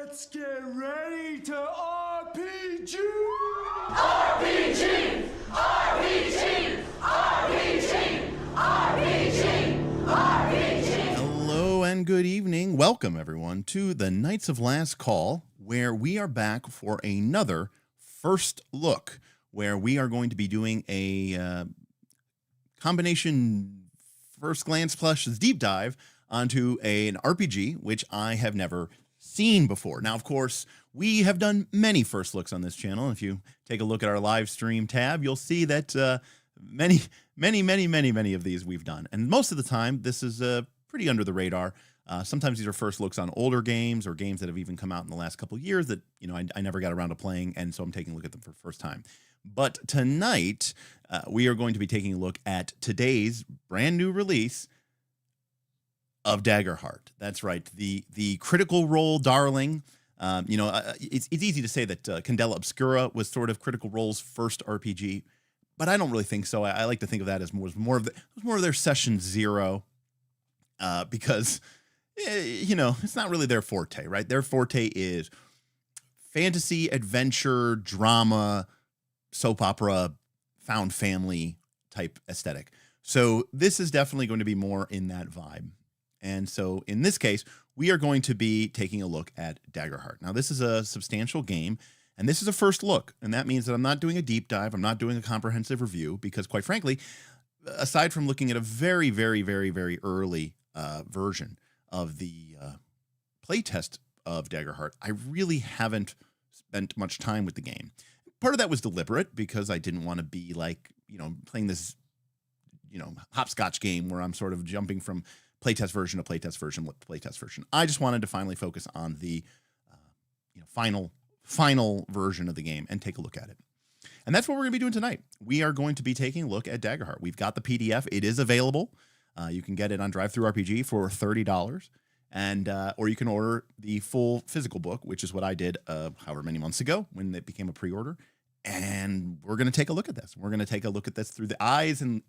Let's get ready to RPG! RPG! RPG! RPG! RPG! RPG! Hello and good evening. Welcome, everyone, to the Knights of Last Call, where we are back for another first look, where we are going to be doing a combination first glance plus deep dive onto an RPG, which I have never seen before. Now, of course, we have done many first looks on this channel. If you take a look at our live stream tab, you'll see that many of these we've done. And most of the time, this is pretty under the radar. Sometimes these are first looks on older games or games that have even come out in the last couple of years that, you know, I never got around to playing, and so I'm taking a look at them for the first time. But tonight, we are going to be taking a look at today's brand new release of Daggerheart. That's right, the Critical Role darling. It's easy to say that Candela Obscura was sort of Critical Role's first RPG, but I don't really think so. I like to think of that as more of their session zero, because it's not really their forte, right? Their forte is fantasy, adventure, drama, soap opera, found family type aesthetic. So this is definitely going to be more in that vibe. And so in this case, we are going to be taking a look at Daggerheart. Now, this is a substantial game, and this is a first look. And that means that I'm not doing a deep dive. I'm not doing a comprehensive review because, quite frankly, aside from looking at a very early version of the playtest of Daggerheart, I really haven't spent much time with the game. Part of that was deliberate because I didn't want to be like, playing this, hopscotch game where I'm sort of jumping from playtest version to playtest version to playtest version. I just wanted to finally focus on the final version of the game and take a look at it. And that's what we're going to be doing tonight. We are going to be taking a look at Daggerheart. We've got the PDF. It is available. You can get it on DriveThruRPG for $30, and or you can order the full physical book, which is what I did however many months ago when it became a pre-order. And we're going to take a look at this. We're going to take a look at this through the eyes and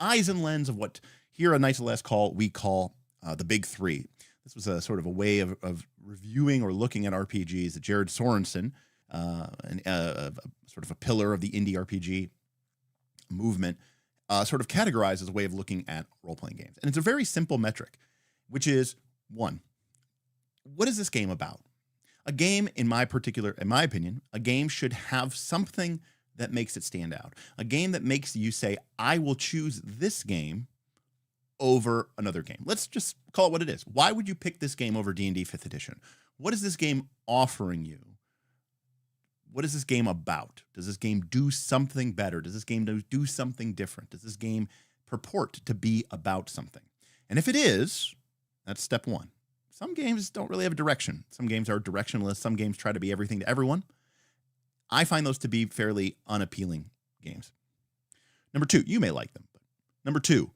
lens of what here on Knights of Last Call we call the big three. This was a sort of a way of reviewing or looking at RPGs that Jared Sorensen, sort of a pillar of the indie RPG movement, sort of categorized as a way of looking at role-playing games. And it's a very simple metric, which is, one, what is this game about? A game, in my opinion, a game should have something that makes it stand out. A game that makes you say, I will choose this game over another game. Let's just call it what it is. Why would you pick this game over D&D 5th edition? What is this game offering you? What is this game about? Does this game do something better? Does this game do something different? Does this game purport to be about something? And if it is, that's step one. Some games don't really have a direction. Some games are directionless. Some games try to be everything to everyone. I find those to be fairly unappealing games. Number two, you may like them. But number two,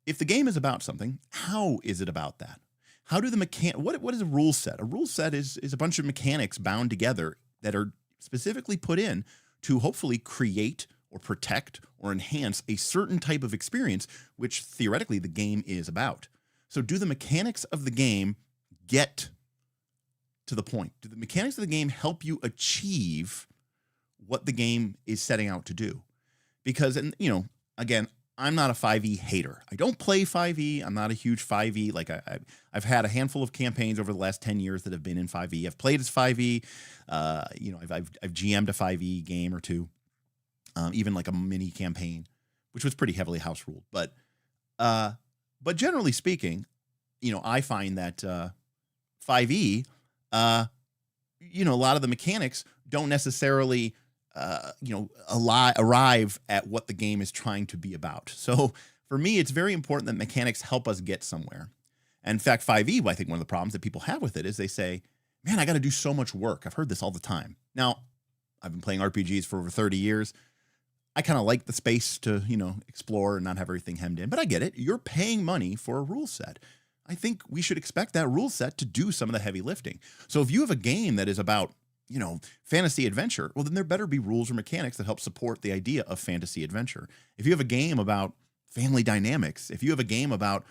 if the game is about something, how is it about that? How do the what is a rule set? A rule set is a bunch of mechanics bound together that are specifically put in to hopefully create or protect or enhance a certain type of experience, which theoretically the game is about. So do the mechanics of the game get to the point? Do the mechanics of the game help you achieve what the game is setting out to do? Because, and again, I'm not a 5e hater. I don't play 5e. I'm not a huge 5e. Like I've had a handful of campaigns over the last 10 years that have been in 5e. I've played as 5e. I've GM'd a 5e game or two, even like a mini campaign, which was pretty heavily house ruled. But generally speaking, I find that 5e, a lot of the mechanics don't necessarily arrive at what the game is trying to be about. So for me, it's very important that mechanics help us get somewhere. And in fact, 5e, I think one of the problems that people have with it is they say, man, I got to do so much work. I've heard this all the time. Now, I've been playing RPGs for over 30 years. I kind of like the space to, explore and not have everything hemmed in, but I get it. You're paying money for a rule set. I think we should expect that rule set to do some of the heavy lifting. So if you have a game that is about, fantasy adventure, well, then there better be rules or mechanics that help support the idea of fantasy adventure. If you have a game about family dynamics, if you have a game about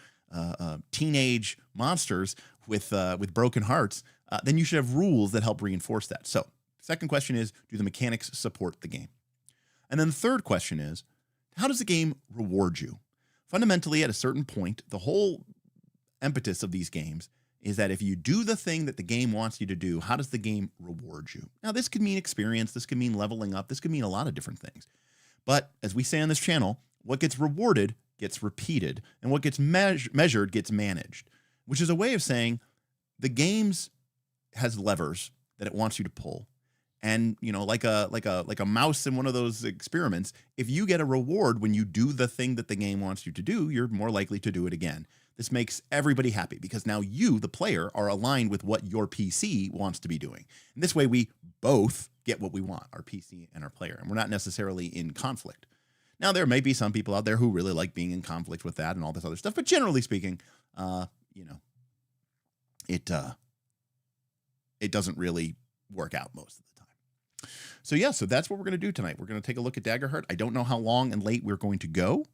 teenage monsters with broken hearts, then you should have rules that help reinforce that. So, second question is, do the mechanics support the game? And then the third question is, how does the game reward you? Fundamentally, at a certain point, the whole impetus of these games is that if you do the thing that the game wants you to do, how does the game reward you? Now, this could mean experience, this could mean leveling up, this could mean a lot of different things. But as we say on this channel, what gets rewarded gets repeated, and what gets measured gets managed, which is a way of saying the games has levers that it wants you to pull. And, you know, like a mouse in one of those experiments, if you get a reward when you do the thing that the game wants you to do, you're more likely to do it again. This makes everybody happy because now you, the player, are aligned with what your PC wants to be doing. And this way we both get what we want, our PC and our player, and we're not necessarily in conflict. Now, there may be some people out there who really like being in conflict with that and all this other stuff, but generally speaking, you know, it doesn't really work out most of the time. So yeah, so that's what we're going to do tonight. We're going to take a look at Daggerheart. I don't know how long and late we're going to go.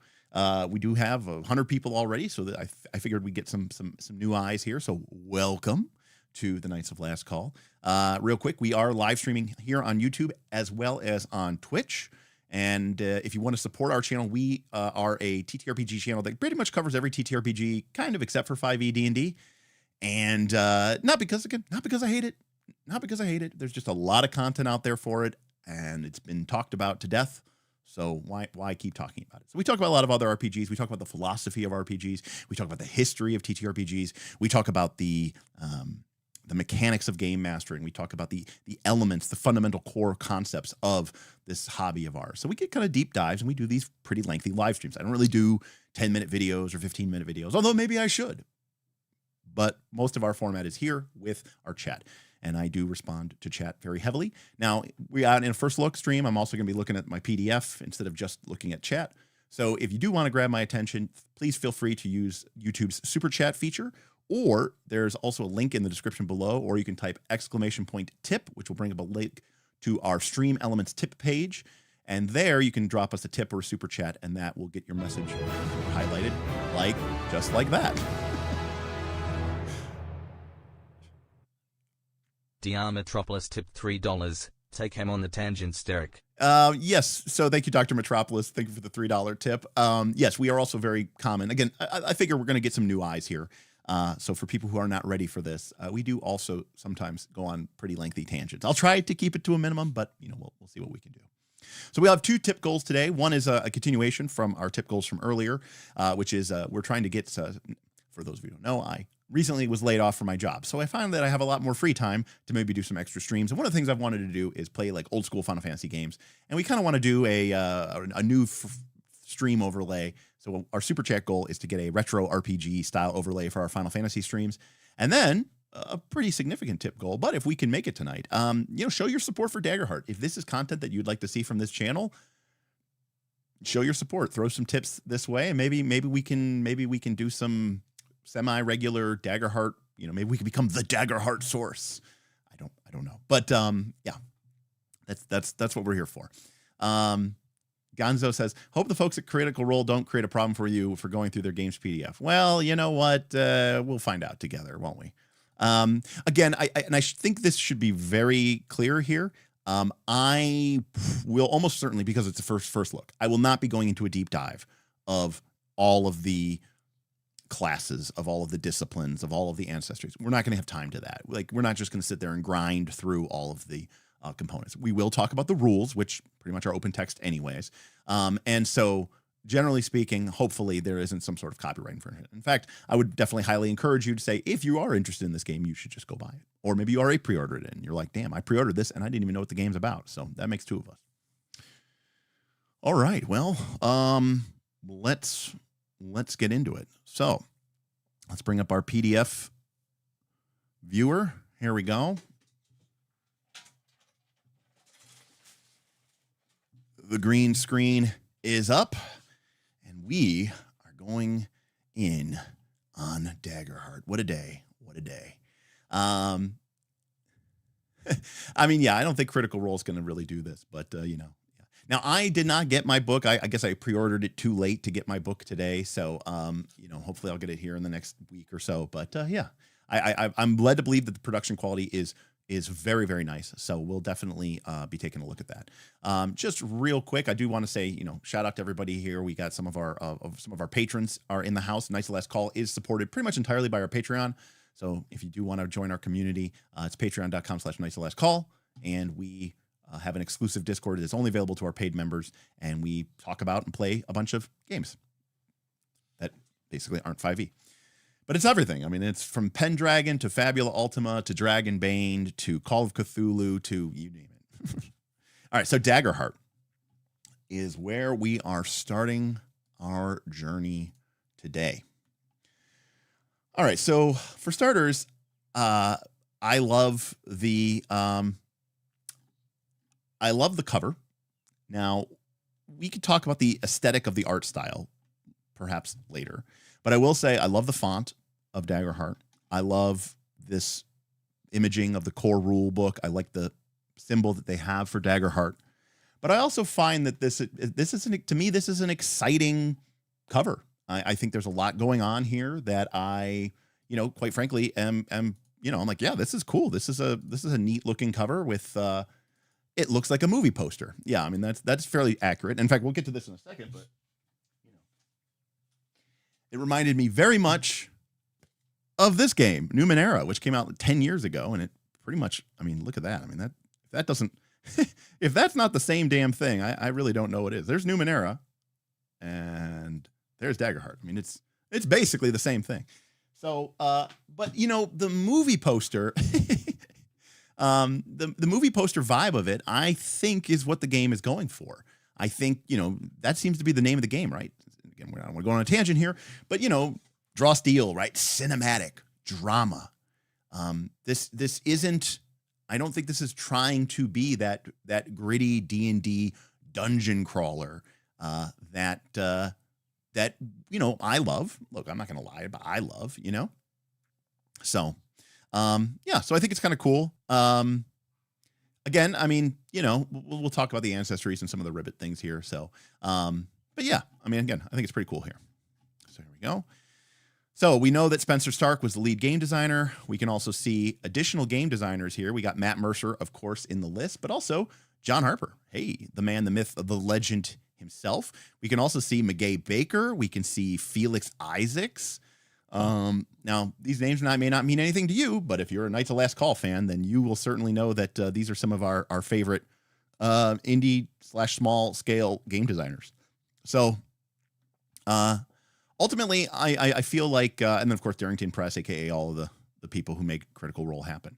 We do have 100 people already, so that I figured we'd get some new eyes here. So welcome to the Knights of Last Call. Real quick, we are live streaming here on YouTube as well as on Twitch. And if you want to support our channel, we are a TTRPG channel that pretty much covers every TTRPG, kind of except for 5e D&D. And not because I hate it. Not because I hate it. There's just a lot of content out there for it, and it's been talked about to death. So why keep talking about it? So we talk about a lot of other RPGs. We talk about the philosophy of RPGs. We talk about the history of TTRPGs. We talk about the mechanics of game mastering. We talk about the elements, the fundamental core concepts of this hobby of ours. So we get kind of deep dives, and we do these pretty lengthy live streams. I don't really do 10-minute videos or 15-minute videos, although maybe I should. But most of our format is here with our chat. And I do respond to chat very heavily. Now, we are in a first look stream. I'm also going to be looking at my PDF instead of just looking at chat. So if you do want to grab my attention, please feel free to use YouTube's super chat feature, or there's also a link in the description below, or you can type !tip, which will bring up a link to our Stream Elements tip page. And there you can drop us a tip or a super chat, and that will get your message highlighted just like that. DR Metropolis tipped $3. Take him on the tangent, Derek. Yes. So thank you, Dr. Metropolis. Thank you for the $3 tip. Yes, we are also very common. Again, I figure we're going to get some new eyes here. So for people who are not ready for this, we do also sometimes go on pretty lengthy tangents. I'll try to keep it to a minimum, but you know, we'll see what we can do. So we have two tip goals today. One is a continuation from our tip goals from earlier, which is we're trying to get, for those of you who don't know, I recently was laid off from my job. So I find that I have a lot more free time to maybe do some extra streams. And one of the things I've wanted to do is play like old school Final Fantasy games. And we kind of want to do a new stream overlay. So our super chat goal is to get a retro RPG style overlay for our Final Fantasy streams. And then a pretty significant tip goal, but if we can make it tonight, you know, show your support for Daggerheart. If this is content that you'd like to see from this channel, show your support, throw some tips this way. And maybe we can do some semi-regular Daggerheart, you know, maybe we could become the Daggerheart source. I don't know. But yeah, that's what we're here for. Gonzo says, hope the folks at Critical Role don't create a problem for you for going through their games PDF. Well, you know what? We'll find out together, won't we? Again, I think this should be very clear here. I will almost certainly, because it's the first look, I will not be going into a deep dive of all of the classes, of all of the disciplines, of all of the ancestries. We're not going to have time to that. Like, we're not just going to sit there and grind through all of the components. We will talk about the rules, which pretty much are open text anyways. And so generally speaking, hopefully there isn't some sort of copyright infringement. In fact, I would definitely highly encourage you to say, if you are interested in this game, you should just go buy it. Or maybe you already pre-ordered it and you're like, damn, I pre-ordered this and I didn't even know what the game's about. So that makes two of us. All right. Well, let's get into it. So let's bring up our PDF viewer. Here we go. The green screen is up, and we are going in on Daggerheart. What a day. What a day. I mean, yeah, I don't think Critical Role is going to really do this, but, you know. Yeah. Now, I did not get my book. I guess I pre-ordered it too late to get my book today. So, you know, hopefully I'll get it here in the next week or so. But yeah, I'm led to believe that the production quality is very, very nice. So we'll definitely be taking a look at that. Just real quick, I do want to say, you know, shout out to everybody here. We got some of our patrons are in the house. Nice Last Call is supported pretty much entirely by our Patreon. So if you do want to join our community, it's patreon.com/nicelastcall. And we have an exclusive Discord that's only available to our paid members. And we talk about and play a bunch of games that basically aren't 5e. But it's everything. I mean, it's from Pendragon to Fabula Ultima to Dragonbane to Call of Cthulhu to you name it. All right, so Daggerheart is where we are starting our journey today. All right, so for starters, I love the cover. Now, we could talk about the aesthetic of the art style perhaps later. But I will say I love the font of Daggerheart. I love this imaging of the core rule book. I like the symbol that they have for Daggerheart. But I also find that this is an exciting cover. I think there's a lot going on here that I, you know, quite frankly, am you know, I'm like, yeah, this is cool. This is a neat looking cover with it looks like a movie poster. Yeah, I mean that's fairly accurate. In fact, we'll get to this in a second, but it reminded me very much of this game, Numenera, which came out 10 years ago. And it pretty much, I mean, look at that. I mean, that doesn't, if that's not the same damn thing, I really don't know what is. There's Numenera and there's Daggerheart. I mean, it's basically the same thing. So, but you know, the movie poster, the movie poster vibe of it, I think is what the game is going for. I think, you know, that seems to be the name of the game, right? Again, I don't want to go on a tangent here, but you know, draw steel, right? Cinematic drama. This isn't. I don't think this is trying to be that gritty D&D dungeon crawler that you know I love. Look, I'm not going to lie, but I love, you know. So, yeah. So I think it's kind of cool. Again, I mean, you know, we'll talk about the ancestries and some of the ribbit things here. So, but yeah, I mean, again, I think it's pretty cool here. So here we go. So we know that Spencer Stark was the lead game designer. We can also see additional game designers here. We got Matt Mercer, of course, in the list, but also John Harper. Hey, the man, the myth, the legend himself. We can also see McGay Baker. We can see Felix Isaacs. Now, these names may not mean anything to you, but if you're a Knights of Last Call fan, then you will certainly know that these are some of our favorite indie/small scale game designers. So, ultimately, I feel like, and then of course Darrington Press, aka all of the people who make Critical Role happen.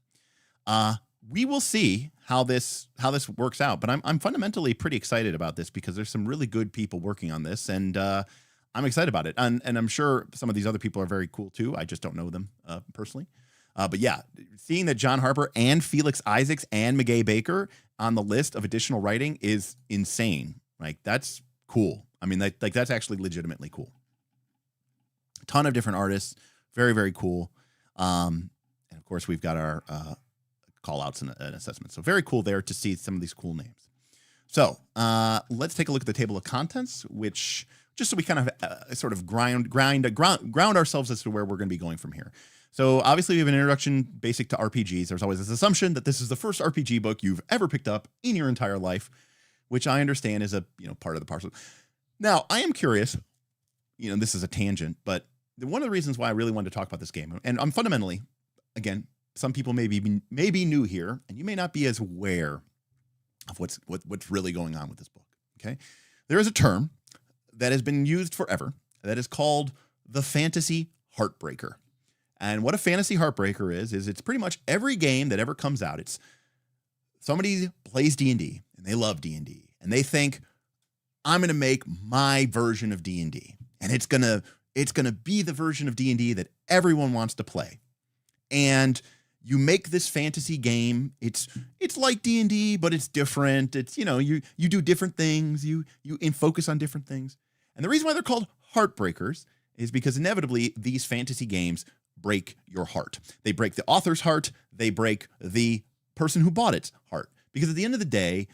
We will see how this works out, but I'm fundamentally pretty excited about this because there's some really good people working on this, and I'm excited about it. And I'm sure some of these other people are very cool too. I just don't know them personally. But yeah, seeing that John Harper and Felix Isaacs and McGay Baker on the list of additional writing is insane. Like, that's cool. I mean, that's actually legitimately cool. A ton of different artists. Very, very cool. And of course, we've got our call outs and assessments. So very cool there to see some of these cool names. So let's take a look at the table of contents, which just so we kind of sort of ground ourselves as to where we're going to be going from here. So obviously we have an introduction basic to RPGs. There's always this assumption that this is the first RPG book you've ever picked up in your entire life, which I understand is a part of the parcel. Now, I am curious, this is a tangent, but one of the reasons why I really wanted to talk about this game, and I'm fundamentally, again, some people may be new here, and you may not be as aware of what's really going on with this book. Okay, there is a term that has been used forever that is called the fantasy heartbreaker. And what a fantasy heartbreaker is it's pretty much every game that ever comes out. It's somebody plays D&D and they love D&D and they think, I'm going to make my version of D&D, and it's going to be the version of D&D that everyone wants to play. And you make this fantasy game. It's like D&D, but it's different. It's, you do different things. You focus on different things. And the reason why they're called heartbreakers is because inevitably these fantasy games break your heart. They break the author's heart. They break the person who bought its heart. Because at the end of the day,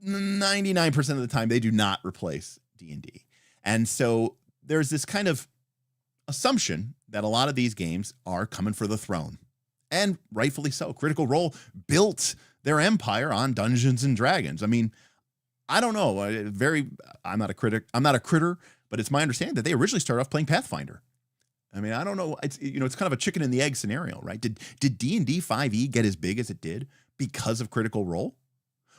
99% of the time, they do not replace D&D. And so there's this kind of assumption that a lot of these games are coming for the throne. And rightfully so. Critical Role built their empire on Dungeons and Dragons. I mean, I don't know. I'm not a critter, but it's my understanding that they originally started off playing Pathfinder. I mean, I don't know. It's kind of a chicken and the egg scenario, right? Did D&D 5e get as big as it did because of Critical Role?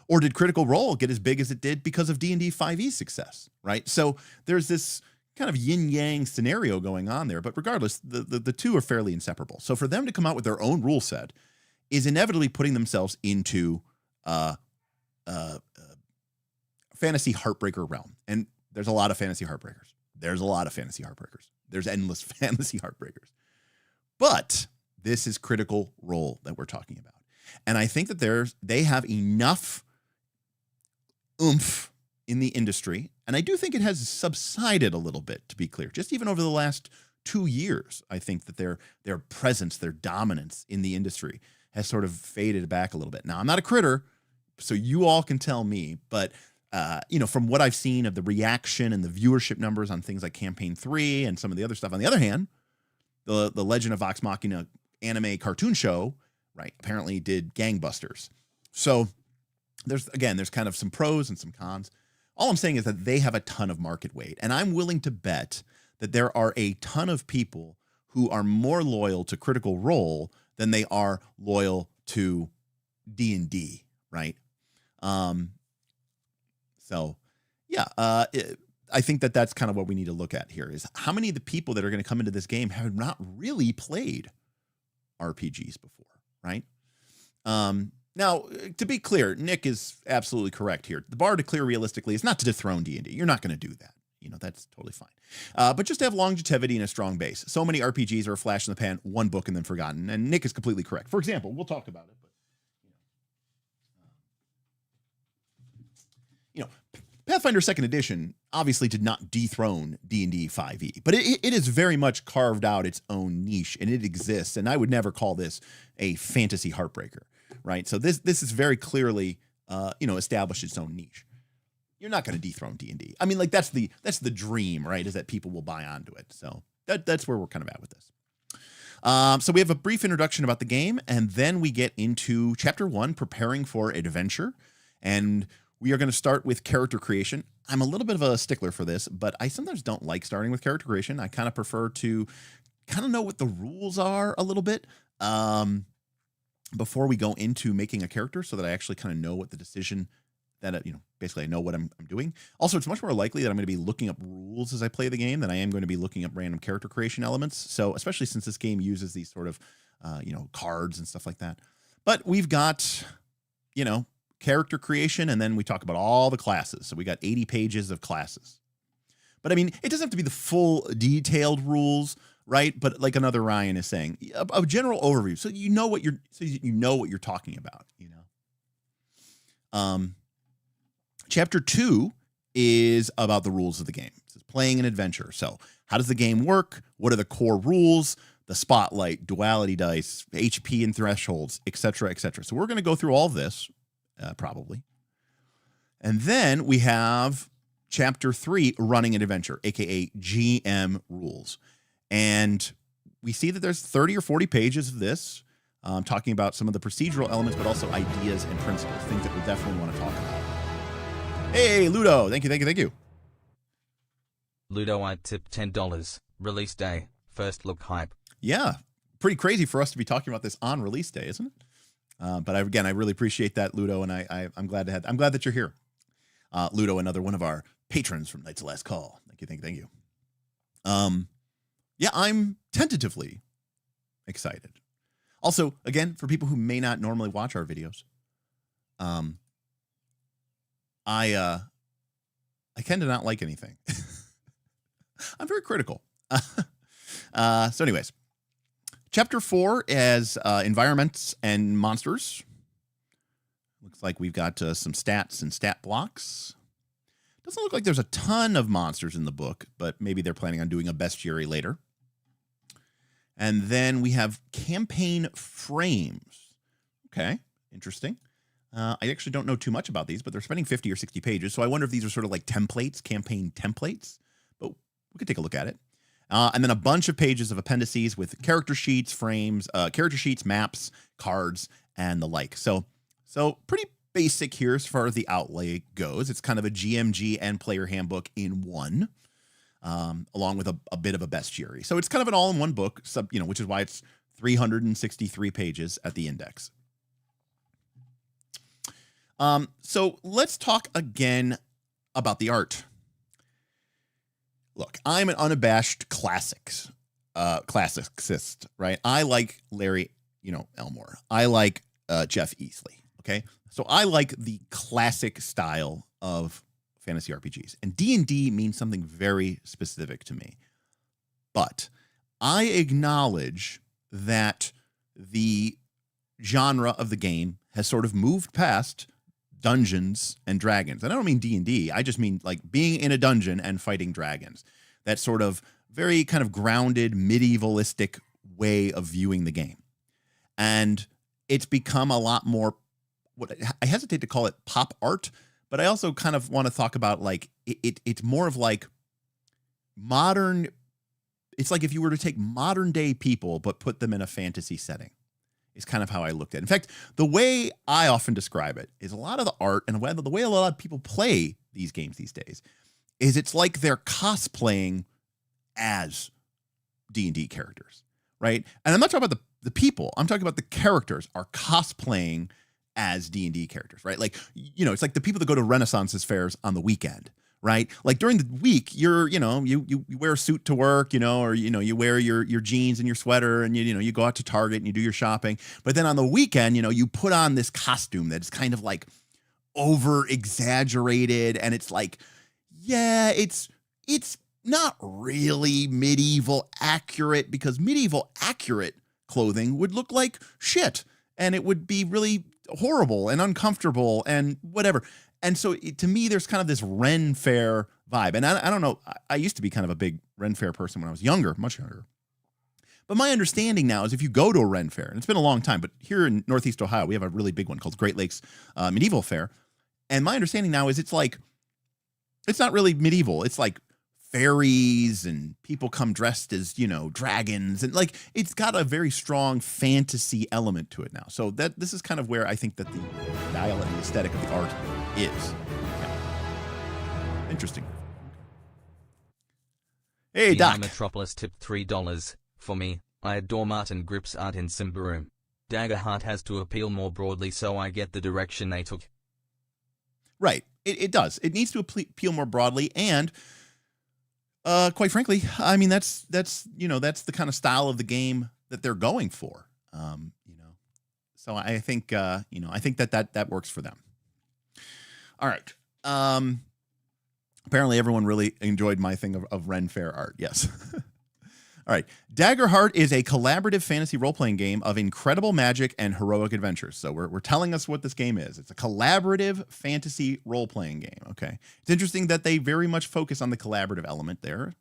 Or did Critical Role get as big as it did because of D&D 5e success, right? So there's this kind of yin-yang scenario going on there, but regardless, the two are fairly inseparable. So for them to come out with their own rule set is inevitably putting themselves into fantasy Heartbreaker realm. And there's a lot of fantasy Heartbreakers. There's endless fantasy Heartbreakers. But this is Critical Role that we're talking about. And I think that they have enough oomph in the industry, and I do think it has subsided a little bit, to be clear. Just even over the last 2 years, I think that their presence, their dominance in the industry has sort of faded back a little bit. Now, I'm not a critter, so you all can tell me, but from what I've seen of the reaction and the viewership numbers on things like Campaign 3 and some of the other stuff. On the other hand, the Legend of Vox Machina anime cartoon show, right, apparently did gangbusters. So there's kind of some pros and some cons. All I'm saying is that they have a ton of market weight, and I'm willing to bet that there are a ton of people who are more loyal to Critical Role than they are loyal to D&D, right? I think that that's kind of what we need to look at here is how many of the people that are going to come into this game have not really played RPGs before, right? Now, to be clear, Nick is absolutely correct here. The bar to clear realistically is not to dethrone D&D. You're not going to do that. That's totally fine. But just to have longevity and a strong base. So many RPGs are a flash in the pan, one book and then forgotten. And Nick is completely correct. For example, we'll talk about it. But, Pathfinder 2nd Edition obviously did not dethrone D&D 5e, but it has very much carved out its own niche, and it exists. And I would never call this a fantasy Heartbreaker, right? So this is very clearly, established its own niche. You're not going to dethrone D&D. I mean, like that's the dream, right? Is that people will buy onto it. So that's where we're kind of at with this. So we have a brief introduction about the game, and then we get into Chapter 1, Preparing for Adventure, and we are going to start with character creation. I'm a little bit of a stickler for this, but I sometimes don't like starting with character creation. I kind of prefer to kind of know what the rules are a little bit before we go into making a character so that I actually kind of know what the decision that, basically I know what I'm doing. Also, it's much more likely that I'm going to be looking up rules as I play the game than I am going to be looking up random character creation elements. So especially since this game uses these sort of, cards and stuff like that. But we've got, character creation, and then we talk about all the classes. So we got 80 pages of classes. But I mean, it doesn't have to be the full detailed rules, right? But like another Ryan is saying, a general overview, so you know what you're talking about. Chapter 2 is about the rules of the game. It's playing an adventure. So how does the game work? What are the core rules? The spotlight, duality dice, HP and thresholds, etc., etc. So we're going to go through all of this. Probably. And then we have Chapter 3, Running an Adventure, aka GM rules. And we see that there's 30 or 40 pages of this, talking about some of the procedural elements, but also ideas and principles, things that we definitely want to talk about. Hey, Ludo. Thank you. Ludo, I tipped $10. Release day. First look hype. Yeah. Pretty crazy for us to be talking about this on release day, isn't it? But I really appreciate that, Ludo, and I'm glad that you're here. Ludo, another one of our patrons from Knights of Last Call. Thank you. I'm tentatively excited. Also, again, for people who may not normally watch our videos, I tend to not like anything. I'm very critical. So anyways. Chapter 4 is environments and monsters. Looks like we've got some stats and stat blocks. Doesn't look like there's a ton of monsters in the book, but maybe they're planning on doing a bestiary later. And then we have campaign frames. Okay, interesting. I actually don't know too much about these, but they're spending 50 or 60 pages. So I wonder if these are sort of like templates, campaign templates, but we could take a look at it. And then a bunch of pages of appendices with character sheets, frames, character sheets, maps, cards, and the like. So pretty basic here as far as the outlay goes. It's kind of a GMG and player handbook in one, along with a bit of a bestiary. So it's kind of an all-in-one book, which is why it's 363 pages at the index. So let's talk again about the art. Look, I'm an unabashed classicist, right? I like Larry, Elmore. I like Jeff Easley, okay? So I like the classic style of fantasy RPGs. And D&D means something very specific to me. But I acknowledge that the genre of the game has sort of moved past Dungeons and Dragons. And I don't mean D&D. I just mean like being in a dungeon and fighting dragons. That sort of very kind of grounded, medievalistic way of viewing the game. And it's become a lot more, what I hesitate to call it pop art, but I also kind of want to talk about like, it's more of like modern, it's like if you were to take modern day people, but put them in a fantasy setting. Is kind of how I looked at it. In fact, the way I often describe it is a lot of the art and the way a lot of people play these games these days is it's like they're cosplaying as D&D characters, right? And I'm not talking about the people. I'm talking about the characters are cosplaying as D&D characters, right? Like, it's like the people that go to Renaissance fairs on the weekend, right? Like during the week, you wear a suit to work, or, you wear your jeans and your sweater and, you go out to Target and you do your shopping. But then on the weekend, you put on this costume that's kind of like over exaggerated. And it's like, yeah, it's not really medieval accurate because medieval accurate clothing would look like shit and it would be really horrible and uncomfortable and whatever. And so to me, there's kind of this Ren Fair vibe. And I don't know, I used to be kind of a big Ren Fair person when I was younger, much younger. But my understanding now is if you go to a Ren Fair, and it's been a long time, but here in Northeast Ohio, we have a really big one called Great Lakes Medieval Fair. And my understanding now is it's not really medieval. It's like fairies and people come dressed as, dragons. And like, it's got a very strong fantasy element to it now. So this is kind of where I think that the style and the aesthetic of the art is. Yeah. Interesting. Hey, Doc. Metropolis tipped $3. For me, I adore Martin Grip's art in Symbaroum. Daggerheart has to appeal more broadly, so I get the direction they took. Right. It does. It needs to appeal more broadly, and quite frankly, I mean that's the kind of style of the game that they're going for. So I think I think that works for them. All right. Apparently everyone really enjoyed my thing of Ren Fair art. Yes. All right. Daggerheart is a collaborative fantasy role-playing game of incredible magic and heroic adventures. So we're telling us what this game is. It's a collaborative fantasy role-playing game. Okay. It's interesting that they very much focus on the collaborative element there.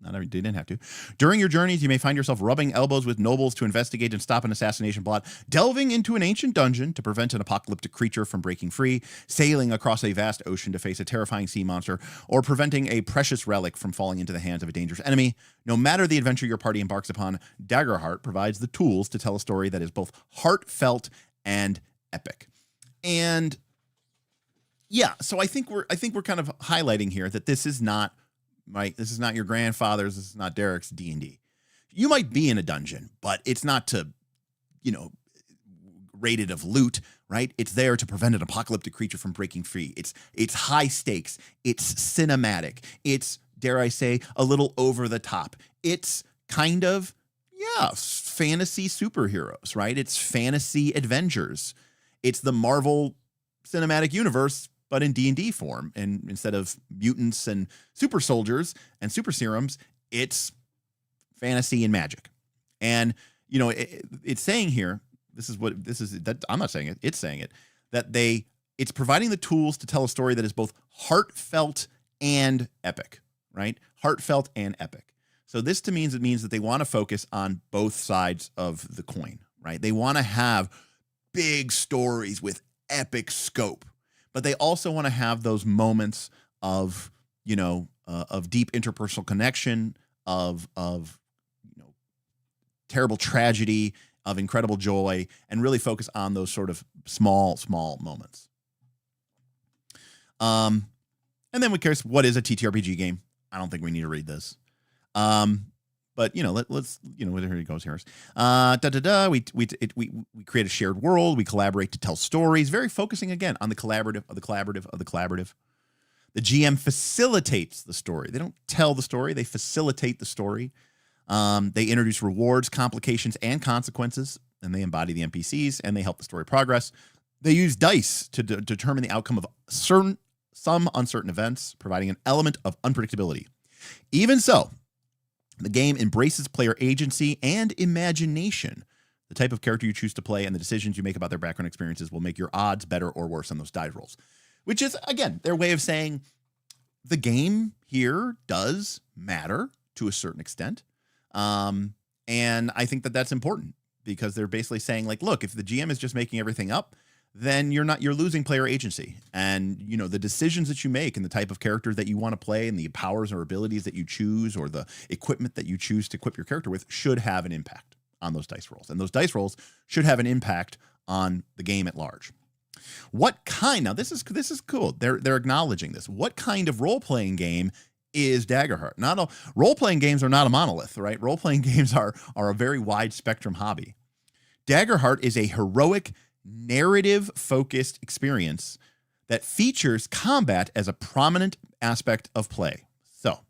They didn't have to. During your journeys, you may find yourself rubbing elbows with nobles to investigate and stop an assassination plot, delving into an ancient dungeon to prevent an apocalyptic creature from breaking free, sailing across a vast ocean to face a terrifying sea monster, or preventing a precious relic from falling into the hands of a dangerous enemy. No matter the adventure your party embarks upon, Daggerheart provides the tools to tell a story that is both heartfelt and epic. And yeah, so I think we're kind of highlighting here that this is not right. This is not your grandfather's. This is not Derek's D&D. You might be in a dungeon, but it's not to, rated of loot, right? It's there to prevent an apocalyptic creature from breaking free. It's high stakes. It's cinematic. It's, dare I say, a little over the top. It's kind of, fantasy superheroes, right? It's fantasy adventures. It's the Marvel Cinematic Universe, but in D&D form. And instead of mutants and super soldiers and super serums, it's fantasy and magic. And, it's saying here, I'm not saying it, it's saying it, that it's providing the tools to tell a story that is both heartfelt and epic, right? Heartfelt and epic. So this to me means that they want to focus on both sides of the coin, right? They want to have big stories with epic scope, but they also want to have those moments of, of deep interpersonal connection, of terrible tragedy, of incredible joy, and really focus on those sort of small moments. And then we care, what is a TTRPG game? I don't think we need to read this. But let's here he goes. Here's we create a shared world. We collaborate to tell stories. Very focusing again on the collaborative of the collaborative. The GM facilitates the story. They don't tell the story. They facilitate the story. They introduce rewards, complications, and consequences, and they embody the NPCs, and they help the story progress. They use dice to determine the outcome of some uncertain events, providing an element of unpredictability. Even so, the game embraces player agency and imagination. The type of character you choose to play and the decisions you make about their background experiences will make your odds better or worse on those die rolls, which is, again, their way of saying the game here does matter to a certain extent. And I think that that's important because they're basically saying, like, look, if the GM is just making everything up, then you're losing player agency. And, the decisions that you make and the type of character that you want to play and the powers or abilities that you choose or the equipment that you choose to equip your character with should have an impact on those dice rolls. And those dice rolls should have an impact on the game at large. Now this is cool. They're acknowledging this. What kind of role-playing game is Daggerheart? Not all role-playing games are not a monolith, right? Role-playing games are a very wide spectrum hobby. Daggerheart is a heroic, narrative-focused experience that features combat as a prominent aspect of play. So,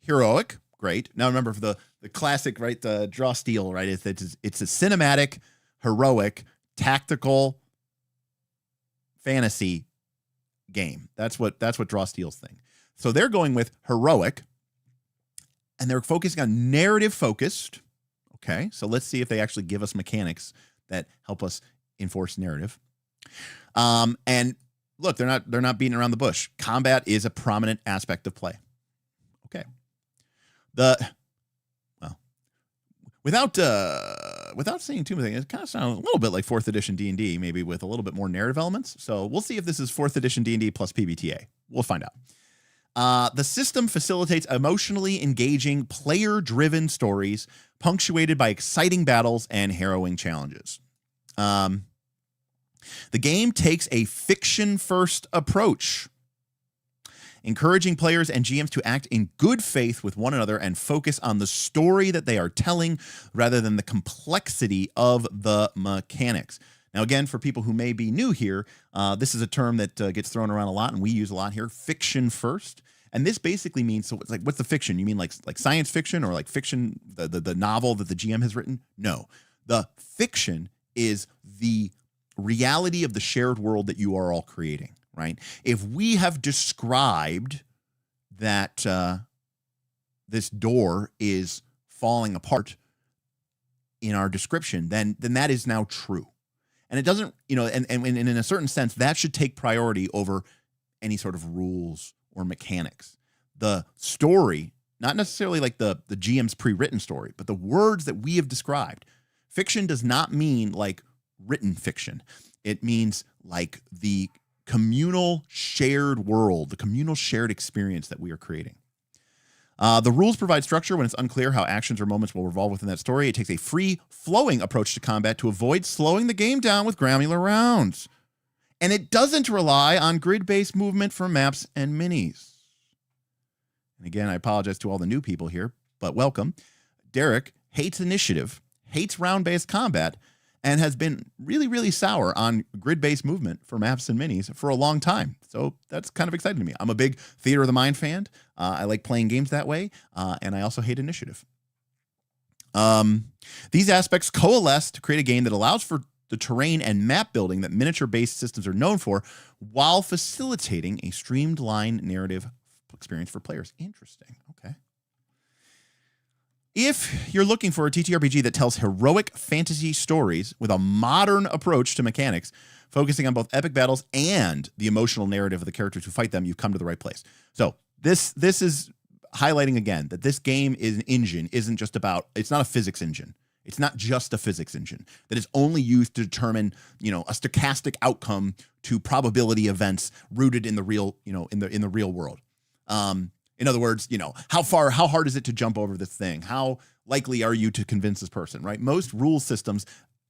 heroic, great. Now remember, for the classic, right, the draw steel, right? It's a cinematic, heroic, tactical fantasy game. That's what Draw Steel's thing. So they're going with heroic, and they're focusing on narrative focused. Okay, so let's see if they actually give us mechanics that help us enforce narrative. And look, they're not beating around the bush. Combat is a prominent aspect of play. Okay. Without saying too much, it kind of sounds a little bit like 4th edition D&D, maybe with a little bit more narrative elements. So we'll see if this is 4th edition D&D plus PBTA. We'll find out. The system facilitates emotionally engaging, player-driven stories punctuated by exciting battles and harrowing challenges. The game takes a fiction-first approach, encouraging players and GMs to act in good faith with one another and focus on the story that they are telling rather than the complexity of the mechanics. Now, again, for people who may be new here, this is a term that gets thrown around a lot and we use a lot here, fiction first. And this basically means, so it's like, what's the fiction? You mean like science fiction or like fiction, the novel that the GM has written? No, the fiction is the reality of the shared world that you are all creating, right? If we have described that this door is falling apart in our description, then that is now true. And it doesn't, and in a certain sense, that should take priority over any sort of rules or mechanics. The story, not necessarily like the GM's pre-written story, but the words that we have described. Fiction does not mean like written fiction. It means like the communal shared world, the communal shared experience that we are creating. The rules provide structure when it's unclear how actions or moments will revolve within that story. It takes a free-flowing approach to combat to avoid slowing the game down with granular rounds. And it doesn't rely on grid-based movement for maps and minis. And again, I apologize to all the new people here, but welcome. Derek hates initiative, hates round-based combat, and has been really, really sour on grid-based movement for maps and minis for a long time. So that's kind of exciting to me. I'm a big Theater of the Mind fan. I like playing games that way, and I also hate initiative. These aspects coalesce to create a game that allows for the terrain and map building that miniature-based systems are known for, while facilitating a streamlined narrative experience for players. Interesting. Okay. If you're looking for a TTRPG that tells heroic fantasy stories with a modern approach to mechanics, focusing on both epic battles and the emotional narrative of the characters who fight them, you've come to the right place. So this is highlighting again that this game is an engine, isn't just about, it's not a physics engine. It's not just a physics engine that is only used to determine, a stochastic outcome to probability events rooted in the real, in the real world. In other words, how hard is it to jump over this thing? How likely are you to convince this person, right? Most rule systems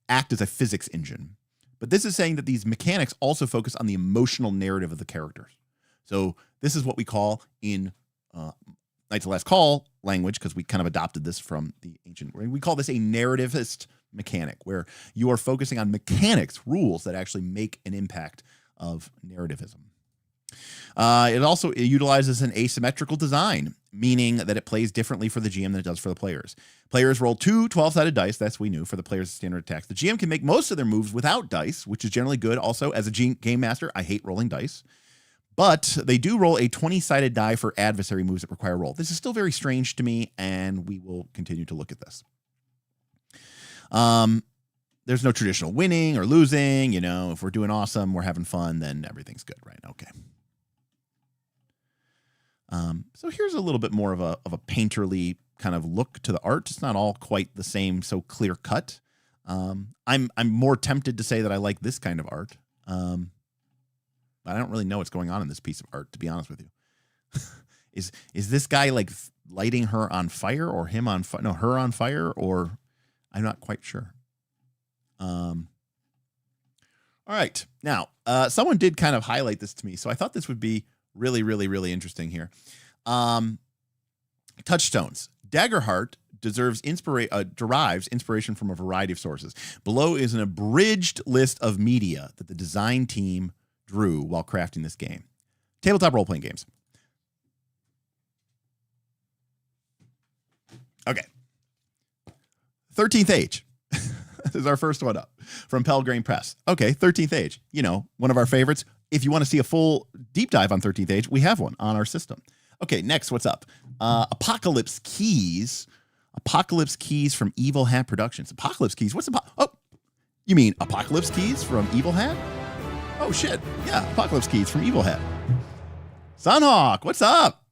act as a physics engine. But this is saying that these mechanics also focus on the emotional narrative of the characters. So this is what we call in Knights of the Last Call language, because we kind of adopted this from the ancient. We call this a narrativist mechanic, where you are focusing on mechanics, rules that actually make an impact of narrativism. It utilizes an asymmetrical design, meaning that it plays differently for the GM than it does for the players. Players roll 2 12-sided dice. That's we knew for the players' standard attacks. The GM can make most of their moves without dice, which is generally good. Also, as a game master, I hate rolling dice. But they do roll a 20-sided die for adversary moves that require roll. This is still very strange to me, and we will continue to look at this. There's no traditional winning or losing. If we're doing awesome, we're having fun, then everything's good, right? Okay. So here's a little bit more of a painterly kind of look to the art. It's not all quite the same, so clear cut. I'm more tempted to say that I like this kind of art. But I don't really know what's going on in this piece of art, to be honest with you. Is this guy like lighting her on fire, or him on fire? No, her on fire, or I'm not quite sure. All right. Now, someone did kind of highlight this to me, so I thought this would be really, really, really interesting here. Touchstones. Daggerheart derives inspiration from a variety of sources. Below is an abridged list of media that the design team drew while crafting this game. Tabletop role-playing games. Okay. 13th Age. This is our first one up from Pelgrane Press. Okay, 13th Age. One of our favorites. If you want to see a full deep dive on 13th Age, we have one on our system. Okay, next, what's up? Apocalypse Keys. Apocalypse Keys from Evil Hat Productions. Apocalypse Keys? You mean Apocalypse Keys from Evil Hat? Oh, shit. Yeah, Apocalypse Keys from Evil Hat. Sunhawk, what's up?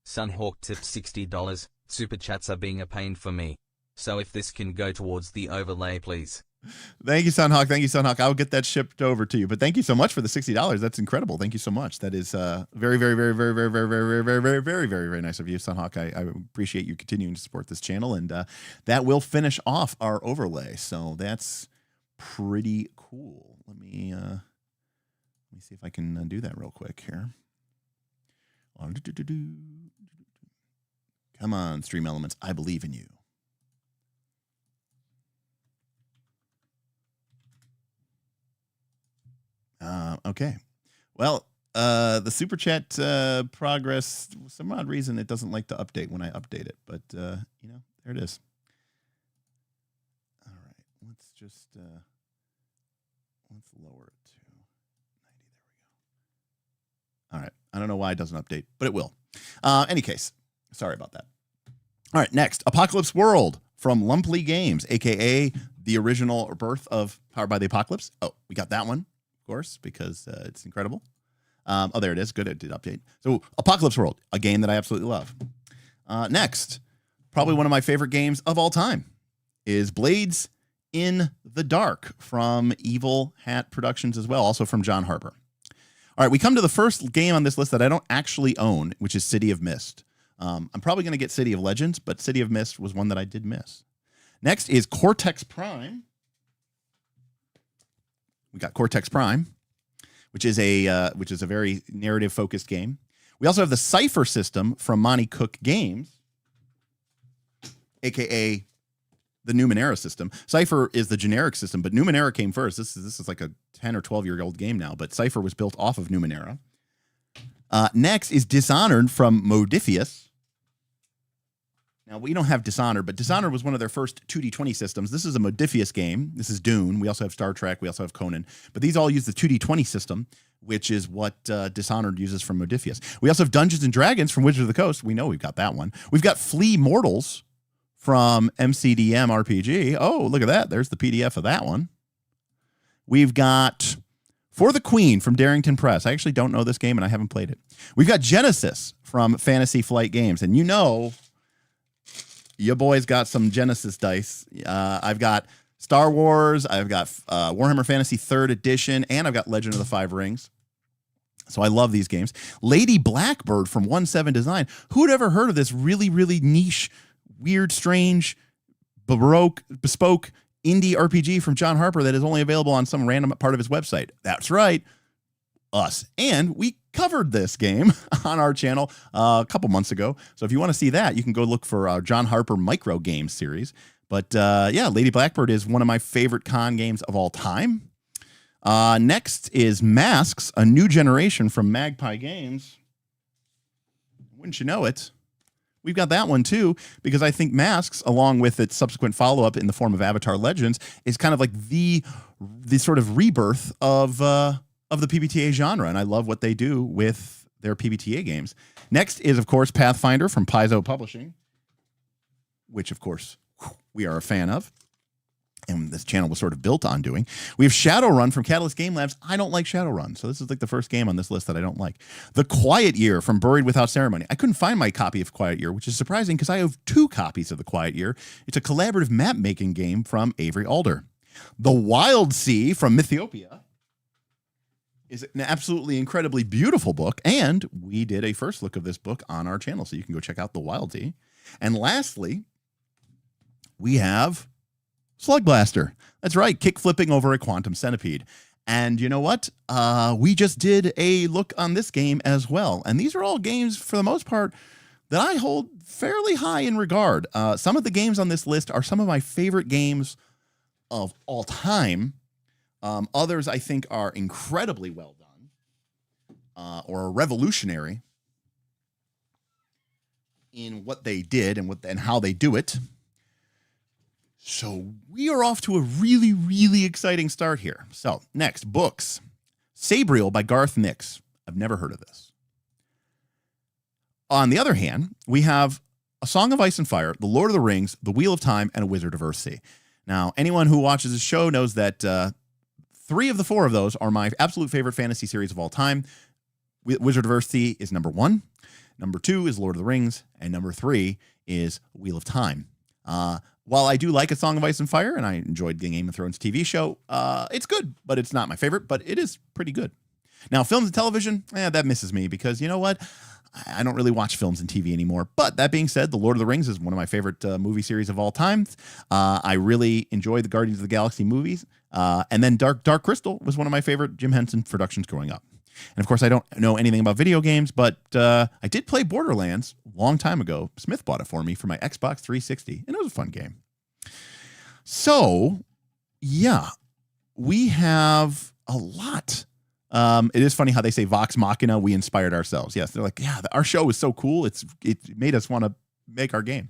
Sunhawk tipped $60. Super chats are being a pain for me. So if this can go towards the overlay, please. Thank you, Sunhawk. Thank you, Sunhawk. I'll get that shipped over to you. But thank you so much for the $60. That's incredible. Thank you so much. That is very, very, very, very, very, very, very, very, very, very, very, very, very nice of you, Sunhawk. I appreciate you continuing to support this channel, and that will finish off our overlay. So that's pretty cool. Let me see if I can do that real quick here. Come on, Stream Elements. I believe in you. Okay. Well, the super chat progress, for some odd reason, it doesn't like to update when I update it, but there it is. All right, let's just let's lower it to 90. There we go. All right, I don't know why it doesn't update, but it will. Any case, sorry about that. All right, next, Apocalypse World from Lumpley Games, aka the original birth of Powered by the Apocalypse. Oh, we got that one. Course, because it's incredible. There it is. Good, it did update. So Apocalypse World, a game that I absolutely love. Next, probably one of my favorite games of all time is Blades in the Dark from Evil Hat Productions as well, also from John Harper. All right, we come to the first game on this list that I don't actually own, which is City of Mist. I'm probably going to get City of Legends, but City of Mist was one that I did miss. Next is Cortex Prime. We got Cortex Prime, which is a very narrative-focused game. We also have the Cypher system from Monty Cook Games, a.k.a. the Numenera system. Cypher is the generic system, but Numenera came first. This is like a 10 or 12-year-old game now, but Cypher was built off of Numenera. Next is Dishonored from Modiphius. Now, we don't have Dishonored, but Dishonored was one of their first 2D20 systems. This is a Modiphius game. This is Dune. We also have Star Trek. We also have Conan. But these all use the 2D20 system, which is what Dishonored uses from Modiphius. We also have Dungeons & Dragons from Wizards of the Coast. We know we've got that one. We've got Flea Mortals from MCDM RPG. Oh, look at that. There's the PDF of that one. We've got For the Queen from Darrington Press. I actually don't know this game, and I haven't played it. We've got Genesis from Fantasy Flight Games. And your boy's got some Genesis dice. I've got Star Wars, I've got Warhammer Fantasy 3rd Edition, and I've got Legend of the Five Rings. So I love these games. Lady Blackbird from 1-7 Design. Who had ever heard of this really, really niche, weird, strange, baroque, bespoke indie RPG from John Harper that is only available on some random part of his website? That's right, us. And we covered this game on our channel a couple months ago. So if you want to see that, you can go look for our John Harper micro game series. But yeah, Lady Blackbird is one of my favorite con games of all time. Next is Masks, a new generation from Magpie Games. Wouldn't you know it? We've got that one too, because I think Masks, along with its subsequent follow-up in the form of Avatar Legends, is kind of like the sort of rebirth of the PBTA genre, and I love what they do with their PBTA games. Next is, of course, Pathfinder from Paizo Publishing, which, of course, we are a fan of, and this channel was sort of built on doing. We have Shadowrun from Catalyst Game Labs. I don't like Shadowrun, so this is like the first game on this list that I don't like. The Quiet Year from Buried Without Ceremony. I couldn't find my copy of Quiet Year, which is surprising because I have 2 copies of The Quiet Year. It's a collaborative map-making game from Avery Alder. The Wild Sea from Mythiopia is an absolutely incredibly beautiful book, and we did a first look of this book on our channel, so you can go check out The Wild Sea. And lastly, we have Slug Blaster. That's right, kick flipping over a quantum centipede. And you know what? We just did a look on this game as well. And these are all games, for the most part, that I hold fairly high in regard. Some of the games on this list are some of my favorite games of all time. Others, I think, are incredibly well done or revolutionary in what they did and how they do it. So we are off to a really, really exciting start here. So next, books. Sabriel by Garth Nix. I've never heard of this. On the other hand, we have A Song of Ice and Fire, The Lord of the Rings, The Wheel of Time, and A Wizard of Earthsea. Now, anyone who watches this show knows that 3 of the 4 of those are my absolute favorite fantasy series of all time. Wizard of Earthsea is number 1. Number 2 is Lord of the Rings. And number 3 is Wheel of Time. While I do like A Song of Ice and Fire, and I enjoyed the Game of Thrones TV show, it's good, but it's not my favorite, but it is pretty good. Now, films and television, that misses me because, you know what? I don't really watch films and TV anymore. But that being said, The Lord of the Rings is one of my favorite movie series of all time. I really enjoy the Guardians of the Galaxy movies. And then Dark Crystal was one of my favorite Jim Henson productions growing up. And of course, I don't know anything about video games, but I did play Borderlands a long time ago. Smith bought it for me for my Xbox 360, and it was a fun game. So, yeah, we have a lot. It is funny how they say Vox Machina, we inspired ourselves. Yes, they're like, yeah, our show is so cool. It made us want to make our game.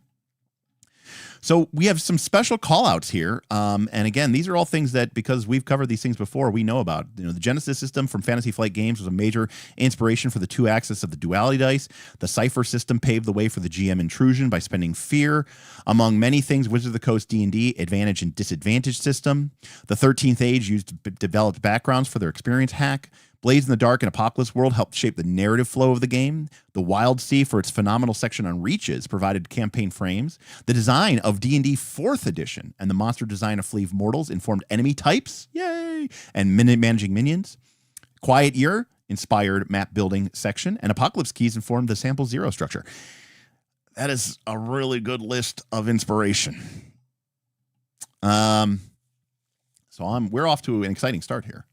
So we have some special call outs here. And again, these are all things that, because we've covered these things before, we know about. You know, the Genesis system from Fantasy Flight Games was a major inspiration for the 2-axis of the Duality dice. The Cypher system paved the way for the GM intrusion by spending fear. Among many things, Wizards of the Coast D&D advantage and disadvantage system. The 13th Age used developed backgrounds for their experience hack. Blades in the Dark and Apocalypse World helped shape the narrative flow of the game. The Wild Sea, for its phenomenal section on reaches, provided campaign frames. The design of D&D 4th Edition and the monster design of Fleave Mortals informed enemy types, yay, and managing minions. Quiet Year inspired map building section, and Apocalypse Keys informed the Sample Zero structure. That is a really good list of inspiration. So we're off to an exciting start here.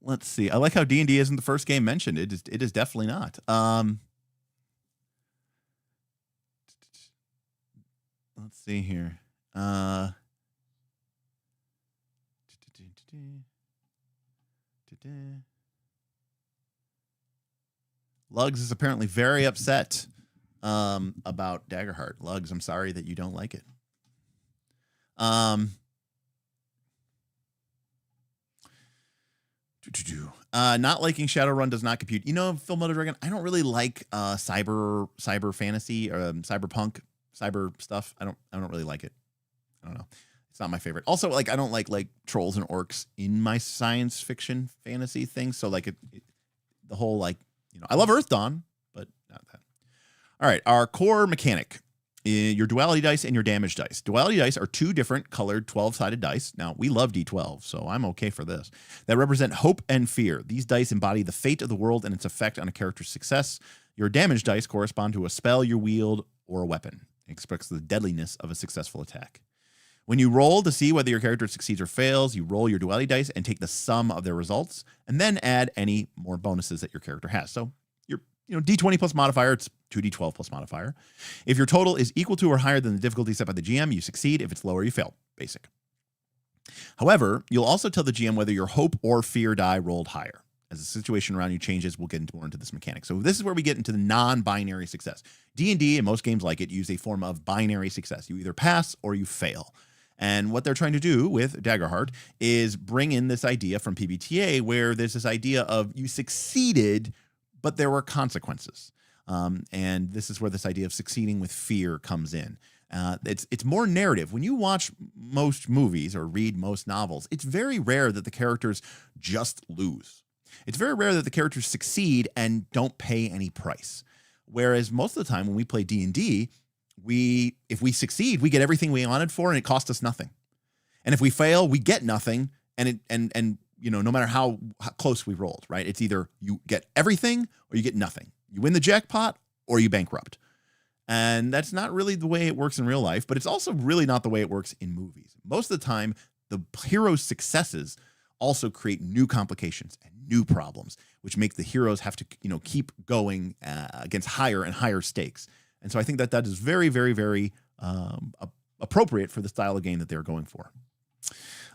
Let's see. I like how D&D isn't the first game mentioned. It is definitely not. Let's see here. Lugs is apparently very upset about Daggerheart. Lugs, I'm sorry that you don't like it. Not liking Shadowrun does not compute. You know, Phil Mother Dragon, I don't really like cyber fantasy or cyberpunk cyber stuff. I don't really like it. I don't know. It's not my favorite. Also, like, I don't like trolls and orcs in my science fiction fantasy things. So like the whole I love Earth Dawn, but not that. All right, our core mechanic. Your duality dice and your damage dice. Duality dice are 2 different colored 12-sided dice. Now, we love D12, so I'm okay for this. That represent hope and fear. These dice embody the fate of the world and its effect on a character's success. Your damage dice correspond to a spell you wield or a weapon. It express the deadliness of a successful attack. When you roll to see whether your character succeeds or fails, you roll your duality dice and take the sum of their results, and then add any more bonuses that your character has. So your D20 plus modifier, it's 2d12 plus modifier. If your total is equal to or higher than the difficulty set by the GM, you succeed. If it's lower, you fail. Basic. However, you'll also tell the GM whether your hope or fear die rolled higher. As the situation around you changes, we'll get more into this mechanic. So this is where we get into the non-binary success. D&D and most games like it use a form of binary success. You either pass or you fail. And what they're trying to do with Daggerheart is bring in this idea from PBTA where there's this idea of you succeeded, but there were consequences. And this is where this idea of succeeding with fear comes in. It's more narrative. When you watch most movies or read most novels, it's very rare that the characters just lose. It's very rare that the characters succeed and don't pay any price. Whereas most of the time when we play D&D, if we succeed, we get everything we wanted for, and it cost us nothing. And if we fail, we get nothing, and no matter how close we rolled, right? It's either you get everything or you get nothing. You win the jackpot or you bankrupt. And that's not really the way it works in real life, but it's also really not the way it works in movies. Most of the time, the hero's successes also create new complications and new problems, which make the heroes have to, keep going against higher and higher stakes. And so I think that is very, very, very appropriate for the style of game that they're going for.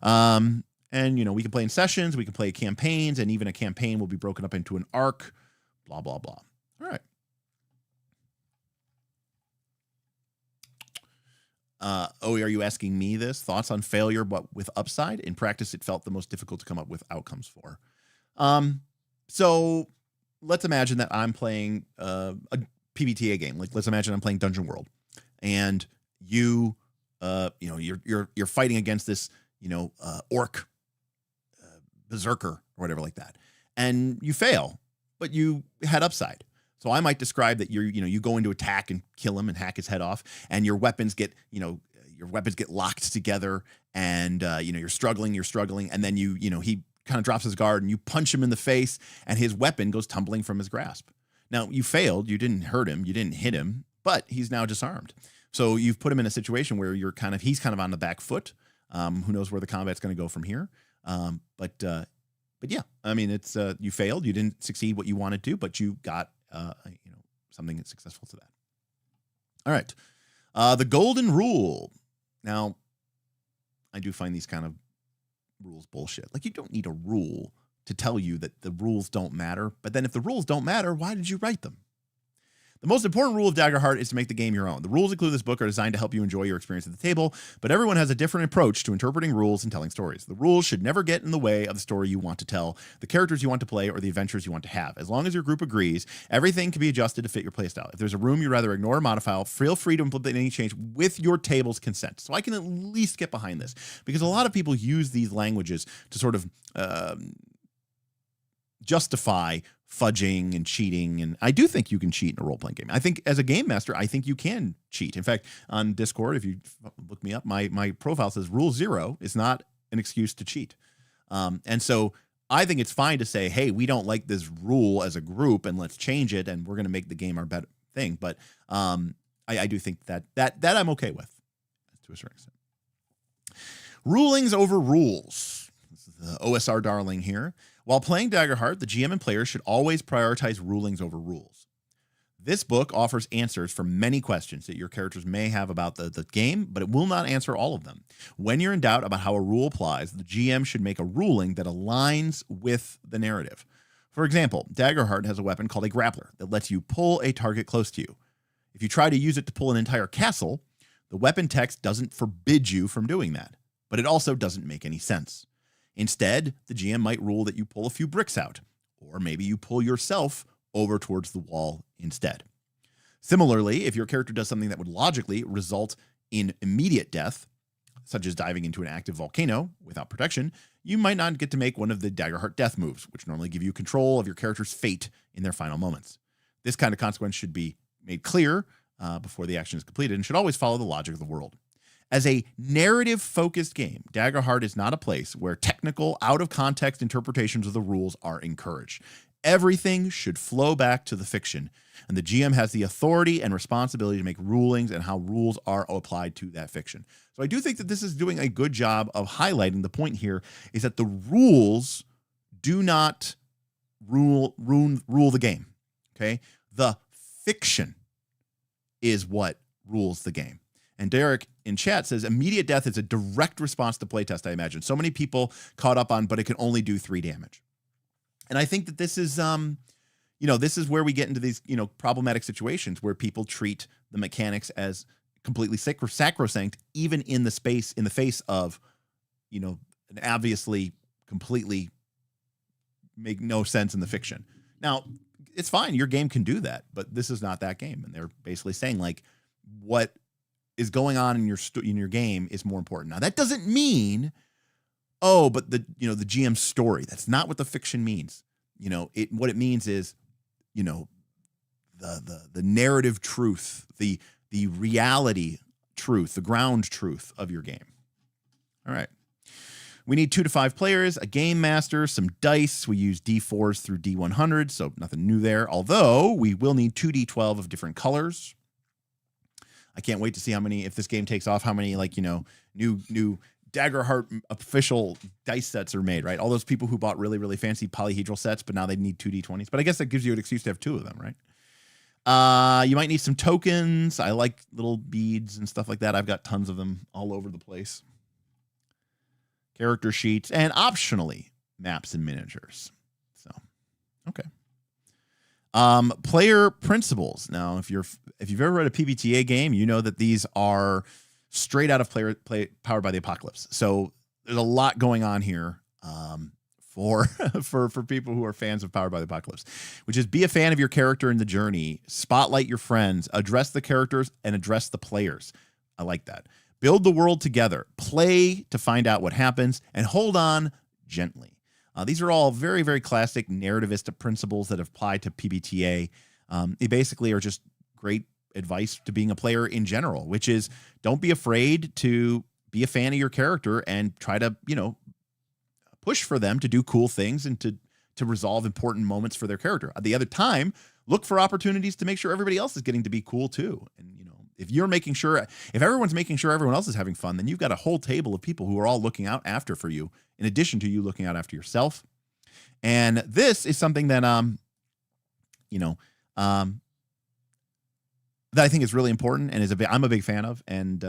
And, we can play in sessions, we can play campaigns, and even a campaign will be broken up into an arc, blah, blah, blah. All right. Are you asking me this? Thoughts on failure, but with upside? In practice, it felt the most difficult to come up with outcomes for. So let's imagine that I'm playing a PBTA game. Like, let's imagine I'm playing Dungeon World, and you're fighting against this, orc, berserker or whatever like that, and you fail, but you had upside. So I might describe that you go into attack and kill him and hack his head off, and your weapons get locked together, and you're struggling, and then he kind of drops his guard, and you punch him in the face, and his weapon goes tumbling from his grasp. Now, you failed, you didn't hurt him, you didn't hit him, but he's now disarmed. So you've put him in a situation where he's kind of on the back foot. Who knows where the combat's going to go from here? But yeah, I mean, it's you failed, you didn't succeed what you wanted to, but you got something that's successful to that. All right. The golden rule. Now, I do find these kind of rules bullshit. Like, you don't need a rule to tell you that the rules don't matter. But then if the rules don't matter, why did you write them? The most important rule of Daggerheart is to make the game your own. The rules included in this book are designed to help you enjoy your experience at the table, but everyone has a different approach to interpreting rules and telling stories. The rules should never get in the way of the story you want to tell, the characters you want to play, or the adventures you want to have. As long as your group agrees, everything can be adjusted to fit your playstyle. If there's a room you'd rather ignore or modify, feel free to implement any change with your table's consent. So I can at least get behind this, because a lot of people use these languages to sort of justify fudging and cheating, and I do think you can cheat in a role-playing game. I think as a game master, I think you can cheat. In fact, on Discord, if you look me up, my profile says Rule 0 is not an excuse to cheat. And so I think it's fine to say, hey, we don't like this rule as a group, and let's change it, and we're going to make the game our better thing. But I do think that I'm okay with, to a certain extent. Rulings over rules. This is the OSR darling here. While playing Daggerheart, the GM and players should always prioritize rulings over rules. This book offers answers for many questions that your characters may have about the game, but it will not answer all of them. When you're in doubt about how a rule applies, the GM should make a ruling that aligns with the narrative. For example, Daggerheart has a weapon called a grappler that lets you pull a target close to you. If you try to use it to pull an entire castle, the weapon text doesn't forbid you from doing that, but it also doesn't make any sense. Instead, the GM might rule that you pull a few bricks out, or maybe you pull yourself over towards the wall instead. Similarly, if your character does something that would logically result in immediate death, such as diving into an active volcano without protection, you might not get to make one of the Daggerheart death moves, which normally give you control of your character's fate in their final moments. This kind of consequence should be made clear before the action is completed and should always follow the logic of the world. As a narrative-focused game, Daggerheart is not a place where technical, out-of-context interpretations of the rules are encouraged. Everything should flow back to the fiction, and the GM has the authority and responsibility to make rulings and how rules are applied to that fiction. So I do think that this is doing a good job of highlighting the point here is that the rules do not rule the game, okay? The fiction is what rules the game. And Derek in chat says, immediate death is a direct response to playtest, I imagine. So many people caught up on, but it can only do 3 damage. And I think that this is, this is where we get into these, problematic situations where people treat the mechanics as completely sacrosanct, even in the face of, an obviously completely make no sense in the fiction. Now, it's fine. Your game can do that, but this is not that game. And they're basically saying like what is going on in your game is more important. Now, that doesn't mean, but the GM story, that's not what the fiction means. What it means is, the narrative truth, the reality truth, the ground truth of your game. All right. We need 2 to 5 players, a game master, some dice. We use D4s through D100, so nothing new there. Although we will need 2D12 of different colors. I can't wait to see how many, if this game takes off, how many new Daggerheart official dice sets are made, right? All those people who bought really, really fancy polyhedral sets, but now they need 2D20s. But I guess that gives you an excuse to have 2 of them, right? You might need some tokens. I like little beads and stuff like that. I've got tons of them all over the place. Character sheets, and optionally maps and miniatures. So, okay. Player principles. Now, if you've ever read a PBTA game, you know that these are straight out of Powered by the Apocalypse. So there's a lot going on here for people who are fans of Powered by the Apocalypse, which is be a fan of your character in the journey, spotlight your friends, address the characters, and address the players. I like that. Build the world together, play to find out what happens, and hold on gently. These are all very, very classic narrativist principles that apply to PBTA. They basically are just great advice to being a player in general, which is don't be afraid to be a fan of your character and try to, push for them to do cool things and to resolve important moments for their character. At the other time, look for opportunities to make sure everybody else is getting to be cool too. And, if everyone's making sure everyone else is having fun, then you've got a whole table of people who are all looking out after for you, in addition to you looking out after yourself. And this is something that, that I think is really important and I'm a big fan of. And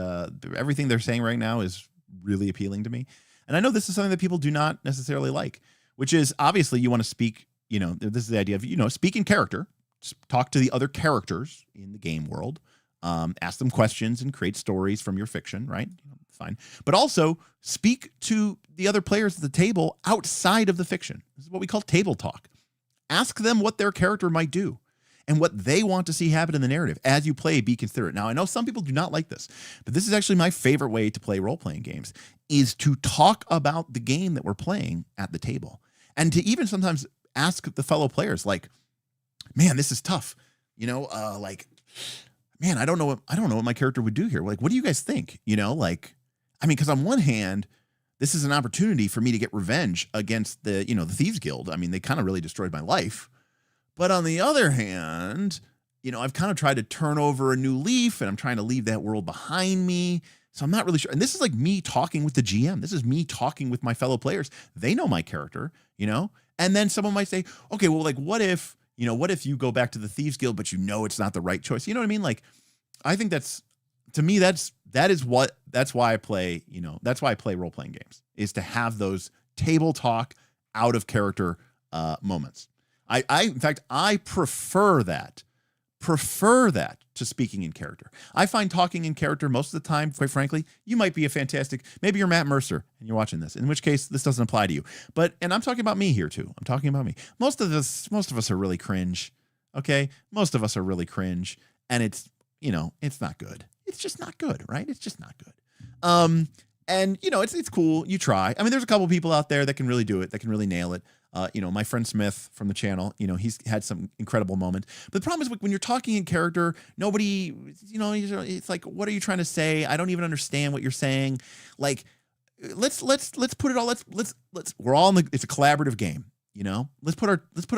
everything they're saying right now is really appealing to me. And I know this is something that people do not necessarily like, which is obviously you want to speak, this is the idea of, speak in character, talk to the other characters in the game world. Ask them questions and create stories from your fiction, right? Fine. But also speak to the other players at the table outside of the fiction. This is what we call table talk. Ask them what their character might do and what they want to see happen in the narrative. As you play, be considerate. Now, I know some people do not like this, but this is actually my favorite way to play role-playing games, is to talk about the game that we're playing at the table. And to even sometimes ask the fellow players, like, man, this is tough. Man, I don't know what my character would do here. Like, what do you guys think? Because on one hand, this is an opportunity for me to get revenge against the Thieves Guild. I mean, they kind of really destroyed my life. But on the other hand, I've kind of tried to turn over a new leaf and I'm trying to leave that world behind me. So I'm not really sure. And this is like me talking with the GM. This is me talking with my fellow players. They know my character, and then someone might say, okay, well, like, what if you go back to the Thieves Guild, but it's not the right choice? You know what I mean? Like, I think that's why I play, that's why I play role-playing games, is to have those table talk out of character moments. In fact, I prefer that to speaking in character. I find talking in character most of the time, quite frankly, you might be maybe you're Matt Mercer and you're watching this, in which case this doesn't apply to you. And I'm talking about me here too. I'm talking about me. Most of us are really cringe. Okay. Most of us are really cringe, and it's not good. It's just not good, right? It's just not good. And, you know, it's cool. You try. I mean, there's a couple people out there that can really do it, that can really nail it. You know, my friend Smith from the channel, you know, he's had some incredible moments. But the problem is when you're talking in character, nobody, you know, it's like, what are you trying to say? I don't even understand what you're saying. Like, let's put it all, we're all in it's a collaborative game, you know? Let's put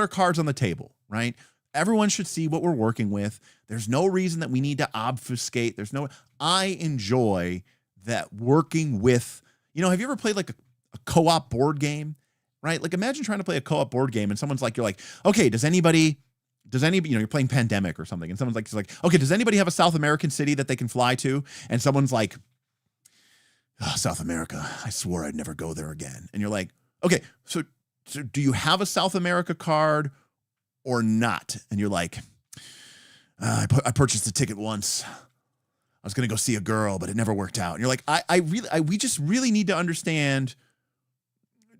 our cards on the table, right? Everyone should see what we're working with. There's no reason that we need to obfuscate. I enjoy that working with, you know, have you ever played like a co-op board game, right? Like imagine trying to play a co-op board game and someone's like, you're like, okay, does anybody, you know, you're playing Pandemic or something. And someone's like, okay, does anybody have a South American city that they can fly to? And someone's like, oh, South America, I swore I'd never go there again. And you're like, okay, so do you have a South America card or not? And you're like, I purchased a ticket once. I was going to go see a girl, but it never worked out. And you're like, we just really need to understand,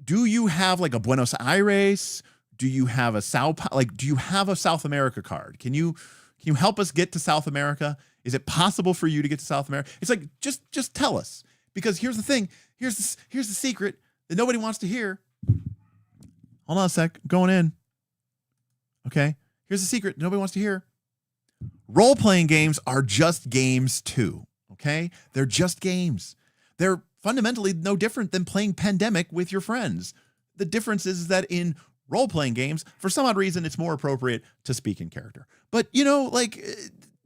do you have like a Buenos Aires? Do you have a do you have a South America card? Can you help us get to South America? Is it possible for you to get to South America? It's like, just tell us, because here's the thing. Here's the secret that nobody wants to hear. Hold on a sec. I'm going in. Okay. Here's the secret nobody wants to hear. Role-playing games are just games too, okay? They're just games. They're fundamentally no different than playing Pandemic with your friends. The difference is that in role-playing games, for some odd reason, it's more appropriate to speak in character. But, you know, like,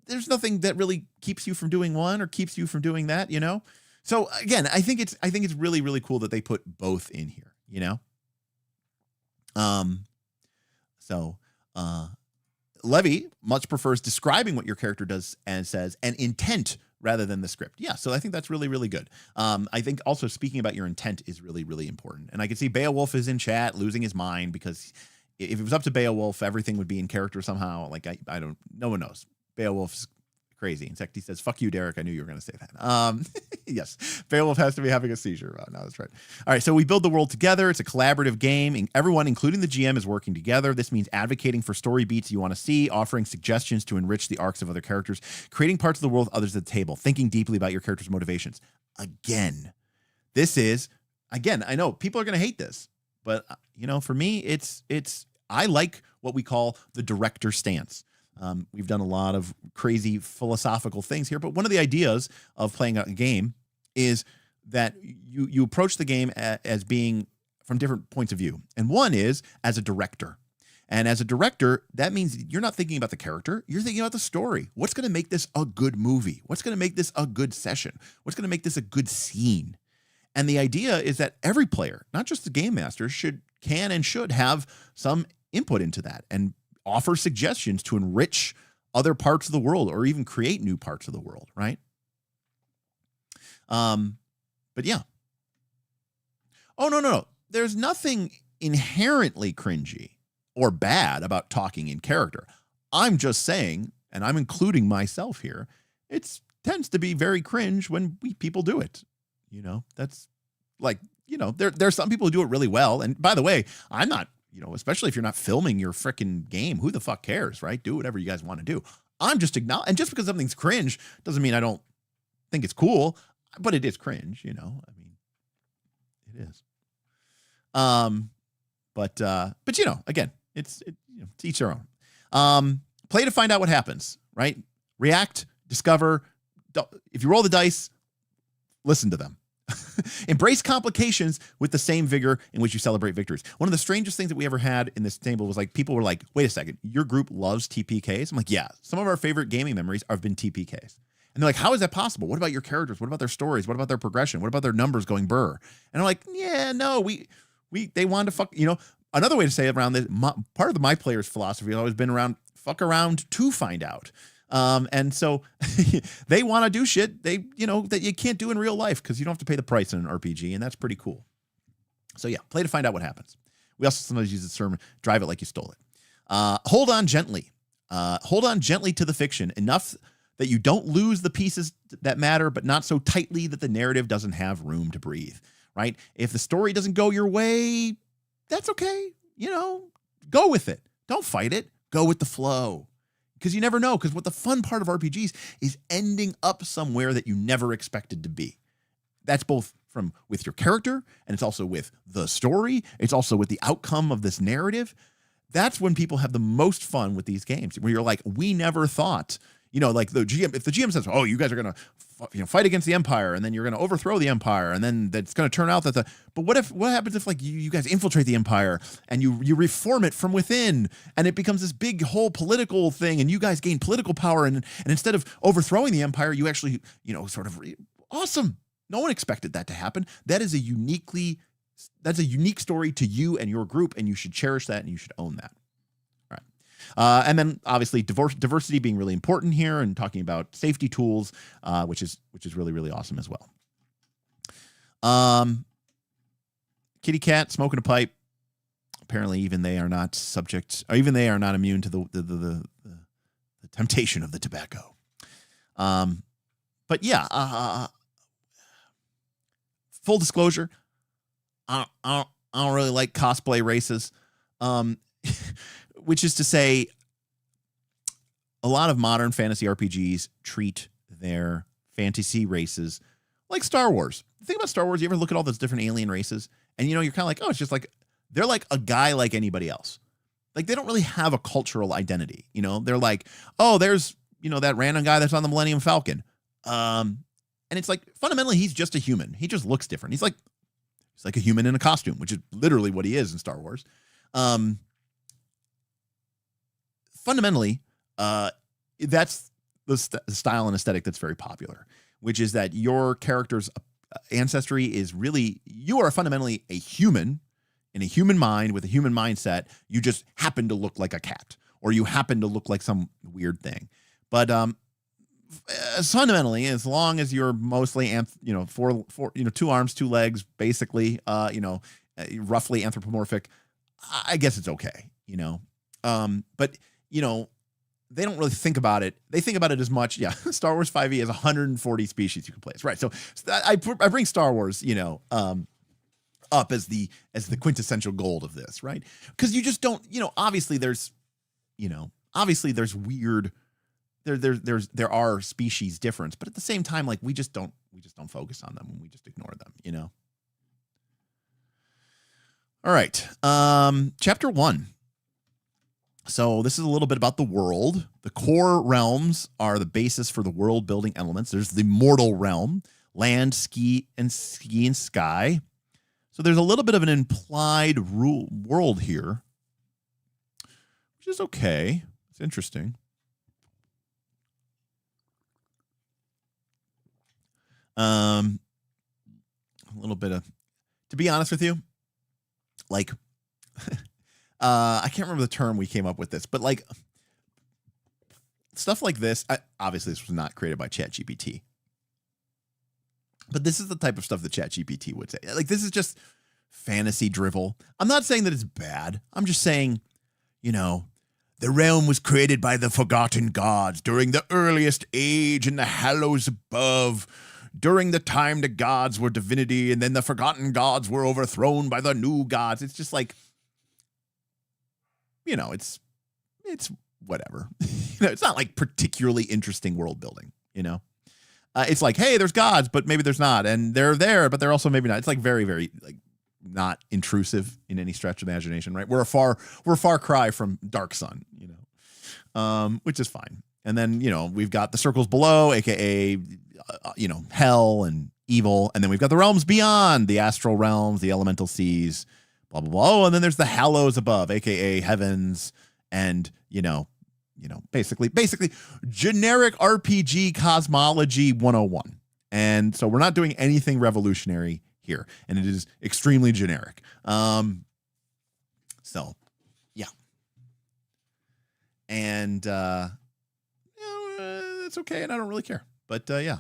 there's nothing that really keeps you from doing one or keeps you from doing that, you know? So, again, I think it's really, really cool that they put both in here, you know? Levy much prefers describing what your character does and says and intent rather than the script. Yeah, so I think that's really, really good. I think also speaking about your intent is really, really important. And I can see Beowulf is in chat losing his mind, because if it was up to Beowulf, everything would be in character somehow. Like, no one knows. Beowulf's crazy. In fact, he says, fuck you, Derek. I knew you were going to say that. Yes, Beowulf has to be having a seizure. Oh, no, that's right. All right, so we build the world together. It's a collaborative game, and everyone, including the GM, is working together. This means advocating for story beats you want to see, offering suggestions to enrich the arcs of other characters, creating parts of the world with others at the table, thinking deeply about your character's motivations. Again, I know people are going to hate this, but, you know, for me, I like what we call the director stance. We've done a lot of crazy philosophical things here, but one of the ideas of playing a game is that you approach the game as being from different points of view. And one is as a director. And as a director, that means you're not thinking about the character. You're thinking about the story. What's going to make this a good movie? What's going to make this a good session? What's going to make this a good scene? And the idea is that every player, not just the game master, can and should have some input into that and offer suggestions to enrich other parts of the world or even create new parts of the world, right? But yeah. Oh, no. There's nothing inherently cringy or bad about talking in character. I'm just saying, and I'm including myself here, it tends to be very cringe when people do it. You know, that's like, you know, there's some people who do it really well. And by the way, I'm not, you know, especially if you're not filming your freaking game, who the fuck cares, right? Do whatever you guys want to do. I'm just and just because something's cringe doesn't mean I don't think it's cool, but it is cringe, you know. I mean, it is. But you know, again, it's to each their own. Play to find out what happens, right? React, discover. If you roll the dice, listen to them. Embrace complications with the same vigor in which you celebrate victories. One of the strangest things that we ever had in this table was like, people were like, wait a second, your group loves TPKs? I'm like, yeah, some of our favorite gaming memories have been TPKs. And they're like, how is that possible? What about your characters? What about their stories? What about their progression? What about their numbers going burr? And I'm like, yeah, no, they wanted to fuck, you know. Another way to say it around this, part of my players' philosophy has always been around fuck around to find out. And so they want to do shit that you can't do in real life because you don't have to pay the price in an RPG, and that's pretty cool. So yeah, play to find out what happens. We also sometimes use the term drive it like you stole it. Hold on gently. Hold on gently to the fiction, enough that you don't lose the pieces that matter, but not so tightly that the narrative doesn't have room to breathe, right? If the story doesn't go your way, that's okay. You know, go with it. Don't fight it. Go with the flow. Because you never know. Because what the fun part of RPGs is ending up somewhere that you never expected to be. That's both with your character, and it's also with the story. It's also with the outcome of this narrative. That's when people have the most fun with these games, where you're like, we never thought, like the GM, if the GM says, oh, you guys are going to fight against the Empire, and then you're going to overthrow the Empire, and then that's going to turn out that but what happens if like you guys infiltrate the Empire and you reform it from within, and it becomes this big whole political thing, and you guys gain political power, and instead of overthrowing the Empire, you actually, awesome. No one expected that to happen. That's a unique story to you and your group, and you should cherish that, and you should own that. All right. And then obviously diversity being really important here, and talking about safety tools, which is really, really awesome as well. Kitty cat smoking a pipe. Apparently, even they are not immune to the temptation of the tobacco. But yeah, full disclosure, I don't really like cosplay races, which is to say, a lot of modern fantasy RPGs treat their fantasy races like Star Wars. The thing about Star Wars, you ever look at all those different alien races, and you're kind of like, oh, it's just like they're like a guy like anybody else. Like they don't really have a cultural identity. They're like, oh, there's that random guy that's on the Millennium Falcon. And it's like, fundamentally, he's just a human. He just looks different. He's like a human in a costume, which is literally what he is in Star Wars. Fundamentally, that's the style and aesthetic that's very popular, which is that your character's ancestry is really, you are fundamentally a human in a human mind with a human mindset. You just happen to look like a cat, or you happen to look like some weird thing. But fundamentally, as long as you're mostly, four, 2 arms, 2 legs, basically, roughly anthropomorphic, I guess it's okay, but they don't really think about it. They think about it as much. Yeah. Star Wars 5e has 140 species you can play as. Right. So I bring Star Wars, up as the quintessential gold of this. Right. Cause you just don't, obviously there's weird, there are species difference, but at the same time, like we just don't focus on them, and we just ignore them, All right. Chapter 1. So this is a little bit about the world. The core realms are the basis for the world building elements. There's the mortal realm, land, sea and sky. So there's a little bit of an implied world here, which is okay. It's interesting. A little bit of, to be honest with you, like, I can't remember the term we came up with this, but like stuff like this, obviously this was not created by ChatGPT, but this is the type of stuff that ChatGPT would say. Like, this is just fantasy drivel. I'm not saying that it's bad. I'm just saying, the realm was created by the forgotten gods during the earliest age in the hallows above. During the time the gods were divinity, and then the forgotten gods were overthrown by the new gods. It's just like, it's whatever. It's not like particularly interesting world building, It's like, hey, there's gods, but maybe there's not. And they're there, but they're also maybe not. It's like very, very like not intrusive in any stretch of imagination, right? We're a far cry from Dark Sun, which is fine. And then, we've got the circles below, aka, hell and evil. And then we've got the realms beyond, the astral realms, the elemental seas, blah, blah, blah. Oh, and then there's the hallows above, aka heavens, and, basically generic RPG cosmology 101. And so we're not doing anything revolutionary here, and it is extremely generic. So yeah. And, it's okay, and I don't really care. But yeah.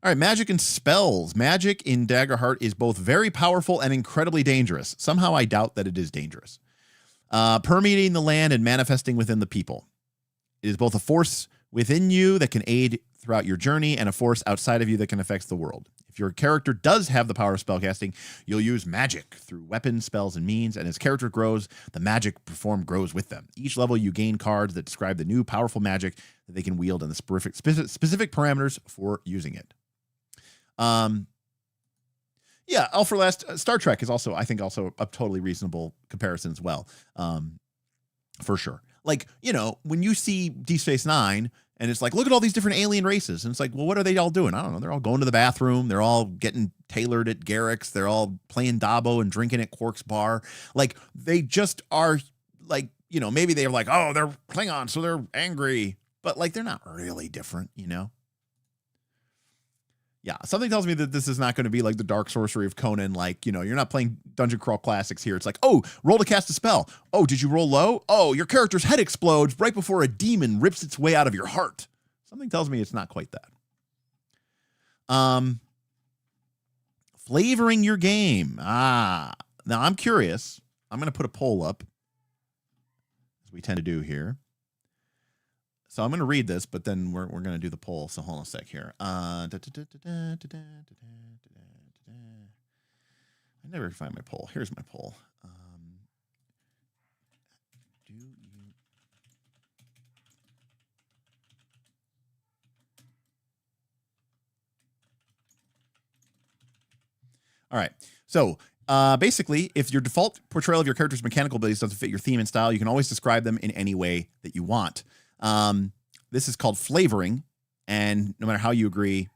All right, magic and spells. Magic in Daggerheart is both very powerful and incredibly dangerous. Somehow I doubt that it is dangerous. Permeating the land and manifesting within the people. It is both a force within you that can aid throughout your journey and a force outside of you that can affect the world. If your character does have the power of spellcasting, you'll use magic through weapons, spells, and means, and as character grows, the magic performed grows with them. Each level, you gain cards that describe the new powerful magic that they can wield and the specific parameters for using it. Yeah, All for Last. Star Trek is also, I think, also a totally reasonable comparison as well, for sure. Like, you know, when you see Deep Space Nine and it's like, look at all these different alien races. And it's like, well, what are they all doing? I don't know. They're all going to the bathroom. They're all getting tailored at Garrick's. They're all playing Dabo and drinking at Quark's bar. Like, they just are like, you know, maybe they're like, oh, they're Klingons, so they're angry. But like, they're not really different, you know? Yeah, something tells me that this is not going to be like the Dark Sorcery of Conan. Like, you know, you're not playing Dungeon Crawl Classics here. It's like, oh, roll to cast a spell. Oh, did you roll low? Oh, your character's head explodes right before a demon rips its way out of your heart. Something tells me it's not quite that. Flavoring your game. Now I'm curious. I'm going to put a poll up, as we tend to do here. So I'm going to read this, but then we're going to do the poll. So hold on a sec here. I never find my poll. Here's my poll. Do you... All right. So basically, if your default portrayal of your character's mechanical abilities doesn't fit your theme and style, you can always describe them in any way that you want. This is called flavoring, and no matter how you agree,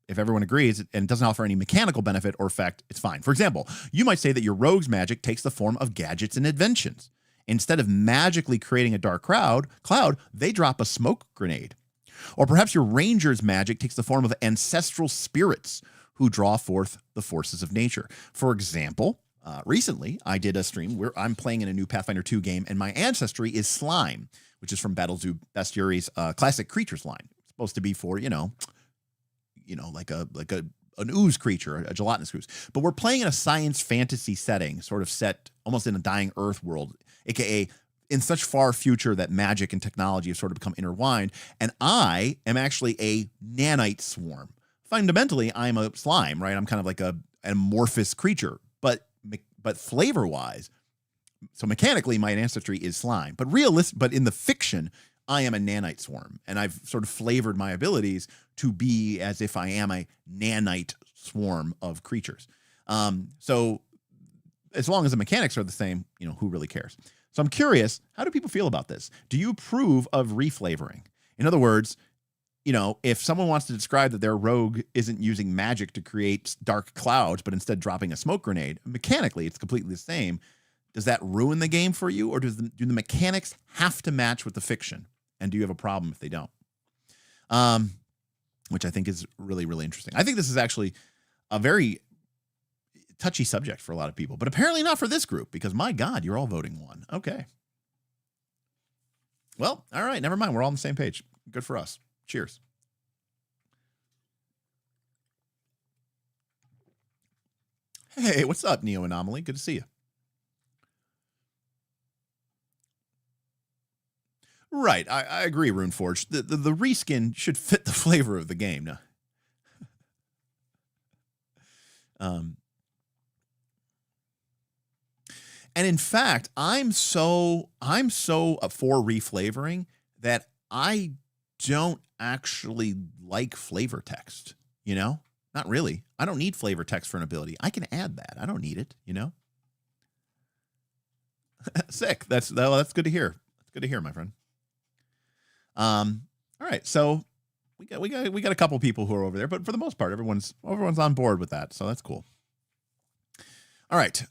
if everyone agrees and it doesn't offer any mechanical benefit or effect, it's fine. For example, you might say that your rogue's magic takes the form of gadgets and inventions. Instead of magically creating a dark cloud, they drop a smoke grenade. Or perhaps your ranger's magic takes the form of ancestral spirits who draw forth the forces of nature. For example, recently I did a stream where I'm playing in a new Pathfinder 2 game, and my ancestry is slime, which is from Battlezoo Bestiary's classic creatures line. It's supposed to be for, you know, like an ooze creature, a gelatinous ooze. But we're playing in a science fantasy setting, sort of set almost in a dying Earth world, aka in such far future that magic and technology have sort of become intertwined. And I am actually a nanite swarm. Fundamentally, I'm a slime, right? I'm kind of like an amorphous creature, but flavor-wise, so mechanically, my ancestry is slime. But in the fiction, I am a nanite swarm, and I've sort of flavored my abilities to be as if I am a nanite swarm of creatures. So as long as the mechanics are the same, you know, who really cares? So I'm curious, how do people feel about this? Do you approve of reflavoring? In other words, you know, if someone wants to describe that their rogue isn't using magic to create dark clouds, but instead dropping a smoke grenade, mechanically it's completely the same. Does that ruin the game for you, or do the mechanics have to match with the fiction? And do you have a problem if they don't? Which I think is really, really interesting. I think this is actually a very touchy subject for a lot of people, but apparently not for this group, because my God, you're all voting one. Okay. Well, all right, never mind. We're all on the same page. Good for us. Cheers. Hey, what's up, Neo Anomaly? Good to see you. Right, I agree, Runeforge. The reskin should fit the flavor of the game. No. And in fact, I'm so for reflavoring that I don't actually like flavor text, you know? Not really. I don't need flavor text for an ability. I can add that. I don't need it, you know? Sick. That's good to hear. That's good to hear, my friend. All right. So we got a couple people who are over there, but for the most part, everyone's on board with that. So that's cool. All right.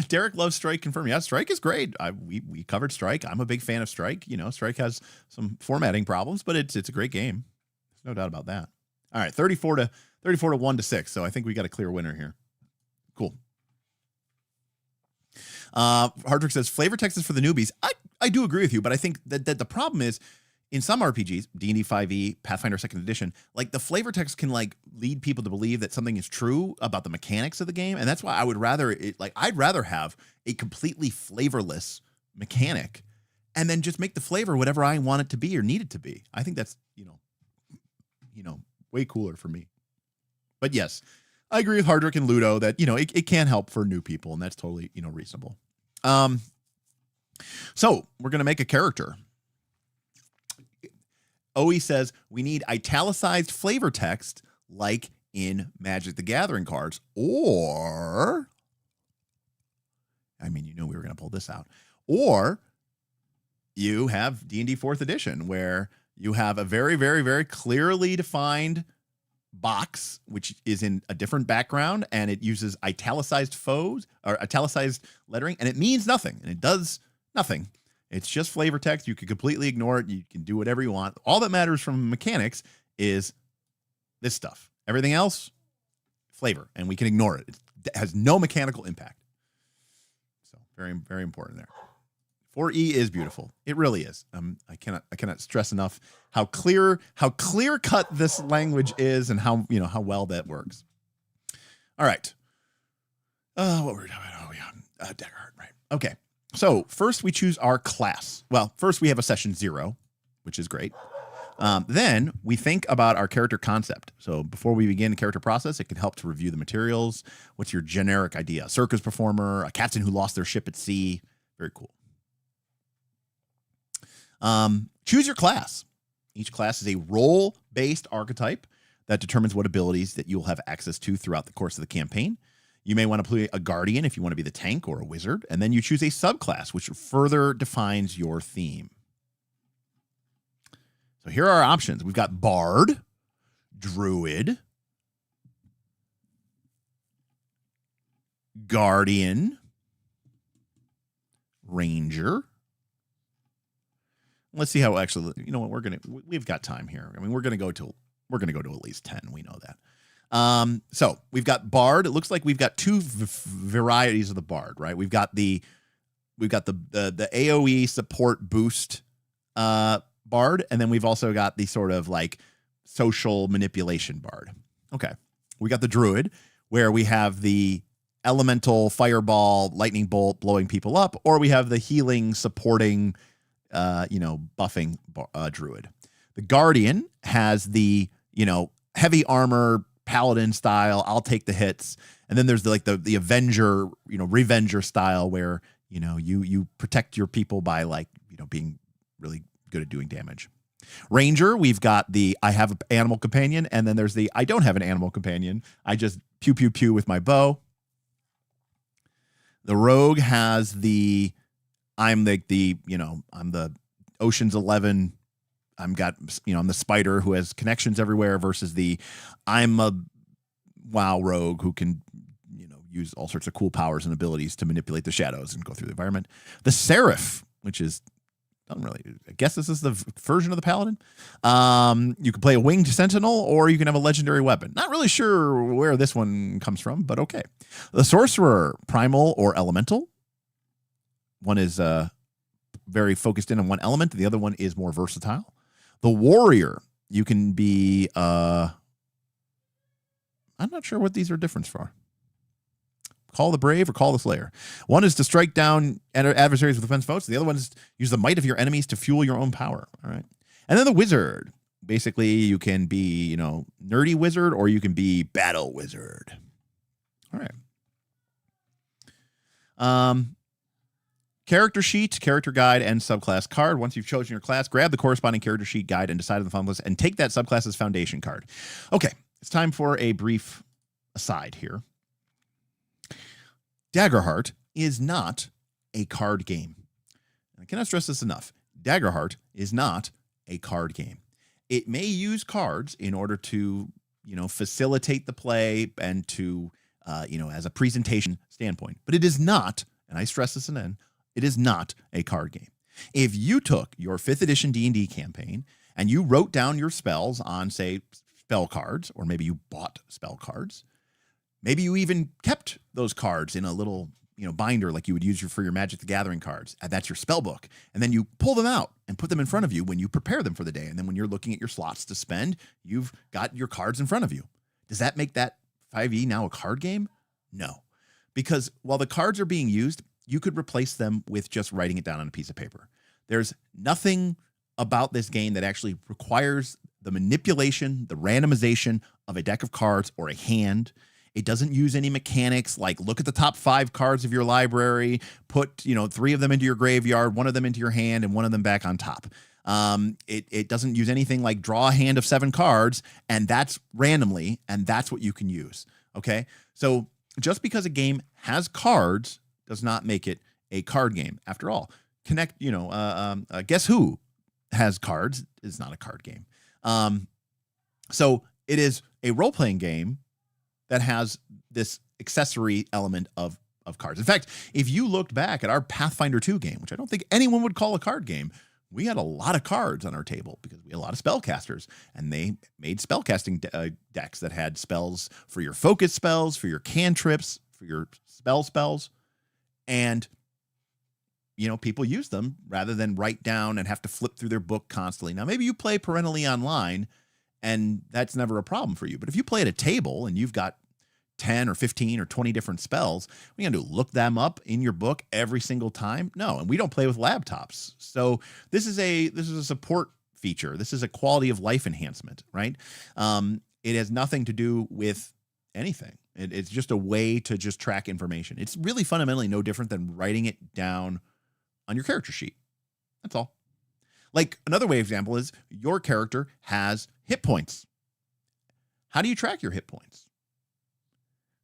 Derek loves Strike confirmed. Yeah, Strike is great. We covered Strike. I'm a big fan of Strike. You know, Strike has some formatting problems, but it's a great game. There's no doubt about that. All right, 34 to 1-6. So I think we got a clear winner here. Cool. Hardrick says flavor text is for the newbies. I do agree with you, but I think that the problem is in some RPGs, D&D 5e, Pathfinder 2nd edition, like the flavor text can like lead people to believe that something is true about the mechanics of the game, and that's why I would rather I'd rather have a completely flavorless mechanic and then just make the flavor whatever I want it to be or need it to be. I think that's, you know, way cooler for me. But yes, I agree with Hardrick and Ludo that, you know, it can help for new people, and that's totally, you know, reasonable. So we're going to make a character. OE says we need italicized flavor text like in Magic the Gathering cards, or, I mean, you know we were going to pull this out, or you have D&D 4th edition, where you have a very, very, very clearly defined box, which is in a different background, and it uses italicized foes or italicized lettering, and it means nothing, and it does nothing. It's just flavor text. You can completely ignore it. You can do whatever you want. All that matters from mechanics is this stuff. Everything else, flavor, and we can ignore it. It has no mechanical impact. So very, very important there. 4E is beautiful. It really is. I cannot stress enough how clear cut this language is, and how well that works. All right. What were we talking about? Oh yeah, Daggerheart, right? Okay. So first we choose our class. Well, first we have a session 0, which is great. Then we think about our character concept. So before we begin the character process, it can help to review the materials. What's your generic idea? A circus performer, a captain who lost their ship at sea. Very cool. Choose your class. Each class is a role-based archetype that determines what abilities that you'll have access to throughout the course of the campaign. You may want to play a guardian if you want to be the tank, or a wizard, and then you choose a subclass, which further defines your theme. So here are our options. We've got Bard, Druid, Guardian, Ranger. Let's see how actually, you know what, we've got time here. I mean, we're going to go to at least 10. We know that. So we've got Bard. It looks like we've got two varieties of the Bard, right? We've got the AoE support boost, Bard. And then we've also got the sort of like social manipulation Bard. Okay. We got the Druid, where we have the elemental fireball, lightning bolt blowing people up, or we have the healing supporting, buffing Druid. The Guardian has the, heavy armor paladin style, I'll take the hits. And then there's the Avenger, Revenger style, where, you protect your people by being really good at doing damage. Ranger, we've got the I have an animal companion, and then there's the I don't have an animal companion. I just pew pew pew with my bow. The Rogue has the I'm the Ocean's 11. I'm the spider who has connections everywhere, versus the I'm a WoW rogue who can use all sorts of cool powers and abilities to manipulate the shadows and go through the environment. The Seraph, which is I guess this is the version of the paladin. You can play a winged sentinel, or you can have a legendary weapon. Not really sure where this one comes from, but okay. The sorcerer, primal or elemental. One is very focused in on one element. The other one is more versatile. The warrior, you can be, I'm not sure what these are different for. Call the brave or call the slayer. One is to strike down adversaries with defense votes. The other one is use the might of your enemies to fuel your own power. All right. And then the wizard. Basically, you can be, nerdy wizard, or you can be battle wizard. All right. Character sheet, character guide, and subclass card. Once you've chosen your class, grab the corresponding character sheet, guide, and decide on the fun list, and take that subclass's foundation card. Okay. It's time for a brief aside here. Daggerheart is not a card game. I cannot stress this enough. Daggerheart is not a card game. It may use cards in order to, facilitate the play and to, as a presentation standpoint. But it is not, and I stress this again, it is not a card game. If you took your 5th edition D&D campaign and you wrote down your spells on, say, spell cards, or maybe you bought spell cards, maybe you even kept those cards in a little, binder like you would use for your Magic the Gathering cards. And that's your spell book. And then you pull them out and put them in front of you when you prepare them for the day. And then when you're looking at your slots to spend, you've got your cards in front of you. Does that make that 5e now a card game? No. Because while the cards are being used, you could replace them with just writing it down on a piece of paper. There's nothing about this game that actually requires the manipulation, the randomization of a deck of cards or a hand. It doesn't use any mechanics like look at the top 5 cards of your library, put, 3 of them into your graveyard, 1 of them into your hand, and 1 of them back on top. It doesn't use anything like draw a hand of 7 cards, and that's randomly, and that's what you can use. Okay, so just because a game has cards does not make it a card game. After all, Guess Who has cards? It's not a card game. So it is a role-playing game that has this accessory element of cards. In fact, if you looked back at our Pathfinder 2 game, which I don't think anyone would call a card game, we had a lot of cards on our table because we had a lot of spellcasters, and they made spellcasting decks that had spells for your focus spells, for your cantrips, for your spells, and people use them rather than write down and have to flip through their book constantly. Now, maybe you play perennially online, and that's never a problem for you. But if you play at a table and you've got 10 or 15 or 20 different spells, what are you going to do? Look them up in your book every single time? No, and we don't play with laptops. So this is a support feature. This is a quality of life enhancement, right? It has nothing to do with anything. It's just a way to just track information. It's really fundamentally no different than writing it down on your character sheet. That's all. Like another way example is your character has hit points. How do you track your hit points?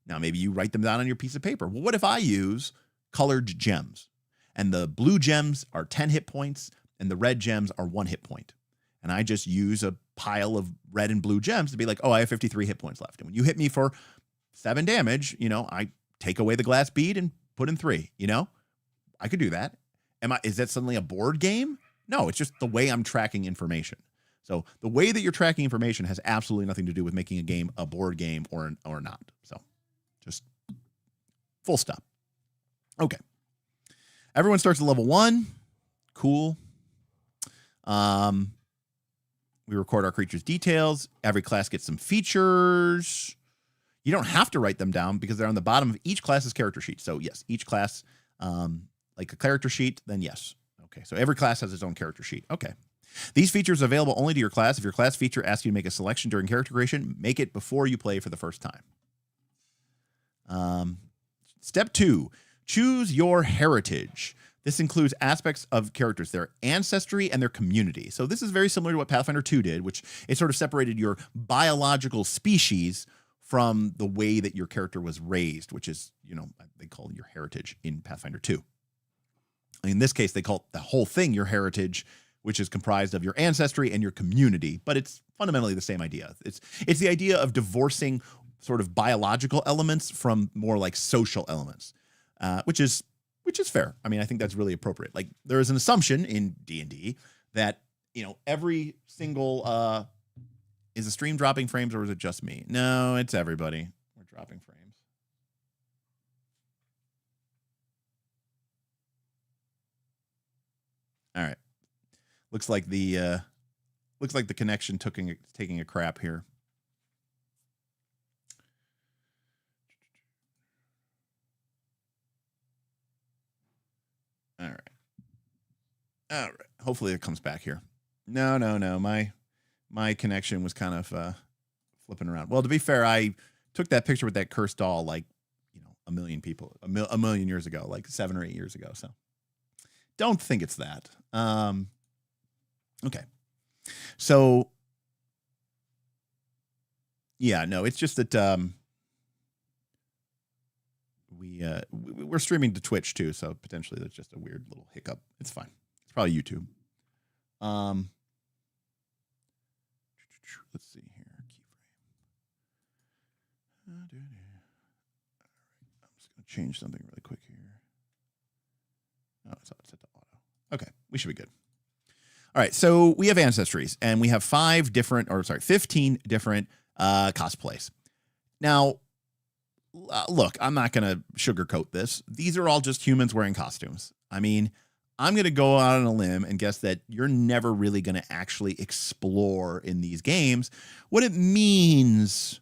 Now, maybe you write them down on your piece of paper. Well, what if I use colored gems and the blue gems are 10 hit points and the red gems are 1 hit point? And I just use a pile of red and blue gems to be like, oh, I have 53 hit points left. And when you hit me for 7 damage, I take away the glass bead and put in 3, I could do that. Is that suddenly a board game? No, it's just the way I'm tracking information. So the way that you're tracking information has absolutely nothing to do with making a game a board game or not. So just full stop. Okay. Everyone starts at level 1. Cool. We record our creatures' details. Every class gets some features. You don't have to write them down because they're on the bottom of each class's character sheet. So yes, each class, like a character sheet, then yes. Okay, so every class has its own character sheet. Okay. These features are available only to your class. If your class feature asks you to make a selection during character creation, make it before you play for the first time. Step 2, choose your heritage. This includes aspects of characters, their ancestry and their community. So this is very similar to what Pathfinder 2 did, which it sort of separated your biological species from the way that your character was raised, which is, they call your heritage in Pathfinder 2. In this case, they call the whole thing your heritage, which is comprised of your ancestry and your community, but it's fundamentally the same idea. It's the idea of divorcing sort of biological elements from more like social elements, which is fair. I mean, I think that's really appropriate. Like there is an assumption in D&D that, every single, is the stream dropping frames or is it just me? No, it's everybody. We're dropping frames. All right. Looks like the connection taking a crap here. All right. Hopefully it comes back here. No. My connection was kind of flipping around. Well, to be fair, I took that picture with that cursed doll like, a million years ago, like 7 or 8 years ago. So don't think it's that. Okay. So yeah, no, it's just that we're streaming to Twitch too, so potentially that's just a weird little hiccup. It's fine. It's probably YouTube. Let's see here. Keyframe. All right. I'm just going to change something really quick here. Oh, it's set to auto. Okay, we should be good. All right, so we have ancestries, and we have 15 different cosplays. Now, look, I'm not going to sugarcoat this. These are all just humans wearing costumes. I mean, I'm going to go out on a limb and guess that you're never really going to actually explore in these games what it means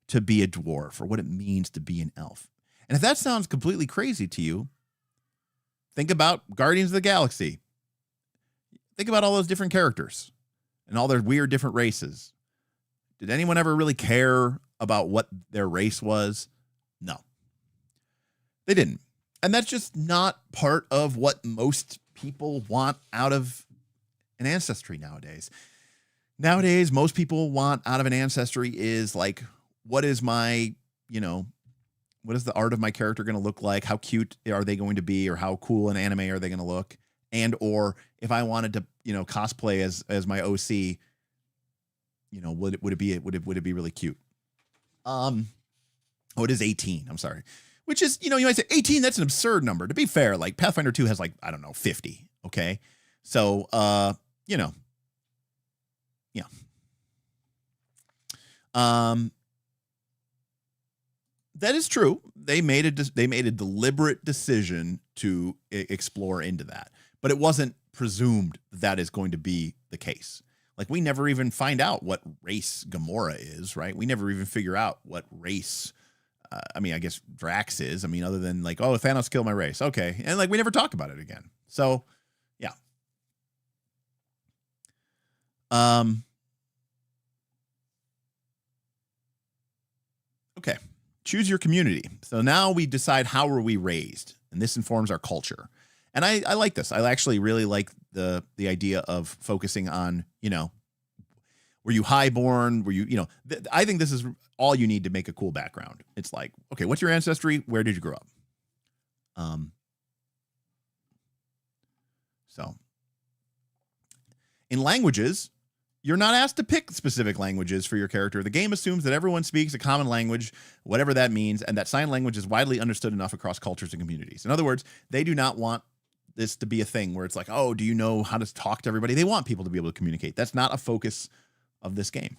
to be a dwarf or what it means to be an elf. And if that sounds completely crazy to you, think about Guardians of the Galaxy. Think about all those different characters and all their weird different races. Did anyone ever really care about what their race was? No. They didn't. And that's just not part of what most people want out of an ancestry nowadays. Nowadays, most people want out of an ancestry is like, what is my, what is the art of my character going to look like? How cute are they going to be, or how cool an anime are they going to look? And, or if I wanted to, cosplay as my OC, would it be really cute? It is 18. I'm sorry. Which is, you might say 18, that's an absurd number. To be fair, like Pathfinder 2 has 50. Okay. So, yeah. That is true. They made a deliberate decision to explore into that, but it wasn't presumed that is going to be the case. Like, we never even find out what race Gamora is, right? We never even figure out what race, I guess Drax is. Other than like, oh, Thanos killed my race. Okay. And we never talk about it again. So, yeah. Okay. Choose your community. So now we decide how were we raised, and this informs our culture. And I like this. I actually really like the idea of focusing on, were you highborn? Were you, I think this is all you need to make a cool background. It's like, okay, what's your ancestry? Where did you grow up? So in languages, you're not asked to pick specific languages for your character. The game assumes that everyone speaks a common language, whatever that means, and that sign language is widely understood enough across cultures and communities. In other words, they do not want this to be a thing where it's like, oh, do you know how to talk to everybody? They want people to be able to communicate. That's not a focus of this game.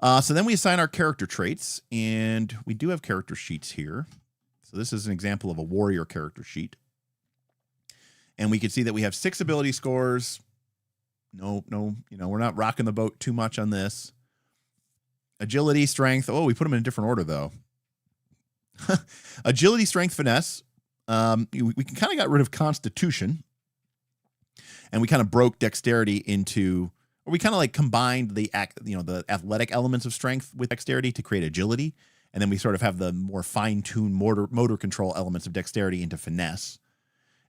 So then we assign our character traits, and we do have character sheets here. So this is an example of a warrior character sheet. And we can see that we have 6 ability scores. No, we're not rocking the boat too much on this. Agility, strength. Oh, we put them in a different order, though. Agility, strength, finesse. We kind of got rid of constitution. And we kind of broke dexterity into, or we kind of combined the athletic elements of strength with dexterity to create agility. And then we sort of have the more fine-tuned motor control elements of dexterity into finesse.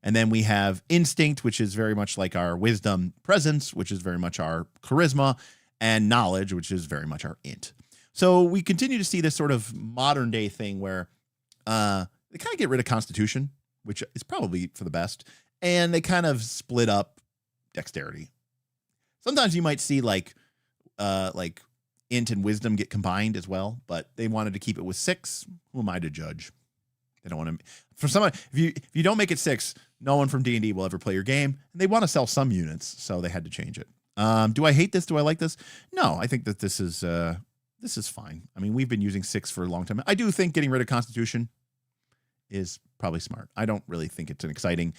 And then we have instinct, which is very much like our wisdom, presence, which is very much our charisma, and knowledge, which is very much our int. So we continue to see this sort of modern day thing where they kind of get rid of constitution, which is probably for the best, and they kind of split up dexterity. Sometimes you might see like int and wisdom get combined as well, but they wanted to keep it with 6. Who am I to judge? They don't want to. For someone, if you don't make it 6, no one from D&D will ever play your game. And they want to sell some units, so they had to change it. Do I hate this? Do I like this? No, I think that this is fine. We've been using 6 for a long time. I do think getting rid of Constitution is probably smart. I don't really think it's an exciting.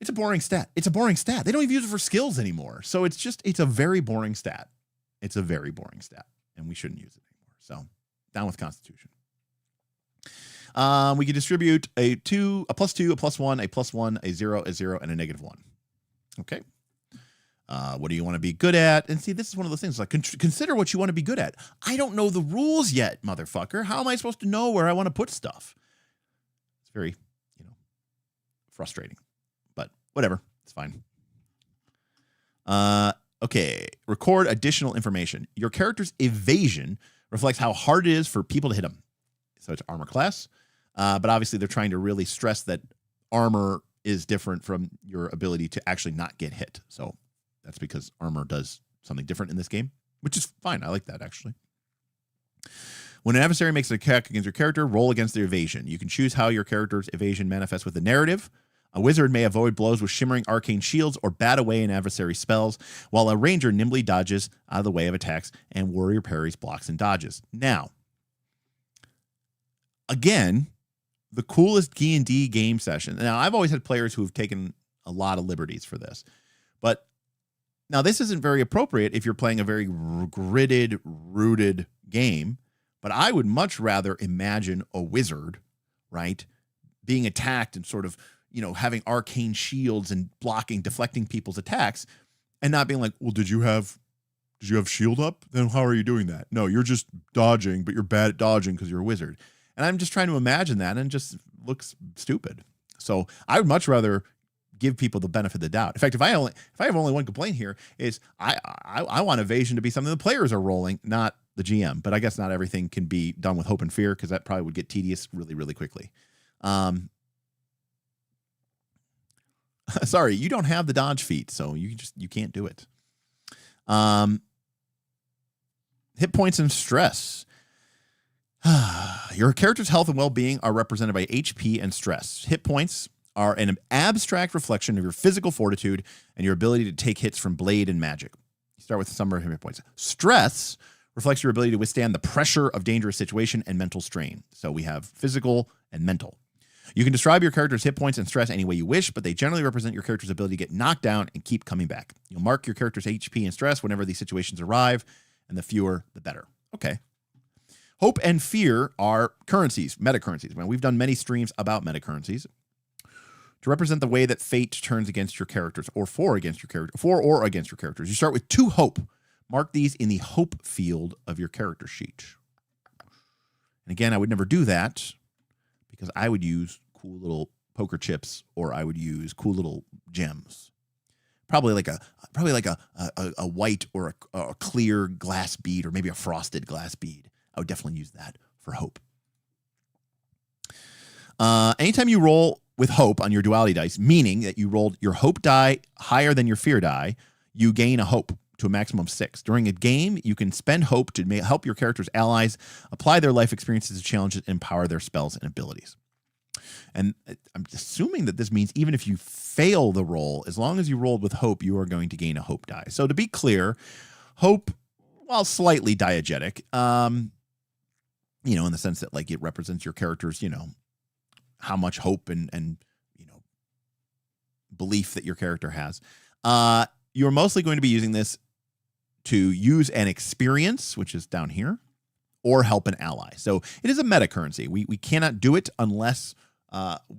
It's a boring stat. It's a boring stat. They don't even use it for skills anymore. So it's a very boring stat. It's a very boring stat, and we shouldn't use it anymore. So down with Constitution. We can distribute a +2, a +1, a +1, a 0, a 0, and a -1. Okay. What do you want to be good at? And see, this is one of those things like consider what you want to be good at. I don't know the rules yet, motherfucker. How am I supposed to know where I want to put stuff? It's very, frustrating, but whatever. It's fine. Okay. Record additional information. Your character's evasion reflects how hard it is for people to hit them. So it's armor class. But obviously they're trying to really stress that armor is different from your ability to actually not get hit. So that's because armor does something different in this game, which is fine. I like that, actually. When an adversary makes an attack against your character, roll against their evasion. You can choose how your character's evasion manifests with the narrative. A wizard may avoid blows with shimmering arcane shields or bat away an adversary's spells, while a ranger nimbly dodges out of the way of attacks and warrior parries, blocks, and dodges. Now, again, the coolest D&D game session. Now, I've always had players who have taken a lot of liberties for this, but now this isn't very appropriate if you're playing a very gridded, rooted game, but I would much rather imagine a wizard, right, being attacked and sort of, having arcane shields and blocking, deflecting people's attacks, and not being like, well, did you have shield up? Then how are you doing that? No, you're just dodging, but you're bad at dodging because you're a wizard. And I'm just trying to imagine that, and it just looks stupid. So I would much rather give people the benefit of the doubt. In fact, if I have only one complaint here, is I want evasion to be something the players are rolling, not the GM. But I guess not everything can be done with hope and fear, because that probably would get tedious really, really quickly. Sorry, you don't have the dodge feat, so you can't do it. Hit points and stress. Your character's health and well-being are represented by HP and stress. Hit points are an abstract reflection of your physical fortitude and your ability to take hits from blade and magic. You start with some of hit points. Stress reflects your ability to withstand the pressure of dangerous situation and mental strain. So we have physical and mental. You can describe your character's hit points and stress any way you wish, but they generally represent your character's ability to get knocked down and keep coming back. You'll mark your character's HP and stress whenever these situations arrive, and the fewer, the better. Okay. Hope and fear are currencies, meta currencies. Well, we've done many streams about meta currencies to represent the way that fate turns against your characters, or for or against your characters. You start with 2 hope. Mark these in the hope field of your character sheet. And again, I would never do that, because I would use cool little poker chips, or I would use cool little gems. Probably like a white or a clear glass bead, or maybe a frosted glass bead. I would definitely use that for hope. Anytime you roll with hope on your duality dice, meaning that you rolled your hope die higher than your fear die, you gain a hope to a maximum of 6. During a game, you can spend hope to help your character's allies apply their life experiences to challenges and empower their spells and abilities. And I'm assuming that this means even if you fail the roll, as long as you rolled with hope, you are going to gain a hope die. So to be clear, hope, while slightly diegetic, in the sense that like it represents your character's, how much hope and belief that your character has. You're mostly going to be using this to use an experience, which is down here, or help an ally. So it is a meta currency. We cannot do it unless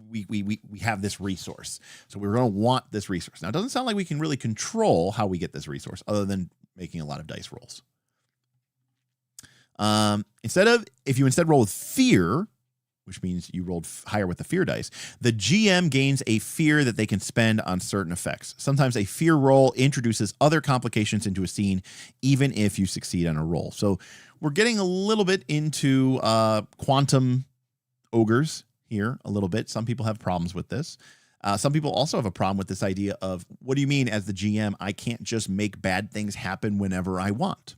we have this resource. So we're going to want this resource. Now, it doesn't sound like we can really control how we get this resource, other than making a lot of dice rolls. If you instead roll with fear, which means you rolled higher with the fear dice, the GM gains a fear that they can spend on certain effects. Sometimes a fear roll introduces other complications into a scene, even if you succeed on a roll. So we're getting a little bit into quantum ogres here a little bit. Some people have problems with this. Some people also have a problem with this idea of, what do you mean as the GM, I can't just make bad things happen whenever I want?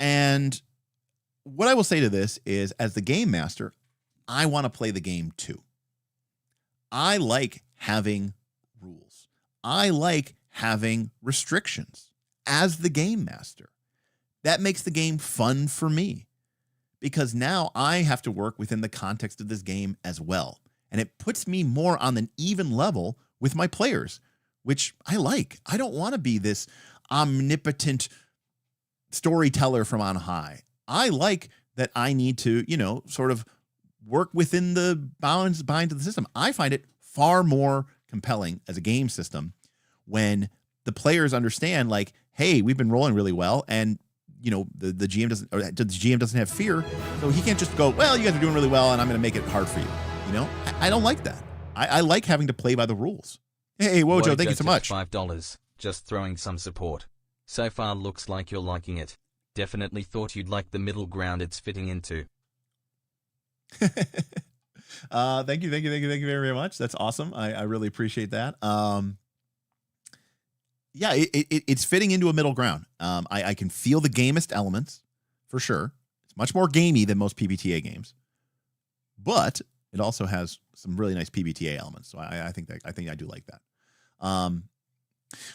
And what I will say to this is, as the game master, I want to play the game too. I like having rules. I like having restrictions as the game master. That makes the game fun for me, because now I have to work within the context of this game as well. And it puts me more on an even level with my players, which I like. I don't want to be this omnipotent storyteller from on high. I like that I need to, sort of work within the binds of the system. I find it far more compelling as a game system when the players understand, like, hey, we've been rolling really well, and the GM doesn't have fear, so he can't just go, well, you guys are doing really well, and I'm going to make it hard for you. I don't like that. I like having to play by the rules. Hey, Wojo, thank you so much. $5. Just throwing some support. So far, looks like you're liking it. Definitely thought you'd like the middle ground it's fitting into. Thank you very, very much. That's awesome. I really appreciate that. Yeah, it's fitting into a middle ground. I can feel the gamist elements for sure. It's much more gamey than most PBTA games, but it also has some really nice PBTA elements. So I think I do like that.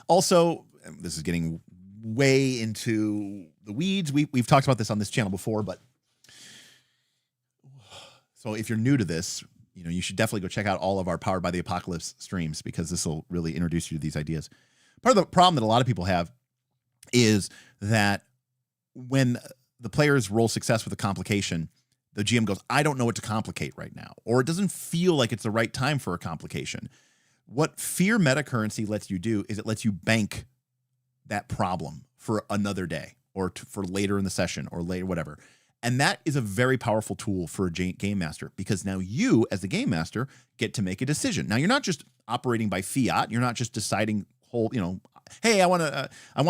Also, this is getting way into the weeds. We've talked about this on this channel before, but so if you're new to this, you should definitely go check out all of our Powered by the Apocalypse streams, because this will really introduce you to these ideas. Part of the problem that a lot of people have is that when the players roll success with a complication, the GM goes, I don't know what to complicate right now, or it doesn't feel like it's the right time for a complication. What fear meta currency lets you do is it lets you bank that problem for another day, or for later in the session, or later, whatever. And that is a very powerful tool for a game master, because now you, as the game master, get to make a decision. Now, you're not just operating by fiat. You're not just deciding hey, I want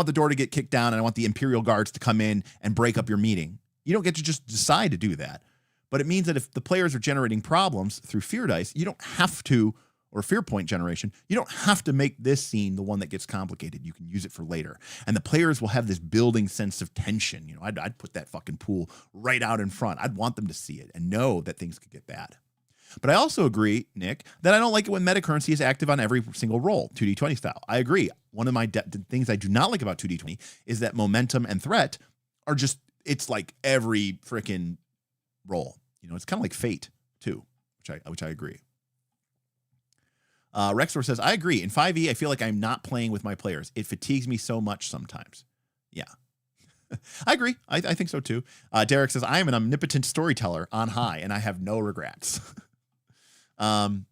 the door to get kicked down and I want the Imperial Guards to come in and break up your meeting. You don't get to just decide to do that. But it means that if the players are generating problems through fear dice, you don't have to, or fear point generation, you don't have to make this scene the one that gets complicated. You can use it for later. And the players will have this building sense of tension. You know, I'd put that fucking pool right out in front. I'd want them to see it and know that things could get bad. But I also agree, Nick, that I don't like it when meta currency is active on every single roll, 2d20 style. I agree. One of my things I do not like about 2d20 is that momentum and threat are just, it's like every freaking roll. You know, it's kind of like fate too, which I agree. Rexor says, I agree. In 5e, I feel like I'm not playing with my players. It fatigues me so much sometimes. Yeah. I agree. I think so too. Derek says, I am an omnipotent storyteller on high, and I have no regrets. The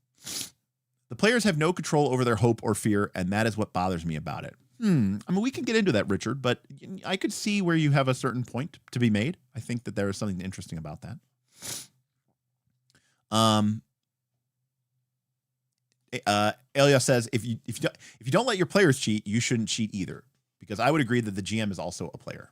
players have no control over their hope or fear, and that is what bothers me about it. I mean, we can get into that, Richard, but I could see where you have a certain point to be made. I think that there is something interesting about that. Elia says, if you don't let your players cheat, you shouldn't cheat either, because I would agree that the GM is also a player.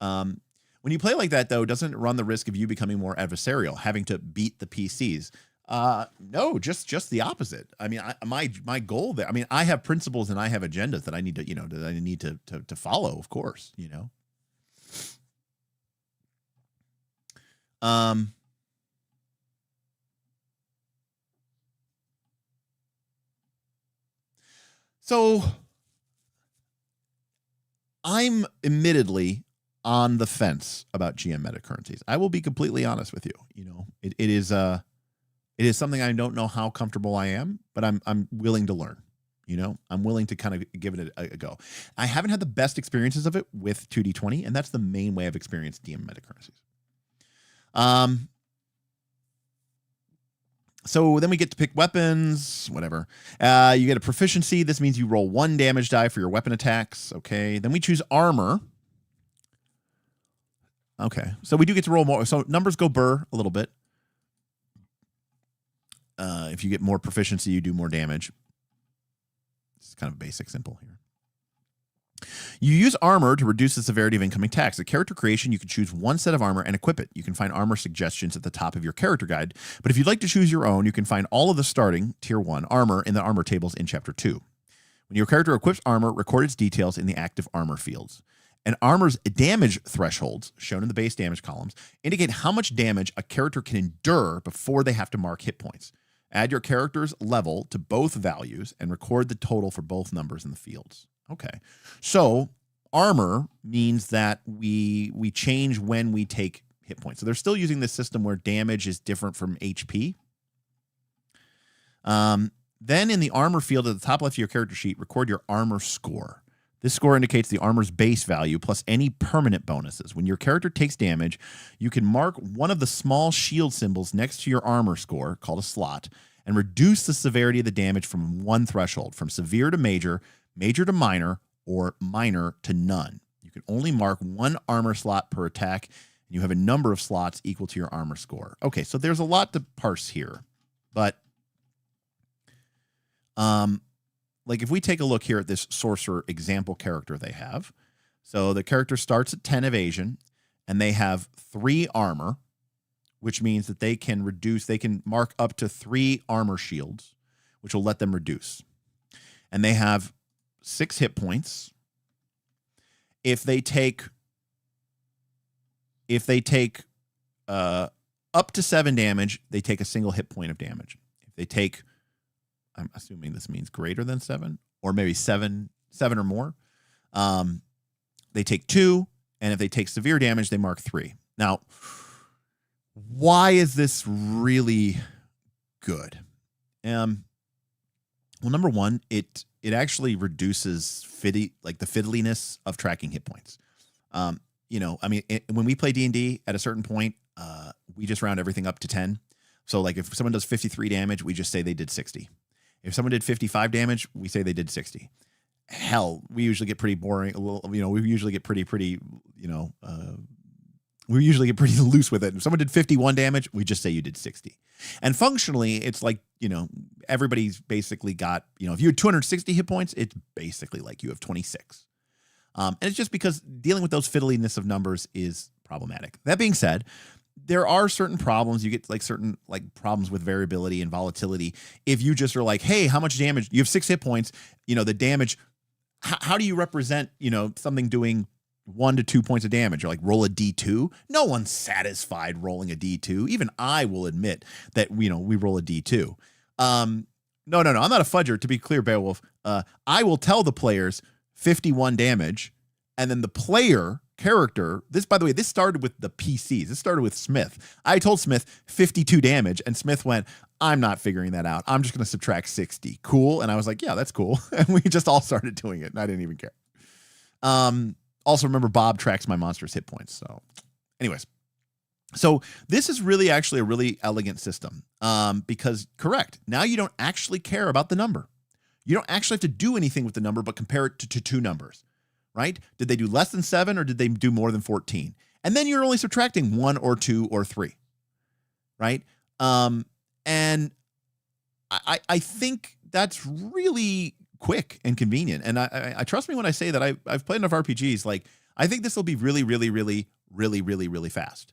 When you play like that, though, doesn't it run the risk of you becoming more adversarial, having to beat the PCs? No, just the opposite. I mean, my goal there, I mean, I have principles and I have agendas that I need to follow, of course, you know. So I'm admittedly on the fence about GM meta currencies. I will be completely honest with you. You know, it is something I don't know how comfortable I am, but I'm willing to learn. You know, I'm willing to kind of give it a go. I haven't had the best experiences of it with 2d20, and that's the main way I've experienced DM meta currencies. So then we get to pick weapons, whatever. You get a proficiency. This means you roll 1 damage die for your weapon attacks. Okay. Then we choose armor. Okay. So we do get to roll more. So numbers go burr a little bit. If you get more proficiency, you do more damage. It's kind of basic, simple here. You use armor to reduce the severity of incoming attacks. At character creation, you can choose 1 set of armor and equip it. You can find armor suggestions at the top of your character guide, but if you'd like to choose your own, you can find all of the starting Tier 1 armor in the armor tables in Chapter 2. When your character equips armor, record its details in the active armor fields. And armor's damage thresholds, shown in the base damage columns, indicate how much damage a character can endure before they have to mark hit points. Add your character's level to both values and record the total for both numbers in the fields. Okay, so armor means that we change when we take hit points. So they're still using this system where damage is different from HP. Then in the armor field at the top left of your character sheet, record your armor score. This score indicates the armor's base value plus any permanent bonuses. When your character takes damage, you can mark one of the small shield symbols next to your armor score, called a slot, and reduce the severity of the damage from 1 threshold, from severe to major, major to minor, or minor to none. You can only mark 1 armor slot per attack, and you have a number of slots equal to your armor score. Okay, so there's a lot to parse here, but like if we take a look here at this sorcerer example character they have, so the character starts at 10 evasion, and they have 3 armor, which means that they can mark up to 3 armor shields, which will let them reduce. And they have 6 hit points. If they take up to 7 damage, they take a single hit point of damage. If they take, I'm assuming this means greater than 7, or maybe 7 or more, they take 2, and if they take severe damage, they mark 3. Now, why is this really good? Well, number one, it actually reduces the fiddliness of tracking hit points. You know, I mean, when we play D&D at a certain point, we just round everything up to 10. So like if someone does 53 damage, we just say they did 60. If someone did 55 damage, we say they did 60. Hell, we usually get pretty boring. We usually get pretty, We usually get pretty loose with it. If someone did 51 damage, we just say you did 60. And functionally, it's like, everybody's basically got, if you had 260 hit points, it's basically like you have 26. And it's just because dealing with those fiddliness of numbers is problematic. That being said, there are certain problems. You get certain problems with variability and volatility. If you just are like, hey, how much damage? You have 6 hit points, the damage. How do you represent, something doing 1 to 2 points of damage, or like roll a D2? No one's satisfied rolling a D2. Even I will admit that, we roll a D2. No, I'm not a fudger. To be clear, Beowulf, I will tell the players 51 damage, and then the player character, by the way, this started with the PCs. This started with Smith. I told Smith 52 damage, and Smith went, I'm not figuring that out. I'm just going to subtract 60. Cool. And I was like, yeah, that's cool. And we just all started doing it, and I didn't even care. Also, remember, Bob tracks my monster's hit points. So anyways, so this is really actually a really elegant system, because, correct, now you don't actually care about the number. You don't actually have to do anything with the number but compare it to 2 numbers, right? Did they do less than 7 or did they do more than 14? And then you're only subtracting 1 or 2 or 3, right? And I think that's really quick and convenient. And I trust me when I say that I've played enough RPGs. Like, I think this will be really, really, really, really, really, really fast.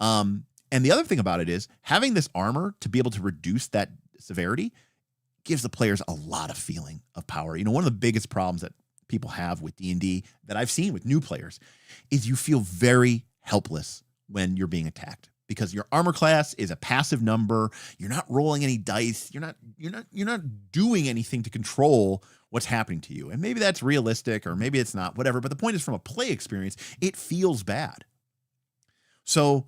And the other thing about it is having this armor to be able to reduce that severity gives the players a lot of feeling of power. One of the biggest problems that people have with D&D that I've seen with new players is you feel very helpless when you're being attacked, because your armor class is a passive number. You're not rolling any dice. You're not doing anything to control what's happening to you. And maybe that's realistic, or maybe it's not, whatever. But the point is, from a play experience, it feels bad. So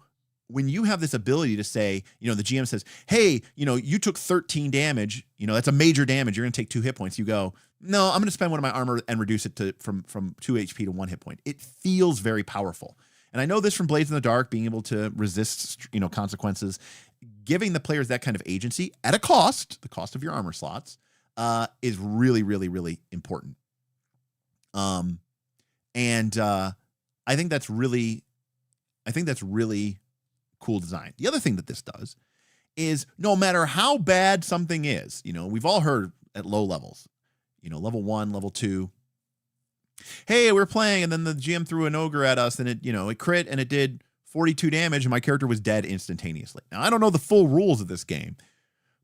when you have this ability to say, the GM says, hey, you took 13 damage, that's a major damage. You're going to take 2 hit points. You go, no, I'm going to spend 1 of my armor and reduce it to from 2 HP to 1 hit point. It feels very powerful. And I know this from Blades in the Dark, being able to resist, consequences, giving the players that kind of agency at a cost, the cost of your armor slots, is really, really, really important. And I think that's really cool design. The other thing that this does is, no matter how bad something is, we've all heard at low levels, level 1, level 2, hey, we're playing, and then the GM threw an ogre at us, and it crit, and it did 42 damage, and my character was dead instantaneously. Now, I don't know the full rules of this game,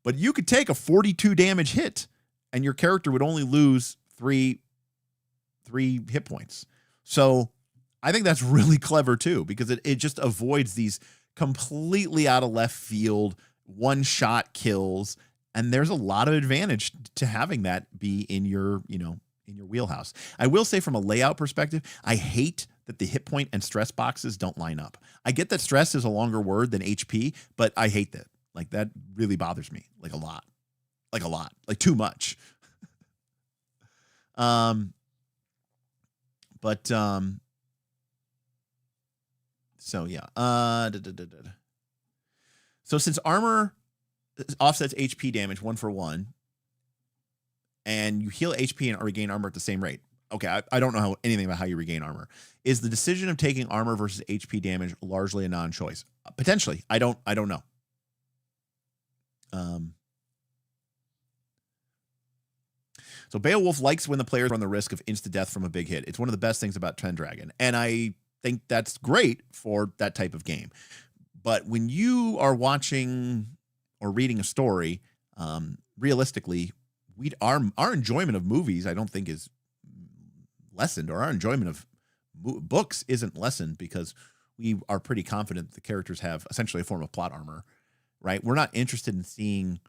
but you could take a 42 damage hit, and your character would only lose 3 hit points. So I think that's really clever too, because it just avoids these completely out of left field one-shot kills, and there's a lot of advantage to having that be in your wheelhouse. I will say, from a layout perspective, I hate that the hit point and stress boxes don't line up. I get that stress is a longer word than HP, but I hate that. Like, that really bothers me, like a lot, like too much. So yeah. So since armor offsets HP damage 1 for 1, and you heal HP and regain armor at the same rate. Okay, I don't know anything about how you regain armor. Is the decision of taking armor versus HP damage largely a non-choice? Potentially. I don't know. So Beowulf likes when the players run the risk of insta-death from a big hit. It's one of the best things about Pendragon, and I think that's great for that type of game. But when you are watching or reading a story, realistically, our enjoyment of movies, I don't think, is lessened, or our enjoyment of books isn't lessened, because we are pretty confident the characters have essentially a form of plot armor, right? We're not interested in seeing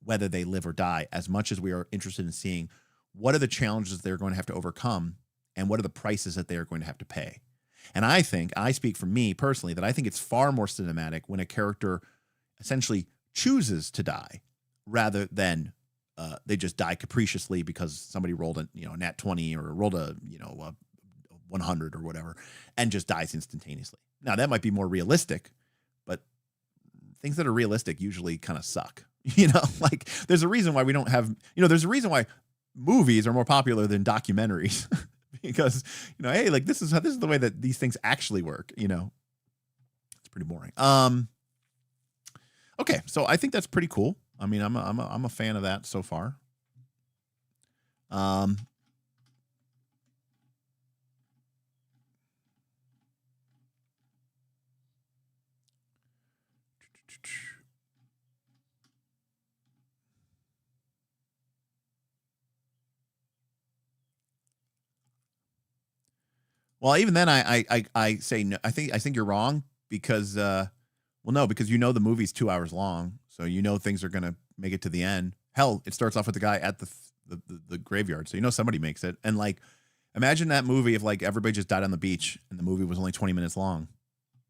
whether they live or die as much as we are interested in seeing what are the challenges they're going to have to overcome and what are the prices that they are going to have to pay. And I speak for me personally, that I think it's far more cinematic when a character essentially chooses to die rather than they just die capriciously because somebody rolled a nat 20 or rolled a 100 or whatever, and just dies instantaneously. Now, that might be more realistic, but things that are realistic usually kind of suck. Like, there's a reason why we don't have, there's a reason why movies are more popular than documentaries because, hey, like, this is the way that these things actually work, pretty boring. Okay, so I think that's pretty cool. I mean, I'm a fan of that so far. Well, even then, I say no. I think you're wrong because, well, no, because you know the movie's 2 hours long, so you know things are gonna make it to the end. Hell, it starts off with the guy at the graveyard, so you know somebody makes it. And like, imagine that movie if like everybody just died on the beach and the movie was only 20 minutes long.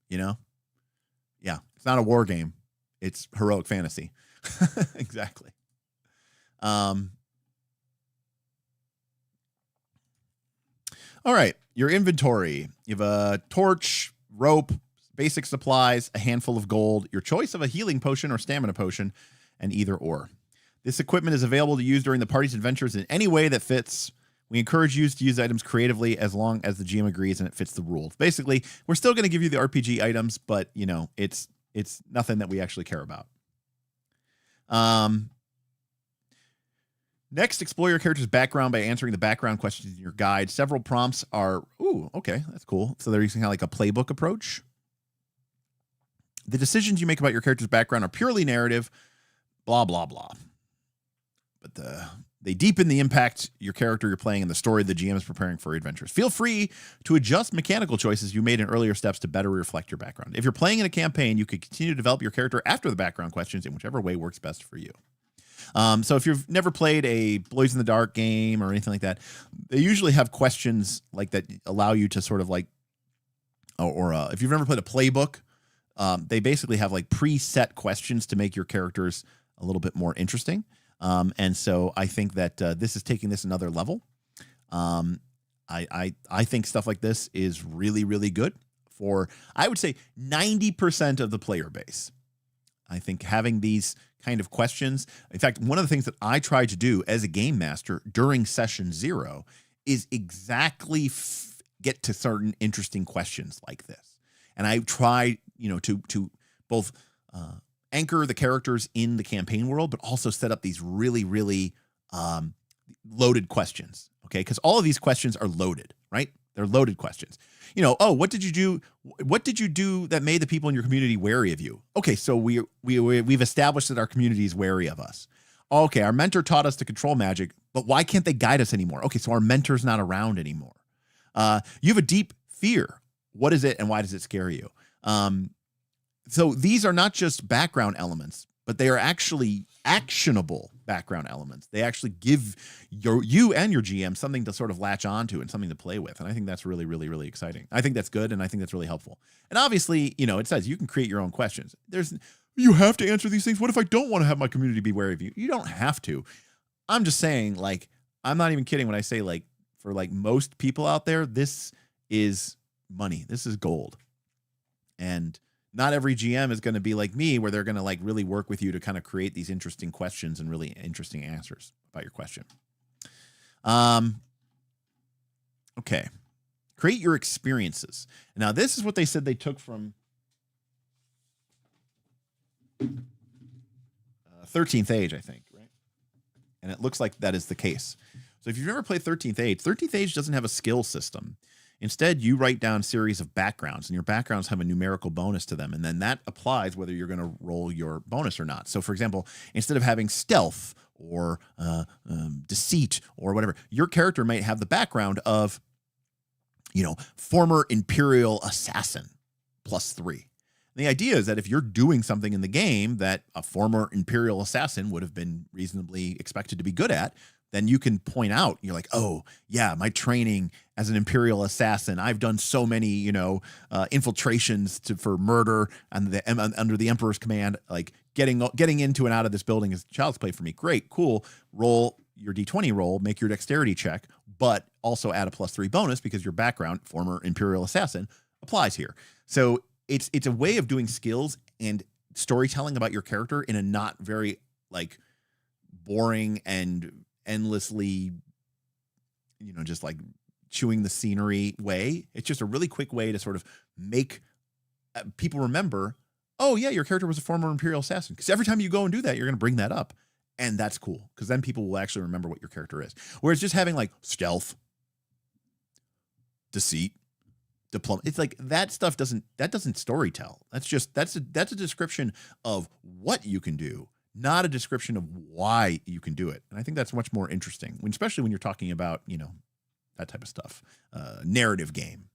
You know? Yeah, it's not a war game; it's heroic fantasy. Exactly. All right, your inventory. You have a torch, rope, basic supplies, a handful of gold, your choice of a healing potion or stamina potion, and either or. This equipment is available to use during the party's adventures in any way that fits. We encourage you to use items creatively as long as the GM agrees and it fits the rules. Basically, we're still going to give you the RPG items, but you know, it's nothing that we actually care about. Next, explore your character's background by answering the background questions in your guide. Several prompts are, ooh, okay, that's cool. So they're using kind of like a playbook approach. The decisions you make about your character's background are purely narrative, blah, blah, blah. But they deepen the impact your character you're playing and the story the GM is preparing for your adventures. Feel free to adjust mechanical choices you made in earlier steps to better reflect your background. If you're playing in a campaign, you can continue to develop your character after the background questions in whichever way works best for you. So if you've never played a Blaze in the Dark game or anything like that, they usually have questions like that allow you to sort of like, or if you've never played a playbook, they basically have like preset questions to make your characters a little bit more interesting. And so I think that this is taking this another level. I think stuff like this is really, really good for, I would say, 90% of the player base. I think having these kind of questions, in fact, one of the things that I try to do as a game master during session 0 is exactly get to certain interesting questions like this. And I try, you know, to both anchor the characters in the campaign world, but also set up these really, really loaded questions. Okay, because all of these questions are loaded, right? They're loaded questions. You know, oh, what did you do? What did you do that made the people in your community wary of you? Okay, so we've established that our community is wary of us. Okay, our mentor taught us to control magic, but why can't they guide us anymore? Okay, so our mentor's not around anymore. You have a deep fear. What is it and why does it scare you? So these are not just background elements, but they are actually actionable background elements. They actually give you and your GM something to sort of latch onto and something to play with. And I think that's really, really, really exciting. I think that's good, and I think that's really helpful. And obviously, you know, it says you can create your own questions. You have to answer these things. What if I don't want to have my community be wary of you? You don't have to. I'm just saying, like, I'm not even kidding when I say, like, for like most people out there, this is money. This is gold. And not every GM is going to be like me, where they're going to like really work with you to kind of create these interesting questions and really interesting answers about your question. Okay. Create your experiences. Now, this is what they said they took from 13th Age, I think, right? And it looks like that is the case. So if you've never played 13th Age doesn't have a skill system. Instead, you write down a series of backgrounds, and your backgrounds have a numerical bonus to them, and then that applies whether you're going to roll your bonus or not. So, for example, instead of having stealth or deceit or whatever, your character might have the background of, you know, former Imperial assassin +3. And the idea is that if you're doing something in the game that a former Imperial assassin would have been reasonably expected to be good at, then you can point out, you're like, oh, yeah, my training as an Imperial assassin, I've done so many, you know, infiltrations for murder and under the Emperor's command, like getting into and out of this building is child's play for me. Great, cool. Roll your D20 roll, make your dexterity check, but also add a +3 bonus because your background, former Imperial assassin, applies here. So it's a way of doing skills and storytelling about your character in a not very like boring and endlessly, you know, just like chewing the scenery way. It's just a really quick way to sort of make people remember, oh yeah, your character was a former Imperial assassin. Because every time you go and do that, you're going to bring that up. And that's cool. Because then people will actually remember what your character is. Whereas just having like stealth, deceit, diplomacy, it's like that stuff doesn't story tell. That's a description of what you can do, not a description of why you can do it. And I think that's much more interesting, especially when you're talking about, that type of stuff, narrative game.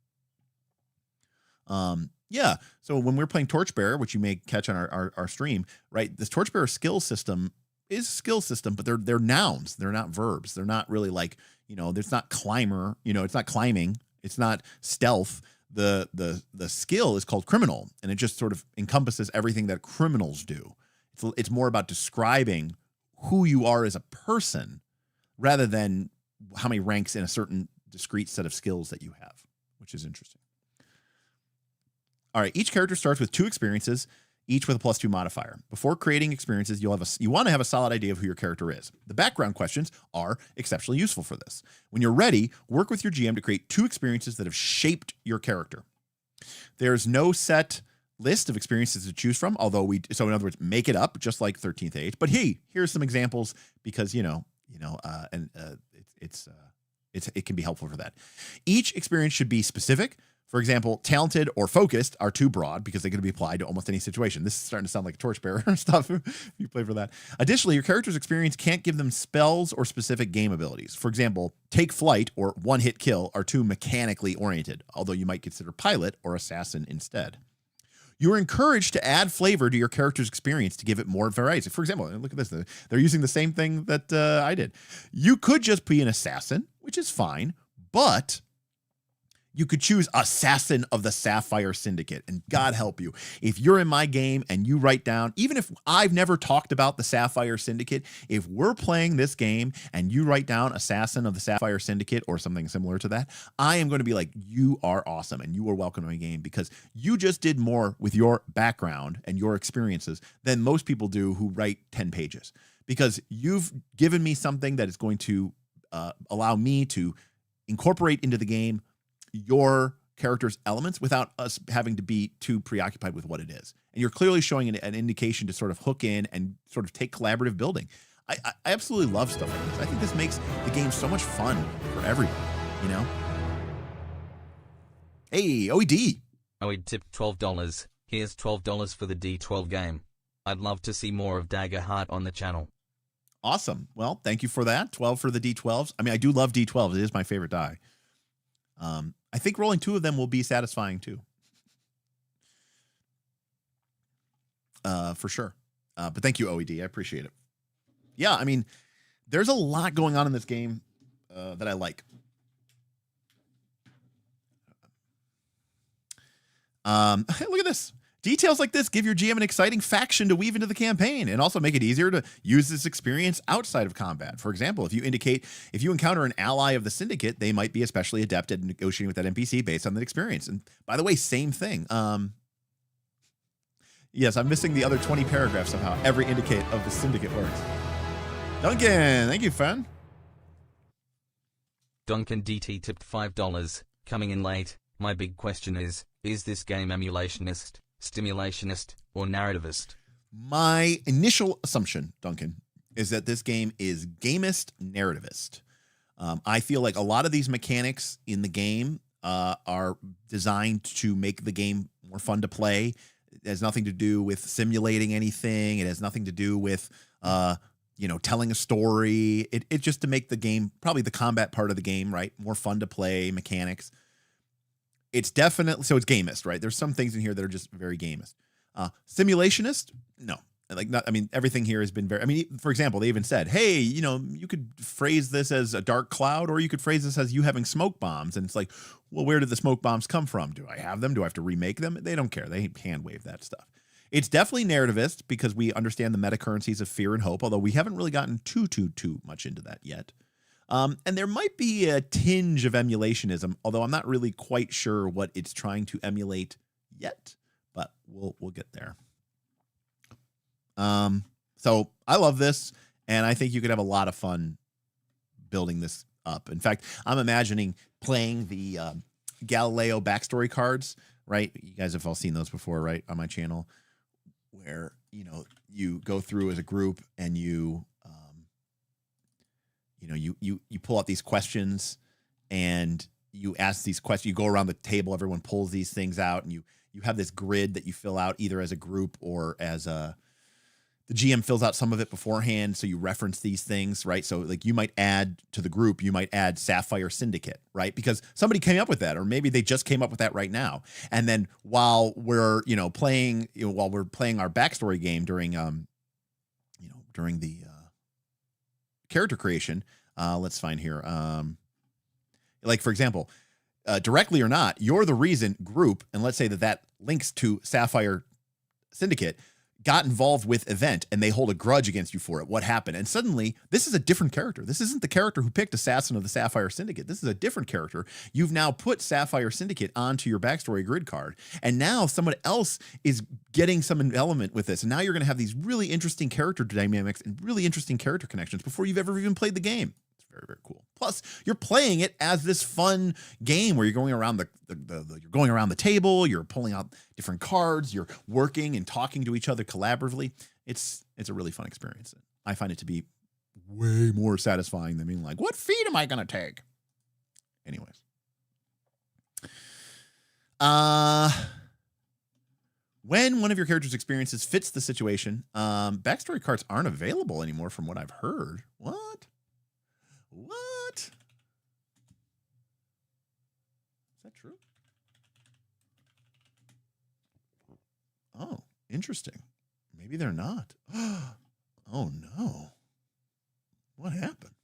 Yeah. So when we're playing Torchbearer, which you may catch on our stream, right? This Torchbearer skill system is a skill system, but they're nouns. They're not verbs. They're not really like, there's not climber, it's not climbing. It's not stealth. The skill is called criminal, and it just sort of encompasses everything that criminals do. It's more about describing who you are as a person rather than how many ranks in a certain discrete set of skills that you have, which is interesting. All right, each character starts with 2 experiences, each with a +2 modifier. Before creating experiences, you want to have a solid idea of who your character is. The background questions are exceptionally useful for this. When you're ready, work with your GM to create 2 experiences that have shaped your character. There's no set list of experiences to choose from, so in other words, make it up, just like 13th Age. But here's some examples because, it can be helpful for that. Each experience should be specific. For example, talented or focused are too broad because they can be applied to almost any situation. This is starting to sound like Torchbearer stuff if you play for that. Additionally, your character's experience can't give them spells or specific game abilities. For example, take flight or one-hit kill are too mechanically oriented, although you might consider pilot or assassin instead. You're encouraged to add flavor to your character's experience to give it more variety. For example, look at this. They're using the same thing that I did. You could just be an assassin, which is fine, but you could choose Assassin of the Sapphire Syndicate, and God help you. If you're in my game and you write down, even if I've never talked about the Sapphire Syndicate, if we're playing this game and you write down Assassin of the Sapphire Syndicate or something similar to that, I am going to be like, you are awesome and you are welcome to my game because you just did more with your background and your experiences than most people do who write 10 pages. Because you've given me something that is going to allow me to incorporate into the game your character's elements without us having to be too preoccupied with what it is. And you're clearly showing an indication to sort of hook in and sort of take collaborative building. I absolutely love stuff like this. I think this makes the game so much fun for everybody, Hey, OED. OED tipped $12. Here's $12 for the D12 game. I'd love to see more of Daggerheart on the channel. Awesome. Well, thank you for that. 12 for the D12s. I mean, I do love D12s. It is my favorite die. I think rolling 2 of them will be satisfying too. For sure. But thank you, OED. I appreciate it. Yeah, I mean, there's a lot going on in this game that I like. Look at this. Details like this give your GM an exciting faction to weave into the campaign and also make it easier to use this experience outside of combat. For example, if you encounter an ally of the Syndicate, they might be especially adept at negotiating with that NPC based on that experience. And by the way, same thing. Yes, I'm missing the other 20 paragraphs somehow. Every indicate of the Syndicate works. Duncan, thank you, fan. Duncan DT tipped $5. Coming in late. My big question is this game emulationist, stimulationist, or narrativist? My initial assumption, Duncan, is that this game is gamist narrativist. I feel like a lot of these mechanics in the game are designed to make the game more fun to play. It has nothing to do with simulating anything. It has nothing to do with telling a story. It just to make the game, probably the combat part of the game, right, more fun to play, mechanics. It's definitely, so it's gamist, right? There's some things in here that are just very gamist. Simulationist? No. Everything here has been very, for example, they even said, hey, you could phrase this as a dark cloud, or you could phrase this as you having smoke bombs. And it's like, well, where did the smoke bombs come from? Do I have them? Do I have to remake them? They don't care. They hand wave that stuff. It's definitely narrativist because we understand the meta currencies of fear and hope, although we haven't really gotten too much into that yet. And there might be a tinge of emulationism, although I'm not really quite sure what it's trying to emulate yet, but we'll get there. So I love this, and I think you could have a lot of fun building this up. In fact, I'm imagining playing the Galileo backstory cards right? You guys have all seen those before, right? On my channel, where, you know, you go through as a group and you pull out these questions and you ask these questions, you go around the table, everyone pulls these things out, and you have this grid that you fill out either as a group or as the GM fills out some of it beforehand. So you reference these things, right? So like you might add to the group, you might add Sapphire Syndicate, right? Because somebody came up with that, or maybe they just came up with that right now. And then while we're, playing our backstory game during the character creation, let's find here. Like for example, directly or not, you're the reason group, and let's say that links to Sapphire Syndicate, got involved with event and they hold a grudge against you for it. What happened? And suddenly this is a different character. This isn't the character who picked Assassin of the Sapphire Syndicate. This is a different character. You've now put Sapphire Syndicate onto your backstory grid card. And now someone else is getting some element with this. And now you're going to have these really interesting character dynamics and really interesting character connections before you've ever even played the game. It's very, very cool. Plus, you're playing it as this fun game where you're going around you're going around the table, you're pulling out different cards, you're working and talking to each other collaboratively. It's a really fun experience. I find it to be way more satisfying than being like, what feat am I going to take? Anyways. When one of your character's experiences fits the situation, backstory cards aren't available anymore from what I've heard. What? Is that true? Oh, interesting. Maybe they're not. Oh, no. What happened?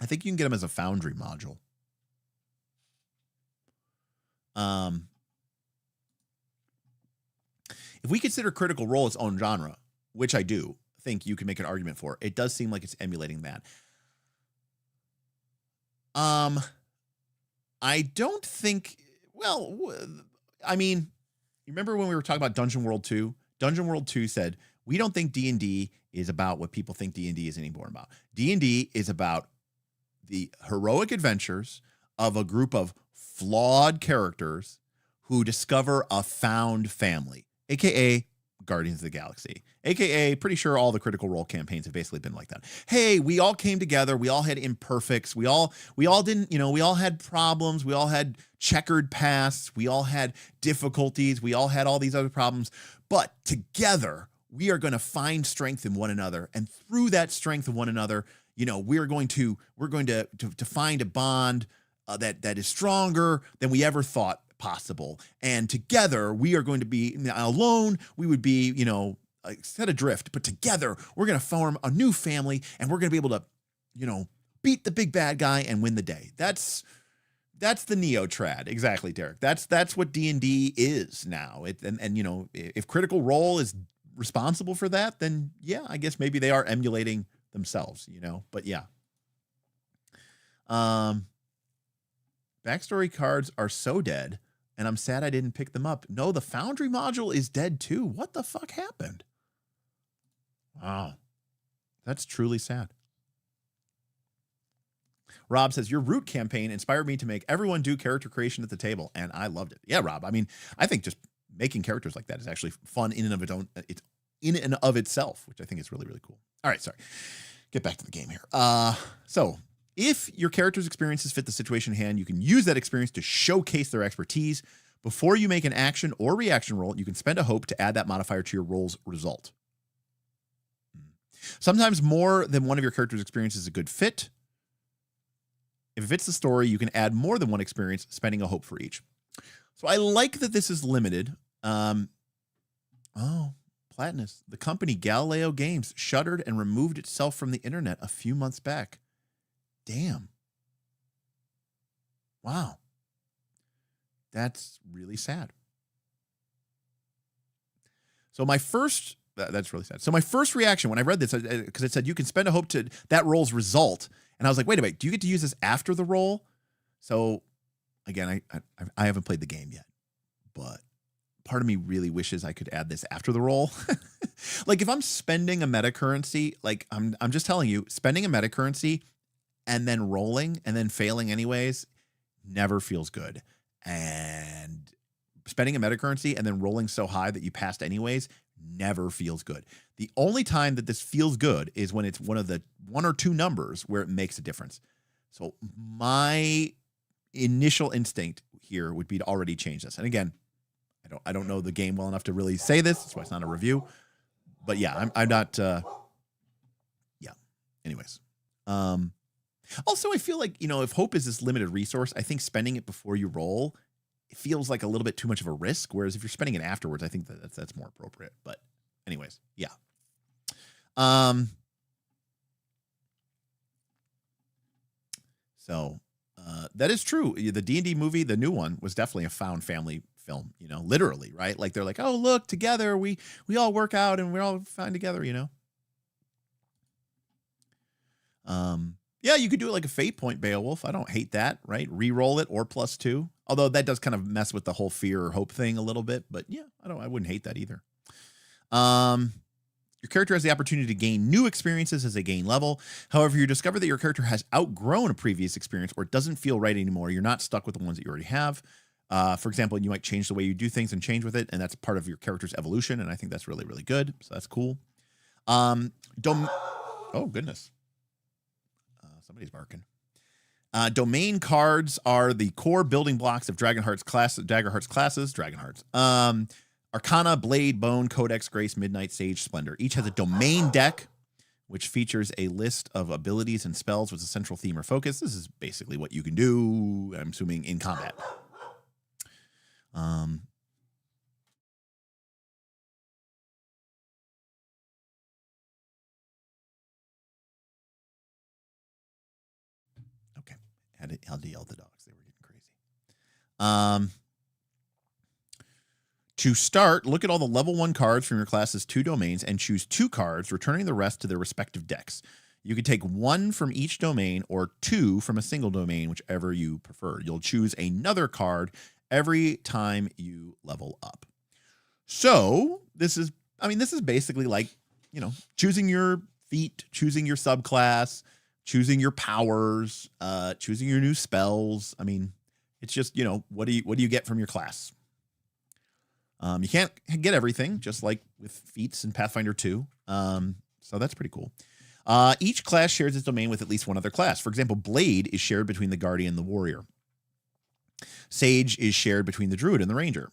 I think you can get them as a Foundry module. If we consider Critical Role its own genre, which I do think you can make an argument for, it does seem like it's emulating that. I don't think, well, I mean, you remember when we were talking about Dungeon World 2? Dungeon World 2 said, we don't think D&D is about what people think D&D is anymore about. D&D is about the heroic adventures of a group of flawed characters who discover a found family, aka Guardians of the Galaxy, aka pretty sure all the Critical Role campaigns have basically been like that. Hey, we all came together, we all had imperfects, we all didn't, we all had problems, we all had checkered pasts, we all had difficulties, we all had all these other problems, but together we are going to find strength in one another, and through that strength of one another, we're going to find a bond that is stronger than we ever thought possible. And together we are going to be, alone we would be, set adrift, but together we're going to form a new family, and we're going to be able to, beat the big bad guy and win the day. That's the neo-trad. Exactly, Derek. That's what D&D is now. If Critical Role is responsible for that, then yeah, I guess maybe they are emulating themselves, but yeah. Backstory cards are so dead, and I'm sad I didn't pick them up. No, the Foundry module is dead too. What the fuck happened? Wow. That's truly sad. Rob says, your Root campaign inspired me to make everyone do character creation at the table, and I loved it. Yeah, Rob. I mean, I think just making characters like that is actually fun in and of its own. It's in and of itself, which I think is really, really cool. All right, sorry. Get back to the game here. So if your character's experiences fit the situation at hand, you can use that experience to showcase their expertise. Before you make an action or reaction roll, you can spend a hope to add that modifier to your roll's result. Sometimes more than one of your character's experiences is a good fit. If it fits the story, you can add more than one experience, spending a hope for each. So I like that this is limited. Platinus. The company Galileo Games shuttered and removed itself from the internet a few months back. Damn. Wow. That's really sad. So that's really sad. So my first reaction when I read this, because it said you can spend a hope to that roll's result. And I was like, wait a minute, do you get to use this after the roll? So again, I haven't played the game yet, but part of me really wishes I could add this after the roll. Like if I'm spending a meta currency, like I'm just telling you, spending a meta currency and then rolling and then failing anyways never feels good. And spending a meta currency and then rolling so high that you passed anyways never feels good. The only time that this feels good is when it's one of the 1 or 2 numbers where it makes a difference. So my initial instinct here would be to already change this. And again, I don't know the game well enough to really say this. That's why it's not a review. But yeah, I'm not. Yeah. Anyways. Also, I feel like, if hope is this limited resource, I think spending it before you roll, it feels like a little bit too much of a risk. Whereas if you're spending it afterwards, I think that's more appropriate. But anyways, yeah. So that is true. The D&D movie, the new one, was definitely a found family film, literally, right? Like they're like, oh, look, together, we all work out and we're all fine together, Yeah, you could do it like a fate point Beowulf. I don't hate that, right? Reroll it or +2. Although that does kind of mess with the whole fear or hope thing a little bit, but yeah, I wouldn't hate that either. Your character has the opportunity to gain new experiences as they gain level. However, you discover that your character has outgrown a previous experience or it doesn't feel right anymore. You're not stuck with the ones that you already have. For example, you might change the way you do things and change with it, and that's part of your character's evolution, and I think that's really, really good. So that's cool. Oh, goodness. Somebody's barking. Domain cards are the core building blocks of Daggerheart's classes. Arcana, Blade, Bone, Codex, Grace, Midnight, Sage, Splendor. Each has a domain deck, which features a list of abilities and spells with a central theme or focus. This is basically what you can do, I'm assuming, in combat. Okay. I'll yell the dogs. They were getting crazy. To start, look at all the level 1 cards from your class's 2 domains and choose 2 cards, returning the rest to their respective decks. You can take 1 from each domain or 2 from a single domain, whichever you prefer. You'll choose another card every time you level up. So this is basically like, choosing your feat, choosing your subclass, choosing your powers, choosing your new spells. I mean, it's just, what do you get from your class? You can't get everything, just like with feats in Pathfinder 2. So that's pretty cool. Each class shares its domain with at least one other class. For example, Blade is shared between the Guardian and the Warrior. Sage is shared between the Druid and the Ranger.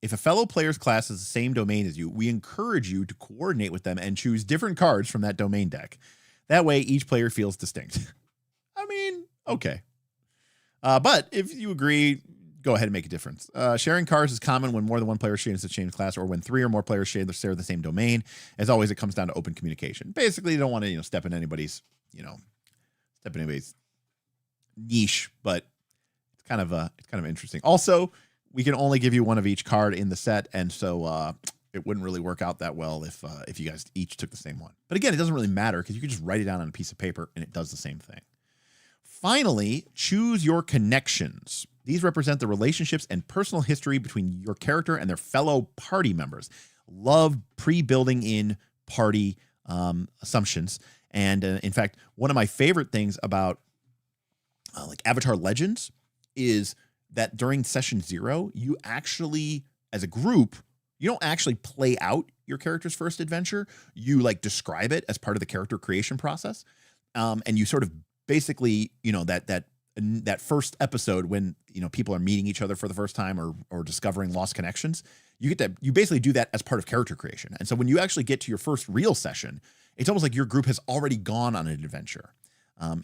If a fellow player's class has the same domain as you, we encourage you to coordinate with them and choose different cards from that domain deck. That way, each player feels distinct. I mean, okay. But if you agree, go ahead and make a difference. Sharing cards is common when more than one player shares the same class or when 3 or more players share the same domain. As always, it comes down to open communication. Basically, you don't want to, step in anybody's, niche, but it's kind of interesting. Also, we can only give you one of each card in the set, and so it wouldn't really work out that well if you guys each took the same one. But again, it doesn't really matter because you can just write it down on a piece of paper and it does the same thing. Finally, choose your connections. These represent the relationships and personal history between your character and their fellow party members. Love pre-building in party assumptions. And in fact, one of my favorite things about like Avatar Legends is that during session 0, you actually, as a group, you don't actually play out your character's first adventure. You like describe it as part of the character creation process. And you sort of basically, that first episode when, people are meeting each other for the first time or discovering lost connections, you basically do that as part of character creation. And so when you actually get to your first real session, it's almost like your group has already gone on an adventure.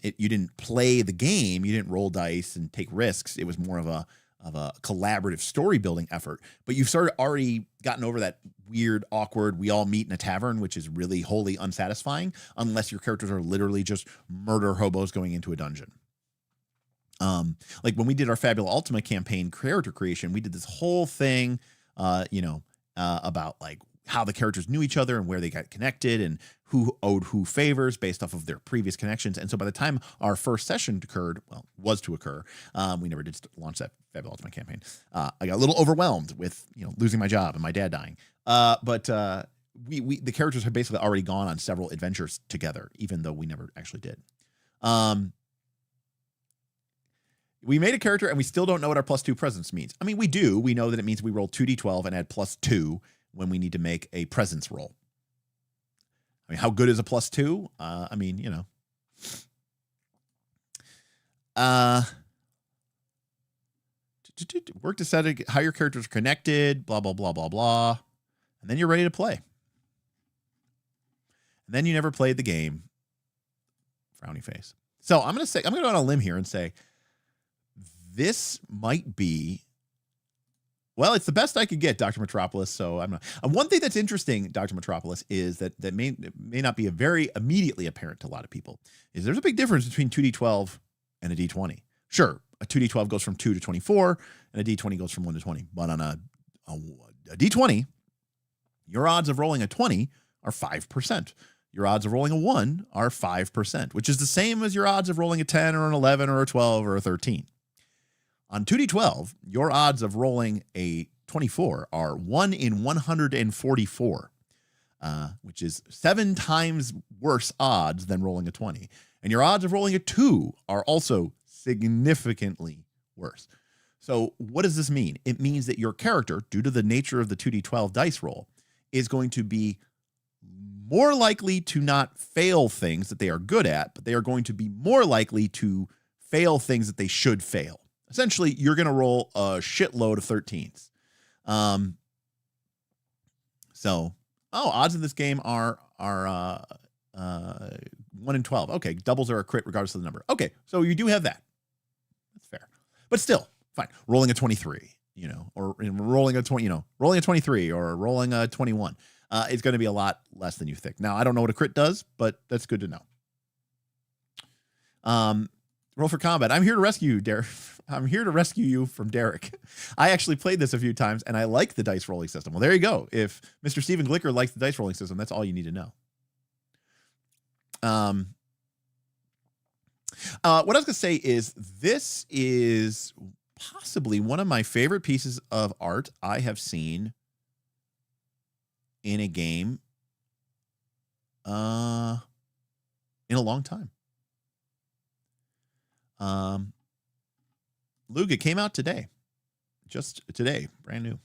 You didn't play the game, you didn't roll dice and take risks. It was more of a collaborative story building effort, but you've sort of already gotten over that weird, awkward, we all meet in a tavern, which is really wholly unsatisfying unless your characters are literally just murder hobos going into a dungeon. Like when we did our Fabula Ultima campaign character creation, we did this whole thing, about like how the characters knew each other and where they got connected and who owed who favors based off of their previous connections. And so by the time our first session was to occur, we never did launch that Fabula Ultima campaign. I got a little overwhelmed with, losing my job and my dad dying. But the characters had basically already gone on several adventures together, even though we never actually did. We made a character and we still don't know what our +2 presence means. I mean, we do. We know that it means we roll 2d12 and add +2 when we need to make a presence roll. I mean, how good is a +2? I mean, you know. Work to set how your characters are connected, blah, blah, blah, blah, blah. And then you're ready to play. And then you never played the game. Frowny face. So I'm going to go on a limb here and say, this might be, well, it's the best I could get, Dr. Metropolis. So I'm not. One thing that's interesting, Dr. Metropolis, is that may not be a very immediately apparent to a lot of people, is there's a big difference between 2d12 and a d20. Sure, a 2d12 goes from 2 to 24, and a d20 goes from 1 to 20. But on a d20, your odds of rolling a 20 are 5%. Your odds of rolling a 1 are 5%, which is the same as your odds of rolling a 10 or an 11 or a 12 or a 13. On 2d12, your odds of rolling a 24 are 1 in 144, which is 7 times worse odds than rolling a 20. And your odds of rolling a 2 are also significantly worse. So what does this mean? It means that your character, due to the nature of the 2d12 dice roll, is going to be more likely to not fail things that they are good at, but they are going to be more likely to fail things that they should fail. Essentially, you're going to roll a shitload of 13s. Odds in this game are 1 in 12. Okay, doubles are a crit regardless of the number. Okay, so you do have that. That's fair. But still, fine. Rolling a 23, or rolling a 20, rolling a 23 or rolling a 21 is going to be a lot less than you think. Now, I don't know what a crit does, but that's good to know. Roll for combat. I'm here to rescue you, Derek. I'm here to rescue you from Derek. I actually played this a few times, and I like the dice rolling system. Well, there you go. If Mr. Steven Glicker likes the dice rolling system, that's all you need to know. What I was going to say is this is possibly one of my favorite pieces of art I have seen in a game in a long time. Luke, it came out today. Just today, brand new.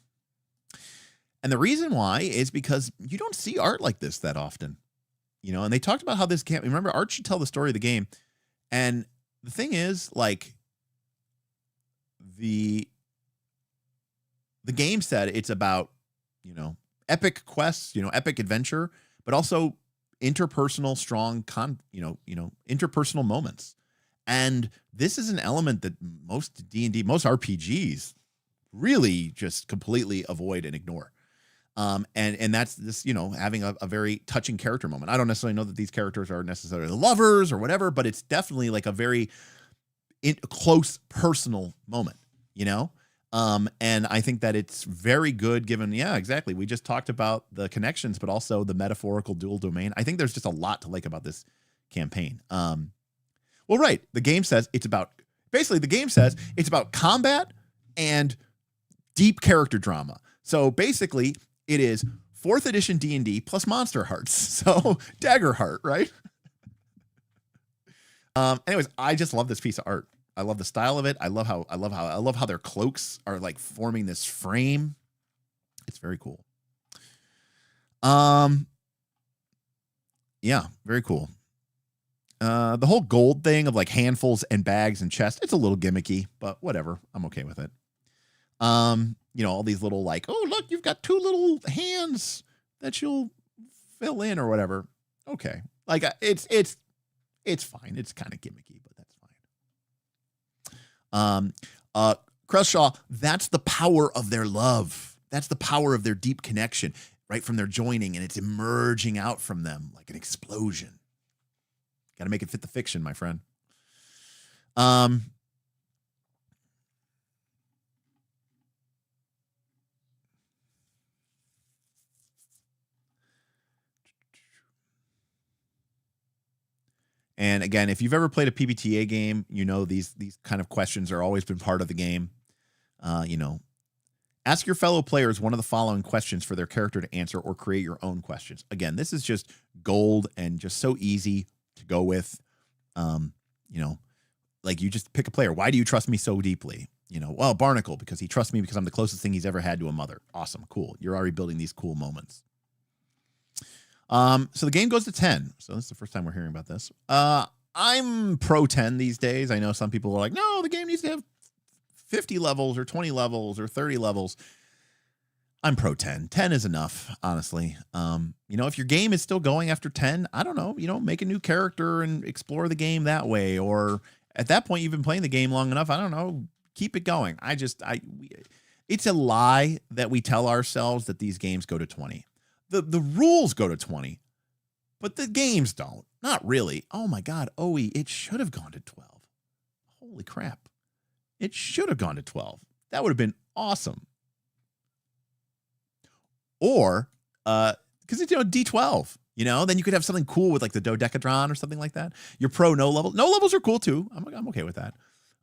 And the reason why is because you don't see art like this that often. And they talked about how this can't, remember, art should tell the story of the game. And the thing is, like, the game said it's about, epic quests, epic adventure, but also interpersonal, strong, interpersonal moments. And this is an element that most D&D, most RPGs really just completely avoid and ignore. And that's this, having a very touching character moment. I don't necessarily know that these characters are necessarily lovers or whatever, but it's definitely like a very close personal moment, and I think that it's very good given, yeah, exactly. We just talked about the connections, but also the metaphorical dual domain. I think there's just a lot to like about this campaign. Well, right. The game says it's about combat and deep character drama. So basically it is 4th edition D&D plus Monster Hearts. So Daggerheart, right? Anyways, I just love this piece of art. I love the style of it. I love how their cloaks are like forming this frame. It's very cool. Yeah, very cool. The whole gold thing of like handfuls and bags and chests, it's a little gimmicky, but whatever. I'm okay with it. All these little like, oh, look, you've got 2 little hands that you'll fill in or whatever. Okay. Like it's fine. It's kind of gimmicky, but that's fine. Crushaw, that's the power of their love. That's the power of their deep connection, right from their joining, and it's emerging out from them like an explosion. Got to make it fit the fiction, my friend. And again, if you've ever played a PBTA game, these kind of questions are always been part of the game. Ask your fellow players one of the following questions for their character to answer, or create your own questions. Again, this is just gold and just so easy to go with. Like you just pick a player. Why do you trust me so deeply? You know, well, Barnacle, because he trusts me because I'm the closest thing he's ever had to a mother. Awesome. Cool. You're already building these cool moments. So the game goes to 10. So this is the first time we're hearing about this. I'm pro 10 these days. I know some people are like, no, the game needs to have 50 levels or 20 levels or 30 levels. I'm pro 10. 10 is enough, honestly. You know, if your game is still going after 10, I don't know, you know, make a new character and explore the game that way. Or at that point, you've been playing the game long enough. I don't know, keep it going. It's a lie that we tell ourselves that these games go to 20. The rules go to 20, but the games don't. Not really. Oh my God, OE, it should have gone to 12. Holy crap. It should have gone to 12. That would have been awesome. Or, because it's, you know, D12, you know, then you could have something cool with like the dodecadron or something like that. Your pro no level. No levels are cool too. I'm okay with that.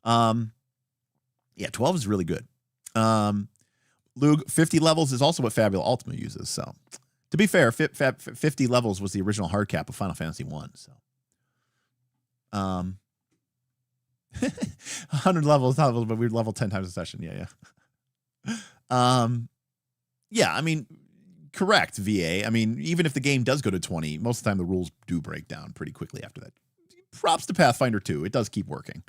Yeah, 12 is really good. Lug, 50 levels is also what Fabula Ultima uses. So, to be fair, 50 levels was the original hard cap of Final Fantasy 1. So, 100 levels, but we level 10 times a session. Yeah. Yeah, I mean, correct, VA. I mean, even if the game does go to 20, most of the time the rules do break down pretty quickly after that. Props to Pathfinder 2. It does keep working.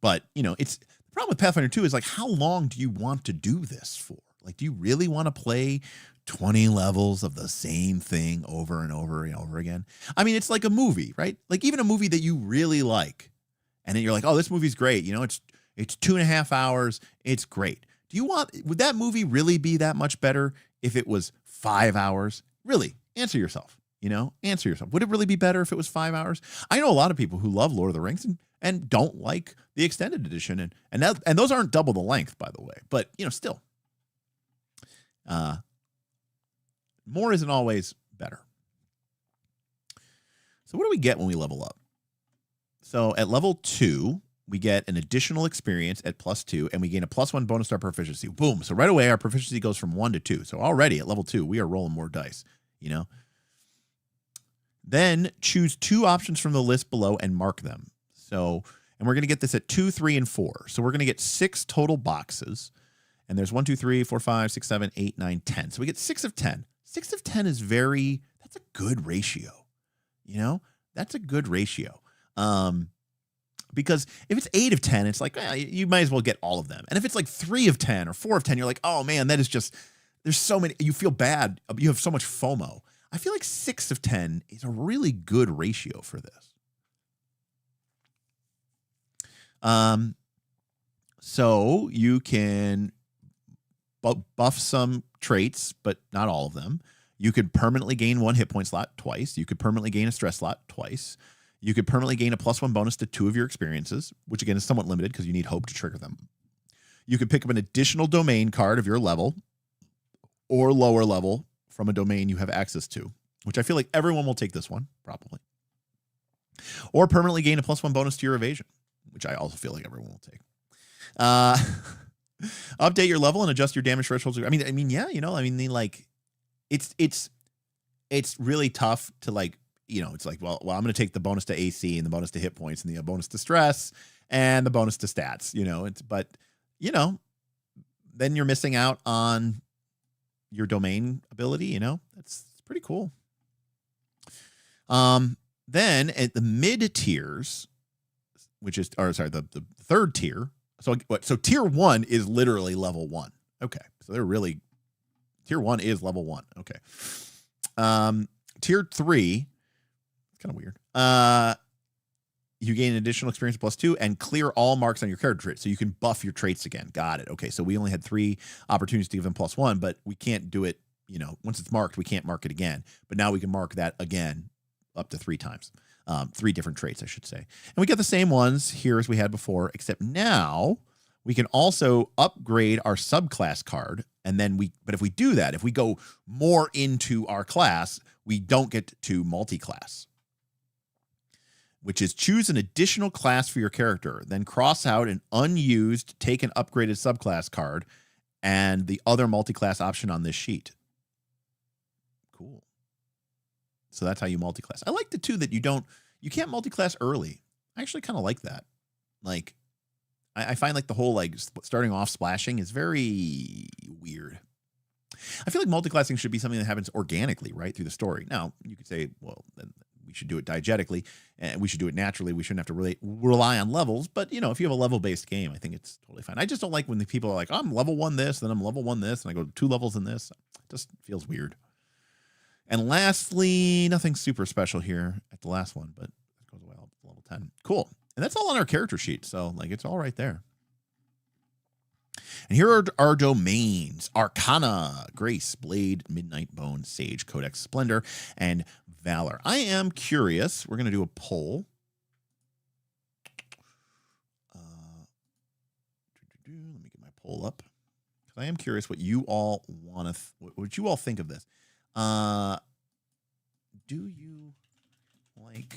But, you know, the problem with Pathfinder 2 is like, how long do you want to do this for? Like, do you really want to play 20 levels of the same thing over and over and over again? I mean, it's like a movie, right? Like even a movie that you really like. And then you're like, oh, this movie's great. You know, it's 2.5 hours. It's great. Would that movie really be that much better if it was 5 hours? Really, answer yourself, you know, answer yourself. Would it really be better if it was 5 hours? I know a lot of people who love Lord of the Rings and don't like the extended edition. And those aren't double the length, by the way, but you know, still, more isn't always better. So what do we get when we level up? So at level 2, we get an additional experience at +2, and we gain a +1 bonus to our proficiency. Boom. So right away, our proficiency goes from 1 to 2. So already at level 2, we are rolling more dice, you know? Then choose 2 options from the list below and mark them. So, and we're going to get this at 2, 3, and 4. So we're going to get 6 total boxes. And there's 1, 2, 3, 4, 5, 6, 7, 8, 9, 10. So we get 6 of 10. 6 of 10 is that's a good ratio. You know, that's a good ratio. Because if it's 8 of 10, it's like, you might as well get all of them. And if it's like 3 of 10 or 4 of 10, you're like, oh man, that is just, there's so many, you feel bad. You have so much FOMO. I feel like 6 of 10 is a really good ratio for this. So you can buff some traits, but not all of them. You could permanently gain 1 hit point slot twice. You could permanently gain a stress slot twice. You could permanently gain a +1 bonus to 2 of your experiences, which again is somewhat limited because you need hope to trigger them. You could pick up an additional domain card of your level or lower level from a domain you have access to, which I feel like everyone will take this one, probably. Or permanently gain a +1 bonus to your evasion, which I also feel like everyone will take. Update your level and adjust your damage thresholds. I mean, yeah, you know, I mean, like, it's really tough to like, you know, it's like, well, I'm going to take the bonus to AC and the bonus to hit points and the bonus to stress and the bonus to stats, you know, but you know, then you're missing out on your domain ability, you know, it's pretty cool. Then at the mid tiers, which is, the third tier. So tier 1 is literally level 1. Okay. So tier 1 is level 1. Okay. Tier 3, it's kind of weird. You gain an additional experience +2 and clear all marks on your character trait. So you can buff your traits again. Got it. Okay. So we only had 3 opportunities to give them +1, but we can't do it, you know, once it's marked, we can't mark it again. But now we can mark that again up to 3 times. 3 different traits, I should say. And we get the same ones here as we had before, except now we can also upgrade our subclass card. And then but if we do that, if we go more into our class, we don't get to multi-class, which is choose an additional class for your character, then cross out an unused, take an upgraded subclass card and the other multi-class option on this sheet. Cool. So that's how you multi-class. I like the 2 that you can't multi-class early. I actually kind of like that. Like, I find like the whole like starting off splashing is very weird. I feel like multiclassing should be something that happens organically, right, through the story. Now, you could say, well, then we should do it diegetically, and we should do it naturally. We shouldn't have to really rely on levels. But, you know, if you have a level-based game, I think it's totally fine. I just don't like when the people are like, oh, I'm level 1 this, then I'm level 1 this, and I go 2 levels in this. It just feels weird. And lastly, nothing super special here at the last one, but it goes well to level 10. Cool. And that's all on our character sheet. So, like, it's all right there. And here are our domains: Arcana, Grace, Blade, Midnight Bone, Sage, Codex, Splendor, and Valor. I am curious. We're going to do a poll. Let me get my poll up. I am curious what you all want to, what you all think of this. Do you like...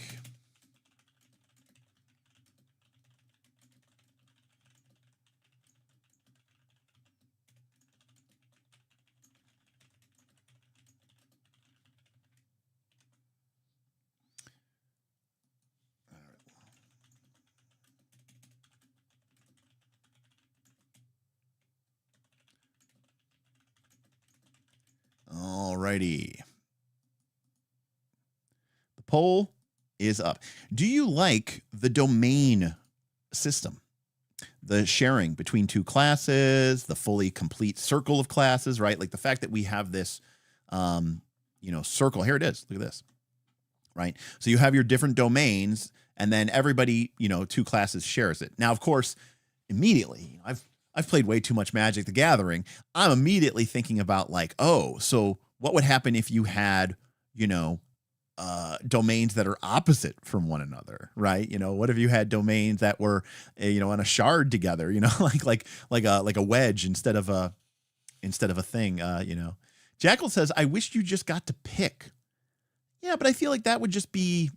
Alrighty. The poll is up. Do you like the domain system? The sharing between 2 classes, the fully complete circle of classes, right? Like the fact that we have this, you know, circle. Here it is. Look at this, right? So you have your different domains, and then everybody, you know, 2 classes shares it. Now, of course, immediately, I've played way too much Magic the Gathering. I'm immediately thinking about like, oh, so what would happen if you had, you know, domains that are opposite from one another, right? You know, what if you had domains that were, you know, on a shard together, you know, like a wedge instead of a thing, you know. Jackal says, I wish you just got to pick. Yeah, but I feel like that would just be,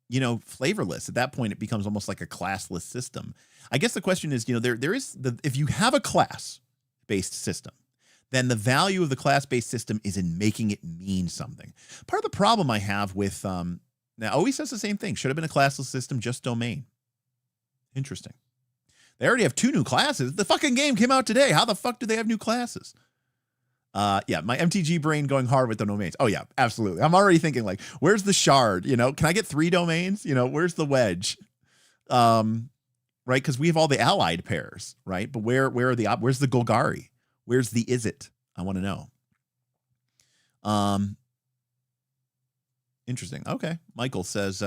you know, flavorless. At that point, it becomes almost like a classless system. I guess the question is, you know, there is if you have a class-based system, then the value of the class-based system is in making it mean something. Part of the problem I have with, now always says the same thing. Should have been a classless system, just domain. Interesting. They already have 2 new classes. The fucking game came out today. How the fuck do they have new classes? Yeah, my MTG brain going hard with the domains. Oh yeah, absolutely. I'm already thinking like, where's the shard? You know, can I get 3 domains? You know, where's the wedge? Right, because we have all the allied pairs, right? But where's the Golgari? Where's the is it? I want to know. Interesting. Okay. Michael says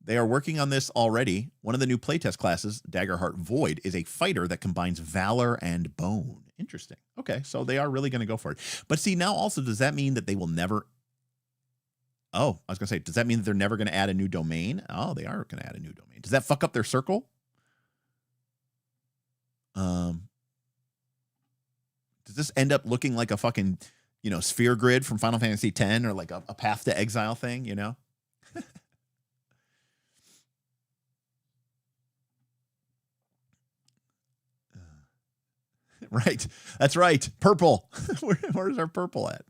they are working on this already. One of the new playtest classes, Daggerheart Void, is a fighter that combines valor and bone. Interesting. Okay, so they are really going to go for it. But see, now also, does that mean that they will never... Oh, I was going to say, does that mean that they're never going to add a new domain? Oh, they are going to add a new domain. Does that fuck up their circle? Does this end up looking like a fucking, you know, sphere grid from Final Fantasy X, or like a Path to Exile thing, you know? Right. That's right. Purple. Where's our purple at?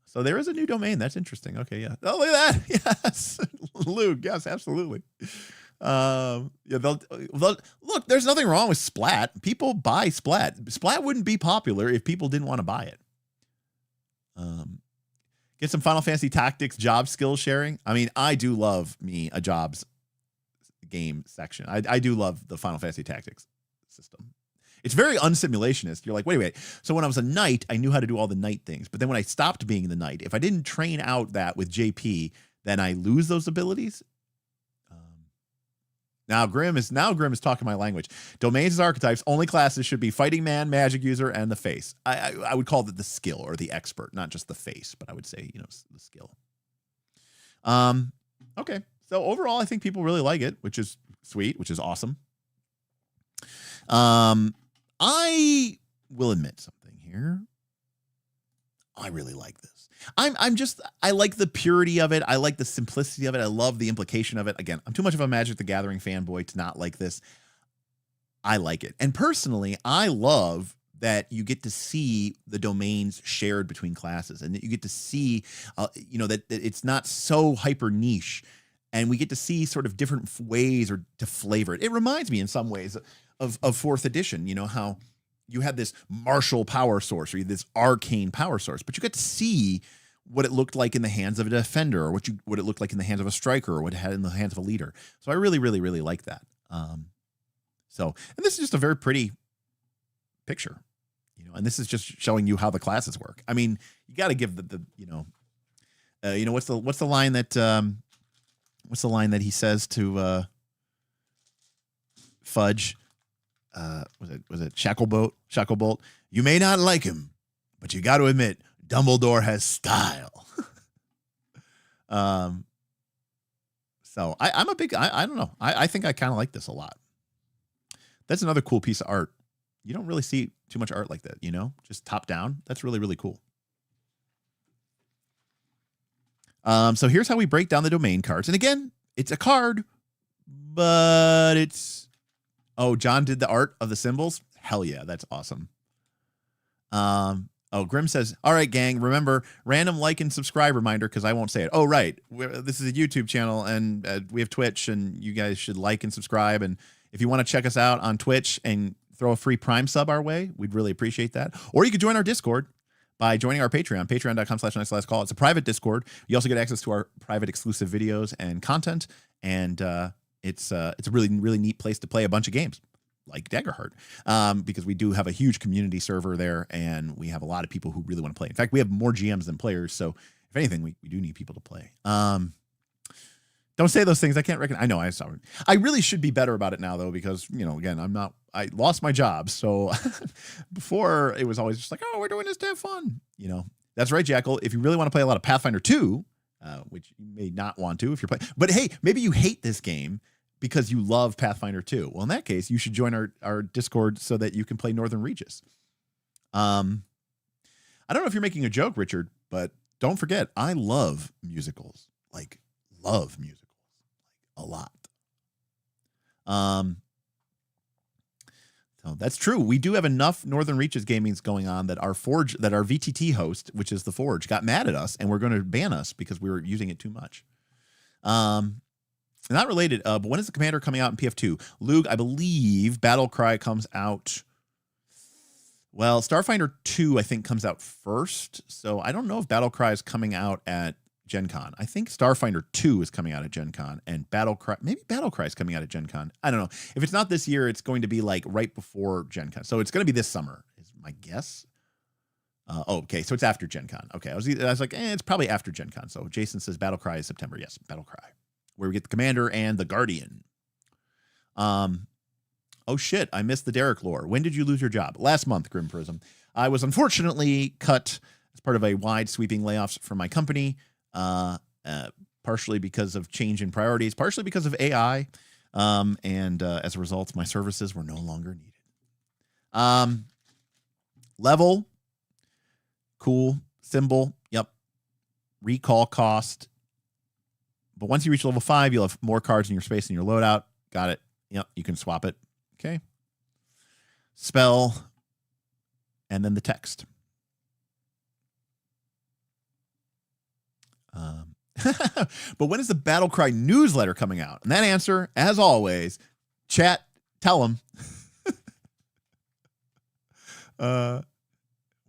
So there is a new domain. That's interesting. Okay, yeah. Oh, look at that. Yes. Luke. Yes, absolutely. Yeah, they'll look, there's nothing wrong with Splat. People buy Splat. Splat wouldn't be popular if people didn't want to buy it. Get some Final Fantasy Tactics job skill sharing. I mean, I do love me a jobs game section. I do love the Final Fantasy Tactics system. It's very unsimulationist. You're like, wait. So when I was a knight, I knew how to do all the knight things. But then when I stopped being the knight, if I didn't train out that with JP, then I lose those abilities. Now Grim is talking my language. Domains as archetypes. Only classes should be fighting man, magic user, and the face. I would call it the skill or the expert, not just the face, but I would say, you know, the skill. Okay. So overall, I think people really like it, which is sweet, which is awesome. I will admit something here. I really like this. I like the purity of it. I like the simplicity of it. I love the implication of it. Again, I'm too much of a Magic the Gathering fanboy to not like this. I like it. And personally, I love that you get to see the domains shared between classes, and that you get to see, you know, that it's not so hyper niche. and we get to see sort of different ways or to flavor it. It reminds me in some ways of 4th edition, you know, how you had this martial power source or this arcane power source, but you get to see what it looked like in the hands of a defender, or what it looked like in the hands of a striker, or what it had in the hands of a leader. So I really, really, really like that. And this is just a very pretty picture, you know, and this is just showing you how the classes work. I mean, you got to give the what's the line that he says to Fudge? Was it Shacklebolt? You may not like him, but you got to admit Dumbledore has style. So I'm a big, I don't know. I think I kind of like this a lot. That's another cool piece of art. You don't really see too much art like that, you know, just top down. That's really, really cool. So here's how we break down the domain cards. And again, it's a card, but it's, oh, John did the art of the symbols. Hell yeah. That's awesome. Oh, Grim says, all right, gang, remember, random like and subscribe reminder, because I won't say it. Oh, right. This is a YouTube channel, and we have Twitch, and you guys should like and subscribe. And if you want to check us out on Twitch and throw a free Prime sub our way, we'd really appreciate that. Or you could join our Discord by joining our Patreon, patreon.com/nextlastcall. It's a private Discord. You also get access to our private exclusive videos and content, and it's a really, really neat place to play a bunch of games, like Daggerheart, because we do have a huge community server there, and we have a lot of people who really want to play. In fact, we have more GMs than players, so if anything, we do need people to play. Don't say those things. I can't recognize. I know. I really should be better about it now, though, because, you know, again, I lost my job. So before, it was always just like, oh, we're doing this to have fun. You know, that's right, Jackal. If you really want to play a lot of Pathfinder 2, which you may not want to if you're playing, but hey, maybe you hate this game because you love Pathfinder 2. Well, in that case, you should join our Discord so that you can play Northern Regis. I don't know if you're making a joke, Richard, but don't forget, I love musicals. Like, love musicals. Like, a lot. So that's true. We do have enough Northern Reaches gamings going on that our VTT host, which is the Forge, got mad at us, and we're going to ban us because we were using it too much. Not related, but when is the Commander coming out in PF2? Luke, I believe Battlecry comes out. Well, Starfinder 2, I think, comes out first. So I don't know if Battlecry is coming out at Gen Con. I think Starfinder 2 is coming out at Gen Con, and maybe Battlecry is coming out at Gen Con. I don't know. If it's not this year, it's going to be like right before Gen Con. So it's going to be this summer, is my guess. Okay, so it's after Gen Con. Okay, I was like, it's probably after Gen Con. So Jason says Battlecry is September. Yes, Battlecry, where we get the Commander and the Guardian. Oh shit, I missed the Derek lore. When did you lose your job? Last month, Grim Prism. I was unfortunately cut as part of a wide sweeping layoffs from my company, partially because of change in priorities, partially because of AI, and as a result, my services were no longer needed. Level, cool, symbol, yep. Recall cost. But once you reach level 5, you'll have more cards in your space in your loadout. Got it. Yep, you can swap it. Okay. Spell, and then the text. But when is the Battlecry newsletter coming out? And that answer, as always, chat, tell them.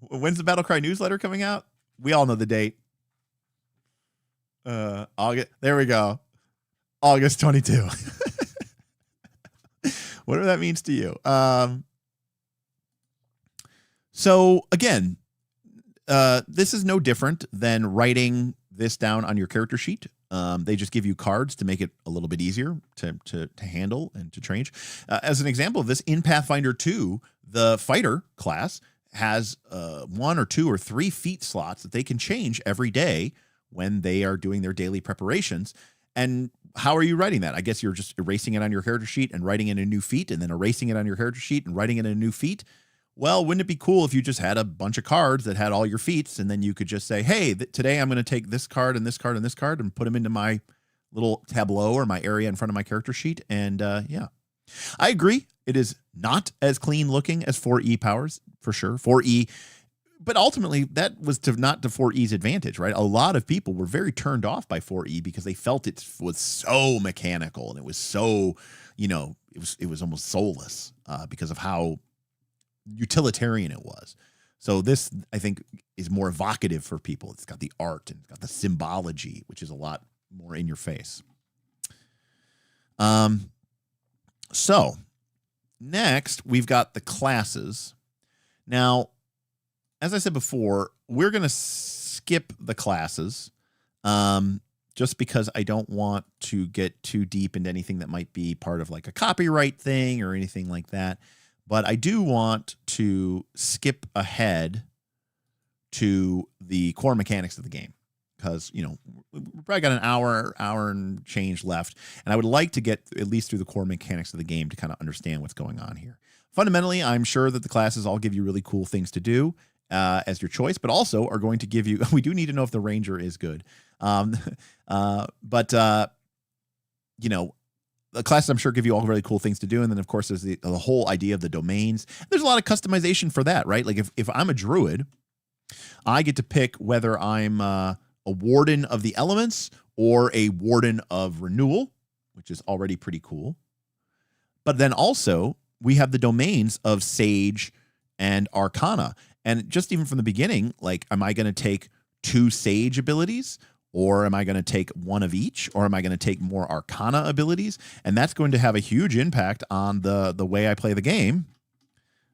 When's the Battlecry newsletter coming out? We all know the date. August. There we go. August 22. Whatever that means to you. So again, this is no different than writing this down on your character sheet. They just give you cards to make it a little bit easier to handle and to change. As an example of this, in Pathfinder 2, the fighter class has 1 or 2 or 3 feat slots that they can change every day when they are doing their daily preparations. And how are you writing that? I guess you're just erasing it on your character sheet and writing in a new feat, and then erasing it on your character sheet and writing in a new feat. Well, wouldn't it be cool if you just had a bunch of cards that had all your feats, and then you could just say, hey, today I'm going to take this card and this card and this card and put them into my little tableau or my area in front of my character sheet. And yeah, I agree. It is not as clean looking as 4E powers, for sure. 4E but ultimately that was not to 4E's advantage, right? A lot of people were very turned off by 4E because they felt it was so mechanical and it was so, it was almost soulless because of how utilitarian it was. So this, I think, is more evocative for people. It's got the art and it's got the symbology, which is a lot more in your face. So next we've got the classes. Now, as I said before, we're going to skip the classes just because I don't want to get too deep into anything that might be part of like a copyright thing or anything like that. But I do want to skip ahead to the core mechanics of the game because, we've probably got an hour and change left. And I would like to get at least through the core mechanics of the game to kind of understand what's going on here. Fundamentally, I'm sure that the classes all give you really cool things to do as your choice, but also are going to give you, we do need to know if the Ranger is good. The classes I'm sure give you all really cool things to do. And then of course there's the whole idea of the domains. There's a lot of customization for that, right? Like if I'm a druid, I get to pick whether I'm a warden of the elements or a warden of renewal, which is already pretty cool. But then also we have the domains of sage and arcana. And just even from the beginning, like, am I going to take 2 sage abilities? Or am I going to take one of each? Or am I going to take more arcana abilities? And that's going to have a huge impact on the way I play the game.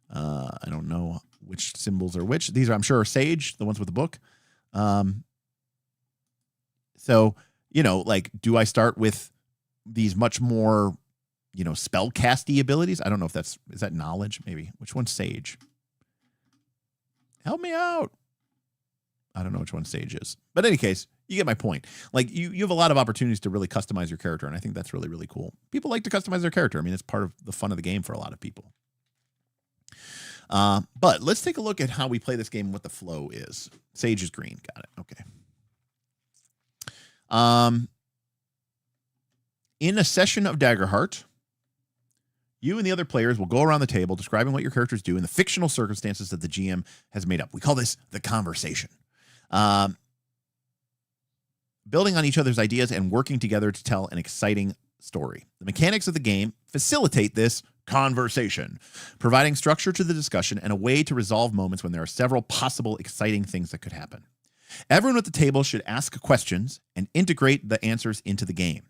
I don't know which symbols are which. These are, I'm sure, are sage, the ones with the book. So, like, do I start with these much more, spell-casty abilities? I don't know if is that knowledge? Maybe. Which one's sage? Help me out. I don't know which one sage is. But in any case, you get my point. Like you have a lot of opportunities to really customize your character. And I think that's really, really cool. People like to customize their character. I mean, it's part of the fun of the game for a lot of people. But let's take a look at how we play this game and what the flow is. Sage is green. Got it. Okay. In a session of Daggerheart, you and the other players will go around the table describing what your characters do in the fictional circumstances that the GM has made up. We call this the conversation. Building on each other's ideas and working together to tell an exciting story. The mechanics of the game facilitate this conversation, providing structure to the discussion and a way to resolve moments when there are several possible exciting things that could happen. Everyone at the table should ask questions and integrate the answers into the game.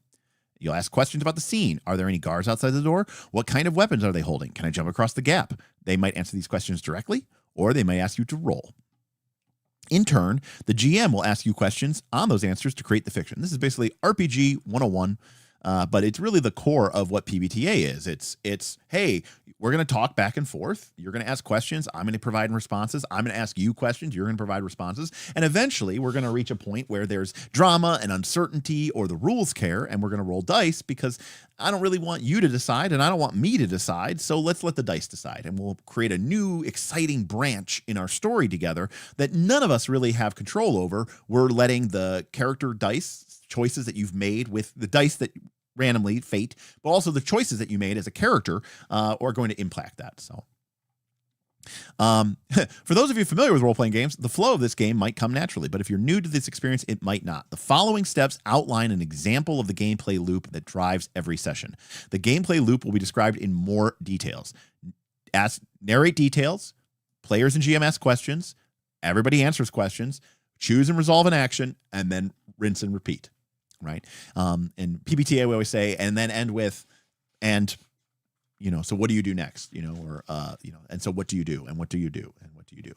You'll ask questions about the scene. Are there any guards outside the door? What kind of weapons are they holding? Can I jump across the gap? They might answer these questions directly, or they may ask you to roll. In turn, the GM will ask you questions on those answers to create the fiction. This is basically RPG 101, but it's really the core of what PBTA is. It's hey, we're going to talk back and forth. You're going to ask questions. I'm going to provide responses. I'm going to ask you questions. You're going to provide responses. And eventually, we're going to reach a point where there's drama and uncertainty or the rules care, and we're going to roll dice because I don't really want you to decide, and I don't want me to decide, so let's let the dice decide. And we'll create a new, exciting branch in our story together that none of us really have control over. We're letting the character dice choices that you've made with the dice that randomly, fate, but also the choices that you made as a character are going to impact that. So for those of you familiar with role-playing games, the flow of this game might come naturally, but if you're new to this experience, it might not. The following steps outline an example of the gameplay loop that drives every session. The gameplay loop will be described in more details. Narrate details, players and GM ask questions, everybody answers questions, choose and resolve an action, and then rinse and repeat. Right. And PBTA, we always say, and then end with, and, so what do you do next? And so what do you do? And what do you do? And what do you do?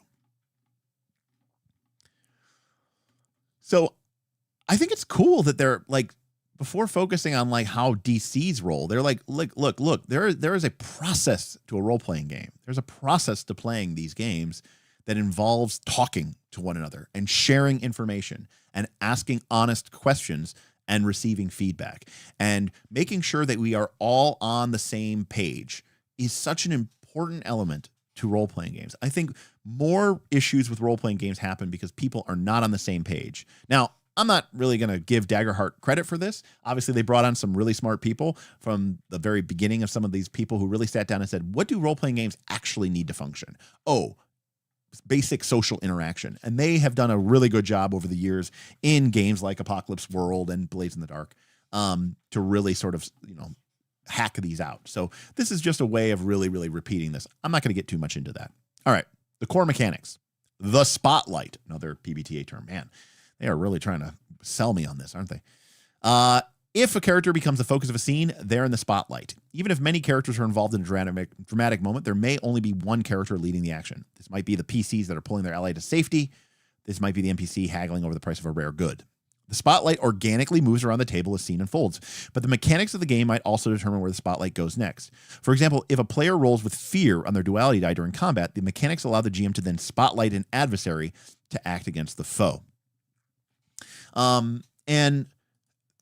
So I think it's cool that they're like, before focusing on like how DCs roll, they're like, look, there is a process to a role-playing game. There's a process to playing these games that involves talking to one another and sharing information and asking honest questions and receiving feedback and making sure that we are all on the same page is such an important element to role-playing games. I think more issues with role-playing games happen because people are not on the same page. Now, I'm not really going to give Daggerheart credit for this. Obviously, they brought on some really smart people from the very beginning of some of these people who really sat down and said, what do role-playing games actually need to function? Oh, basic social interaction. And they have done a really good job over the years in games like Apocalypse World and Blades in the Dark to really sort of, hack these out. So this is just a way of really, really repeating this. I'm not going to get too much into that. All right. The core mechanics. The spotlight, another PBTA term. Man, they are really trying to sell me on this, aren't they? If a character becomes the focus of a scene, they're in the spotlight. Even if many characters are involved in a dramatic moment, there may only be one character leading the action. This might be the PCs that are pulling their ally to safety. This might be the NPC haggling over the price of a rare good. The spotlight organically moves around the table as scene unfolds, but the mechanics of the game might also determine where the spotlight goes next. For example, if a player rolls with fear on their duality die during combat, the mechanics allow the GM to then spotlight an adversary to act against the foe. And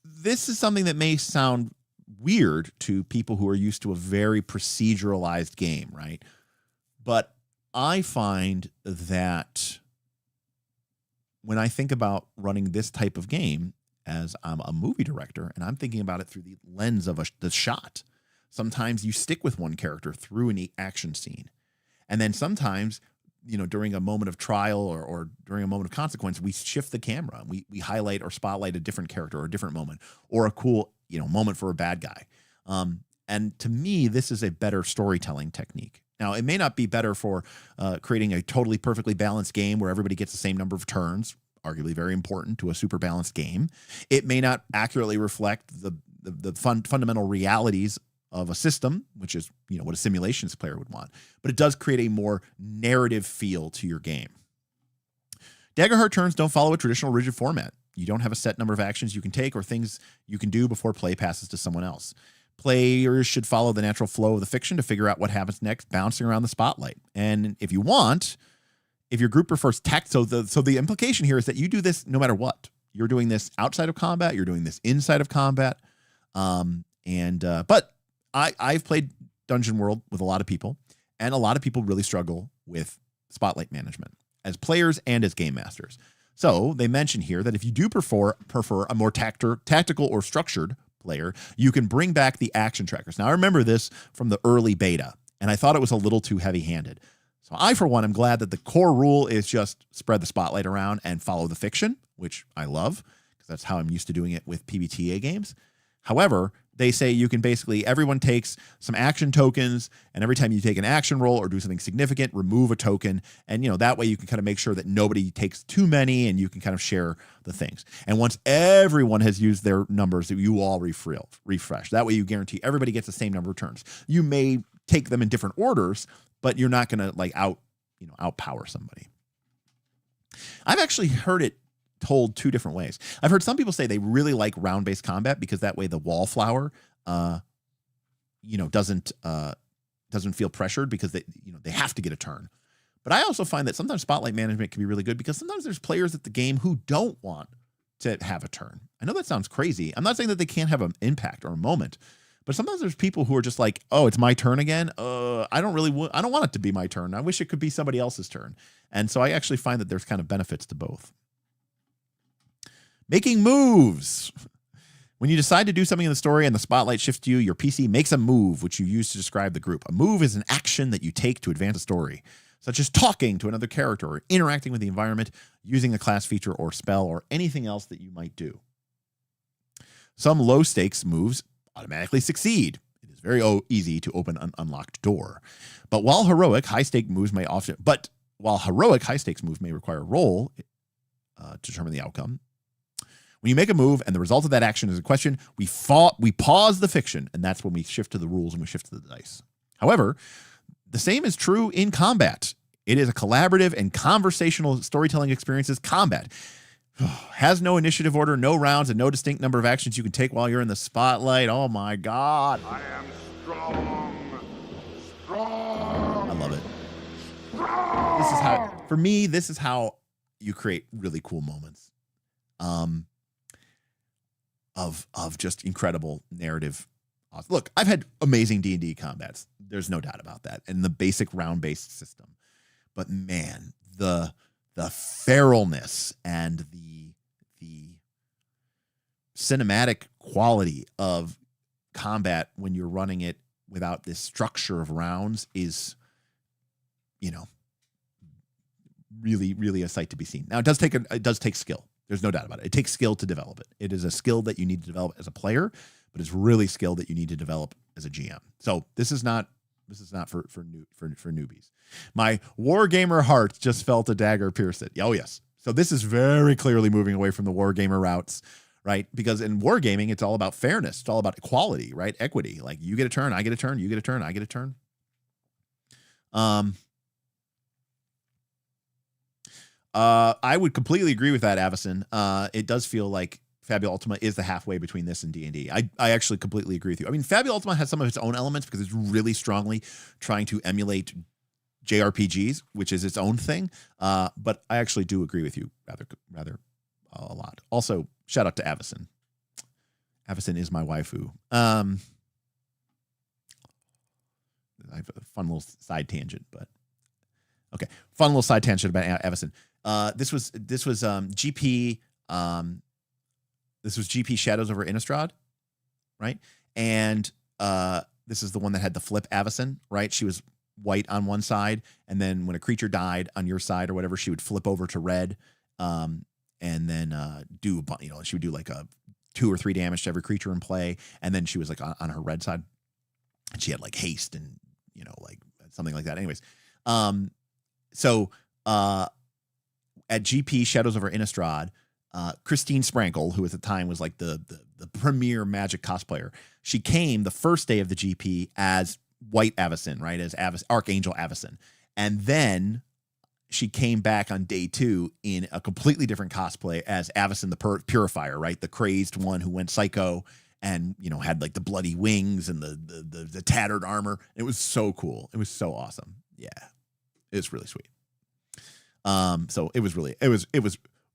this is something that may sound weird to people who are used to a very proceduralized game, right? But I find that when I think about running this type of game as I'm a movie director and I'm thinking about it through the lens of the shot, sometimes you stick with one character through an action scene. And then sometimes, during a moment of trial or during a moment of consequence, we shift the camera. We highlight or spotlight a different character or a different moment or a cool, moment for a bad guy. And to me, this is a better storytelling technique. Now, it may not be better for creating a totally perfectly balanced game where everybody gets the same number of turns, arguably very important to a super balanced game. It may not accurately reflect the fundamental realities of a system, which is, what a simulations player would want. But it does create a more narrative feel to your game. Daggerheart turns don't follow a traditional rigid format. You don't have a set number of actions you can take or things you can do before play passes to someone else. Players should follow the natural flow of the fiction to figure out what happens next, bouncing around the spotlight. And if you want, if your group prefers so the implication here is that you do this no matter what. You're doing this outside of combat. You're doing this inside of combat. But I've played Dungeon World with a lot of people, and a lot of people really struggle with spotlight management as players and as game masters. So they mention here that if you do prefer a more tactical or structured player, you can bring back the action trackers. Now, I remember this from the early beta, and I thought it was a little too heavy-handed. So I, for one, am glad that the core rule is just spread the spotlight around and follow the fiction, which I love, because that's how I'm used to doing it with PBTA games. However, they say you can basically, everyone takes some action tokens, and every time you take an action roll or do something significant, remove a token. And, that way you can kind of make sure that nobody takes too many and you can kind of share the things. And once everyone has used their numbers, you all refresh. That way you guarantee everybody gets the same number of turns. You may take them in different orders, but you're not going to outpower somebody. I've actually heard it told two different ways. I've heard some people say they really like round-based combat because that way the wallflower, doesn't feel pressured because they have to get a turn. But I also find that sometimes spotlight management can be really good because sometimes there's players at the game who don't want to have a turn. I know that sounds crazy. I'm not saying that they can't have an impact or a moment, but sometimes there's people who are just like, oh, it's my turn again. I don't want it to be my turn. I wish it could be somebody else's turn. And so I actually find that there's kind of benefits to both. Making moves. When you decide to do something in the story and the spotlight shifts to you, your PC makes a move, which you use to describe the group. A move is an action that you take to advance a story, such as talking to another character or interacting with the environment, using a class feature or spell or anything else that you might do. Some low-stakes moves automatically succeed. It is very easy to open an unlocked door. But while heroic, high-stakes moves may require a roll to determine the outcome, when you make a move and the result of that action is a question, we pause the fiction, and that's when we shift to the rules and we shift to the dice. However, the same is true in combat. It is a collaborative and conversational storytelling experience as combat. Has no initiative order, no rounds, and no distinct number of actions you can take while you're in the spotlight. Oh my God. I am strong. Strong. I love it. This is how you create really cool moments. Of just incredible narrative. Look, I've had amazing D&D combats. There's no doubt about that. And the basic round-based system. But man, the feralness and the cinematic quality of combat when you're running it without this structure of rounds is, really, really a sight to be seen. Now it does take skill. There's no doubt about it. It takes skill to develop it. It is a skill that you need to develop as a player, but it's really skill that you need to develop as a GM. So this is not for newbies. My wargamer heart just felt a dagger pierce it. Oh yes. So this is very clearly moving away from the wargamer routes, right? Because in wargaming, it's all about fairness. It's all about equality, right? Equity. Like you get a turn, I get a turn, you get a turn, I get a turn. I would completely agree with that, Avison. It does feel like Fabula Ultima is the halfway between this and D&D. I actually completely agree with you. I mean, Fabula Ultima has some of its own elements because it's really strongly trying to emulate JRPGs, which is its own thing. But I actually do agree with you rather a lot. Also, shout out to Avison. Avison is my waifu. I have a fun little side tangent, but okay. Fun little side tangent about Avison. This was GP. This was GP Shadows over Innistrad, right? And this is the one that had the flip Avison, right? She was white on one side, and then when a creature died on your side or whatever, she would flip over to red, and then do, you know, she would do like a 2 or 3 damage to every creature in play, and then she was like on her red side, and she had like haste and, you know, like something like that. Anyways, so at GP Shadows over Innistrad, Christine Sprankle, who at the time was like the premier Magic cosplayer, she came the first day of the GP as White Avison, right, as Archangel Avison, and then she came back on day 2 in a completely different cosplay as Avison the Purifier, right, the crazed one who went psycho and, you know, had like the bloody wings and the tattered armor. It was so cool. It was so awesome. Yeah, it was really sweet. So it was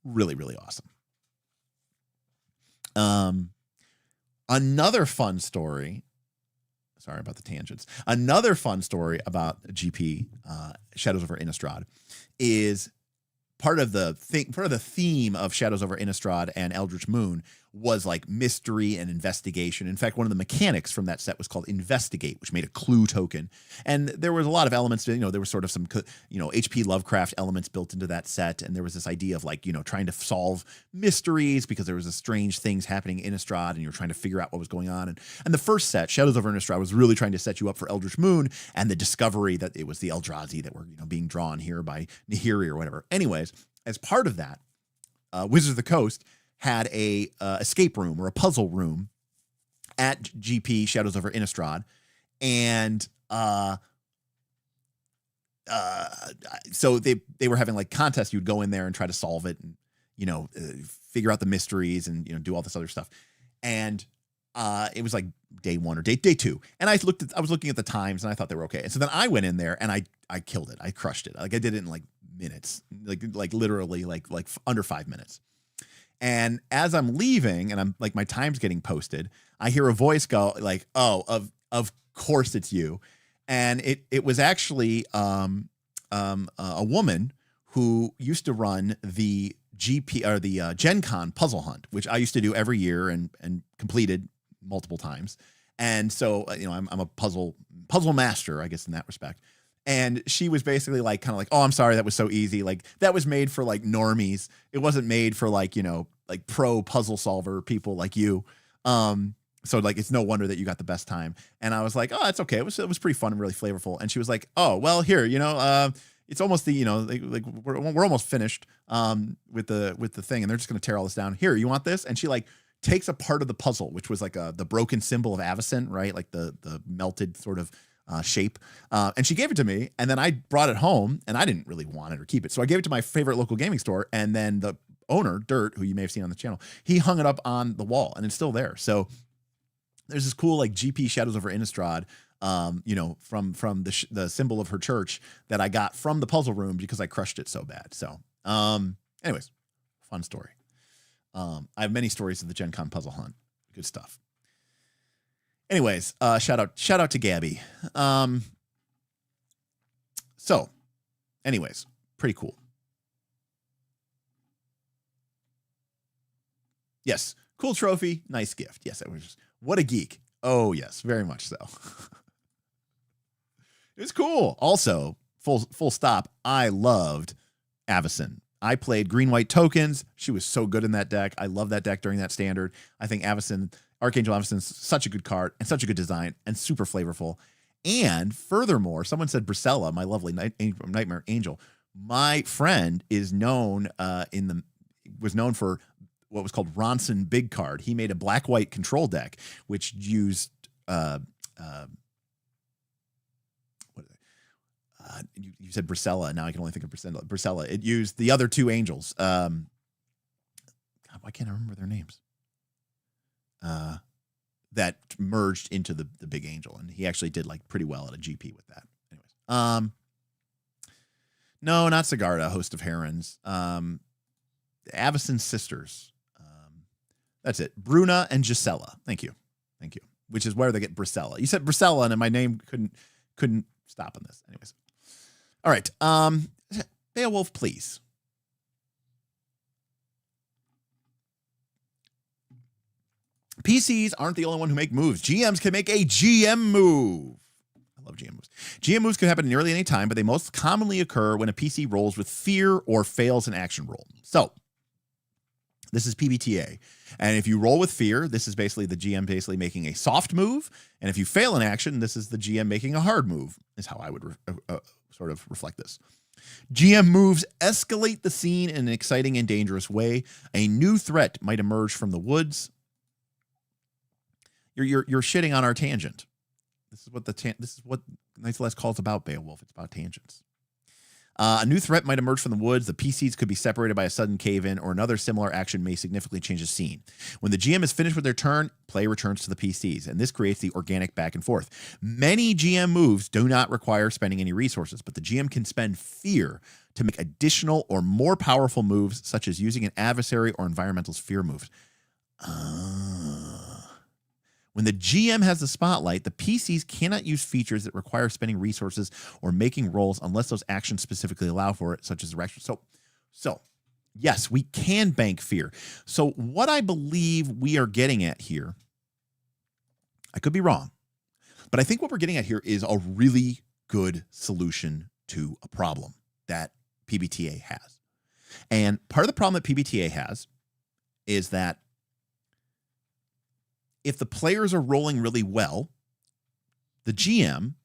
really awesome. Another fun story. Sorry about the tangents. Another fun story about GP Shadows over Innistrad is part of the theme of Shadows over Innistrad and Eldritch Moon was like mystery and investigation. In fact, one of the mechanics from that set was called Investigate, which made a clue token. And there was a lot of elements, you know, there was sort of some, you know, HP Lovecraft elements built into that set. And there was this idea of like, you know, trying to solve mysteries because there was a strange things happening in Innistrad and you were trying to figure out what was going on. And the first set, Shadows over Innistrad, was really trying to set you up for Eldritch Moon and the discovery that it was the Eldrazi that were, you know, being drawn here by Nahiri or whatever. Anyways, as part of that, Wizards of the Coast had a escape room or a puzzle room at GP Shadows over Innistrad, and so they were having like contests. You'd go in there and try to solve it, and, you know, figure out the mysteries, and, you know, do all this other stuff. And it was like day 1 or day 2, and I was looking at the times, and I thought they were okay. And so then I went in there and I killed it. I crushed it. Like I did it in like minutes, like literally like under 5 minutes. And as I'm leaving and I'm like, my time's getting posted, I hear a voice go like, "Oh, of course it's you." And it was actually a woman who used to run the GP or the Gen Con puzzle hunt, which I used to do every year and completed multiple times. And so, you know, I'm a puzzle master, I guess, in that respect. And she was basically like, kind of like, "Oh, I'm sorry, that was so easy. Like that was made for like normies. It wasn't made for like, you know, like pro puzzle solver people like you. So like, it's no wonder that you got the best time." And I was like, "Oh, that's okay. It was pretty fun and really flavorful." And she was like, "Oh, well, here, you know, it's almost the, you know, like we're almost finished with the thing, and they're just gonna tear all this down. Here, you want this?" And she like takes a part of the puzzle, which was like the broken symbol of Avison, right? Like the melted sort of shape. And she gave it to me, and then I brought it home, and I didn't really want it or keep it. So I gave it to my favorite local gaming store, and then the owner, Dirt, who you may have seen on the channel, he hung it up on the wall, and it's still there. So there's this cool like GP Shadows over Innistrad, you know, from the symbol of her church that I got from the puzzle room because I crushed it so bad. So anyways, fun story. I have many stories of the Gen Con puzzle hunt. Good stuff. Anyways, shout out to Gabby. So anyways, pretty cool. Yes, cool trophy, nice gift. Yes, it was. What a geek. Oh yes, very much so. It was cool. Also, full stop, I loved Avacyn. I played green-white tokens. She was so good in that deck. I love that deck during that standard. I think Avacyn, Archangel Avacyn's such a good card and such a good design and super flavorful. And furthermore, someone said Bricella, my lovely Nightmare Angel. My friend is known was known for what was called Ronson Big Card. He made a black-white control deck, which used you said Bricella. Now I can only think of Bricella. It used the other two angels. God, why can't I remember their names? That merged into the big angel, and he actually did like pretty well at a GP with that. Anyways, no, not Sigarda, Host of Herons. Avacyn's sisters. That's it. Bruna and Gisela. Thank you. Which is where they get Bricella. You said Bricella, and my name couldn't stop on this. Anyways. All right. Beowulf, please. PCs aren't the only one who make moves. GMs can make a GM move. I love GM moves. GM moves can happen nearly any time, but they most commonly occur when a PC rolls with fear or fails an action roll. So this is PBTA. And if you roll with fear, this is basically the GM basically making a soft move. And if you fail an action, this is the GM making a hard move, is how I would sort of reflect this. GM moves escalate the scene in an exciting and dangerous way. A new threat might emerge from the woods. You're shitting on our tangent. This is what Knights of the Last Call is about, Beowulf. It's about tangents. A new threat might emerge from the woods. The PCs could be separated by a sudden cave-in, or another similar action may significantly change the scene. When the GM is finished with their turn, play returns to the PCs, and this creates the organic back and forth. Many GM moves do not require spending any resources, but the GM can spend fear to make additional or more powerful moves, such as using an adversary or environmental fear moves. When the GM has the spotlight, the PCs cannot use features that require spending resources or making rolls unless those actions specifically allow for it, such as direction. So yes, we can bank fear. So what I believe we are getting at here, I could be wrong, but I think what we're getting at here is a really good solution to a problem that PBTA has. And part of the problem that PBTA has is that if the players are rolling really well, the GM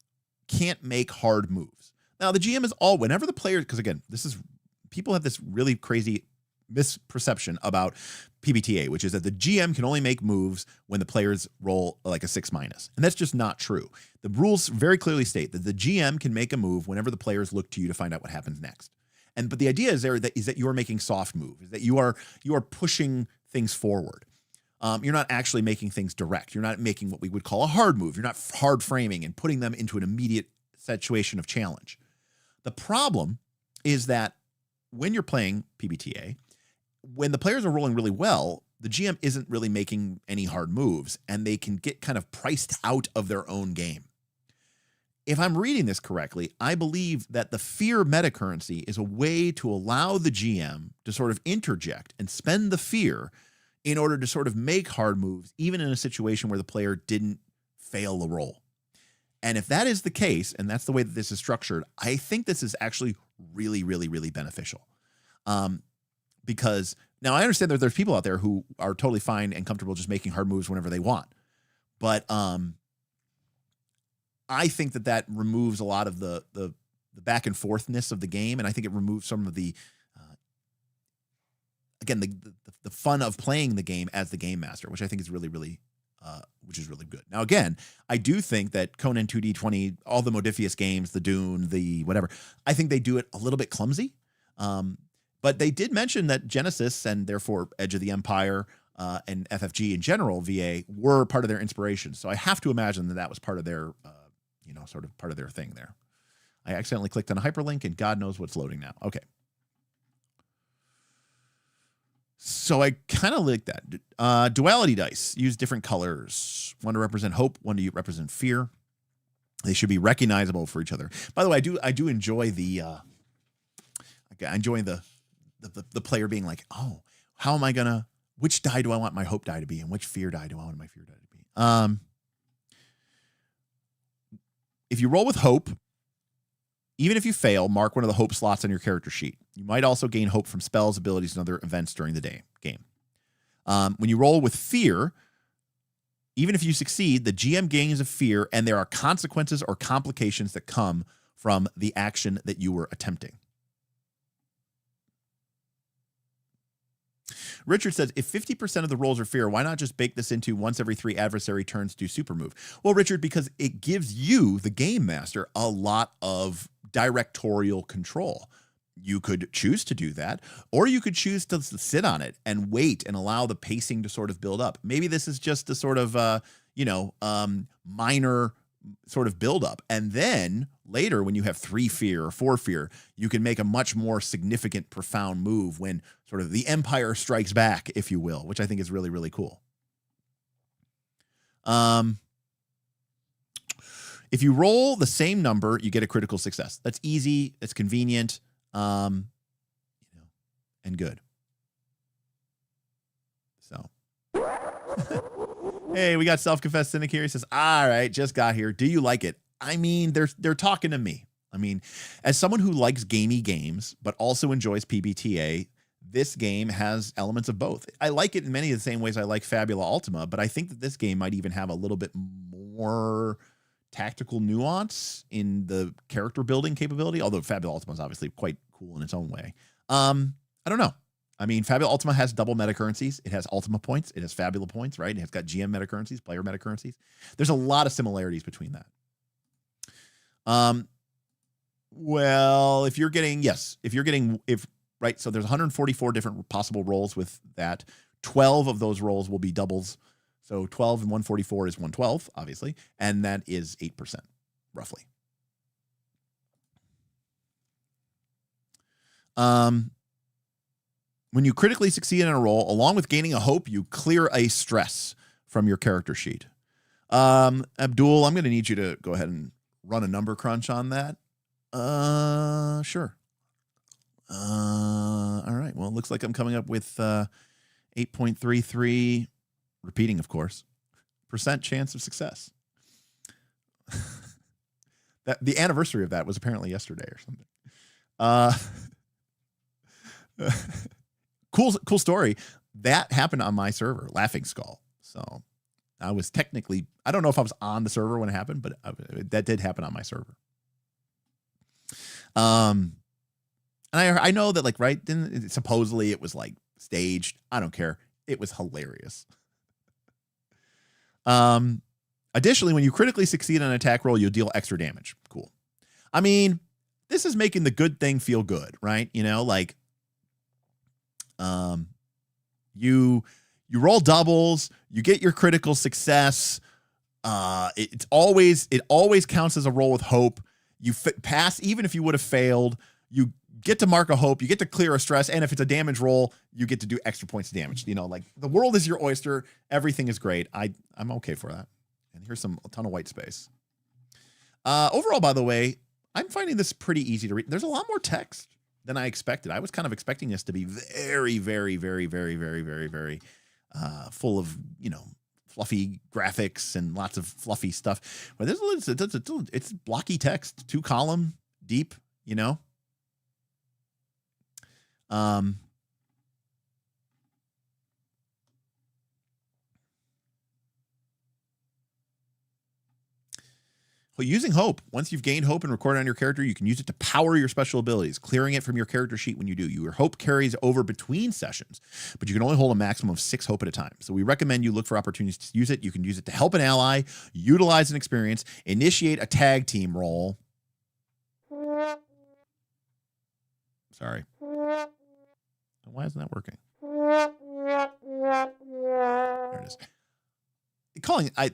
can't make hard moves. Now, the GM is whenever the players, because again, people have this really crazy misperception about PBTA, which is that the GM can only make moves when the players roll like a 6-. And that's just not true. The rules very clearly state that the GM can make a move whenever the players look to you to find out what happens next. But the idea is that you are making soft moves, that you are pushing things forward. You're not actually making things direct. You're not making what we would call a hard move. You're not hard framing and putting them into an immediate situation of challenge. The problem is that when you're playing PBTA, when the players are rolling really well, the GM isn't really making any hard moves, and they can get kind of priced out of their own game. If I'm reading this correctly, I believe that the fear metacurrency is a way to allow the GM to sort of interject and spend the fear in order to sort of make hard moves, even in a situation where the player didn't fail the roll. And if that is the case, and that's the way that this is structured, I think this is actually really, really, really beneficial. Because now I understand that there's people out there who are totally fine and comfortable just making hard moves whenever they want. But I think that removes a lot of the back and forthness of the game, and I think it removes some of the again, the fun of playing the game as the game master, which I think is really, really, which is really good. Now, again, I do think that Conan 2D20, all the Modifius games, the Dune, the whatever, I think they do it a little bit clumsy. But they did mention that Genesis and therefore Edge of the Empire and FFG in general, VA, were part of their inspiration. So I have to imagine that was part of their, sort of part of their thing there. I accidentally clicked on a hyperlink, and God knows what's loading now. Okay. So I kind of like that. Duality dice use different colors. One to represent hope, one to represent fear. They should be recognizable for each other. By the way, I do enjoy the player being like, oh, how am I gonna? Which die do I want my hope die to be, and which fear die do I want my fear die to be? If you roll with hope, even if you fail, mark one of the hope slots on your character sheet. You might also gain hope from spells, abilities, and other events during the game. When you roll with fear, even if you succeed, the GM gains a fear, and there are consequences or complications that come from the action that you were attempting. Richard says, if 50% of the rolls are fear, why not just bake this into once every 3 adversary turns do super move? Well, Richard, because it gives you, the game master, a lot of directorial control. You could choose to do that, or you could choose to sit on it and wait and allow the pacing to sort of build up. Maybe this is just a sort of, minor sort of build up. And then later, when you have 3 fear or 4 fear, you can make a much more significant, profound move when sort of the Empire strikes back, if you will, which I think is really, really cool. If you roll the same number, you get a critical success. That's easy. It's convenient. And good. So, hey, we got Self-Confessed Cynic here. He says, all right, just got here. Do you like it? I mean, they're talking to me. I mean, as someone who likes gamey games, but also enjoys PBTA, this game has elements of both. I like it in many of the same ways I like Fabula Ultima, but I think that this game might even have a little bit more tactical nuance in the character building capability, although Fabula Ultima is obviously quite cool in its own way. I don't know. I mean, Fabula Ultima has double meta currencies. It has Ultima points. It has Fabula points, right? It's got GM meta currencies, player meta currencies. There's a lot of similarities between that. Well, right, so there's 144 different possible rolls with that. 12 of those rolls will be doubles. So 12 and 144 is 112, obviously, and that is 8%, roughly. When you critically succeed in a roll, along with gaining a hope, you clear a stress from your character sheet. Abdul, I'm going to need you to go ahead and run a number crunch on that. Sure. All right. Well, it looks like I'm coming up with 8.33, repeating, of course, % chance of success. The anniversary of that was apparently yesterday or something. Cool story. That happened on my server, Laughing Skull. So I was technically, I don't know if I was on the server when it happened, but that did happen on my server. And I know that, like, right, supposedly it was like staged. I don't care. It was hilarious. Additionally, when you critically succeed on an attack roll, you'll deal extra damage. Cool. I mean, this is making the good thing feel good, right? You know, like, you roll doubles, you get your critical success. It always counts as a roll with hope. You pass, even if you would have failed, you get to mark a hope, you get to clear a stress, and if it's a damage roll, you get to do extra points of damage. You know, like, the world is your oyster. Everything is great. I'm okay for that. And here's a ton of white space. Overall, by the way, I'm finding this pretty easy to read. There's a lot more text than I expected. I was kind of expecting this to be very, very, very, very, very, very, very full of, fluffy graphics and lots of fluffy stuff. But it's blocky text, 2-column deep, Well, using hope. Once you've gained hope and recorded on your character, you can use it to power your special abilities, clearing it from your character sheet when you do. Your hope carries over between sessions, but you can only hold a maximum of 6 hope at a time. So we recommend you look for opportunities to use it. You can use it to help an ally, utilize an experience, initiate a tag team roll. Sorry. Why isn't that working? There it is.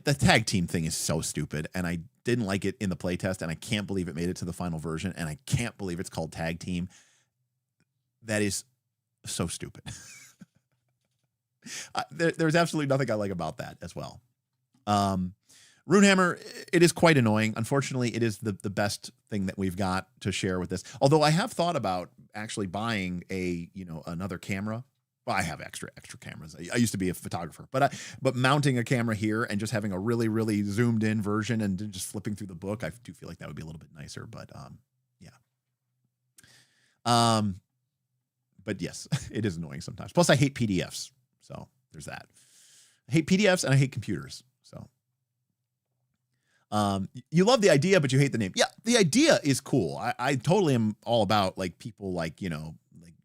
The tag team thing is so stupid, and I didn't like it in the playtest, and I can't believe it made it to the final version, and I can't believe it's called tag team. That is so stupid. There's absolutely nothing I like about that as well. Runehammer, it is quite annoying. Unfortunately, it is the best thing that we've got to share with this. Although I have thought about actually buying another camera. Well, I have extra cameras. I used to be a photographer, but mounting a camera here and just having a really, really zoomed in version and just flipping through the book, I do feel like that would be a little bit nicer. But yeah. But yes, it is annoying sometimes. Plus, I hate PDFs. So there's that. I hate PDFs and I hate computers. So you love the idea, but you hate the name. Yeah, the idea is cool. I totally am all about like people like,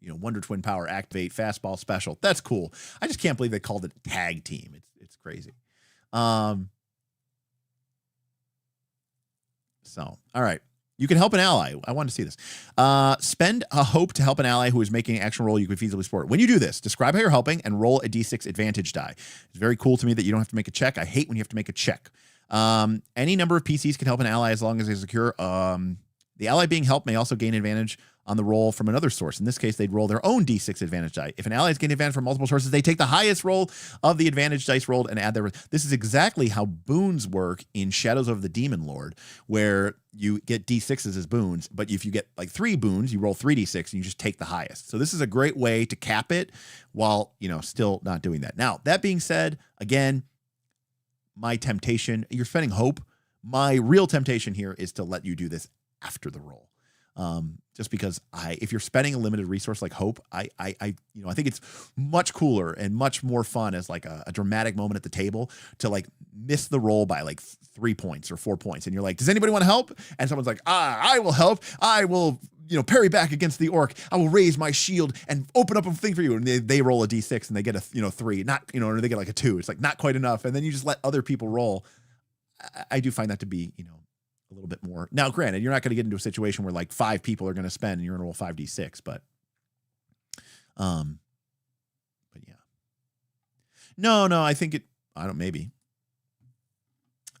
Wonder Twin Power, Activate, Fastball Special. That's cool. I just can't believe they called it Tag Team. It's crazy. So, all right. You can help an ally. I wanted to see this. Spend a hope to help an ally who is making an action roll you could feasibly support. When you do this, describe how you're helping and roll a d6 advantage die. It's very cool to me that you don't have to make a check. I hate when you have to make a check. Any number of PCs can help an ally as long as they secure. The ally being helped may also gain advantage on the roll from another source. In this case, they'd roll their own d6 advantage die. If an ally is getting advantage from multiple sources, they take the highest roll of the advantage dice rolled and add their. This is exactly how boons work in Shadows of the Demon Lord, where you get d6s as boons, but if you get like 3 boons, you roll 3d6 and you just take the highest. So this is a great way to cap it while, still not doing that. Now, that being said, again, my temptation, you're spending hope. My real temptation here is to let you do this after the roll. Just because if you're spending a limited resource like hope, I think it's much cooler and much more fun as like a dramatic moment at the table to like miss the roll by like 3 points or 4 points. And you're like, does anybody want to help? And someone's like, I will help. I will, parry back against the orc. I will raise my shield and open up a thing for you. And they roll a d6 and they get a, 3, not, or they get like a 2. It's like not quite enough. And then you just let other people roll. I do find that to be, a little bit more. Now, granted, you're not going to get into a situation where like 5 people are going to spend and you're going to roll 5d6, but yeah. No, I think maybe.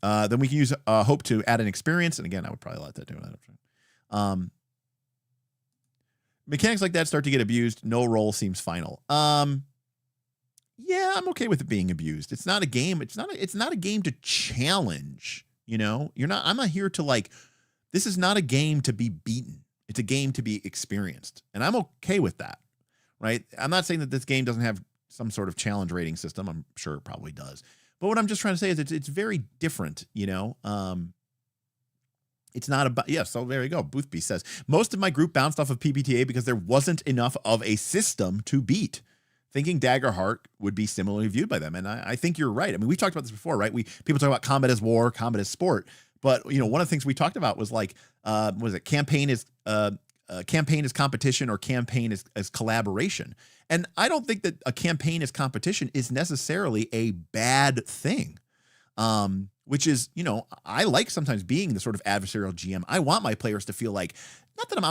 Then we can use hope to add an experience. And again, I would probably let that do that. Mechanics like that start to get abused. No roll seems final. Yeah, I'm okay with it being abused. It's not a game. It's not a game to challenge. I'm not here to this is not a game to be beaten. It's a game to be experienced. And I'm okay with that, right? I'm not saying that this game doesn't have some sort of challenge rating system. I'm sure it probably does. But what I'm just trying to say is it's very different, It's not about, so there you go. Boothby says, most of my group bounced off of PBTA because there wasn't enough of a system to beat. Thinking Daggerheart would be similarly viewed by them. And I think you're right. I mean, we've talked about this before, right? People talk about combat as war, combat as sport. But, one of the things we talked about was campaign is competition or campaign is collaboration. And I don't think that a campaign as competition is necessarily a bad thing. Which is, I like sometimes being the sort of adversarial GM. I want my players to feel like, not that I'm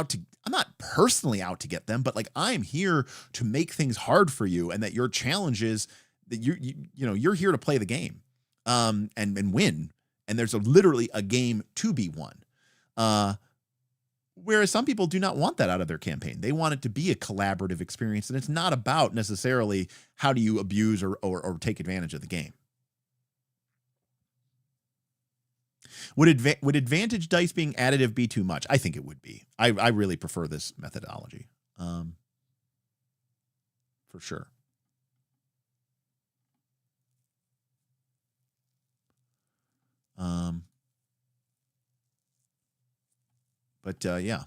not personally out to get them, but I'm here to make things hard for you, and that your challenge is that you're here to play the game, and win. And there's literally a game to be won. Whereas some people do not want that out of their campaign. They want it to be a collaborative experience, and it's not about necessarily how do you abuse or take advantage of the game. Would advantage dice being additive be too much? I think it would be. I really prefer this methodology. For sure. Yeah.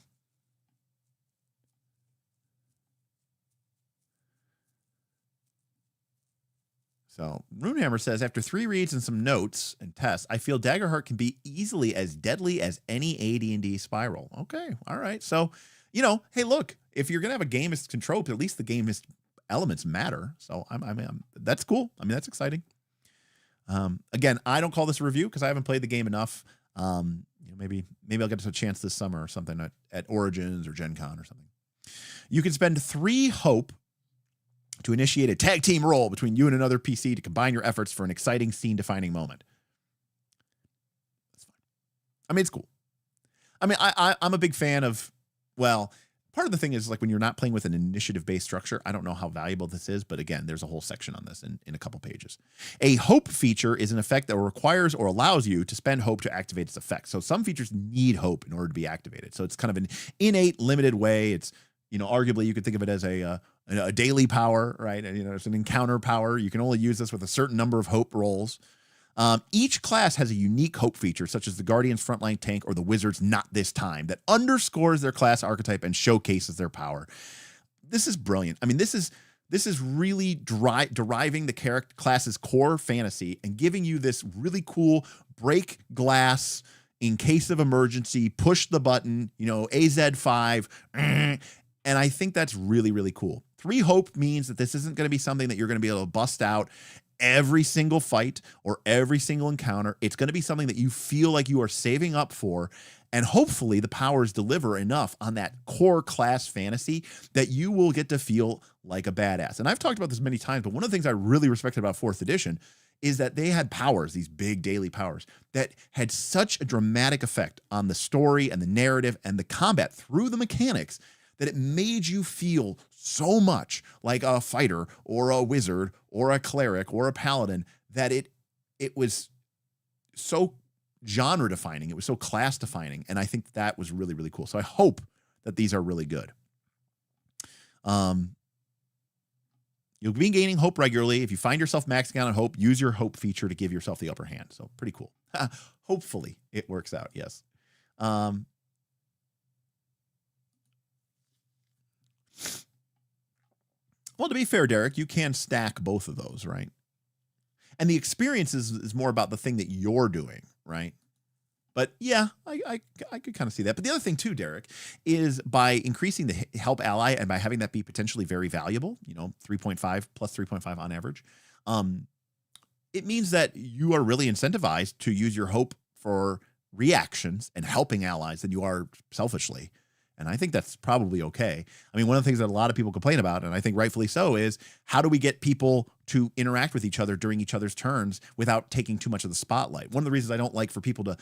So Runehammer says, after 3 reads and some notes and tests, I feel Daggerheart can be easily as deadly as any AD&D spiral. Okay. All right. So, hey, look, if you're going to have a gamist control, at least the gamist elements matter. So that's cool. I mean, that's exciting. Again, I don't call this a review because I haven't played the game enough. Maybe I'll get a chance this summer or something at Origins or Gen Con or something. You can spend 3 hope to initiate a tag team roll between you and another PC to combine your efforts for an exciting scene-defining moment. That's fine. I mean, it's cool. I mean, I'm a big fan of, part of the thing is when you're not playing with an initiative-based structure, I don't know how valuable this is, but again, there's a whole section on this in a couple pages. A hope feature is an effect that requires or allows you to spend hope to activate its effect. So some features need hope in order to be activated. So it's kind of an innate, limited way. It's, arguably you could think of it as a daily power, right? And, it's an encounter power. You can only use this with a certain number of hope rolls. Each class has a unique hope feature, such as the Guardian's frontline tank or the Wizard's Not This Time, that underscores their class archetype and showcases their power. this is brilliant. I mean, this is really deriving the character class's core fantasy and giving you this really cool break glass in case of emergency, push the button, AZ5. And I think that's really, really cool. 3 hope means that this isn't going to be something that you're going to be able to bust out every single fight or every single encounter. It's going to be something that you feel like you are saving up for. And hopefully the powers deliver enough on that core class fantasy that you will get to feel like a badass. And I've talked about this many times, but one of the things I really respected about 4th edition is that they had powers, these big daily powers, that had such a dramatic effect on the story and the narrative and the combat through the mechanics that it made you feel so much like a fighter or a wizard or a cleric or a paladin that it was so genre defining. It was so class defining. And I think that was really, really cool. So I hope that these are really good. You'll be gaining hope regularly. If you find yourself maxing out on hope, use your hope feature to give yourself the upper hand. So pretty cool. Hopefully it works out. Yes. Well, to be fair, Derek, you can stack both of those, right? And the experience is more about the thing that you're doing, right? But yeah, I could kind of see that. But the other thing too, Derek, is by increasing the help ally and by having that be potentially very valuable, 3.5 plus 3.5 on average, it means that you are really incentivized to use your hope for reactions and helping allies than you are selfishly. And I think that's probably okay. I mean, one of the things that a lot of people complain about, and I think rightfully so, is how do we get people to interact with each other during each other's turns without taking too much of the spotlight? One of the reasons I don't like for people to,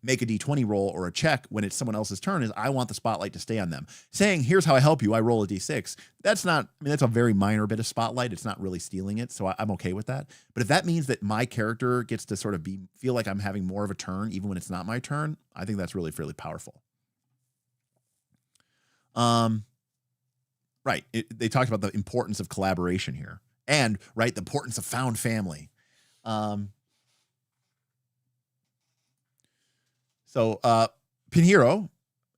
make a D20 roll or a check when it's someone else's turn is I want the spotlight to stay on them. Saying, here's how I help you, I roll a D6. That's a very minor bit of spotlight. It's not really stealing it. So I'm okay with that. But if that means that my character gets to sort of feel like I'm having more of a turn, even when it's not my turn, I think that's really fairly powerful. Right. They talked about the importance of collaboration here and the importance of found family. So Pinheiro,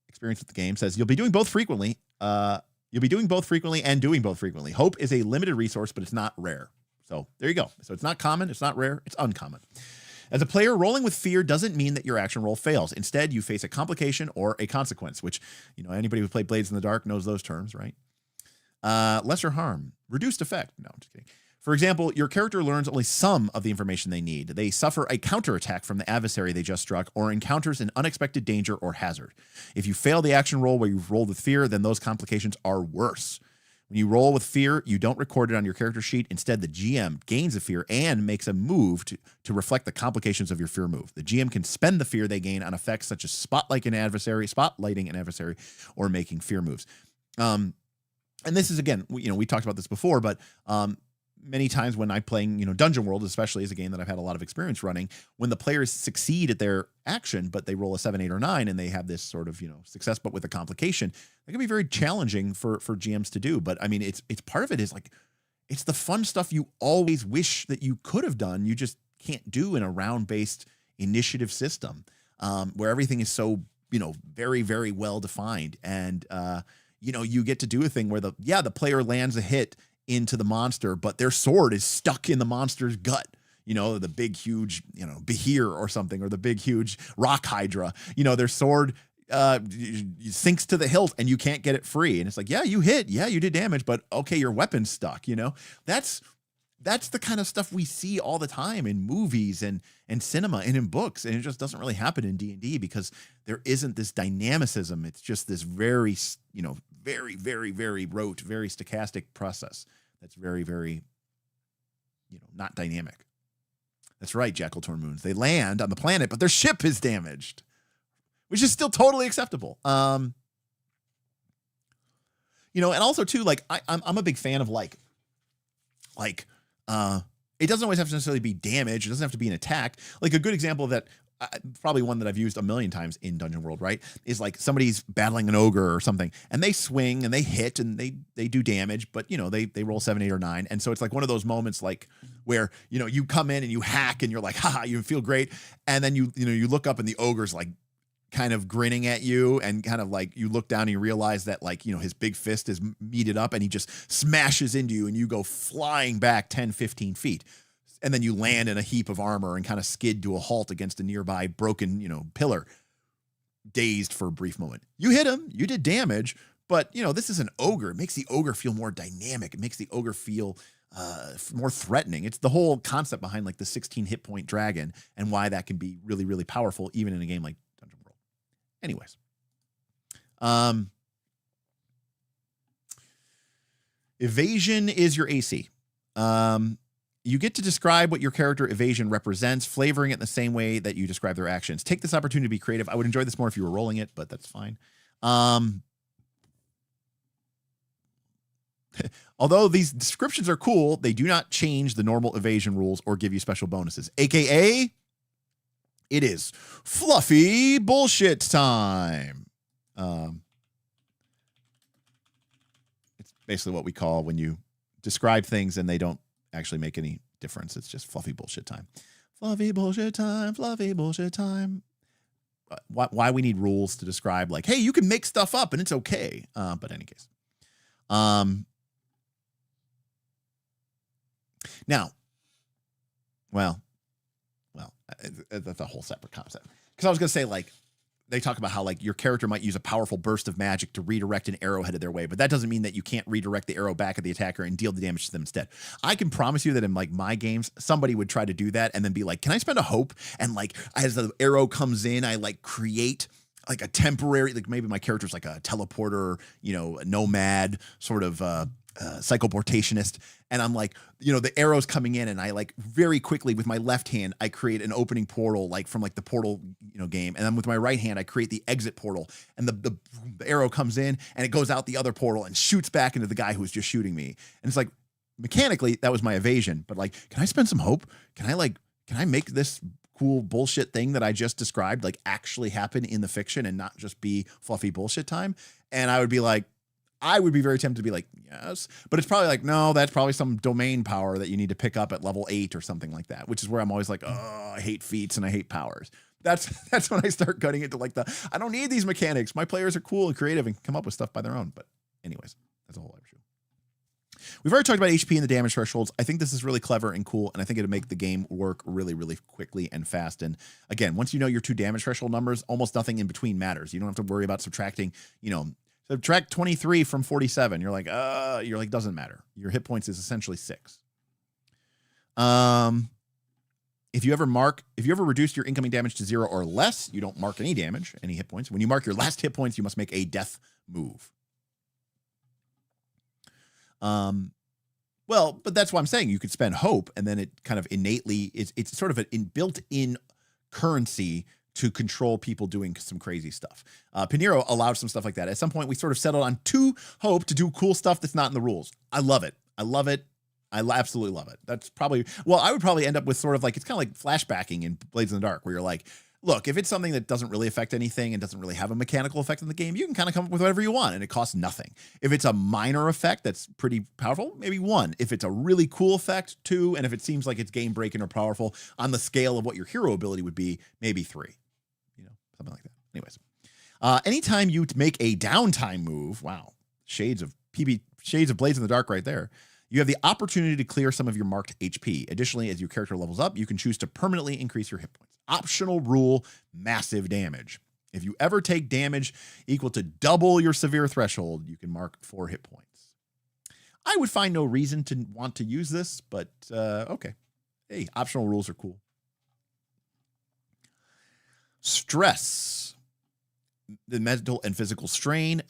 experience with the game, says you'll be doing both frequently. And doing both frequently. Hope is a limited resource, but it's not rare. So there you go. So it's not common. It's not rare. It's uncommon. As a player, rolling with fear doesn't mean that your action roll fails. Instead, you face a complication or a consequence, which, anybody who played Blades in the Dark knows those terms, right? Lesser harm, reduced effect. No, I'm just kidding. For example, your character learns only some of the information they need. They suffer a counterattack from the adversary they just struck or encounters an unexpected danger or hazard. If you fail the action roll where you've rolled with fear, then those complications are worse. When you roll with fear, you don't record it on your character sheet. Instead, the GM gains a fear and makes a move to reflect the complications of your fear move. The GM can spend the fear they gain on effects such as spotlighting an adversary, or making fear moves. And this is, again, we talked about this before, but many times when I'm playing, Dungeon World, especially, is a game that I've had a lot of experience running, when the players succeed at their action, but they roll a 7, 8, or 9, and they have this sort of, success, but with a complication, it can be very challenging for GMs to do. But I mean, it's part of it is it's the fun stuff you always wish that you could have done. You just can't do in a round-based initiative system, where everything is so, very, very well defined. And, you get to do a thing where the player lands a hit into the monster, but their sword is stuck in the monster's gut. The big, huge, Behir or something, or the big, huge rock hydra, their sword sinks to the hilt and you can't get it free. And it's like, yeah, you hit, yeah, you did damage, but okay, your weapon's stuck, that's the kind of stuff we see all the time in movies and cinema and in books. And it just doesn't really happen in D&D because there isn't this dynamicism. It's just this very, very, very, very rote, very stochastic process. That's very, very, not dynamic. That's right, Jackal Torn Moons. They land on the planet, but their ship is damaged, which is still totally acceptable. And also too, I'm a big fan of it doesn't always have to necessarily be damage. It doesn't have to be an attack. Like a good example of that, probably one that I've used a million times in Dungeon World, right, is somebody's battling an ogre or something, and they swing and they hit and they do damage, but they roll 7, 8, or 9, and so it's one of those moments where you come in and you hack and you're like, haha, you feel great, and then you look up and the ogre's kind of grinning at you, and kind of like you look down and you realize that like, you know, his big fist is meated up and he just smashes into you and you go flying back 10, 15 feet. And then you land in a heap of armor and kind of skid to a halt against a nearby broken, you know, pillar, dazed for a brief moment. You hit him, you did damage, but you know, this is an ogre. It makes the ogre feel more dynamic. It makes the ogre feel more threatening. It's the whole concept behind like the 16 hit point dragon and why that can be really, really powerful, even in a game like Dungeon World. Anyways. Evasion is your AC. You get to describe what your character evasion represents, flavoring it in the same way that you describe their actions. Take this opportunity to be creative. I would enjoy this more if you were rolling it, but that's fine. Although these descriptions are cool, they do not change the normal evasion rules or give you special bonuses. AKA, it is fluffy bullshit time. It's basically what we call when you describe things and they don't actually make any difference. It's just fluffy bullshit time. Fluffy bullshit time, fluffy bullshit time. Why we need rules to describe like, hey, you can make stuff up and it's okay. But in any case. Now, well, that's a whole separate concept. Because I was going to say, like, they talk about how, like, your character might use a powerful burst of magic to redirect an arrow headed their way, but that doesn't mean that you can't redirect the arrow back at the attacker and deal the damage to them instead. I can promise you that in, like, my games, somebody would try to do that and then be like, can I spend a hope? And, like, as the arrow comes in, I, like, create like a temporary, like maybe my character's like a teleporter, you know, a nomad sort of psychoportationist. And I'm like, you know, the arrow's coming in and I like very quickly with my left hand, I create an opening portal, like from like the portal, you know, game. And then with my right hand, I create the exit portal and the arrow comes in and it goes out the other portal and shoots back into the guy who was just shooting me. And it's like, mechanically, that was my evasion, but like, can I spend some hope? Can I make this cool bullshit thing that I just described, like actually happen in the fiction and not just be fluffy bullshit time? And I would be like, I would be very tempted to be like, yes, but it's probably like, no, that's probably some domain power that you need to pick up at level 8 or something like that, which is where I'm always like, oh, I hate feats and I hate powers. That's when I start cutting into like I don't need these mechanics. My players are cool and creative and come up with stuff by their own. But anyways, that's a whole other show. We've already talked about HP and the damage thresholds. I think this is really clever and cool, and I think it'll make the game work really, really quickly and fast. And again, once you know your 2 damage threshold numbers, almost nothing in between matters. You don't have to worry about subtracting, you know, subtract 23 from 47. You're like, doesn't matter. Your hit points is essentially 6. If you ever reduce your incoming damage to 0 or less, you don't mark any damage, any hit points. When you mark your last hit points, you must make a death move. Well, but that's why I'm saying you could spend hope, and then it kind of innately it's sort of an built-in currency to control people doing some crazy stuff. Pinero allowed some stuff like that. At some point, we sort of settled on 2 hope to do cool stuff that's not in the rules. I love it. I absolutely love it. That's probably, well, I would probably end up with sort of like, it's kind of like flashbacking in Blades in the Dark, where you're like, look, if it's something that doesn't really affect anything and doesn't really have a mechanical effect in the game, you can kind of come up with whatever you want and it costs nothing. If it's a minor effect that's pretty powerful, maybe 1. If it's a really cool effect, 2. And if it seems like it's game breaking or powerful on the scale of what your hero ability would be, maybe 3. You know, something like that. Anyways, anytime you make a downtime move, wow, shades of Blades in the Dark right there. You have the opportunity to clear some of your marked HP. Additionally, as your character levels up, you can choose to permanently increase your hit points. Optional rule, massive damage. If you ever take damage equal to double your severe threshold, you can mark 4 hit points. I would find no reason to want to use this, but okay. Hey, optional rules are cool. Stress. The mental and physical strain.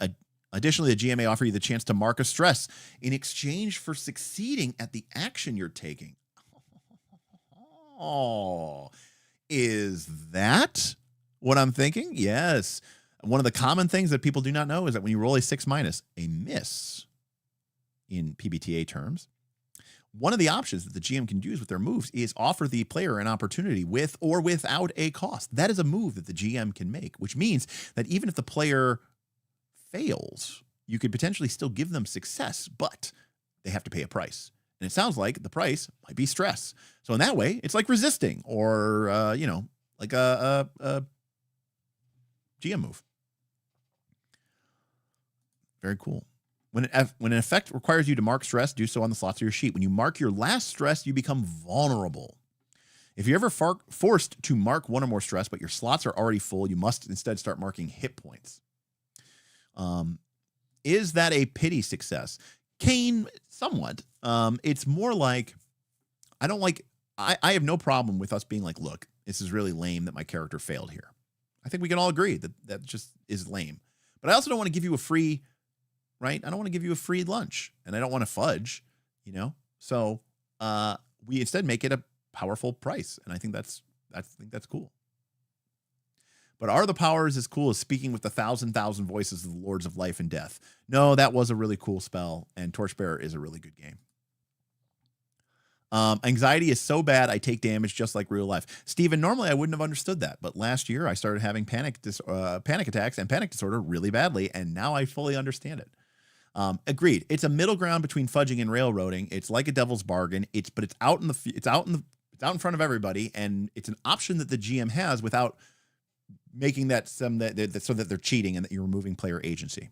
Additionally, the GM may offer you the chance to mark a stress in exchange for succeeding at the action you're taking. Oh, is that what I'm thinking? Yes. One of the common things that people do not know is that when you roll a 6-, a miss in PBTA terms, one of the options that the GM can use with their moves is offer the player an opportunity with or without a cost. That is a move that the GM can make, which means that even if the player fails, you could potentially still give them success, but they have to pay a price. And it sounds like the price might be stress. So in that way, it's like resisting or, you know, like GM move. Very cool. When an effect requires you to mark stress, do so on the slots of your sheet. When you mark your last stress, you become vulnerable. If you're ever forced to mark one or more stress, but your slots are already full, you must instead start marking hit points. Is that a pity success? Kane, somewhat. It's more like, I have no problem with us being like, look, this is really lame that my character failed here. I think we can all agree that that just is lame. But I also don't want to give you a free, right? I don't want to give you a free lunch, and I don't want to fudge, you know? So we instead make it a powerful price, and I think that's cool. But are the powers as cool as speaking with the thousand voices of the Lords of Life and Death? No, that was a really cool spell, and Torchbearer is a really good game. Anxiety is so bad I take damage just like real life. Steven, normally I wouldn't have understood that, but last year I started having panic attacks and panic disorder really badly, and now I fully understand it. Agreed. It's a middle ground between fudging and railroading. It's like a devil's bargain. It's out in front of everybody, and it's an option that the GM has without making that so that they're cheating and that you're removing player agency.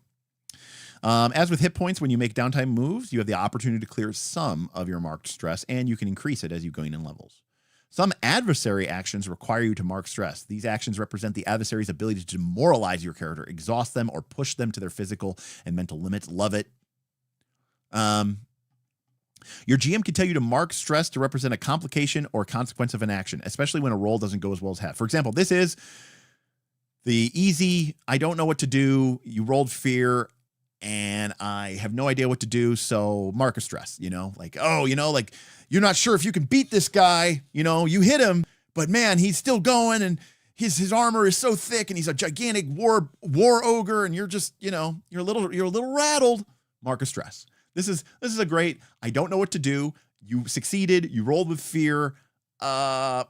As with hit points, when you make downtime moves, you have the opportunity to clear some of your marked stress, and you can increase it as you gain in levels. Some adversary actions require you to mark stress. These actions represent the adversary's ability to demoralize your character, exhaust them, or push them to their physical and mental limits. Love it. Your GM can tell you to mark stress to represent a complication or consequence of an action, especially when a roll doesn't go as well as had. For example, this is the easy, I don't know what to do. You rolled fear, and I have no idea what to do, so mark a stress, like, like, you're not sure if you can beat this guy, you hit him, but man, he's still going, and his armor is so thick, and he's a gigantic war ogre, and you're just, you're a little rattled. Mark a stress. This is a great, I don't know what to do. You succeeded, you rolled with fear. The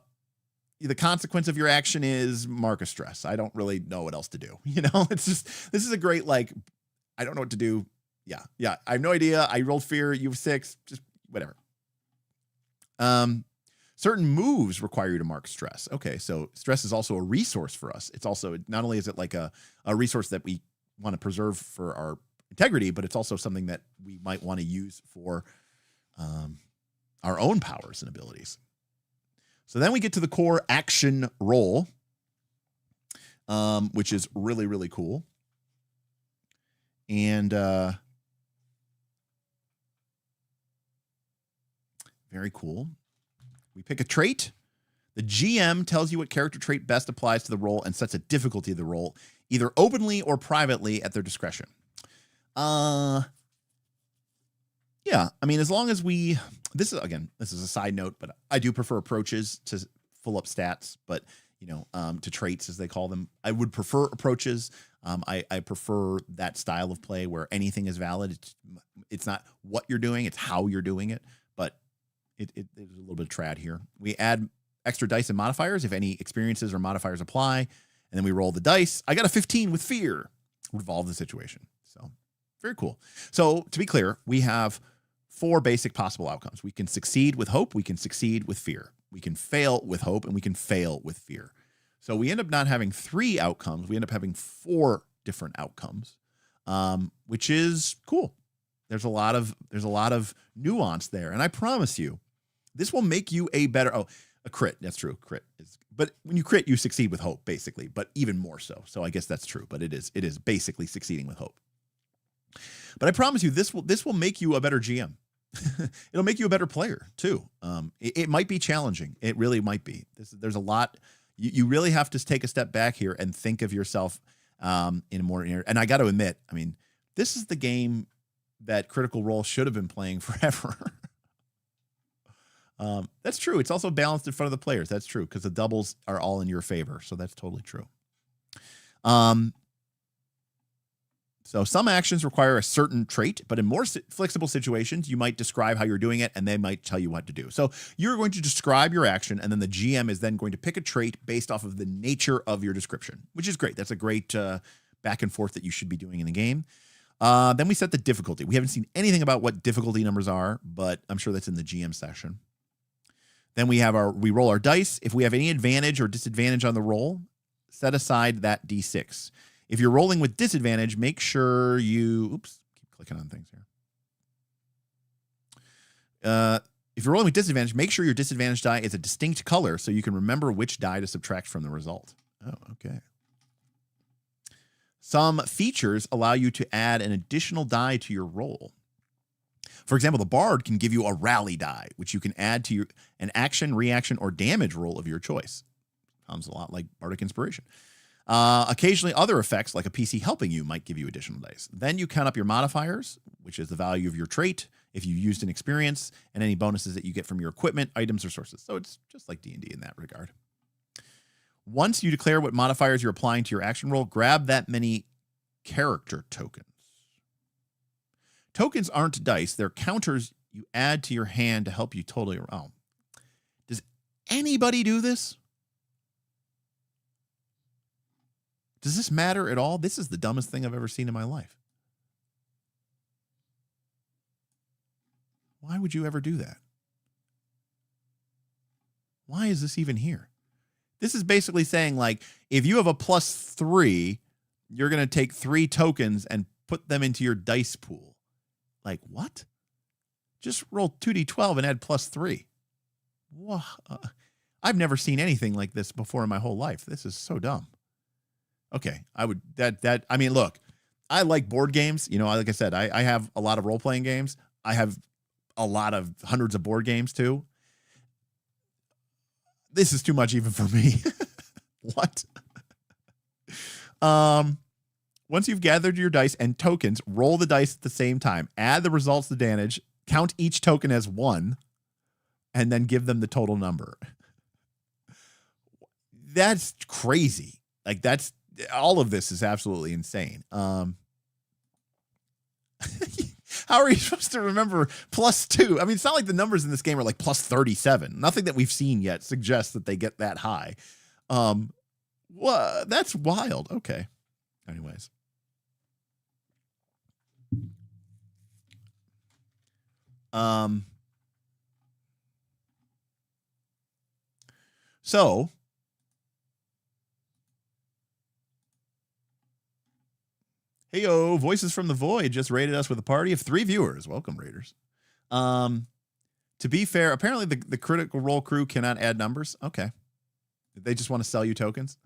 consequence of your action is mark a stress. I don't really know what else to do. It's just, this is a great, like, I don't know what to do. Yeah. I have no idea. I rolled fear. You have 6, just whatever. Certain moves require you to mark stress. Okay. So stress is also a resource for us. It's also, not only is it like a resource that we want to preserve for our integrity, but it's also something that we might want to use for, our own powers and abilities. So then we get to the core action roll, which is really, really cool. And very cool. We pick a trait. The GM tells you what character trait best applies to the role and sets a difficulty of the role, either openly or privately at their discretion. Yeah, I mean, as long as this is a side note, but I do prefer approaches to full up stats, but to traits as they call them. I would prefer approaches. I prefer that style of play where anything is valid. It's not what you're doing, it's how you're doing it, but there's a little bit of trad here. We add extra dice and modifiers if any experiences or modifiers apply, and then we roll the dice. I got a 15 with fear. Revolve the situation. So very cool. So to be clear, we have 4 basic possible outcomes. We can succeed with hope, we can succeed with fear. We can fail with hope, and we can fail with fear. So we end up not having 3 outcomes. We end up having 4 different outcomes, which is cool. There's a lot of nuance there. And I promise you, this will make you a crit. That's true. But when you crit, you succeed with hope, basically, but even more so. So I guess that's true, but it is basically succeeding with hope. But I promise you, this will make you a better GM. It'll make you a better player too. It might be challenging. It really might be. There's a lot. You really have to take a step back here and think of yourself in a more. And I got to admit, I mean, this is the game that Critical Role should have been playing forever. That's true. It's also balanced in front of the players. That's true, because the doubles are all in your favor. So that's totally true. So some actions require a certain trait, but in more flexible situations, you might describe how you're doing it, and they might tell you what to do. So you're going to describe your action, and then the GM is then going to pick a trait based off of the nature of your description, which is great. That's a great back and forth that you should be doing in the game. Then we set the difficulty. We haven't seen anything about what difficulty numbers are, but I'm sure that's in the GM section. Then we roll our dice. If we have any advantage or disadvantage on the roll, set aside that D6. If you're rolling with disadvantage, make sure you... Oops, keep clicking on things here. If you're rolling with disadvantage, make sure your disadvantage die is a distinct color so you can remember which die to subtract from the result. Oh, okay. Some features allow you to add an additional die to your roll. For example, the Bard can give you a rally die, which you can add to an action, reaction, or damage roll of your choice. Sounds a lot like Bardic Inspiration. Occasionally, other effects, like a PC helping you, might give you additional dice. Then you count up your modifiers, which is the value of your trait, if you used an experience, and any bonuses that you get from your equipment, items, or sources. So it's just like D&D in that regard. Once you declare what modifiers you're applying to your action roll, grab that many character tokens. Tokens aren't dice. They're counters you add to your hand to help you total your own. Does anybody do this? Does this matter at all? This is the dumbest thing I've ever seen in my life. Why would you ever do that? Why is this even here? This is basically saying, like, if you have a +3, you're going to take 3 tokens and put them into your dice pool. Like, what? Just roll 2d12 and add +3. Wow. I've never seen anything like this before in my whole life. This is so dumb. Okay, I mean, look, I like board games. You know, like I said, I have a lot of role-playing games. I have a lot of hundreds of board games too. This is too much even for me. What? Once you've gathered your dice and tokens, roll the dice at the same time. Add the results to damage. Count each token as 1, and then give them the total number. That's crazy. Like, that's all of this is absolutely insane. How are you supposed to remember +2? I mean, it's not like the numbers in this game are like +37. Nothing that we've seen yet suggests that they get that high. Well, that's wild. Okay. Anyways. So hey-o, Voices from the Void just raided us with a party of 3 viewers. Welcome, Raiders. To be fair, apparently the Critical Role crew cannot add numbers. Okay. They just want to sell you tokens.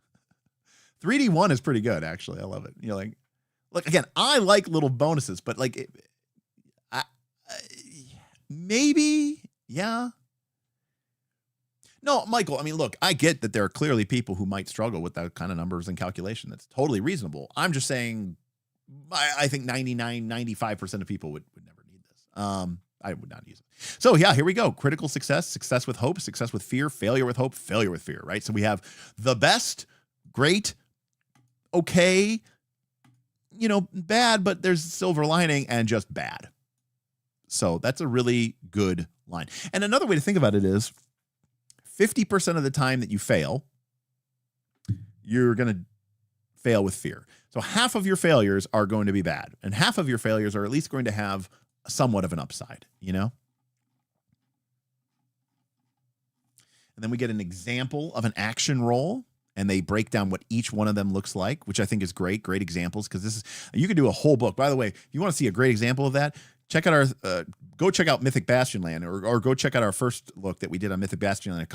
3D1 is pretty good, actually. I love it. You're like, look, again, I like little bonuses, but like, maybe, yeah. No, Michael, I mean, look, I get that there are clearly people who might struggle with that kind of numbers and calculation. That's totally reasonable. I'm just saying, I think 95% of people would never need this. I would not use it. So yeah, here we go. Critical success, success with hope, success with fear, failure with hope, failure with fear, right? So we have the best, great, okay, you know, bad, but there's a silver lining, and just bad. So that's a really good line. And another way to think about it is 50% of the time that you fail, you're going to fail with fear. So half of your failures are going to be bad, and half of your failures are at least going to have somewhat of an upside, you know? And then we get an example of an action roll, and they break down what each one of them looks like, which I think is great. Great examples, because this is, you could do a whole book. By the way, if you want to see a great example of that, check out our, go check out Mythic Bastionland, or go check out our first look that we did on Mythic Bastionland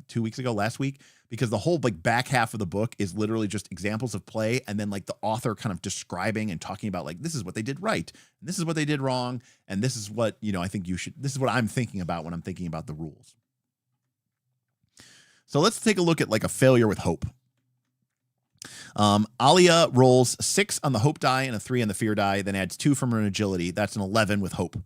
2 weeks ago, last week, because the whole like back half of the book is literally just examples of play, and then like the author kind of describing and talking about like, this is what they did right, and this is what they did wrong, and this is what, you know, I think you should, this is what I'm thinking about when I'm thinking about the rules. So let's take a look at like a failure with hope. Alia rolls 6 on the hope die and a 3 on the fear die, then adds 2 from her agility. That's an 11 with hope.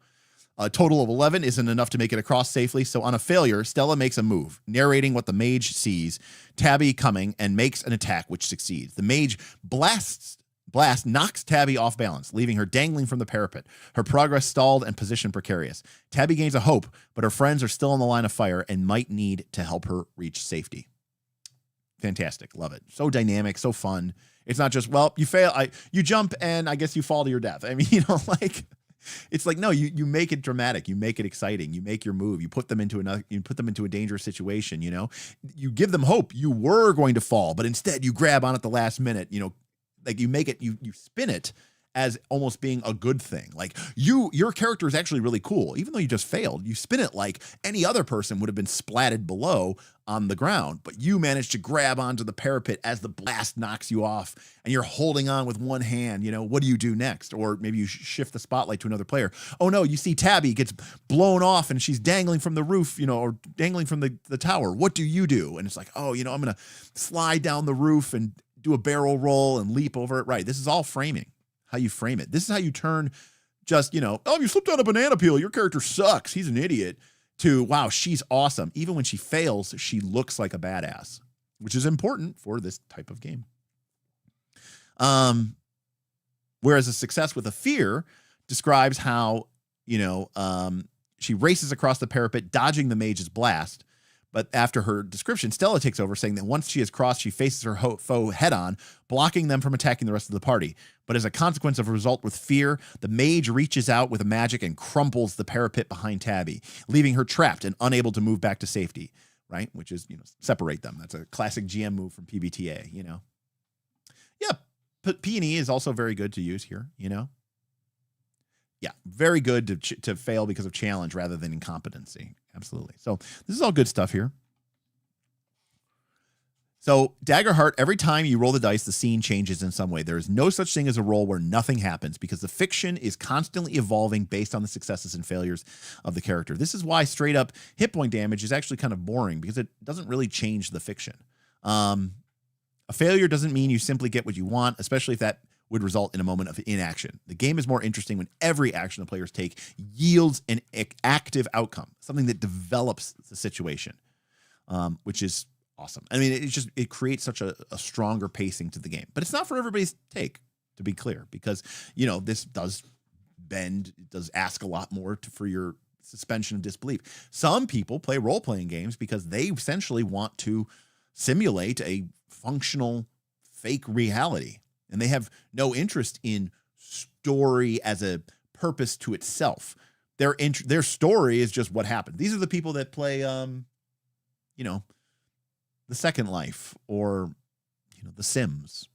A total of 11 isn't enough to make it across safely, so on a failure, Stella makes a move, narrating what the mage sees, Tabby coming, and makes an attack which succeeds. The mage blast knocks Tabby off balance, leaving her dangling from the parapet. Her progress stalled and position precarious. Tabby gains a hope, but her friends are still in the line of fire and might need to help her reach safety. Fantastic. Love it. So dynamic, so fun. It's not just, well, you fail, you jump, and I guess you fall to your death. I mean, you know, like, It's like, no, you make it dramatic, you make it exciting, you make your move, you put them into a dangerous situation, you know, you give them hope. You were going to fall, but instead you grab on at the last minute, you know, like you make it, you spin it as almost being a good thing. Like your character is actually really cool, even though you just failed. You spin it like any other person would have been splatted below on the ground, but you managed to grab onto the parapet as the blast knocks you off, and you're holding on with one hand. You know, what do you do next? Or maybe you shift the spotlight to another player. Oh no, you see Tabby gets blown off and she's dangling from the roof, you know, or dangling from the tower. What do you do? And it's like, oh, you know, I'm gonna slide down the roof and do a barrel roll and leap over it. Right. This is all framing. How you frame it. This is how you turn just, you know, oh, you slipped on a banana peel, your character sucks, he's an idiot, to, wow, she's awesome. Even when she fails, she looks like a badass, which is important for this type of game. Whereas a success with a fear describes how, you know, she races across the parapet, dodging the mage's blast. But after her description, Stella takes over, saying that once she has crossed, she faces her foe head-on, blocking them from attacking the rest of the party. But as a consequence of a result with fear, the mage reaches out with a magic and crumples the parapet behind Tabby, leaving her trapped and unable to move back to safety, right? Which is, you know, separate them. That's a classic GM move from PBTA, you know? Yeah, but P&E is also very good to use here, you know? Yeah, very good to fail because of challenge rather than incompetency. Absolutely. So this is all good stuff here. So Daggerheart, every time you roll the dice, the scene changes in some way. There is no such thing as a roll where nothing happens because the fiction is constantly evolving based on the successes and failures of the character. This is why straight up hit point damage is actually kind of boring because it doesn't really change the fiction. A failure doesn't mean you simply get what you want, especially if that would result in a moment of inaction. The game is more interesting when every action the players take yields an active outcome, something that develops the situation, which is awesome. I mean, it creates such a stronger pacing to the game, but it's not for everybody's take, to be clear, because, you know, this does bend, it does ask a lot more for your suspension of disbelief. Some people play role-playing games because they essentially want to simulate a functional fake reality. And they have no interest in story as a purpose to itself. Their story is just what happened. These are the people that play, you know, The Second Life or, you know, The Sims.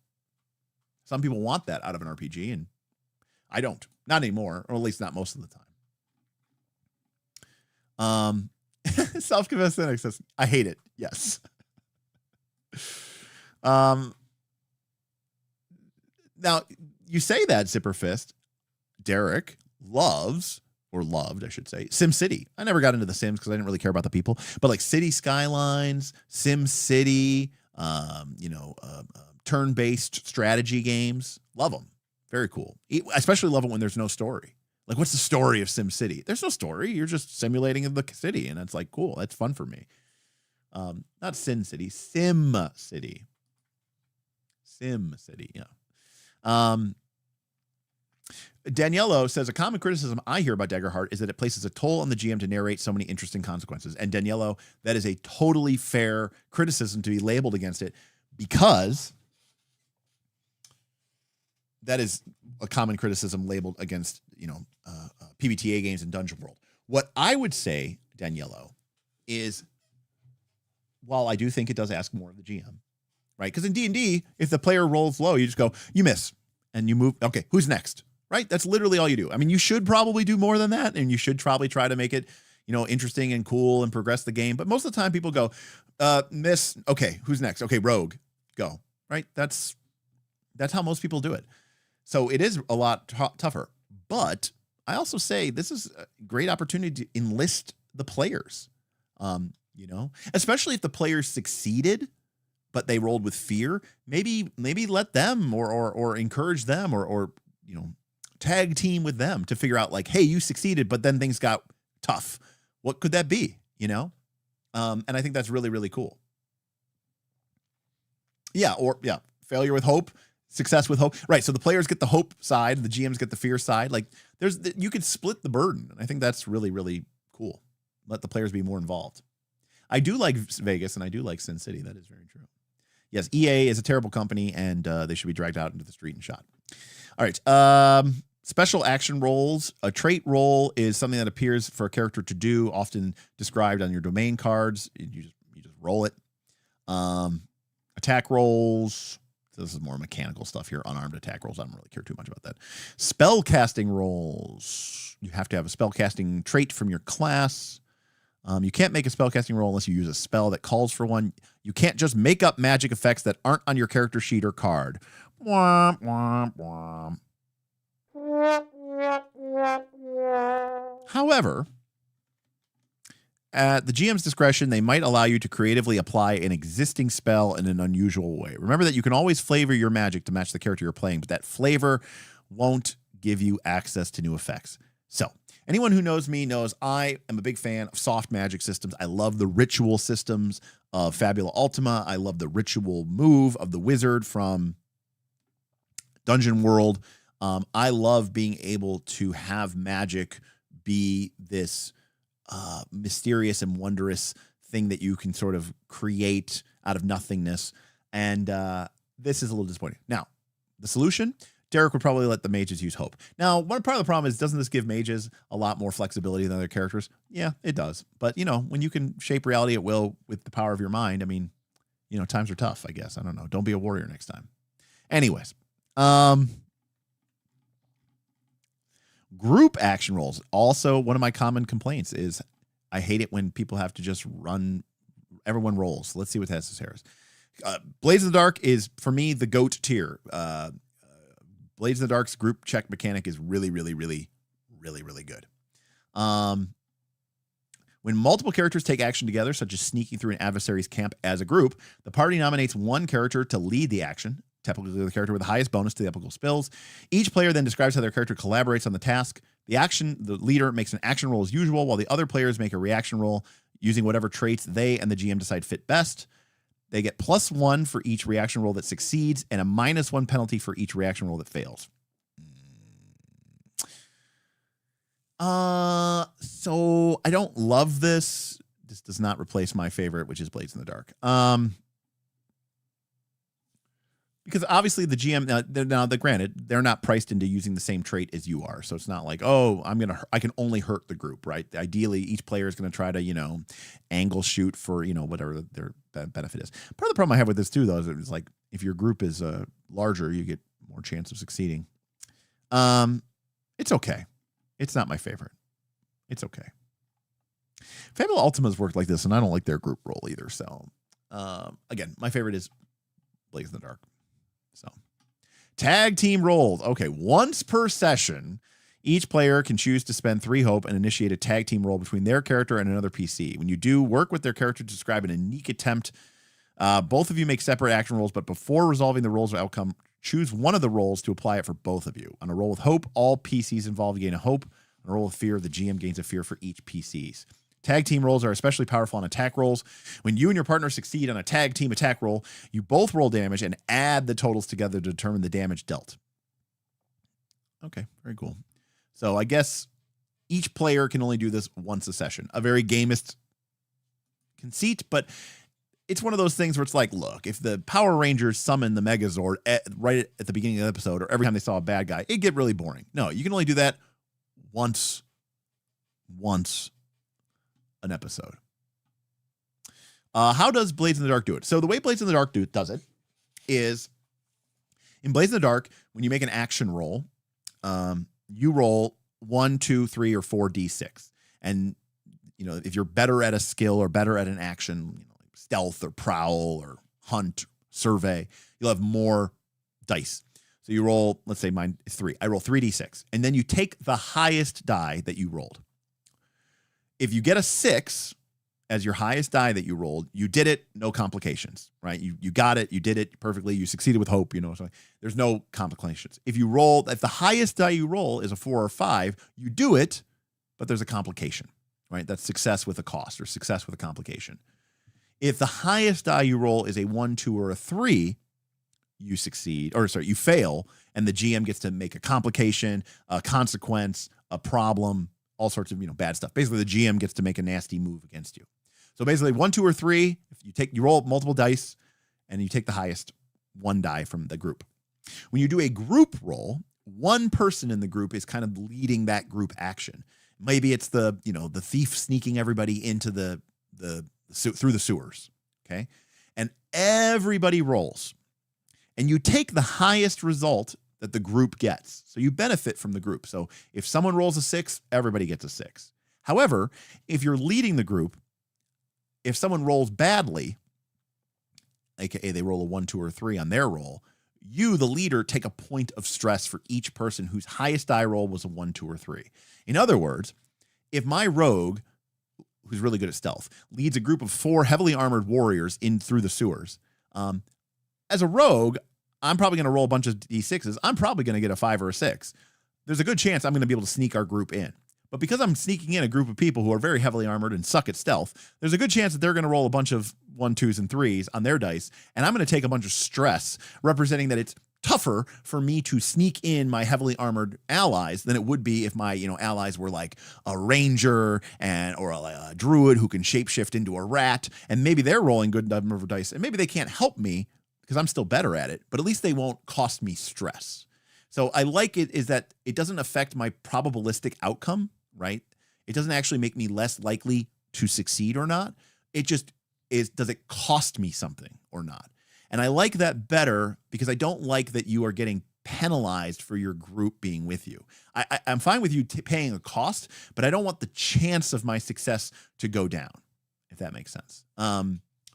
Some people want that out of an RPG, and I don't. Not anymore, or at least not most of the time. Self-confessed cynic says, I hate it. Yes. Now, you say that, Zipperfist. Derek loves, or loved, I should say, SimCity. I never got into The Sims because I didn't really care about the people. But like City Skylines, SimCity, you know, turn-based strategy games, love them. Very cool. I especially love it when there's no story. Like, what's the story of SimCity? There's no story. You're just simulating the city, and it's like, cool. That's fun for me. Not Sin City, SimCity. SimCity, yeah. Daniello says, a common criticism I hear about Daggerheart is that it places a toll on the GM to narrate so many interesting consequences. And Daniello, that is a totally fair criticism to be labeled against it, because that is a common criticism labeled against, you know, PBTA games and Dungeon World. What I would say, Daniello, is while I do think it does ask more of the GM, right? Because in D&D, if the player rolls low, you just go, you miss, and you move. Okay, who's next? Right? That's literally all you do. I mean, you should probably do more than that, and you should probably try to make it, you know, interesting and cool and progress the game. But most of the time, people go, miss. Okay, who's next? Okay, rogue, go. Right? That's how most people do it. So it is a lot tougher. But I also say this is a great opportunity to enlist the players. You know, especially if the players succeeded, but they rolled with fear, maybe let them or encourage them or, you know, tag team with them to figure out like, hey, you succeeded, but then things got tough. What could that be? You know? And I think that's really, really cool. Yeah. Or yeah. Failure with hope, success with hope. Right. So the players get the hope side, the GMs get the fear side. Like you could split the burden. And I think that's really, really cool. Let the players be more involved. I do like Vegas and I do like Sin City. That is very true. Yes, EA is a terrible company, and they should be dragged out into the street and shot. All right. Special action rolls. A trait roll is something that appears for a character to do, often described on your domain cards. You just roll it. Attack rolls. This is more mechanical stuff here. Unarmed attack rolls. I don't really care too much about that. Spell casting rolls. You have to have a spell casting trait from your class. You can't make a spell casting roll unless you use a spell that calls for one. You can't just make up magic effects that aren't on your character sheet or card. Womp, womp, womp. However, at the GM's discretion, they might allow you to creatively apply an existing spell in an unusual way. Remember that you can always flavor your magic to match the character you're playing, but that flavor won't give you access to new effects. So, anyone who knows me knows I am a big fan of soft magic systems. I love the ritual systems of Fabula Ultima. I love the ritual move of the wizard from Dungeon World. I love being able to have magic be this mysterious and wondrous thing that you can sort of create out of nothingness. And this is a little disappointing. Now, the solution, Derek would probably let the mages use hope. Now, one part of the problem is, doesn't this give mages a lot more flexibility than other characters? Yeah, it does. But, you know, when you can shape reality at will with the power of your mind, I mean, you know, times are tough, I guess. I don't know. Don't be a warrior next time. Anyways, group action rolls. Also, one of my common complaints is I hate it when people have to just run. Everyone rolls. Let's see what that says. Blades of the Dark is, for me, the GOAT tier. Blades of the Dark's group check mechanic is really, really, really, really, really good. When multiple characters take action together, such as sneaking through an adversary's camp as a group, the party nominates one character to lead the action, typically the character with the highest bonus to the applicable spells. Each player then describes how their character collaborates on the task. The leader makes an action roll as usual, while the other players make a reaction roll using whatever traits they and the GM decide fit best. They get +1 for each reaction roll that succeeds and a -1 penalty for each reaction roll that fails. So I don't love this. This does not replace my favorite, which is Blades in the Dark. Because obviously the GM, granted, they're not priced into using the same trait as you are. So it's not like, oh, I can only hurt the group, right? Ideally, each player is going to try to, angle shoot for, whatever their benefit is. Part of the problem I have with this too, though, is it's like, if your group is larger, you get more chance of succeeding. It's okay. It's not my favorite. It's okay. Fabula Ultima's worked like this, and I don't like their group role either. So, again, my favorite is Blaze in the Dark. So, tag team rolls. Okay, once per session, each player can choose to spend 3 hope and initiate a tag team roll between their character and another PC. When you do, work with their character to describe an unique attempt. Both of you make separate action rolls, but before resolving the rolls or outcome, choose one of the rolls to apply it for both of you. On a roll with hope, all PCs involved gain a hope. On a roll with fear, the GM gains a fear for each PCs. Tag team rolls are especially powerful on attack rolls. When you and your partner succeed on a tag team attack roll, you both roll damage and add the totals together to determine the damage dealt. Okay, very cool. So I guess each player can only do this once a session. A very gamist conceit, but it's one of those things where it's like, look, if the Power Rangers summon the Megazord right at the beginning of the episode or every time they saw a bad guy, it'd get really boring. No, you can only do that once an episode. How does Blades in the Dark do it? So the way Blades in the Dark does it is, in Blades in the Dark, when you make an action roll, you roll 1, 2, 3, or 4 d6. And, if you're better at a skill or better at an action, like stealth or prowl or hunt, survey, you'll have more dice. So you roll, let's say mine is 3. I roll 3d6. And then you take the highest die that you rolled. If you get a 6 as your highest die that you rolled, you did it, no complications, right? You got it, you did it perfectly, you succeeded with hope, so there's no complications. If the highest die you roll is a 4 or 5, you do it, but there's a complication, right? That's success with a cost or success with a complication. If the highest die you roll is a 1, 2, or a 3, you fail, and the GM gets to make a complication, a consequence, a problem, all sorts of bad stuff. Basically, the GM gets to make a nasty move against you. So basically, 1, 2, or 3. If you roll multiple dice, and you take the highest 1 die from the group. When you do a group roll, one person in the group is kind of leading that group action. Maybe it's the thief sneaking everybody into through the sewers. Okay. And everybody rolls. And you take the highest result that the group gets. So you benefit from the group. So if someone rolls a 6, everybody gets a 6. However, if you're leading the group, if someone rolls badly, aka they roll a 1, 2, or 3 on their roll, you, the leader, take a point of stress for each person whose highest die roll was a 1, 2, or 3. In other words, if my rogue, who's really good at stealth, leads a group of 4 heavily armored warriors in through the sewers, as a rogue, I'm probably going to roll a bunch of D6s. I'm probably going to get a 5 or a 6. There's a good chance I'm going to be able to sneak our group in. But because I'm sneaking in a group of people who are very heavily armored and suck at stealth, there's a good chance that they're going to roll a bunch of 1, 2s, and 3s on their dice, and I'm going to take a bunch of stress, representing that it's tougher for me to sneak in my heavily armored allies than it would be if my allies were like a ranger or a druid who can shapeshift into a rat, and maybe they're rolling good number of dice, and maybe they can't help me because I'm still better at it, but at least they won't cost me stress. So I like it is that it doesn't affect my probabilistic outcome, right? It doesn't actually make me less likely to succeed or not. It just is, does it cost me something or not? And I like that better because I don't like that you are getting penalized for your group being with you. I'm fine with you paying a cost, but I don't want the chance of my success to go down, if that makes sense.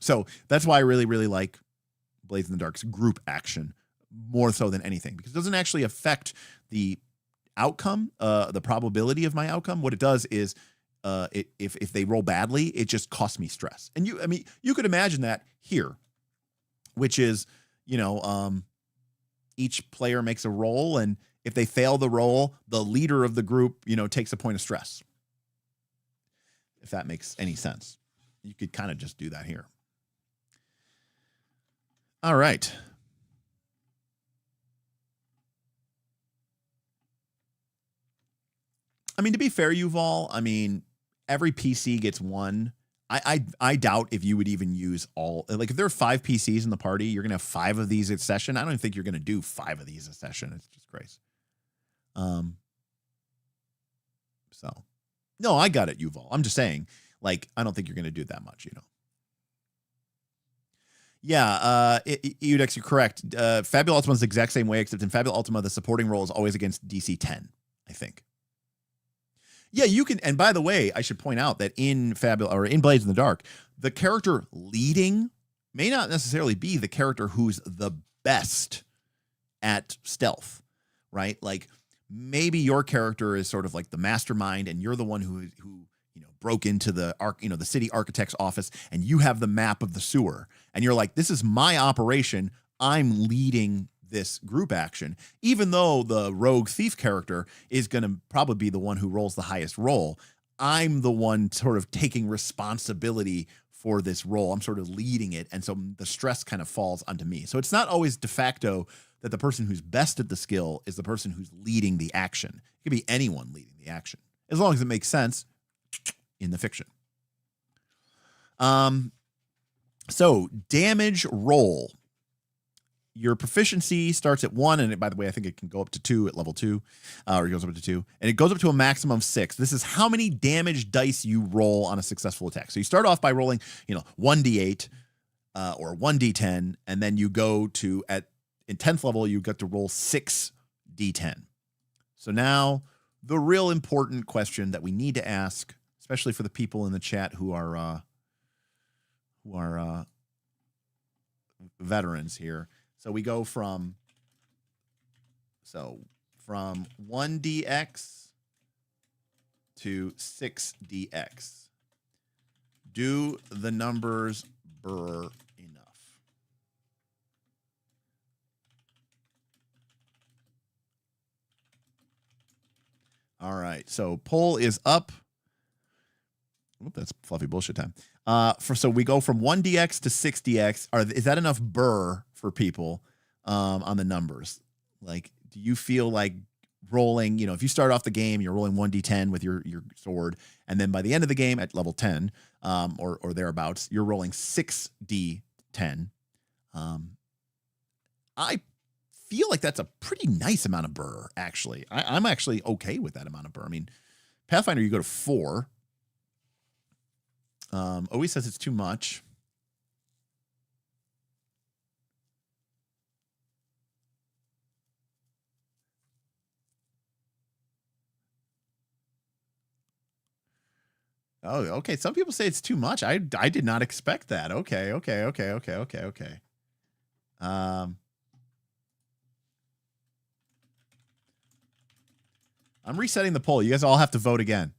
So that's why I really, really like Blades in the Dark's group action more so than anything, because it doesn't actually affect the outcome, the probability of my outcome. What it does is if they roll badly, it just costs me stress. And you could imagine that here, which is, each player makes a roll, and if they fail the roll, the leader of the group, takes a point of stress. If that makes any sense. You could kind of just do that here. All right. To be fair, Yuval, every PC gets one. I doubt if you would even use all, like if there are 5 PCs in the party, you're going to have 5 of these a session. I don't think you're going to do 5 of these a session. It's just crazy. So no, I got it, Yuval. I'm just saying, like, I don't think you're going to do that much, Yeah, Eudex, you're correct. Fabula Ultima is the exact same way, except in Fabula Ultima, the supporting roll is always against DC 10, I think. Yeah, you can, and by the way, I should point out that in Fabula or in Blades in the Dark, the character leading may not necessarily be the character who's the best at stealth, right? Like maybe your character is sort of like the mastermind, and you're the one who broke into the the city architect's office, and you have the map of the sewer, and you're like, this is my operation. I'm leading this group action, even though the rogue thief character is going to probably be the one who rolls the highest roll. I'm the one sort of taking responsibility for this role. I'm sort of leading it, and so the stress kind of falls onto me. So it's not always de facto that the person who's best at the skill is the person who's leading the action. It could be anyone leading the action, as long as it makes sense in the fiction. So damage roll. Your proficiency starts at 1, and by the way, I think it can go up to 2 at level 2, or it goes up to 2, and it goes up to a maximum of 6. This is how many damage dice you roll on a successful attack. So you start off by rolling, 1d8 or 1d10, and then you go to in 10th level you get to roll 6d10. So now the real important question that we need to ask, especially for the people in the chat who are veterans here. So we go from 1dx to 6dx. Do the numbers burr enough? All right. So poll is up. Oop, that's fluffy bullshit time. So we go from 1dx to 6dx. Is that enough burr for people on the numbers? Like, do you feel like rolling, if you start off the game, you're rolling 1d10 with your sword, and then by the end of the game at level 10 or thereabouts, you're rolling 6d10. I feel like that's a pretty nice amount of burr, actually. I'm actually okay with that amount of burr. I mean, Pathfinder, you go to 4. Always says it's too much. Oh, okay. Some people say it's too much. I did not expect that. Okay. I'm resetting the poll. You guys all have to vote again.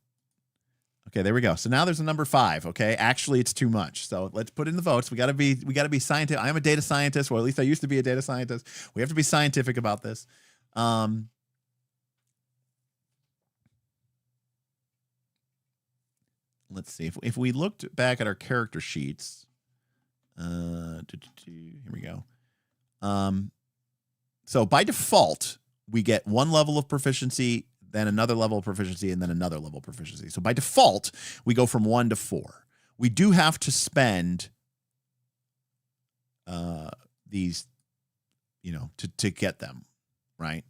Okay, there we go. So now there's a number 5. Okay, actually it's too much. So let's put in the votes. We gotta be scientific. I am a data scientist, or at least I used to be a data scientist. We have to be scientific about this. Let's see if we looked back at our character sheets. Here we go. So by default, we get 1 level of proficiency, then another level of proficiency, and then another level of proficiency. So by default, we go from 1 to 4. We do have to spend these, to get them, right?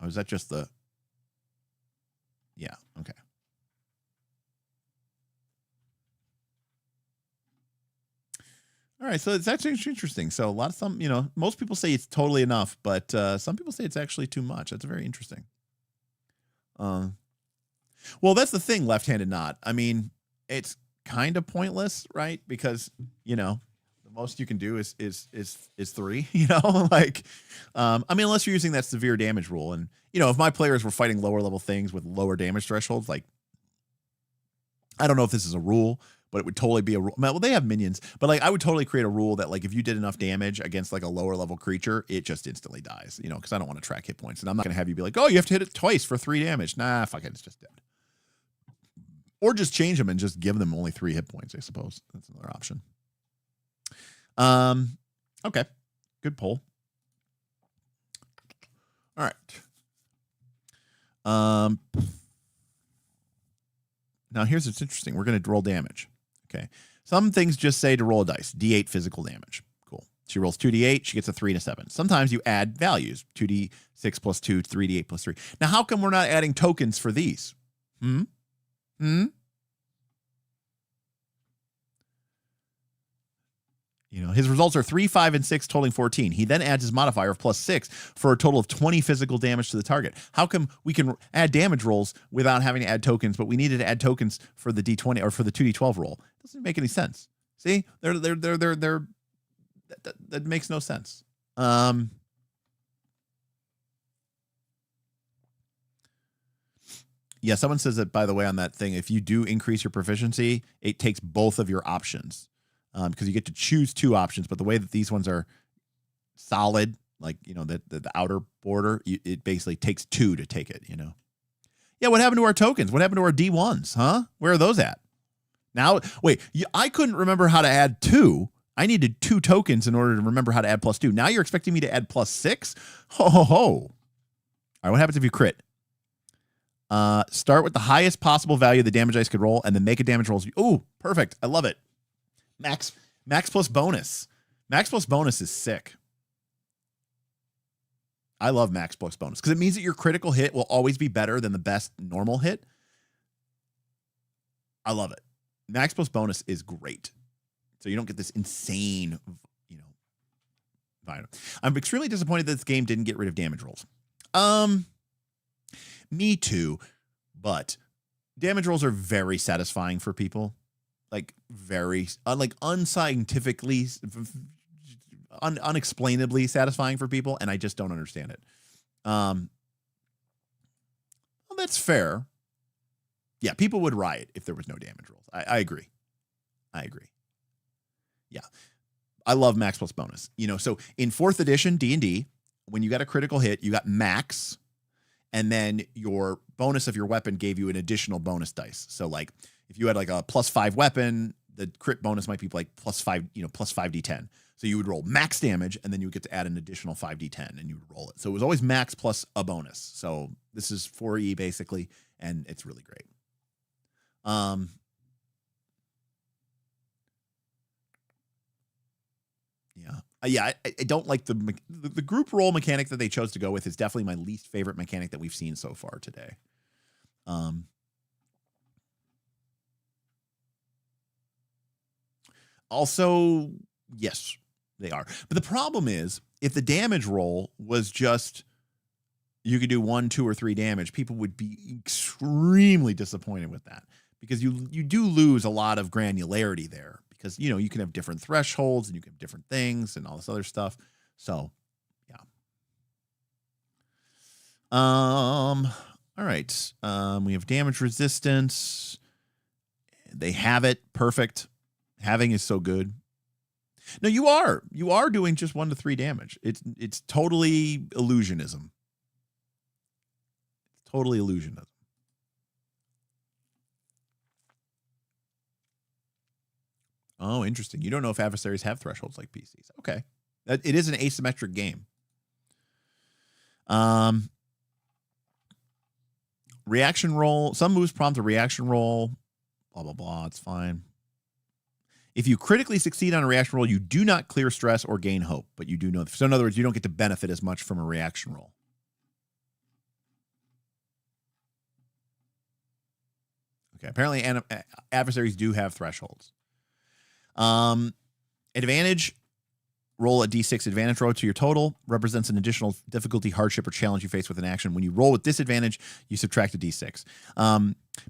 Or is that just the... Yeah, okay. All right, so it's actually interesting. So most people say it's totally enough, but some people say it's actually too much. That's very interesting. Well, that's the thing, left-handed not. I mean, it's kind of pointless, right? Because, the most you can do is 3, like, I mean, unless you're using that severe damage rule. And, if my players were fighting lower level things with lower damage thresholds, like, I don't know if this is a rule, but it would totally be a rule. Well, they have minions, but like I would totally create a rule that like if you did enough damage against like a lower level creature, it just instantly dies, because I don't want to track hit points. And I'm not going to have you be like, oh, you have to hit it twice for 3 damage. Nah, fuck it, it's just dead. Or just change them and just give them only 3 hit points, I suppose. That's another option. Okay. Good poll. All right. Now here's what's interesting. We're going to roll damage. Okay. Some things just say to roll a dice. D8 physical damage. Cool. She rolls 2d8. She gets a 3 and a 7. Sometimes you add values. 2d6 plus 2, 3d8 plus 3. Now, how come we're not adding tokens for these? His results are 3, 5, and 6, totaling 14. He then adds his modifier of plus 6 for a total of 20 physical damage to the target. How come we can add damage rolls without having to add tokens, but we needed to add tokens for the D20 or for the 2D12 roll? It doesn't make any sense. See, that makes no sense. Yeah, someone says that, by the way, on that thing, if you do increase your proficiency, it takes both of your options. Because you get to choose 2 options, but the way that these ones are solid, like, the outer border, it basically takes 2 to take it, Yeah, what happened to our tokens? What happened to our D1s, huh? Where are those at? Now, wait, I couldn't remember how to add 2. I needed 2 tokens in order to remember how to add plus 2. Now you're expecting me to add plus 6? Ho, ho, ho. All right, what happens if you crit? Start with the highest possible value the damage dice could roll, and then make a damage roll. Ooh, perfect. I love it. Max plus bonus. Max plus bonus is sick. I love max plus bonus because it means that your critical hit will always be better than the best normal hit. I love it. Max plus bonus is great. So you don't get this insane, I'm extremely disappointed that this game didn't get rid of damage rolls. Me too, but damage rolls are very satisfying for people. Like very unscientifically, unexplainably satisfying for people, and I just don't understand it. Well, that's fair. Yeah, people would riot if there was no damage rolls. I agree. Yeah, I love max plus bonus. So in 4th edition D&D, when you got a critical hit, you got max, and then your bonus of your weapon gave you an additional bonus dice. So like, if you had like a plus 5 weapon, the crit bonus might be like plus 5, plus 5d10. So you would roll max damage, and then you would get to add an additional 5d10, and you would roll it. So it was always max plus a bonus. So this is 4E basically, and it's really great. Yeah. Yeah, I don't like the group roll mechanic that they chose to go with is definitely my least favorite mechanic that we've seen so far today. Also, yes, they are. But the problem is, if the damage roll was just you could do 1, 2, or 3 damage, people would be extremely disappointed with that because you do lose a lot of granularity there because, you know, you can have different thresholds and you can have different things and all this other stuff. So, yeah. All right. We have damage resistance. They have it. Perfect. Having is so good. No, you are doing just 1 to 3 damage. It's totally illusionism. Totally illusionism. Oh, interesting. You don't know if adversaries have thresholds like PCs. Okay. It is an asymmetric game. Reaction roll. Some moves prompt a reaction roll. Blah, blah, blah. It's fine. If you critically succeed on a reaction roll, you do not clear stress or gain hope, but you do know. So in other words, you don't get to benefit as much from a reaction roll. Okay, apparently adversaries do have thresholds. Advantage, roll a d6 advantage roll to your total, represents an additional difficulty, hardship, or challenge you face with an action. When you roll with disadvantage, you subtract a d6.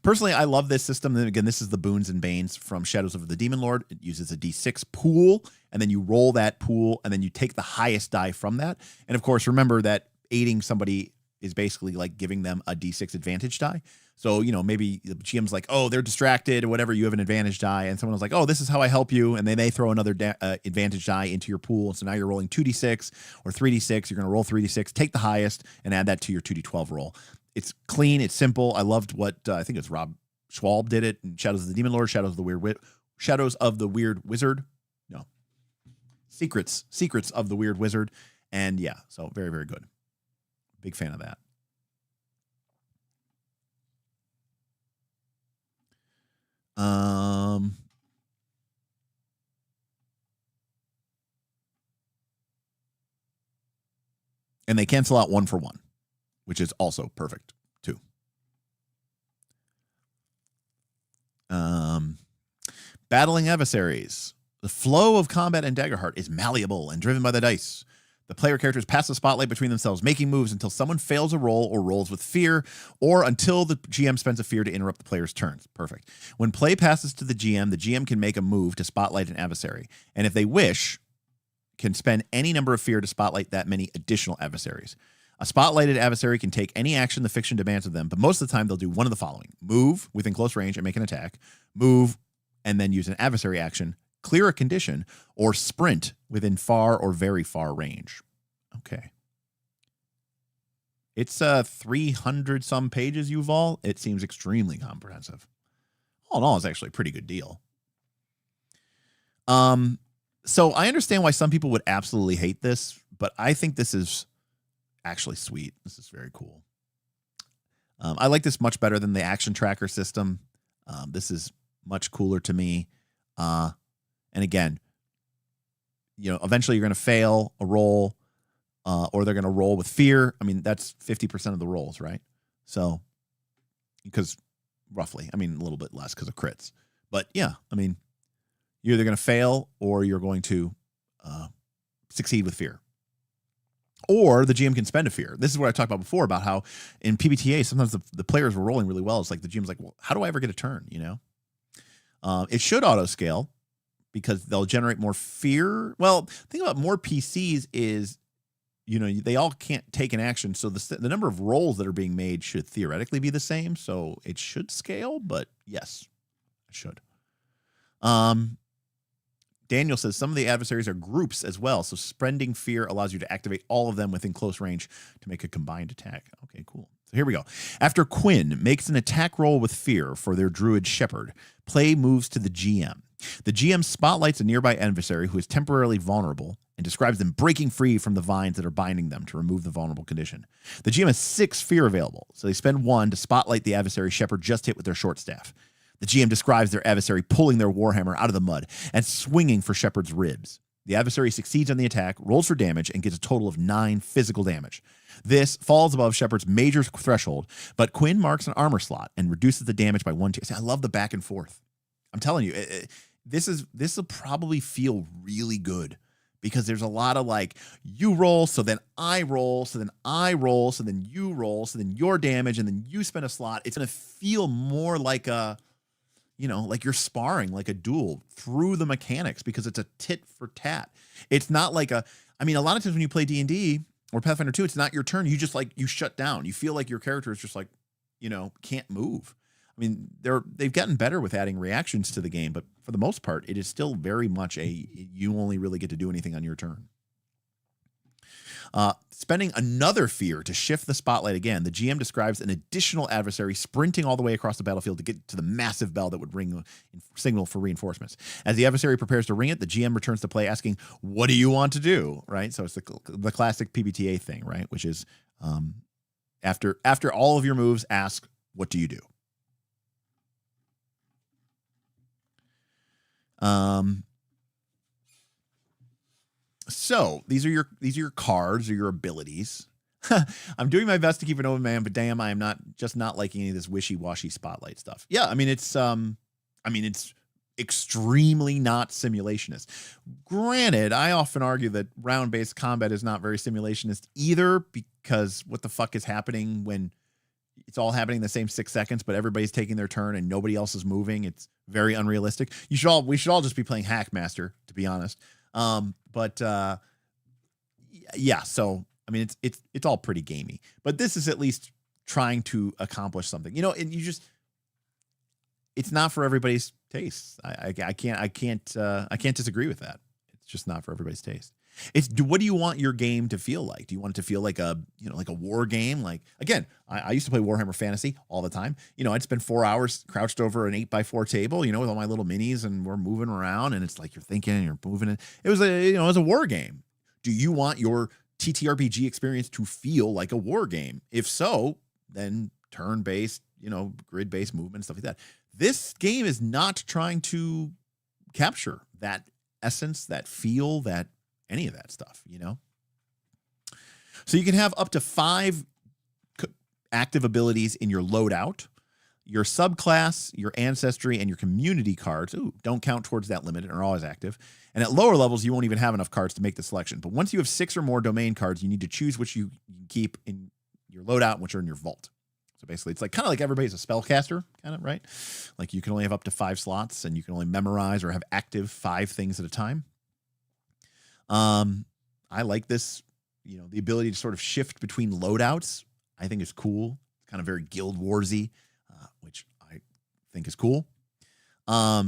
Personally, I love this system. Then again, this is the boons and banes from Shadows of the Demon Lord. It uses a d6 pool, and then you roll that pool, and then you take the highest die from that. And of course, remember that aiding somebody is basically like giving them a d6 advantage die. So, you know, maybe the GM's like, oh, they're distracted or whatever. You have an advantage die. And someone was like, oh, this is how I help you. And then they throw another advantage die into your pool. And so now you're rolling 2d6 or 3d6. You're going to roll 3d6, take the highest, and add that to your 2d12 roll. It's clean. It's simple. I loved what I think it's Rob Schwalb did it in Shadows of the Demon Lord, Shadows of the Weird Wizard. No. Secrets of the Weird Wizard. And yeah, so very, very good. Big fan of that. And they cancel out 1 for 1, which is also perfect too. Battling adversaries. The flow of combat in Daggerheart is malleable and driven by the dice. The player characters pass the spotlight between themselves, making moves until someone fails a roll or rolls with fear, or until the GM spends a fear to interrupt the player's turns. Perfect. When play passes to the GM can make a move to spotlight an adversary, and if they wish, can spend any number of fear to spotlight that many additional adversaries. A spotlighted adversary can take any action the fiction demands of them, but most of the time they'll do one of the following: move within close range and make an attack, move and then use an adversary action, clear a condition, or sprint within far or very far range. Okay. It's 300 some pages, Yuval. It seems extremely comprehensive. All in all, it's actually a pretty good deal. So I understand why some people would absolutely hate this, but I think this is actually sweet. This is very cool. I like this much better than the action tracker system. This is much cooler to me. And again, you know, eventually you're going to fail a roll, or they're going to roll with fear. I mean, that's 50% of the rolls, right? So, because roughly, I mean, a little bit less because of crits. But yeah, I mean, you're either going to fail or you're going to succeed with fear. Or the GM can spend a fear. This is what I talked about before, about how in PBTA, sometimes the players were rolling really well. It's like the GM's like, well, how do I ever get a turn, you know? It should auto scale because they'll generate more fear. Well, the thing about more PCs is, you know, they all can't take an action. So the number of rolls that are being made should theoretically be the same. So it should scale, but yes, it should. Daniel says some of the adversaries are groups as well. So spending fear allows you to activate all of them within close range to make a combined attack. Okay, cool. So here we go. After Quinn makes an attack roll with fear for their druid shepherd, play moves to the GM. The GM spotlights a nearby adversary who is temporarily vulnerable and describes them breaking free from the vines that are binding them to remove the vulnerable condition. The GM has 6 fear available, so they spend 1 to spotlight the adversary shepherd just hit with their short staff. The GM describes their adversary pulling their warhammer out of the mud and swinging for Shepherd's ribs. The adversary succeeds on the attack, rolls for damage, and gets a total of 9 physical damage. This falls above Shepard's major threshold, but Quinn marks an armor slot and reduces the damage by 1 tier. See, I love the back and forth. I'm telling you, this will probably feel really good because there's a lot of like, you roll, so then I roll, so then I roll, so then you roll, so then your damage, and then you spend a slot. It's going to feel more like a, like you're sparring, like a duel through the mechanics because it's a tit for tat. It's not like a lot of times when you play D&D or Pathfinder 2, it's not your turn. You just you shut down. You feel like your character is just can't move. I mean, they've gotten better with adding reactions to the game, but for the most part, it is still very much you only really get to do anything on your turn. Spending another fear to shift the spotlight again, the GM describes an additional adversary sprinting all the way across the battlefield to get to the massive bell that would ring a signal for reinforcements. As the adversary prepares to ring it, the GM returns to play asking, what do you want to do? Right? So it's the classic PBTA thing, right? Which is after all of your moves, ask, what do you do? So these are your cards or your abilities. I'm doing my best to keep an open man, but damn, I am not liking any of this wishy-washy spotlight stuff. Yeah, it's extremely not simulationist. Granted, I often argue that round-based combat is not very simulationist either, because what the fuck is happening when it's all happening in the same 6 seconds, but everybody's taking their turn and nobody else is moving? It's very unrealistic. We should all just be playing Hackmaster, to be honest. Yeah, so I mean, it's all pretty gamey, but this is at least trying to accomplish something, and it's not for everybody's taste. I can't disagree with that. It's just not for everybody's taste. What do you want your game to feel like? Do you want it to feel like a war game? Like, again, I used to play Warhammer Fantasy all the time. I'd spend 4 hours crouched over an 8x4 table, with all my little minis, and we're moving around, and it's like you're thinking and you're moving. It was it was a war game. Do you want your TTRPG experience to feel like a war game? If so, then turn-based, grid-based movement, stuff like that. This game is not trying to capture that essence, that feel, that any of that stuff, So you can have up to 5 active abilities in your loadout. Your subclass, your ancestry, and your community cards don't count towards that limit and are always active. And at lower levels, you won't even have enough cards to make the selection. But once you have 6 or more domain cards, you need to choose which you keep in your loadout and which are in your vault. So basically, it's kind of like everybody's a spellcaster, kind of, right? Like you can only have up to 5 slots, and you can only memorize or have active 5 things at a time. I like this, the ability to sort of shift between loadouts. I think is cool. It's kind of very Guild Warsy, which I think is cool. A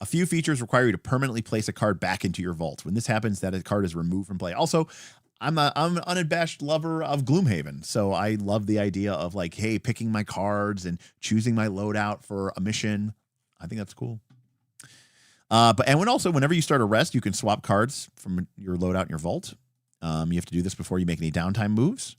few features require you to permanently place a card back into your vault. When this happens, that card is removed from play. Also, I'm an unabashed lover of Gloomhaven, so I love the idea of hey, picking my cards and choosing my loadout for a mission. I think that's cool. Whenever you start a rest, you can swap cards from your loadout in your vault. You have to do this before you make any downtime moves.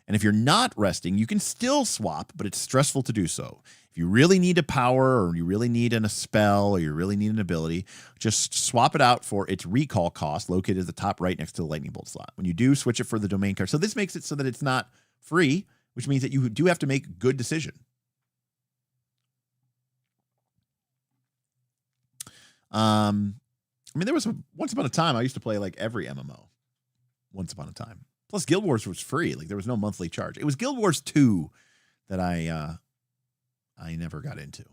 And if you're not resting, you can still swap, but it's stressful to do so. If you really need a power, or you really need a spell, or you really need an ability, just swap it out for its recall cost, located at the top right next to the lightning bolt slot. When you do, switch it for the domain card. So this makes it so that it's not free, which means that you do have to make a good decision. There was once upon a time I used to play every MMO. Once upon a time. Plus Guild Wars was free. There was no monthly charge. It was Guild Wars 2 that I never got into.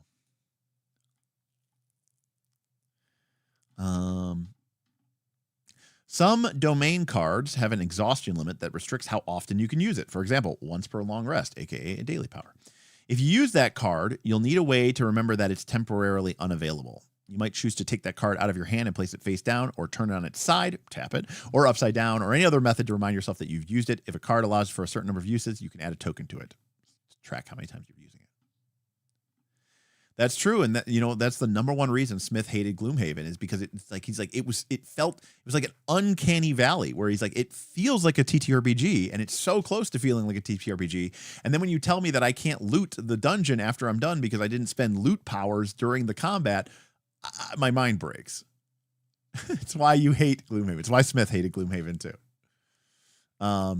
Some domain cards have an exhaustion limit that restricts how often you can use it. For example, once per long rest, aka a daily power. If you use that card, you'll need a way to remember that it's temporarily unavailable. You might choose to take that card out of your hand and place it face down, or turn it on its side, tap it, or upside down, or any other method to remind yourself that you've used it. If a card allows for a certain number of uses, you can add a token to it to track how many times you're using it. That's true, and that's the number one reason Smith hated Gloomhaven, is because it was like an uncanny valley where he's like, it feels like a TTRPG, and it's so close to feeling like a TTRPG. And then when you tell me that I can't loot the dungeon after I'm done because I didn't spend loot powers during the combat, my mind breaks. It's why you hate Gloomhaven. It's why Smith hated Gloomhaven too. I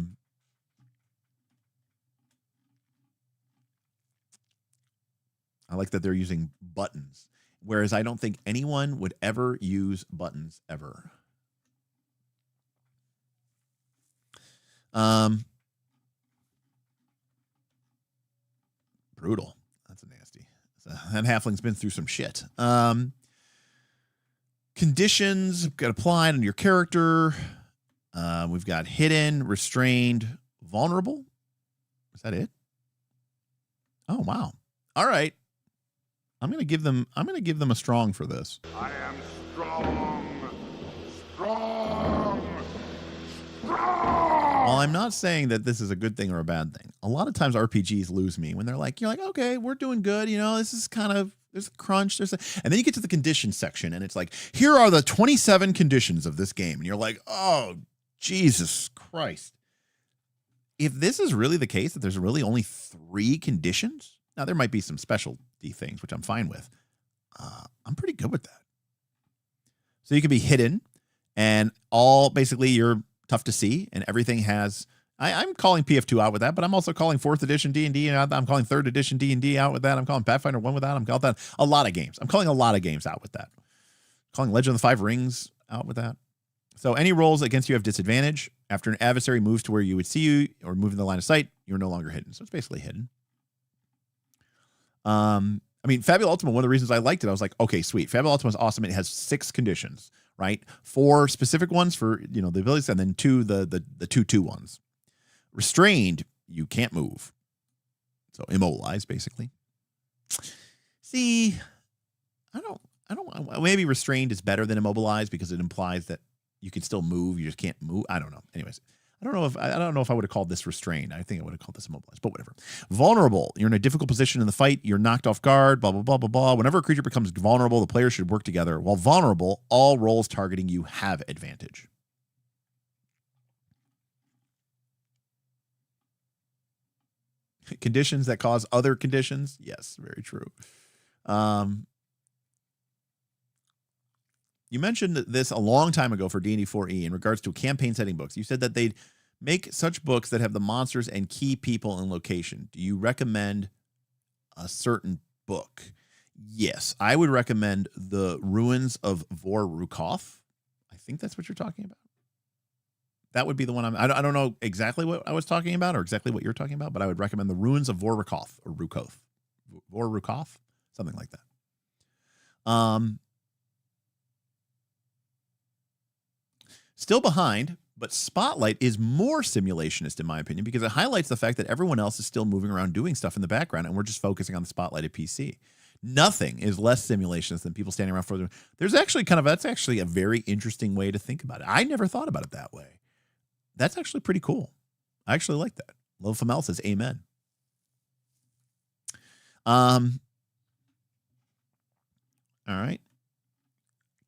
like that they're using buttons, whereas I don't think anyone would ever use buttons ever. Brutal. That's nasty. That halfling's been through some shit. Conditions got applied on your character. We've got hidden, restrained, vulnerable. Is that it? Oh wow. All right. I'm gonna give them a strong for this. I am strong. Strong. Strong. While I'm not saying that this is a good thing or a bad thing, a lot of times RPGs lose me when they're like, you're like, okay, we're doing good. You know, this is kind of, there's a crunch. And then you get to the conditions section and it's like, here are the 27 conditions of this game. And you're like, oh, Jesus Christ. If this is really the case, that there's really only 3 conditions, now there might be some specialty things, which I'm fine with. I'm pretty good with that. So you can be hidden and all basically you're tough to see and everything has, I'm calling PF2 out with that, but I'm also calling 4th edition D&D and I'm calling 3rd edition D&D out with that. I'm calling Pathfinder 1 with that. I'm calling that a lot of games. I'm calling a lot of games out with that. I'm calling Legend of the 5 Rings out with that. So any rolls against you have disadvantage. After an adversary moves to where you would see you or move in the line of sight, you're no longer hidden. So it's basically hidden. I mean, Fabula Ultima, one of the reasons I liked it, I was like, okay, sweet. Fabula Ultima is awesome. It has 6 conditions, right? 4 specific ones for, you know, the abilities, and then 2, the 2/2 ones. Restrained, you can't move. So immobilized, basically. See, I don't, maybe restrained is better than immobilized because it implies that you can still move. You just can't move. I don't know. Anyways, I don't know if I would have called this restrained. I think I would have called this immobilized, but whatever. Vulnerable. You're in a difficult position in the fight. You're knocked off guard, blah, blah, blah, blah, blah. Whenever a creature becomes vulnerable, the players should work together. While vulnerable, all rolls targeting you have advantage. Conditions that cause other conditions. Yes, very true. You mentioned this a long time ago for D&D 4E in regards to campaign setting books. You said that they'd make such books that have the monsters and key people and location. Do you recommend a certain book? Yes, I would recommend The Ruins of Vor-Rukoth. I think that's what you're talking about. That would be the one I don't know exactly what I was talking about or exactly what you're talking about, but I would recommend The Ruins of Vor-Rukoth or Rukoth. Vor-Rukoth? Something like that. Still behind, but Spotlight is more simulationist in my opinion because it highlights the fact that everyone else is still moving around doing stuff in the background and we're just focusing on the Spotlighted PC. Nothing is less simulationist than people standing around for them. There's actually that's actually a very interesting way to think about it. I never thought about it that way. That's actually pretty cool. I actually like that. Lil Famel says amen. All right.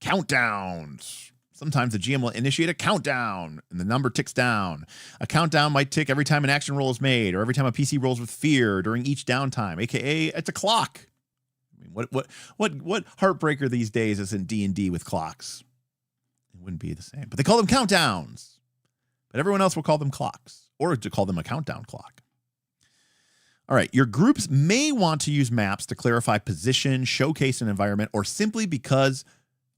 Countdowns. Sometimes the GM will initiate a countdown and the number ticks down. A countdown might tick every time an action roll is made or every time a PC rolls with fear during each downtime, aka it's a clock. I mean, what Heartbreaker these days isn't D&D with clocks? It wouldn't be the same. But they call them countdowns. But everyone else will call them clocks or to call them a countdown clock. All right, your groups may want to use maps to clarify position, showcase an environment, or simply because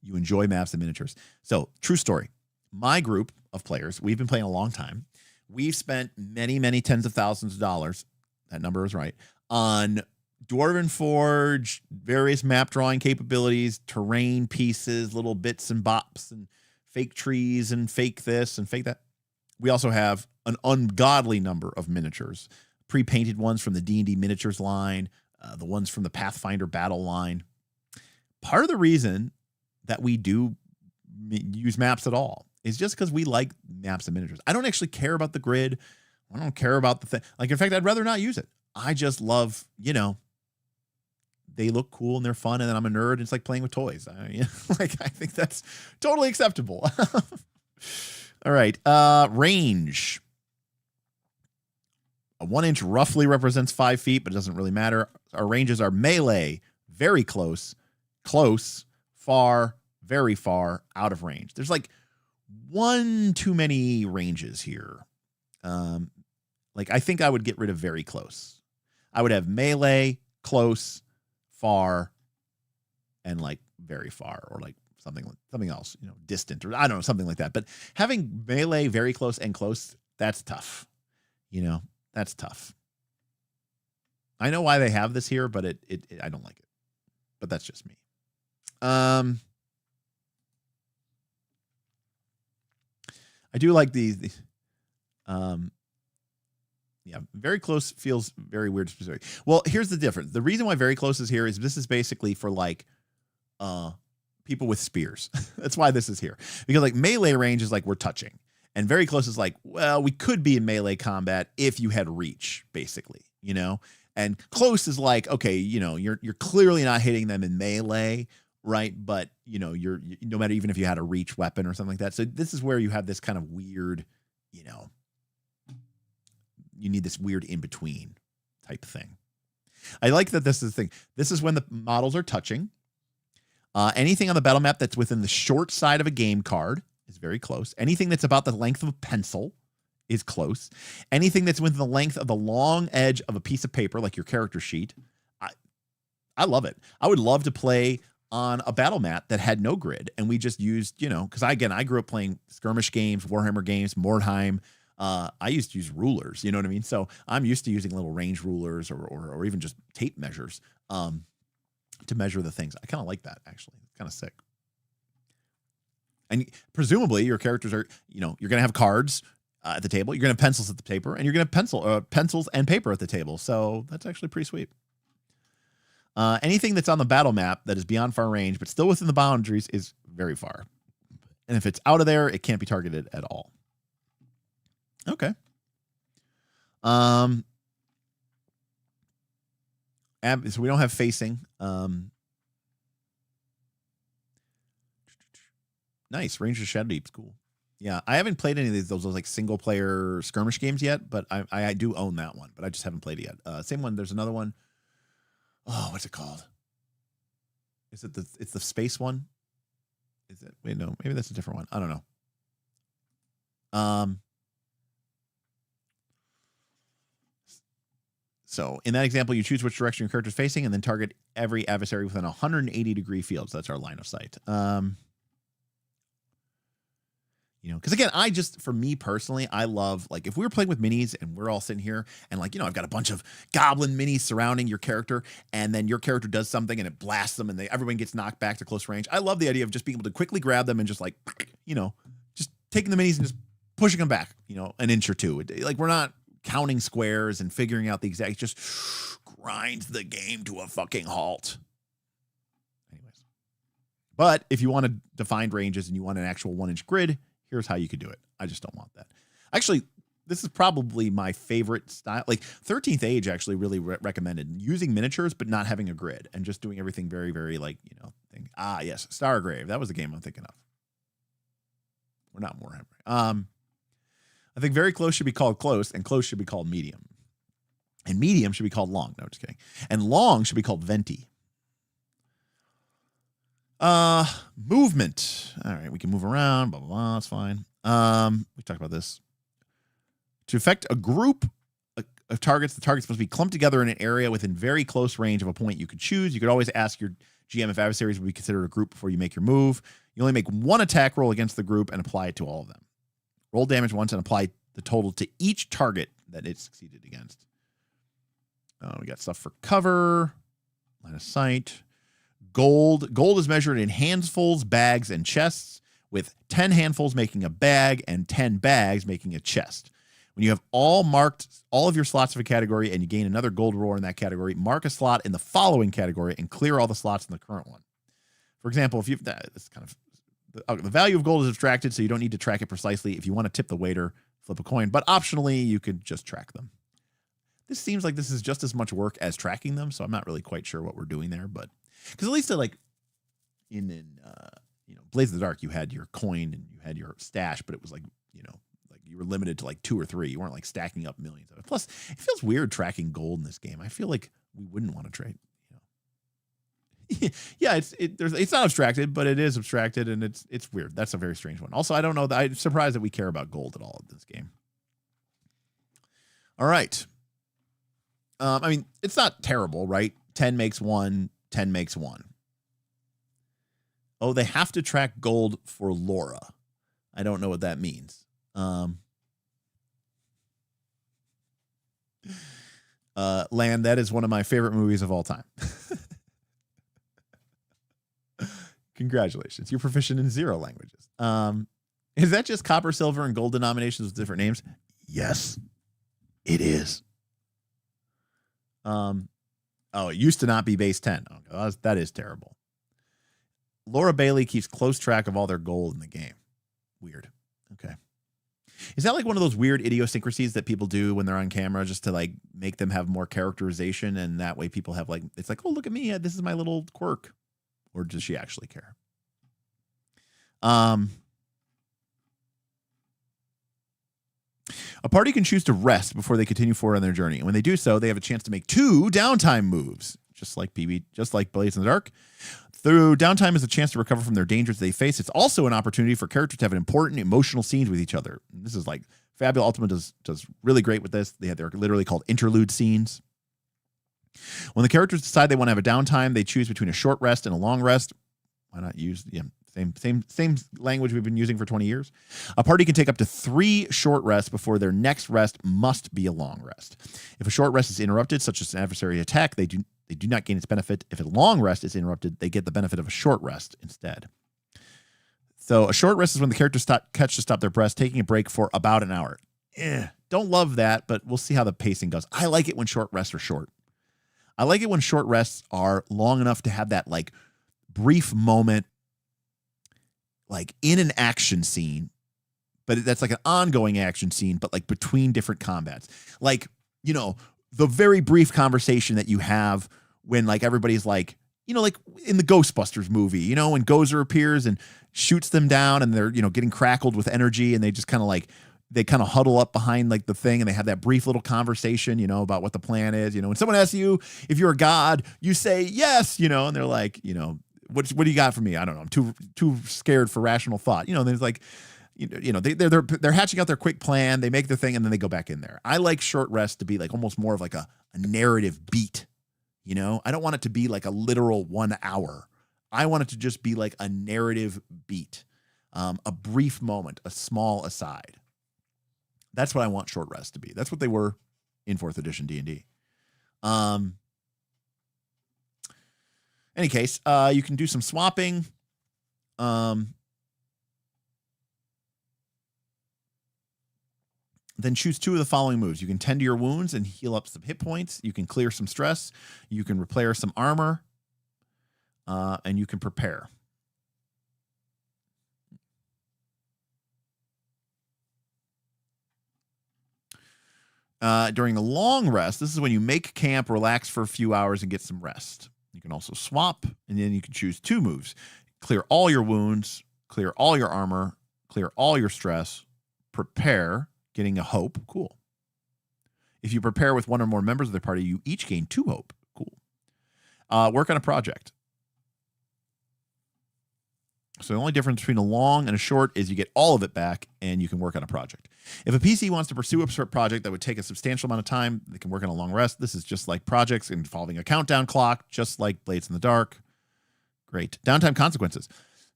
you enjoy maps and miniatures. So, true story. My group of players, we've been playing a long time. We've spent many, many tens of thousands of dollars, that number is right, on Dwarven Forge, various map drawing capabilities, terrain pieces, little bits and bops, and fake trees, and fake this and fake that. We also have an ungodly number of miniatures, pre-painted ones from the D&D miniatures line, the ones from the Pathfinder battle line. Part of the reason that we do use maps at all is just because we like maps and miniatures. I don't actually care about the grid. I don't care about the thing. Like, in fact, I'd rather not use it. I just love, you know, they look cool and they're fun, and then I'm a nerd. And it's like playing with toys. I think that's totally acceptable. All right. Range. A 1 inch roughly represents 5 feet, but it doesn't really matter. Our ranges are melee, very close, close, far, very far out of range. There's like one too many ranges here. Like I think I would get rid of very close. I would have melee, close, far, and like very far, or like something else, you know, distant, or I don't know, something like that. But having melee, very close, and close, that's tough. You know, that's tough. I know why they have this here, but it I don't like it. But that's just me. I do like these yeah, very close feels very weird specific. Well, here's the difference. The reason why very close is here is this is basically for like people with spears. That's why this is here. Because like melee range is like we're touching. And very close is like, well, we could be in melee combat if you had reach, basically, you know? And close is like, okay, you know, you're clearly not hitting them in melee, right? But, you know, you're no matter, even if you had a reach weapon or something like that. So this is where you have this kind of weird, you know, you need this weird in-between type thing. I like that this is the thing. This is when the models are touching. Anything on the battle map that's within the short side of a game card is very close. Anything that's about the length of a pencil is close. Anything that's within the length of the long edge of a piece of paper, like your character sheet, I love it. I would love to play on a battle map that had no grid, and we just used, you know, because I grew up playing skirmish games, Warhammer games, Mordheim. I used to use rulers, you know what I mean? So I'm used to using little range rulers or even just tape measures to measure the things. I kind of like that, actually. It's kind of sick. And presumably your characters are, you know, you're going to have cards at the table. You're going to have pencils at the paper, and you're going to have pencils and paper at the table. So that's actually pretty sweet. Anything that's on the battle map that is beyond far range, but still within the boundaries, is very far. And if it's out of there, it can't be targeted at all. Okay. So we don't have facing. Nice. Rangers Shadow Deep's cool. Yeah, I haven't played any of those like single player skirmish games yet, but I do own that one, but I just haven't played it yet. Same one. There's another one. Oh, what's it called? Is it it's the space one? Is it? Wait, no, maybe that's a different one. I don't know. So in that example, you choose which direction your character is facing and then target every adversary within a 180-degree field. So that's our line of sight. You know, because again, for me personally, I love, like, if we were playing with minis and we're all sitting here and, like, you know, I've got a bunch of goblin minis surrounding your character, and then your character does something and it blasts them and everyone gets knocked back to close range. I love the idea of just being able to quickly grab them and just, like, you know, just taking the minis and just pushing them back, you know, an inch or two. Like, we're not counting squares and figuring out the exact, it just grinds the game to a fucking halt. Anyways. But if you want to define ranges and you want an actual 1-inch grid, here's how you could do it. I just don't want that. Actually, this is probably my favorite style. Like 13th Age actually really recommended using miniatures, but not having a grid and just doing everything very, very like, you know, yes, Stargrave. That was the game I'm thinking of. We're not Warhammer. I think very close should be called close, and close should be called medium. And medium should be called long. No, just kidding. And long should be called venti. Movement. All right, we can move around, blah, blah, blah. That's fine. We talked about this. To affect a group of targets, the target's supposed to be clumped together in an area within very close range of a point you could choose. You could always ask your GM if adversaries would be considered a group before you make your move. You only make one attack roll against the group and apply it to all of them. Roll damage once and apply the total to each target that it succeeded against. We got stuff for cover, line of sight. Gold is measured in handfuls, bags, and chests, with 10 handfuls making a bag and 10 bags making a chest. When you have marked all of your slots of a category and you gain another gold roar in that category, mark a slot in the following category and clear all the slots in the current one. For example, if this kind of the value of gold is abstracted, so you don't need to track it precisely. If you want to tip the waiter, flip a coin, but optionally you could just track them. This seems like this is just as much work as tracking them, so I'm not really quite sure what we're doing there, but because at least like in you know, Blaze of the Dark, you had your coin and you had your stash, but it was like, you know, like you were limited to like 2 or 3. You weren't like stacking up millions of it. Plus, it feels weird tracking gold in this game. I feel like we wouldn't want to trade, you know, Yeah, it's not abstracted, but it is abstracted, and it's weird. That's a very strange one. Also, I don't know that I'm surprised that we care about gold at all in this game. All right. I mean, it's not terrible, right? 10 makes 1, 10 makes 1. Oh, they have to track gold for Laura. I don't know what that means. Land, that is one of my favorite movies of all time. Congratulations. You're proficient in 0 languages. Is that just copper, silver, and gold denominations with different names? Yes, it is. Oh, it used to not be base 10. Oh, that is terrible. Laura Bailey keeps close track of all their gold in the game. Weird. Okay. Is that like one of those weird idiosyncrasies that people do when they're on camera just to like make them have more characterization, and that way people have like, it's like, oh, look at me, this is my little quirk? Or does she actually care? A party can choose to rest before they continue forward on their journey, and when they do so, they have a chance to make 2 downtime moves, just like Blades in the Dark. Through downtime is a chance to recover from their dangers they face. It's also an opportunity for characters to have an important emotional scenes with each other. And this is like Fabula Ultima does really great with this. They're literally called interlude scenes. When the characters decide they want to have a downtime, they choose between a short rest and a long rest. Why not use same language we've been using for 20 years? A party can take up to 3 short rests before their next rest must be a long rest. If a short rest is interrupted, such as an adversary attack, they do not gain its benefit. If a long rest is interrupted, they get the benefit of a short rest instead. So a short rest is when the characters catch to stop their breath, taking a break for about an hour. Don't love that, but we'll see how the pacing goes. I like it when short rests are short. I like it when short rests are long enough to have that like brief moment, like in an action scene, but that's like an ongoing action scene, but like between different combats. Like, you know, the very brief conversation that you have when like everybody's like, you know, like in the Ghostbusters movie, you know, when Gozer appears and shoots them down and they're, you know, getting crackled with energy, and they just kind of like, they kind of huddle up behind like the thing, and they have that brief little conversation, you know, about what the plan is. You know, when someone asks you if you're a god, you say yes, you know, and they're like, you know, what do you got for me? I don't know. I'm too scared for rational thought. You know, there's like, you know, they're hatching out their quick plan. They make their thing, and then they go back in there. I like short rest to be like almost more of like a narrative beat. You know, I don't want it to be like a literal 1 hour. I want it to just be like a narrative beat, a brief moment, a small aside. That's what I want short rest to be. That's what they were in 4th edition D&D. Any case, you can do some swapping. Then choose 2 of the following moves. You can tend to your wounds and heal up some hit points. You can clear some stress. You can repair some armor. And you can prepare. During the long rest, this is when you make camp, relax for a few hours, and get some rest. You can also swap, and then you can choose 2 moves. Clear all your wounds, clear all your armor, clear all your stress, prepare, getting a hope. Cool. If you prepare with 1 or more members of the party, you each gain 2 hope. Cool. Work on a project. So the only difference between a long and a short is you get all of it back, and you can work on a project. If a PC wants to pursue a project that would take a substantial amount of time, they can work on a long rest. This is just like projects involving a countdown clock, just like Blades in the Dark. Great. Downtime consequences.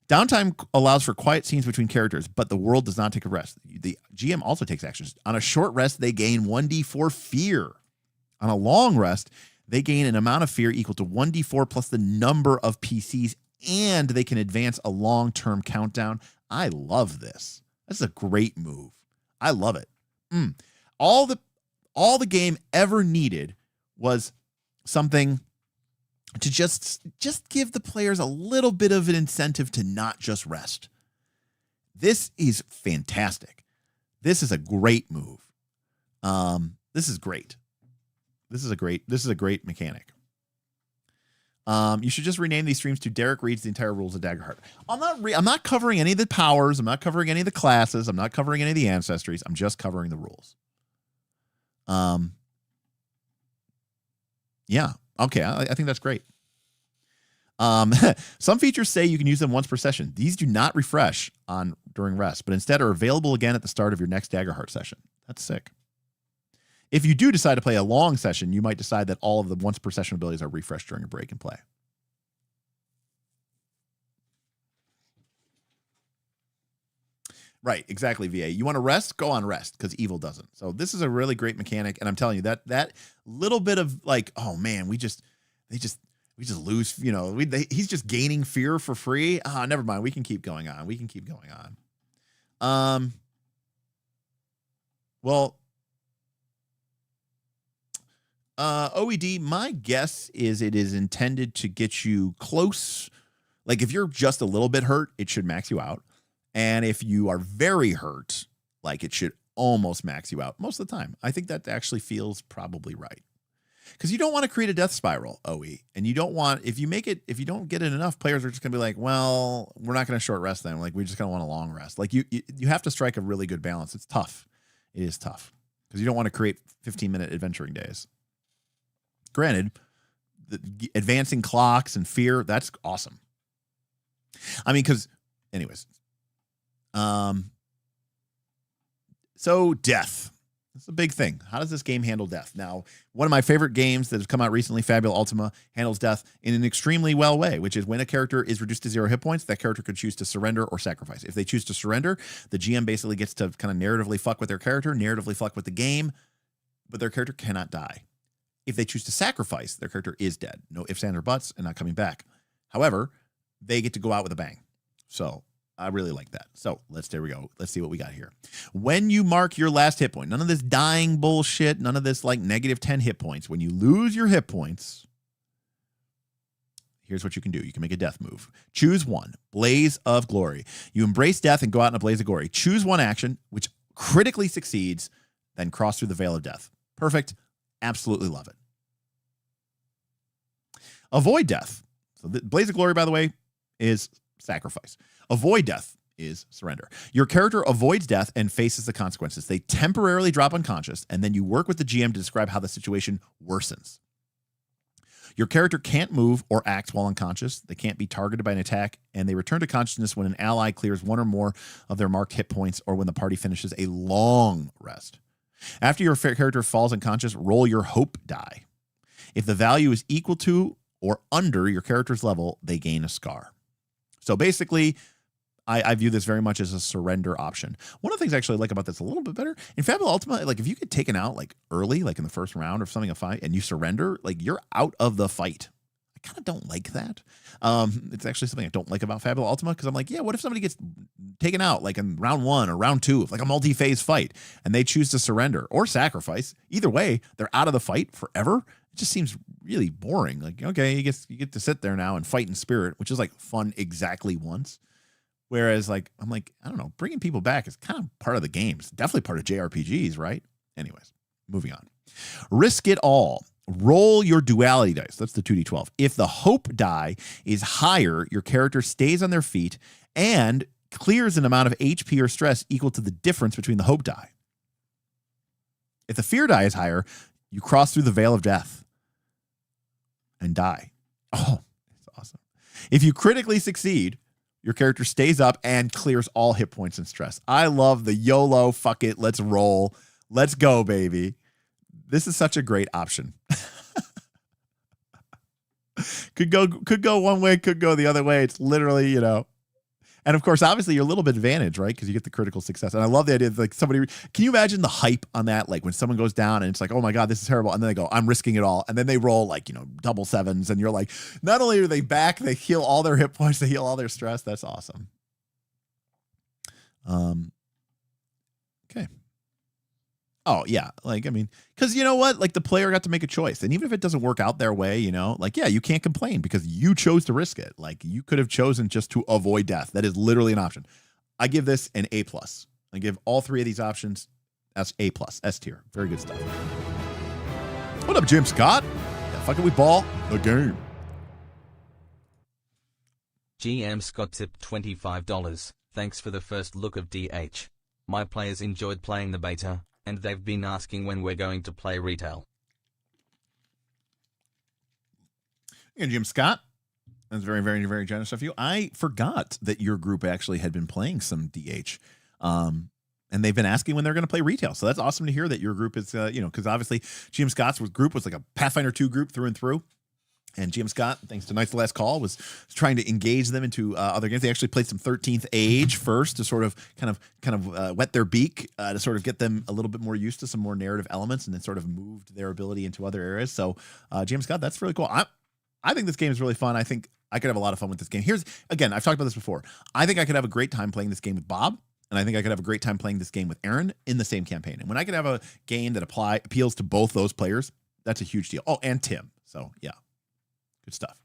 Downtime allows for quiet scenes between characters, but the world does not take a rest. The GM also takes actions. On a short rest, they gain 1d4 fear. On a long rest, they gain an amount of fear equal to 1d4 plus the number of PCs, and they can advance a long-term countdown. I love this. This is a great move. I love it. All the game ever needed was something to just give the players a little bit of an incentive to not just rest. This is fantastic. This is a great move. This is great. This is a great mechanic. You should just rename these streams to Derek Reads the Entire Rules of Daggerheart. I'm not covering any of the powers. I'm not covering any of the classes. I'm not covering any of the ancestries. I'm just covering the rules. Yeah. Okay. I think that's great. Some features say you can use them once per session. These do not refresh during rest, but instead are available again at the start of your next Daggerheart session. That's sick. If you do decide to play a long session, you might decide that all of the once per session abilities are refreshed during a break and play. Right, exactly, VA. You want to rest? Go on rest, because evil doesn't. So this is a really great mechanic, and I'm telling you that little bit of like, oh man, we just lose, you know, he's just gaining fear for free. Never mind. We can keep going on. Well, OED, my guess is it is intended to get you close. Like if you're just a little bit hurt, it should max you out. And if you are very hurt, like it should almost max you out most of the time. I think that actually feels probably right. Because you don't want to create a death spiral, OE. And you don't want, if you don't get it enough, players are just going to be like, well, we're not going to short rest then. Like, we're just going to want a long rest. Like, you have to strike a really good balance. It's tough. It is tough. Because you don't want to create 15-minute adventuring days. Granted, the advancing clocks and fear, that's awesome. I mean, because, anyways. So death. That's a big thing. How does this game handle death? Now, one of my favorite games that has come out recently, Fabula Ultima, handles death in an extremely well way, which is when a character is reduced to 0 hit points, that character could choose to surrender or sacrifice. If they choose to surrender, the GM basically gets to kind of narratively fuck with their character, narratively fuck with the game, but their character cannot die. If they choose to sacrifice, their character is dead. No ifs, ands, or buts, and not coming back. However, they get to go out with a bang. So I really like that. So there we go. Let's see what we got here. When you mark your last hit point, none of this dying bullshit, none of this like negative 10 hit points. When you lose your hit points, here's what you can do. You can make a death move. Choose one. Blaze of Glory. You embrace death and go out in a blaze of glory. Choose one action, which critically succeeds, then cross through the veil of death. Perfect. Absolutely love it. Avoid death. So the blaze of glory, by the way, is sacrifice. Avoid death is surrender. Your character avoids death and faces the consequences. They temporarily drop unconscious, and then you work with the GM to describe how the situation worsens. Your character can't move or act while unconscious. They can't be targeted by an attack, and they return to consciousness when an ally clears one or more of their marked hit points or when the party finishes a long rest. After your character falls unconscious, roll your hope die. If the value is equal to or under your character's level, they gain a scar. So basically, I view this very much as a surrender option. One of the things I actually like about this a little bit better, in Fabula Ultima, like if you get taken out like early, like in the first round or something, a fight, and you surrender, like you're out of the fight. I kind of don't like that. It's actually something I don't like about Fabula Ultima, because I'm like, yeah, what if somebody gets taken out like in round 1 or round 2, like a multi-phase fight, and they choose to surrender or sacrifice? Either way, they're out of the fight forever. It just seems really boring. Like, okay, you get to sit there now and fight in spirit, which is like fun exactly once. Whereas, like, I'm like, I don't know, bringing people back is kind of part of the game. It's definitely part of JRPGs, right? Anyways, moving on. Risk it all. Roll your duality dice. That's the 2d12. If the hope die is higher, your character stays on their feet and clears an amount of HP or stress equal to the difference between the hope die. If the fear die is higher, you cross through the veil of death and die. Oh, that's awesome. If you critically succeed, your character stays up and clears all hit points and stress. I love the YOLO, fuck it, let's roll. Let's go, baby. This is such a great option. Could go one way, could go the other way. It's literally, you know. And of course, obviously, you're a little bit advantaged, right? Because you get the critical success. And I love the idea of like somebody, can you imagine the hype on that? Like when someone goes down and it's like, oh my God, this is terrible. And then they go, I'm risking it all. And then they roll like, you know, double sevens. And you're like, not only are they back, they heal all their hit points, they heal all their stress. That's awesome. Okay. Oh, yeah. Like, I mean, because you know what? Like the player got to make a choice. And even if it doesn't work out their way, you know, like, yeah, you can't complain because you chose to risk it. Like you could have chosen just to avoid death. That is literally an option. I give this an A+. I give all 3 of these options as A+, S tier. Very good stuff. What up, Jim Scott? Yeah, fucking we ball the game. GM Scott tipped $25. Thanks for the first look of DH. My players enjoyed playing the beta, and they've been asking when we're going to play retail. Yeah, Jim Scott. That's very, very, very generous of you. I forgot that your group actually had been playing some DH. And they've been asking when they're going to play retail. So that's awesome to hear that your group is, because obviously GM Scott's group was like a Pathfinder 2 group through and through. And GM Scott, thanks to Night's Last Call, was trying to engage them into other games. They actually played some 13th Age first to sort of kind of wet their beak to sort of get them a little bit more used to some more narrative elements, and then sort of moved their ability into other areas. So GM Scott, that's really cool. I think this game is really fun. I think I could have a lot of fun with this game. Here's, again, I've talked about this before. I think I could have a great time playing this game with Bob. And I think I could have a great time playing this game with Aaron in the same campaign. And when I could have a game that appeals to both those players, that's a huge deal. Oh, and Tim. So yeah, good stuff.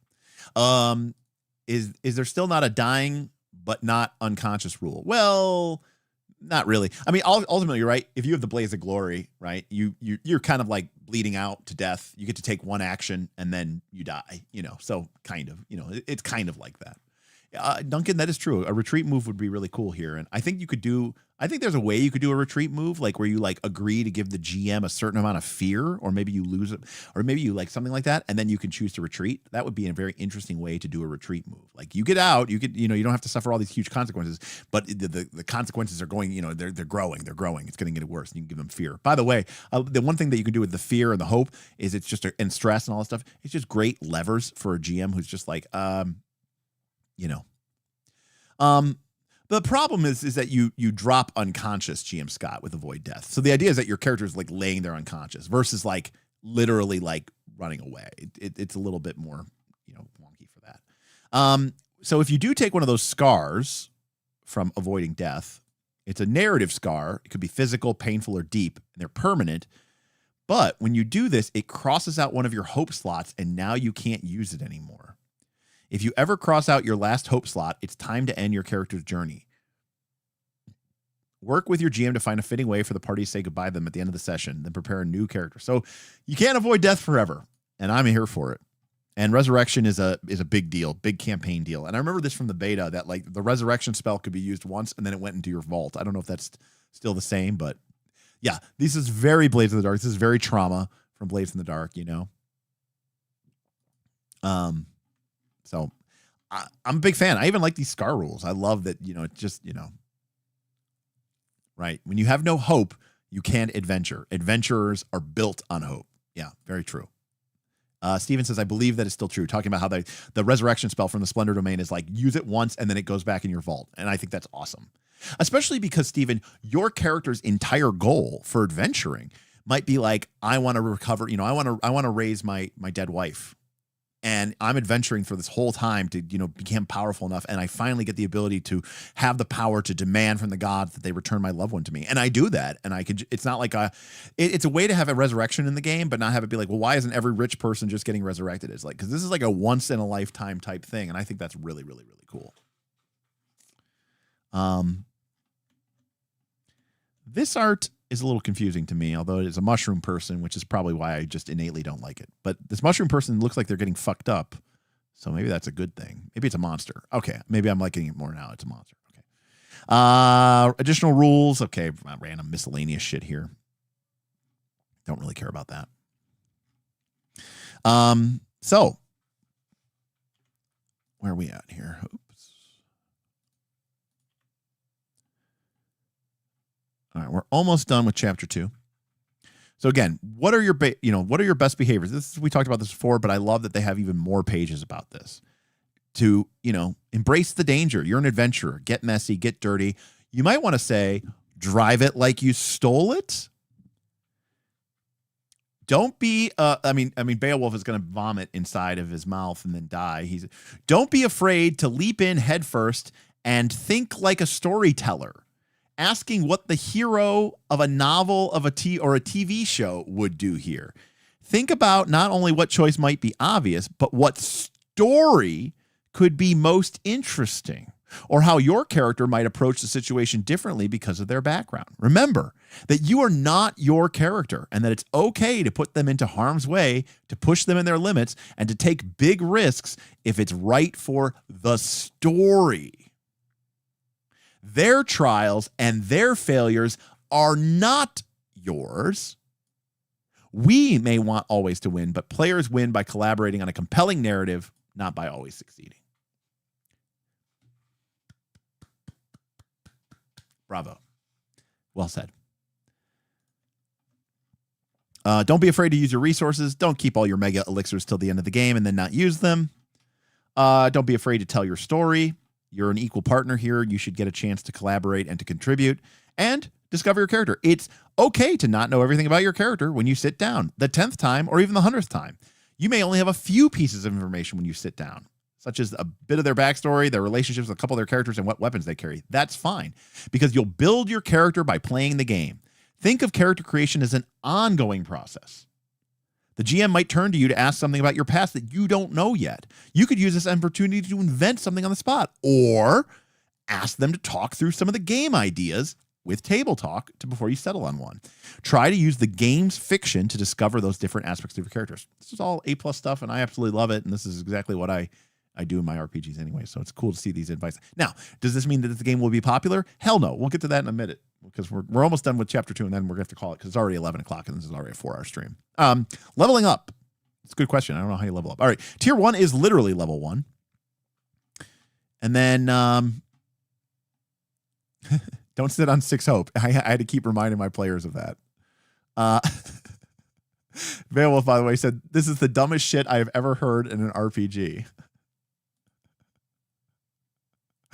Is there still not a dying but not unconscious rule? Well, not really. I mean, ultimately, you're right. If you have the Blaze of Glory, right, you're kind of like bleeding out to death. You get to take one action and then you die. So kind of. It's kind of like that. Duncan, that is true. A retreat move would be really cool here. And I think there's a way you could do a retreat move, like where you like agree to give the GM a certain amount of fear, or maybe you lose it, or maybe you like something like that, and then you can choose to retreat. That would be a very interesting way to do a retreat move. Like you get out, you don't have to suffer all these huge consequences, but the consequences are going, they're growing. It's going to get worse, and you can give them fear. By the way, the one thing that you can do with the fear and the hope is it's just, and stress and all that stuff, it's just great levers for a GM who's just like, the problem is that you drop unconscious GM Scott with Avoid Death. So the idea is that your character is like laying there unconscious versus like literally like running away. It's a little bit more, wonky for that. So if you do take one of those scars from Avoiding Death, it's a narrative scar. It could be physical, painful, or deep, and they're permanent. But when you do this, it crosses out one of your hope slots, and now you can't use it anymore. If you ever cross out your last hope slot, it's time to end your character's journey. Work with your GM to find a fitting way for the party to say goodbye to them at the end of the session, then prepare a new character. So you can't avoid death forever, and I'm here for it. And resurrection is a big deal, big campaign deal. And I remember this from the beta, that like the resurrection spell could be used once, and then it went into your vault. I don't know if that's still the same, but yeah, this is very Blades in the Dark. This is very trauma from Blades in the Dark, So I'm a big fan. I even like these scar rules. I love that, it's just, right. When you have no hope, you can't adventure. Adventurers are built on hope. Yeah, very true. Steven says, I believe that is still true. Talking about how the resurrection spell from the Splendor Domain is like, use it once and then it goes back in your vault. And I think that's awesome. Especially because, Steven, your character's entire goal for adventuring might be like, I want to recover, I want to raise my dead wife. And I'm adventuring for this whole time to, become powerful enough. And I finally get the ability to have the power to demand from the gods that they return my loved one to me. And I do that. And it's not like it's a way to have a resurrection in the game, but not have it be like, well, why isn't every rich person just getting resurrected? It's like, because this is like a once in a lifetime type thing. And I think that's really, really, really cool. This art is a little confusing to me, although it is a mushroom person, which is probably why I just innately don't like it. But this mushroom person looks like they're getting fucked up, so maybe that's a good thing. Maybe it's a monster. Okay, maybe I'm liking it more now. It's a monster. Okay. Additional rules. Okay, random miscellaneous shit here. Don't really care about that. So where are we at here? Oops. All right, we're almost done with chapter 2. So again, what are your best behaviors? We talked about this before, but I love that they have even more pages about this. To, embrace the danger. You're an adventurer. Get messy, get dirty. You might want to say, drive it like you stole it. Don't be Beowulf is going to vomit inside of his mouth and then die. Don't be afraid to leap in headfirst and think like a storyteller. Asking what the hero of a novel or a TV show would do here. Think about not only what choice might be obvious, but what story could be most interesting, or how your character might approach the situation differently because of their background. Remember that you are not your character, and that it's okay to put them into harm's way, to push them in their limits, and to take big risks if it's right for the story. Their trials and their failures are not yours. We may want always to win, but players win by collaborating on a compelling narrative, not by always succeeding. Bravo. Well said. Don't be afraid to use your resources. Don't keep all your mega elixirs till the end of the game and then not use them. Don't be afraid to tell your story. You're an equal partner here. You should get a chance to collaborate and to contribute and discover your character. It's okay to not know everything about your character when you sit down the 10th time or even the 100th time. You may only have a few pieces of information when you sit down, such as a bit of their backstory, their relationships with a couple of their characters, and what weapons they carry. That's fine, because you'll build your character by playing the game. Think of character creation as an ongoing process. The GM might turn to you to ask something about your past that you don't know yet. You could use this opportunity to invent something on the spot, or ask them to talk through some of the game ideas with table talk before you settle on one. Try to use the game's fiction to discover those different aspects of your characters. This is all A+ stuff, and I absolutely love it, and this is exactly what I do in my RPGs anyway, so it's cool to see these advice. Now, does this mean that the game will be popular? Hell no. We'll get to that in a minute, because we're almost done with chapter 2, and then we're going to have to call it, because it's already 11 o'clock, and this is already a 4-hour stream. Leveling up. It's a good question. I don't know how you level up. All right. Tier 1 is literally level 1. And then don't sit on 6 hope. I had to keep reminding my players of that. Beowulf, by the way, said, this is the dumbest shit I have ever heard in an RPG.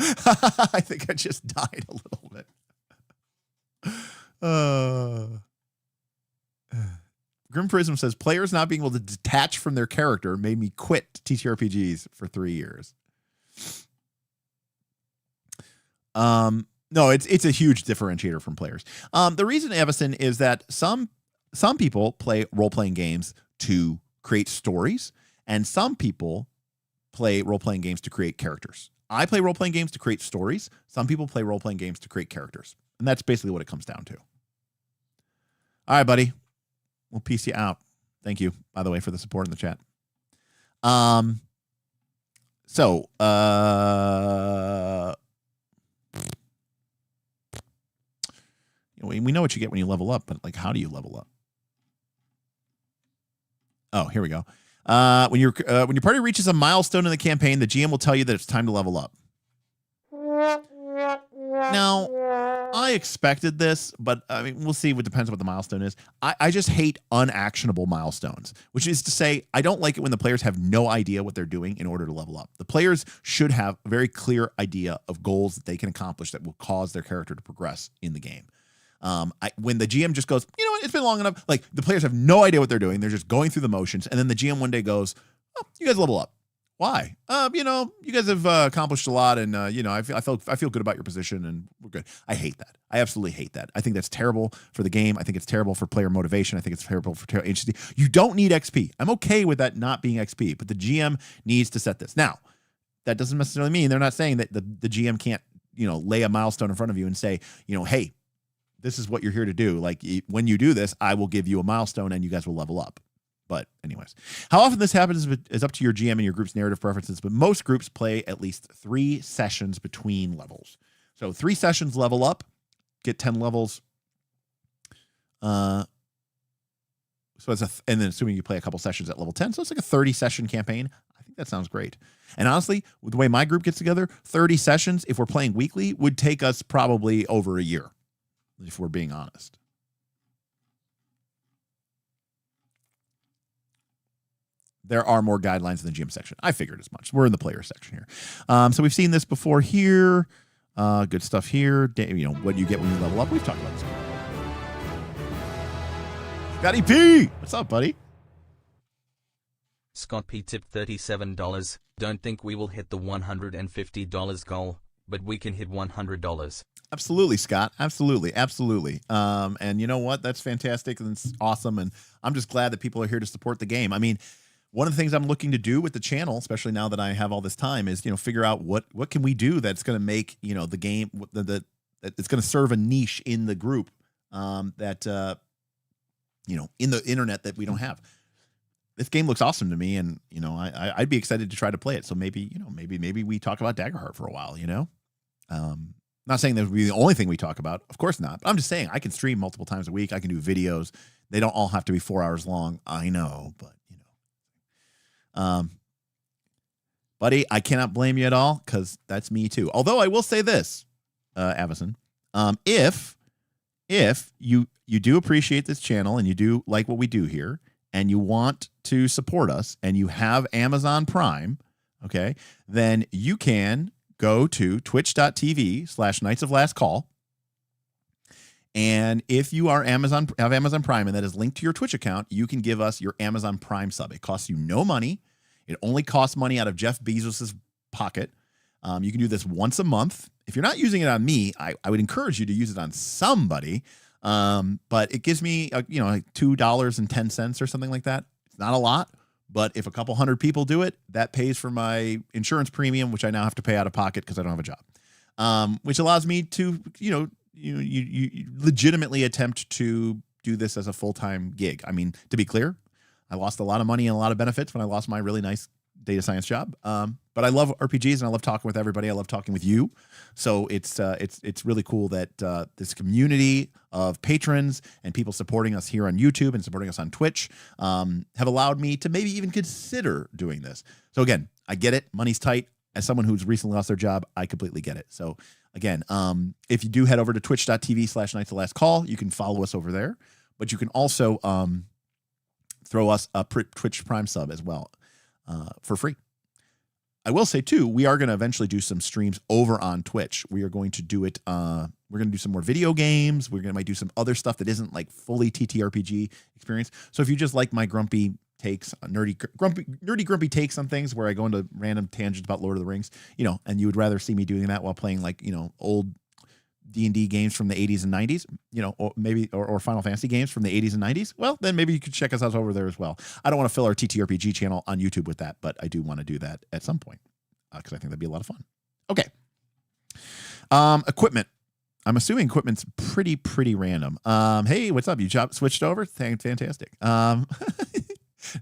I think I just died a little bit. Grim Prism says, players not being able to detach from their character made me quit TTRPGs for 3 years. No, it's a huge differentiator from players. The reason, Evison, is that some people play role-playing games to create stories, and some people play role-playing games to create characters. I play role-playing games to create stories. Some people play role-playing games to create characters. And that's basically what it comes down to. All right, buddy. We'll peace you out. Thank you, by the way, for the support in the chat. We know what you get when you level up, but like, how do you level up? Oh, here we go. When your party reaches a milestone in the campaign, the GM will tell you that it's time to level up. Now, I expected this, but I mean, we'll see. It depends on what the milestone is. I just hate unactionable milestones, which is to say, I don't like it when the players have no idea what they're doing in order to level up. The players should have a very clear idea of goals that they can accomplish that will cause their character to progress in the game. When the GM just goes, you know what, it's been long enough. Like, the players have no idea what they're doing. They're just going through the motions. And then the GM one day goes, oh, you guys level up. Why? You guys have accomplished a lot, and I feel good about your position, and we're good. I hate that. I absolutely hate that. I think that's terrible for the game. I think it's terrible for player motivation. I think it's terrible for agency. You don't need XP. I'm okay with that not being XP, but the GM needs to set this. Now, that doesn't necessarily mean they're not saying that the GM can't, lay a milestone in front of you and say, hey, this is what you're here to do. Like, when you do this, I will give you a milestone, and you guys will level up. But anyways, how often this happens is up to your GM and your group's narrative preferences, but most groups play at least 3 sessions between levels. So 3 sessions level up, get 10 levels. And then assuming you play a couple sessions at level 10, so it's like a 30-session campaign. I think that sounds great. And honestly, with the way my group gets together, 30 sessions, if we're playing weekly, would take us probably over a year, if we're being honest. There are more guidelines in the GM section. I figured as much. We're in the player section here. So we've seen this before here. Good stuff here. What you get when you level up. We've talked about this before. Scotty P! What's up, buddy? Scott P tipped $37. Don't think we will hit the $150 goal, but we can hit $100. Absolutely, Scott. Absolutely. And you know what? That's fantastic, and it's awesome, and I'm just glad that people are here to support the game. I mean, one of the things I'm looking to do with the channel, especially now that I have all this time, is figure out what can we do that's going to make the game it's going to serve a niche in the group that in the internet that we don't have. This game looks awesome to me, and I'd be excited to try to play it. So maybe we talk about Daggerheart for a while. Not saying that would be the only thing we talk about. Of course not. But I'm just saying I can stream multiple times a week. I can do videos. They don't all have to be 4 hours long. I know, but buddy, I cannot blame you at all because that's me too. Although I will say this, Avison, if you do appreciate this channel and you do like what we do here and you want to support us and you have Amazon Prime, okay, then you can go to twitch.tv/Knights of Last Call. And if you are have Amazon Prime and that is linked to your Twitch account, you can give us your Amazon Prime sub. It costs you no money. It only costs money out of Jeff Bezos's pocket. You can do this once a month. If you're not using it on me, I would encourage you to use it on somebody. But it gives me, like $2.10 or something like that. It's not a lot, but if a couple hundred people do it, that pays for my insurance premium, which I now have to pay out of pocket because I don't have a job. Which allows me to, you legitimately attempt to do this as a full-time gig. I mean, to be clear, I lost a lot of money and a lot of benefits when I lost my really nice data science job. But I love RPGs and I love talking with everybody. I love talking with you. So it's really cool that this community of patrons and people supporting us here on YouTube and supporting us on Twitch have allowed me to maybe even consider doing this. So again, I get it. Money's tight. As someone who's recently lost their job, I completely get it. So again, if you do head over to twitch.tv/Knights of Last Call, you can follow us over there. But you can also throw us a Twitch Prime sub as well for free. I will say too, we are going to eventually do some streams over on Twitch. We are going to do it. We're going to do some more video games. Might do some other stuff that isn't like fully TTRPG experience. So if you just like my grumpy takes, nerdy grumpy takes on things where I go into random tangents about Lord of the Rings, and you would rather see me doing that while playing like, old D&D games from the 80s and 90s, or Final Fantasy games from the 80s and 90s, well, then maybe you could check us out over there as well. I don't want to fill our TTRPG channel on YouTube with that, but I do want to do that at some point because I think that'd be a lot of fun. Okay. Equipment. I'm assuming equipment's pretty random. Hey, what's up? You switched over? Fantastic.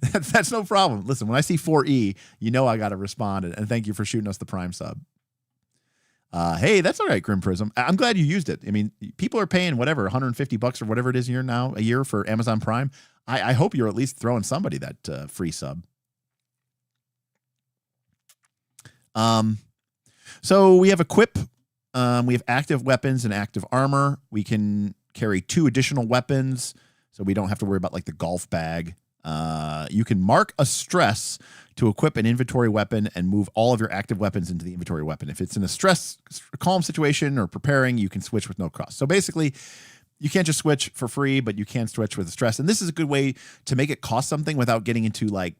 That's no problem. Listen, when I see 4E, I got to respond. And thank you for shooting us the Prime sub. Hey, that's all right, Grim Prism. I'm glad you used it. I mean, people are paying whatever, $150 or whatever it is a year for Amazon Prime. I hope you're at least throwing somebody that free sub. So we have equip. We have active weapons and active armor. We can carry 2 additional weapons, so we don't have to worry about like the golf bag. You can mark a stress to equip an inventory weapon and move all of your active weapons into the inventory weapon. If it's in a calm situation or preparing, you can switch with no cost. So basically, you can't just switch for free, but you can switch with a stress. And this is a good way to make it cost something without getting into like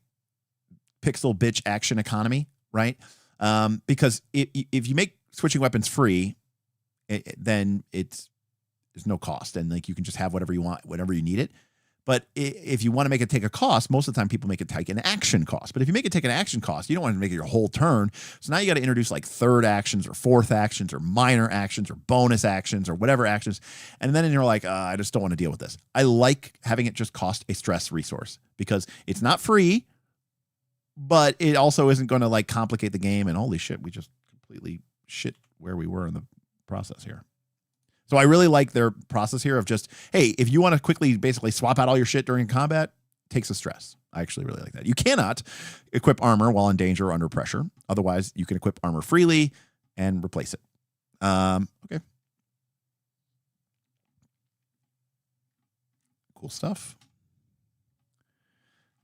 pixel bitch action economy, right? Because if you make switching weapons free, then there's no cost, and like you can just have whatever you want, whenever you need it. But if you want to make it take a cost, most of the time people make it take an action cost. But if you make it take an action cost, you don't want to make it your whole turn. So now you got to introduce like third actions or fourth actions or minor actions or bonus actions or whatever actions. And then you're like, I just don't want to deal with this. I like having it just cost a stress resource because it's not free, but it also isn't going to like complicate the game. And holy shit, we just completely shit where we were in the process here. So I really like their process here of just, hey, if you want to quickly basically swap out all your shit during combat, takes a stress. I actually really like that. You cannot equip armor while in danger or under pressure. Otherwise, you can equip armor freely and replace it. Okay. Cool stuff.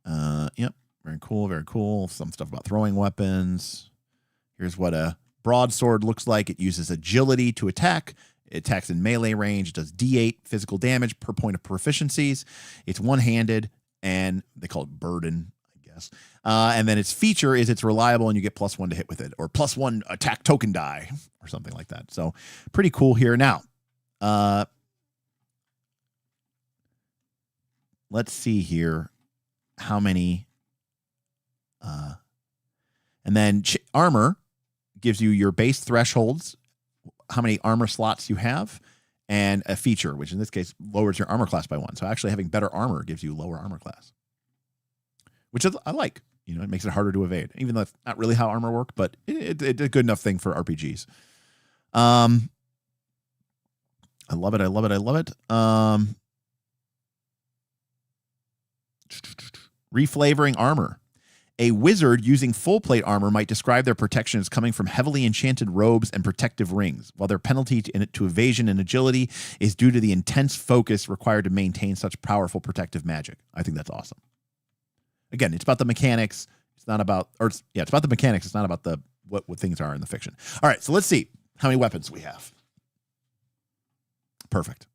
Yep. Very cool. Very cool. Some stuff about throwing weapons. Here's what a broadsword looks like. It uses agility to attack. It attacks in melee range. It does D8 physical damage per point of proficiencies. It's one-handed, and they call it burden, I guess. And then its feature is it's reliable, and you get +1 to hit with it, or +1 attack token die, or something like that. So pretty cool here. Now, let's see here how many. And then armor gives you your base thresholds, how many armor slots you have, and a feature, which in this case lowers your armor class by 1. So actually having better armor gives you lower armor class, which I like. It makes it harder to evade, even though that's not really how armor works, but it's a good enough thing for RPGs. I love it. I love it. I love it. Reflavoring armor. A wizard using full plate armor might describe their protection as coming from heavily enchanted robes and protective rings, while their penalty to evasion and agility is due to the intense focus required to maintain such powerful protective magic. I think that's awesome. Again, it's about the mechanics. It's not about, it's about the mechanics. It's not about the what things are in the fiction. All right, so let's see how many weapons we have. Perfect.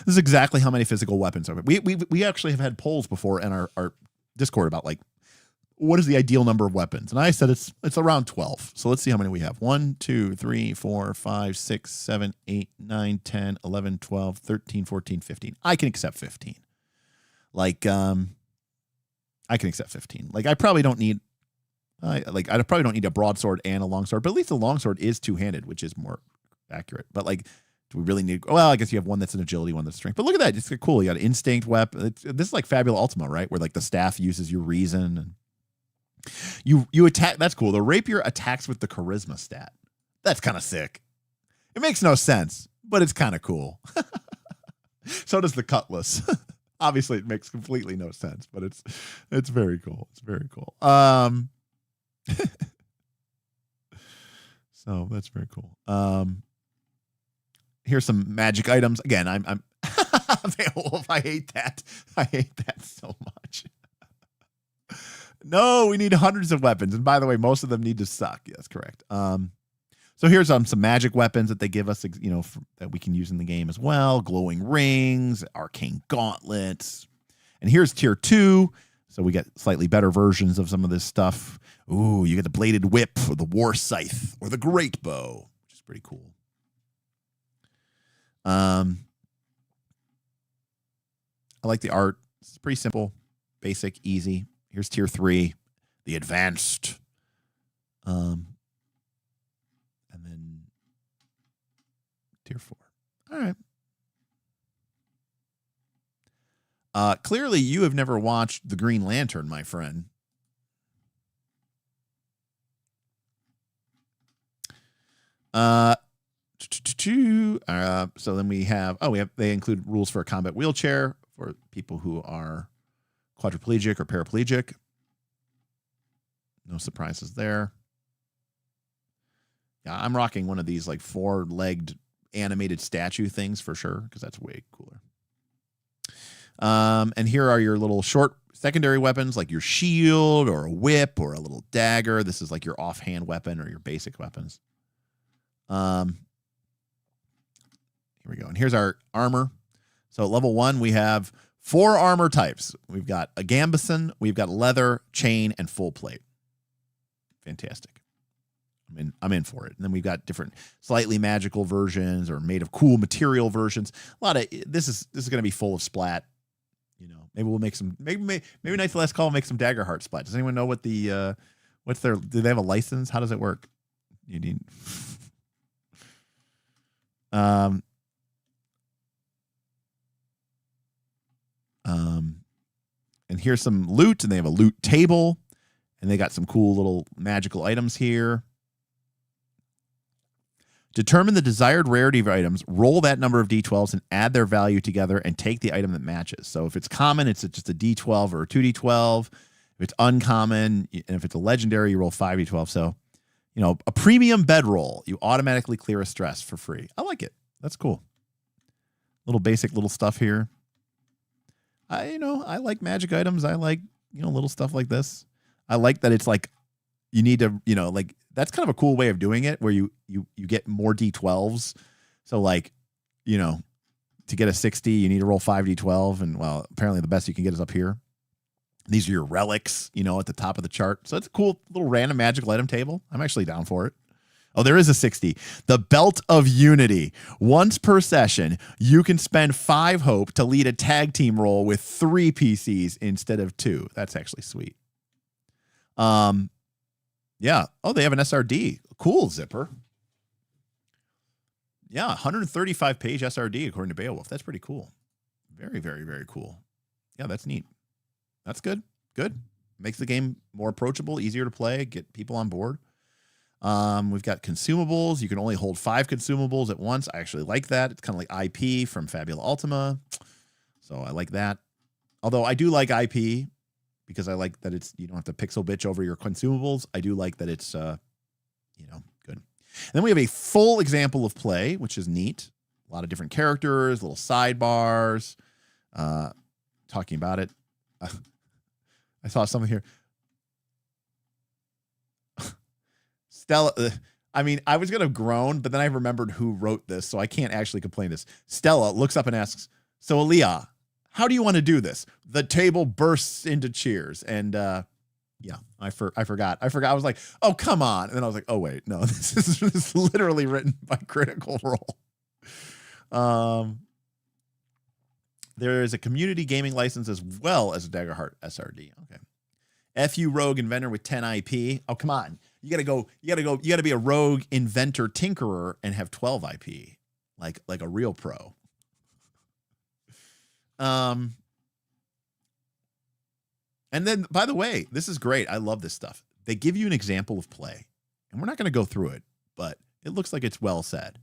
This is exactly how many physical weapons are. We actually have had polls before in our Discord about like, what is the ideal number of weapons? And I said it's around 12. So let's see how many we have. 1, 2, 3, 4, 5, 6, 7, 8, 9, 10, 11, 12, 13, 14, 15. I can accept 15. Like, I can accept 15. Like, I probably don't need, I probably don't need a broadsword and a longsword, but at least the longsword is two-handed, which is more accurate. But like, do we really need, well, I guess you have one that's an agility, one that's strength. But look at that. It's cool. You got an instinct weapon. This is like Fabula Ultima, right? Where like the staff uses your reason and you attack. That's cool. The rapier attacks with the charisma stat. That's kind of sick. It makes no sense, but it's kind of cool. So does the cutlass. Obviously, it makes completely no sense, but it's very cool. It's very cool. So that's very cool. Here's some magic items. Again, I'm Beowulf. I hate that. I hate that so much. No, we need hundreds of weapons. And by the way, most of them need to suck. Yes, correct. So here's some magic weapons that they give us, that we can use in the game as well. Glowing rings, arcane gauntlets. And here's tier 2. So we get slightly better versions of some of this stuff. Ooh, you get the bladed whip or the war scythe or the great bow, which is pretty cool. I like the art. It's pretty simple, basic, easy. Here's tier 3, the advanced. And then tier 4. All right. Clearly, you have never watched The Green Lantern, my friend. So then we have, they include rules for a combat wheelchair for people who are quadriplegic or paraplegic. No surprises there. Yeah, I'm rocking one of these like 4-legged animated statue things for sure, because that's way cooler. And here are your little short secondary weapons, like your shield or a whip or a little dagger. This is like your offhand weapon or your basic weapons. Here we go. And here's our armor. So at level 1, we have 4 armor types. We've got a gambeson, we've got leather, chain, and full plate. Fantastic. I'm in for it. And then we've got different slightly magical versions or made of cool material versions. A lot of this is going to be full of splat. Maybe we'll make some. Maybe Night's Last Call will make some Daggerheart splat. Does anyone know what the what's their? Do they have a license? How does it work? You need. And here's some loot, and they have a loot table, and they got some cool little magical items here. Determine the desired rarity of items, roll that number of d12s, and add their value together and take the item that matches. So if it's common, it's just a d12 or a 2d12. If it's uncommon, and if it's a legendary, you roll 5d12. So, a premium bedroll, you automatically clear a stress for free. I like it. That's cool. Little basic little stuff here. I like magic items. I like, little stuff like this. I like that it's like you need to, that's kind of a cool way of doing it where you get more D12s. So like, to get a 60, you need to roll 5d12. And well, apparently the best you can get is up here. These are your relics, at the top of the chart. So it's a cool little random magical item table. I'm actually down for it. Oh, there is a 60. The Belt of Unity. Once per session, you can spend 5 hope to lead a tag team role with 3 PCs instead of 2. That's actually sweet. Yeah. Oh, they have an SRD. Cool, Zipper. Yeah, 135-page SRD according to Beowulf. That's pretty cool. Very, very, very cool. Yeah, that's neat. That's good. Good. Makes the game more approachable, easier to play, get people on board. We've got consumables. You can only hold 5 consumables at once. I actually like that. It's kind of like IP from Fabula Ultima. So I like that. Although I do like IP. because I like that you don't have to pixel bitch over your consumables. I do like that it's, good. And then we have a full example of play, which is neat. A lot of different characters, little sidebars, talking about it. I saw something here. Stella, I was going to groan, but then I remembered who wrote this, so I can't actually complain this. Stella looks up and asks, so Aaliyah, how do you want to do this? The table bursts into cheers. And I forgot. I was like, oh, come on. And then I was like, oh, wait, no, this is literally written by Critical Role. There is a community gaming license as well as a Daggerheart SRD. Okay. FU Rogue Inventor with 10 IP. Oh, come on. You gotta be a rogue inventor tinkerer and have 12 IP. Like a real pro. And then, by the way, this is great. I love this stuff. They give you an example of play, and we're not going to go through it, but it looks like it's well said.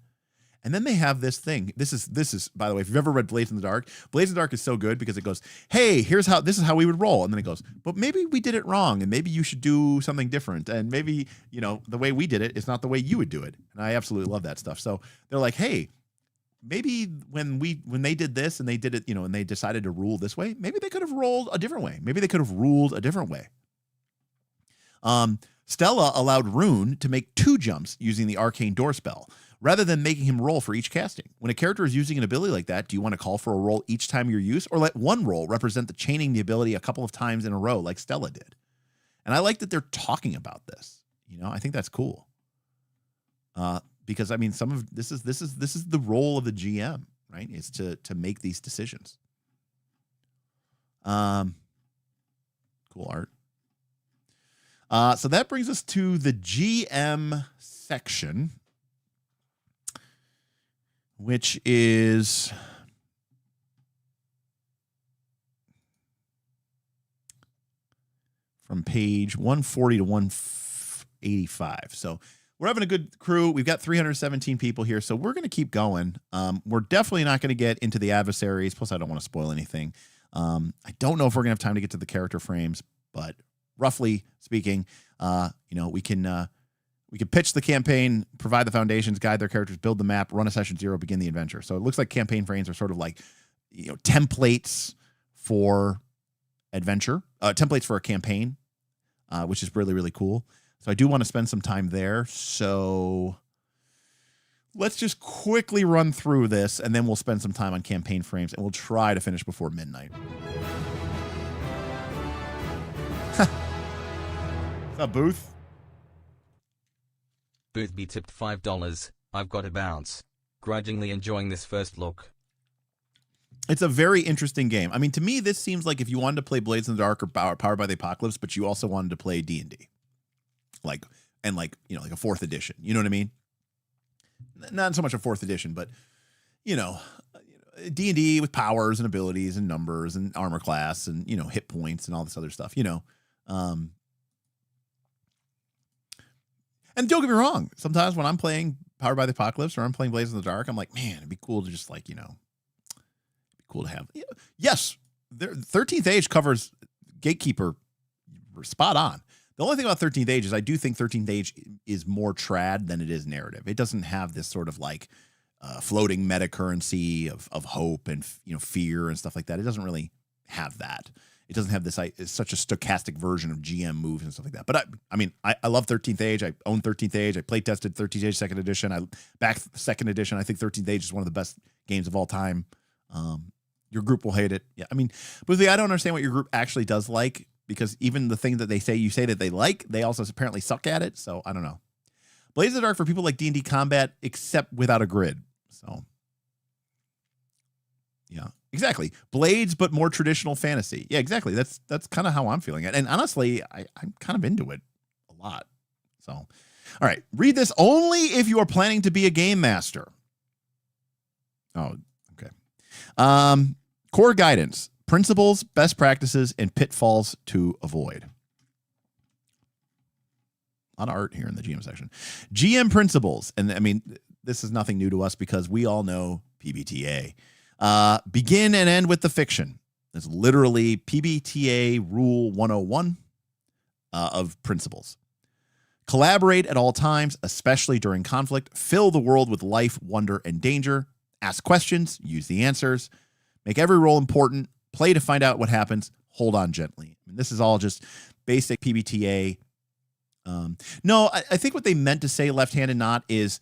And then they have this thing. This is, by the way, if you've ever read Blades in the Dark, Blades in the Dark is so good because it goes, hey, this is how we would roll. And then it goes, but maybe we did it wrong, and maybe you should do something different. And maybe, the way we did it is not the way you would do it. And I absolutely love that stuff. So they're like, hey, maybe when they did this and they did it, and they decided to rule this way, maybe they could have rolled a different way. Maybe they could have ruled a different way. Stella allowed Rune to make 2 jumps using the Arcane Door spell, rather than making him roll for each casting. When a character is using an ability like that, do you want to call for a roll each time you're used, or let one roll represent the chaining the ability a couple of times in a row like Stella did? And I like that they're talking about this. I think that's cool. Because some of this is the role of the GM, right? Is to make these decisions. Cool art. So that brings us to the GM section, which is from page 140 to 185. So we're having a good crew. We've got 317 people here, so we're going to keep going. We're definitely not going to get into the adversaries. Plus, I don't want to spoil anything. I don't know if we're going to have time to get to the character frames, but roughly speaking, we can pitch the campaign, provide the foundations, guide their characters, build the map, run a session 0, begin the adventure. So it looks like campaign frames are sort of like, templates for adventure, templates for a campaign, which is really, really cool. So I do want to spend some time there. So let's just quickly run through this, and then we'll spend some time on campaign frames, and we'll try to finish before midnight. What's up, Booth? Boothby tipped $5. I've got to bounce. Grudgingly enjoying this first look. It's a very interesting game. To me, this seems like if you wanted to play Blades in the Dark or Powered by the Apocalypse, but you also wanted to play D&D. Like a 4th edition. You know what I mean? Not so much a 4th edition, but, D&D with powers and abilities and numbers and armor class and, hit points and all this other stuff, And don't get me wrong. Sometimes when I'm playing Powered by the Apocalypse or I'm playing Blades in the Dark, I'm like, man, it'd be cool to just it'd be cool to have. Yes, 13th Age covers Gatekeeper spot on. The only thing about 13th Age is I do think 13th Age is more trad than it is narrative. It doesn't have this sort of floating meta currency of hope and fear and stuff like that. It doesn't really have that. It doesn't have this it's such a stochastic version of GM moves and stuff like that. But I love 13th Age. I own 13th Age. I play tested 13th Age 2nd edition. I backed 2nd edition. I think 13th Age is one of the best games of all time. Your group will hate it. Yeah, Boothby, I don't understand what your group actually does like, because even the thing that you say that they like, they also apparently suck at it. So I don't know. Blades of the Dark for people like D&D combat, except without a grid. So yeah, exactly. Blades, but more traditional fantasy. Yeah, exactly. That's kind of how I'm feeling it. And honestly, I'm kind of into it a lot. So, all right. Read this only if you are planning to be a game master. Oh, okay. Core guidance, principles, best practices, and pitfalls to avoid. A lot of art here in the GM section. GM principles. And this is nothing new to us because we all know PBTA. Begin and end with the fiction. It's literally PBTA Rule 101 of principles. Collaborate at all times, especially during conflict. Fill the world with life, wonder, and danger. Ask questions. Use the answers. Make every role important. Play to find out what happens. Hold on gently. I mean, this is all just basic PBTA. No, I think what they meant to say, Left Hand and Not, is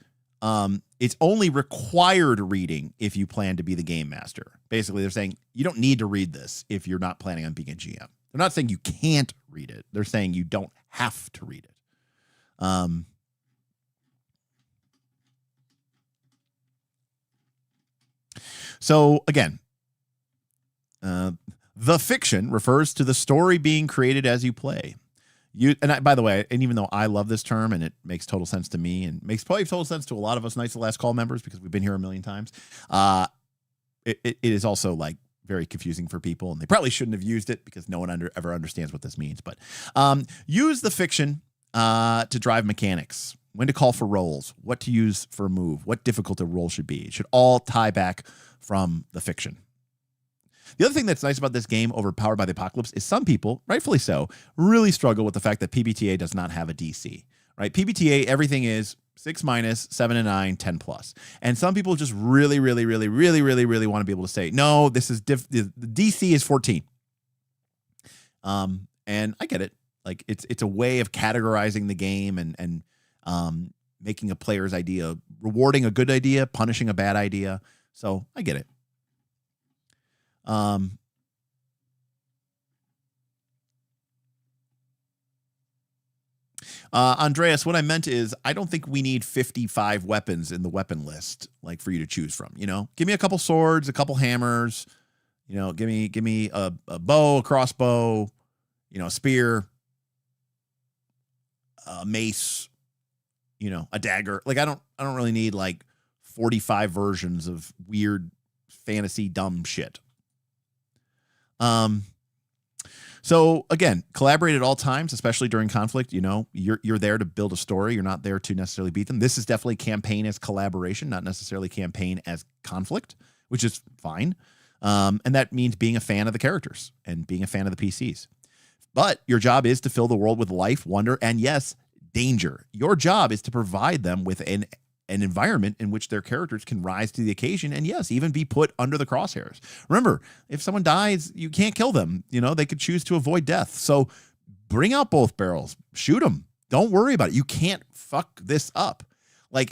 it's only required reading if you plan to be the game master. Basically, they're saying you don't need to read this if you're not planning on being a GM. They're not saying you can't read it. They're saying you don't have to read it. So again, the fiction refers to the story being created as you play. By the way, and even though I love this term and it makes total sense to me and makes probably total sense to a lot of us Knights of the Last Call members because we've been here a million times, it is also like very confusing for people, and they probably shouldn't have used it because no one ever understands what this means. But use the fiction to drive mechanics, when to call for rolls, what to use for a move, what difficult a roll should be. It should all tie back from the fiction. The other thing that's nice about this game over Powered by the Apocalypse is some people, rightfully so, really struggle with the fact that PBTA does not have a DC, right? PBTA, everything is 6 minus, 7 and 9, 10 plus. And some people just really want to be able to say, no, this is the DC is 14. And I get it. Like it's a way of categorizing the game and making a player's idea, rewarding a good idea, punishing a bad idea. So I get it. Andreas, what I meant is I don't think we need 55 weapons in the weapon list, like for you to choose from. You know, give me a couple swords, a couple hammers. You know, give me a bow, a crossbow, you know, a spear, a mace, you know, a dagger. Like I don't really need like 45 versions of weird fantasy dumb shit. So again, collaborate at all times, especially during conflict. You know, you're there to build a story. You're not there to necessarily beat them. This is definitely campaign as collaboration, not necessarily campaign as conflict, which is fine. And that means being a fan of the characters and being a fan of the PCs. But your job is to fill the world with life, wonder, and yes, danger. Your job is to provide them with an environment in which their characters can rise to the occasion and yes, even be put under the crosshairs. Remember, if someone dies, you can't kill them. You know, they could choose to avoid death. So bring out both barrels, shoot them. Don't worry about it. You can't fuck this up. Like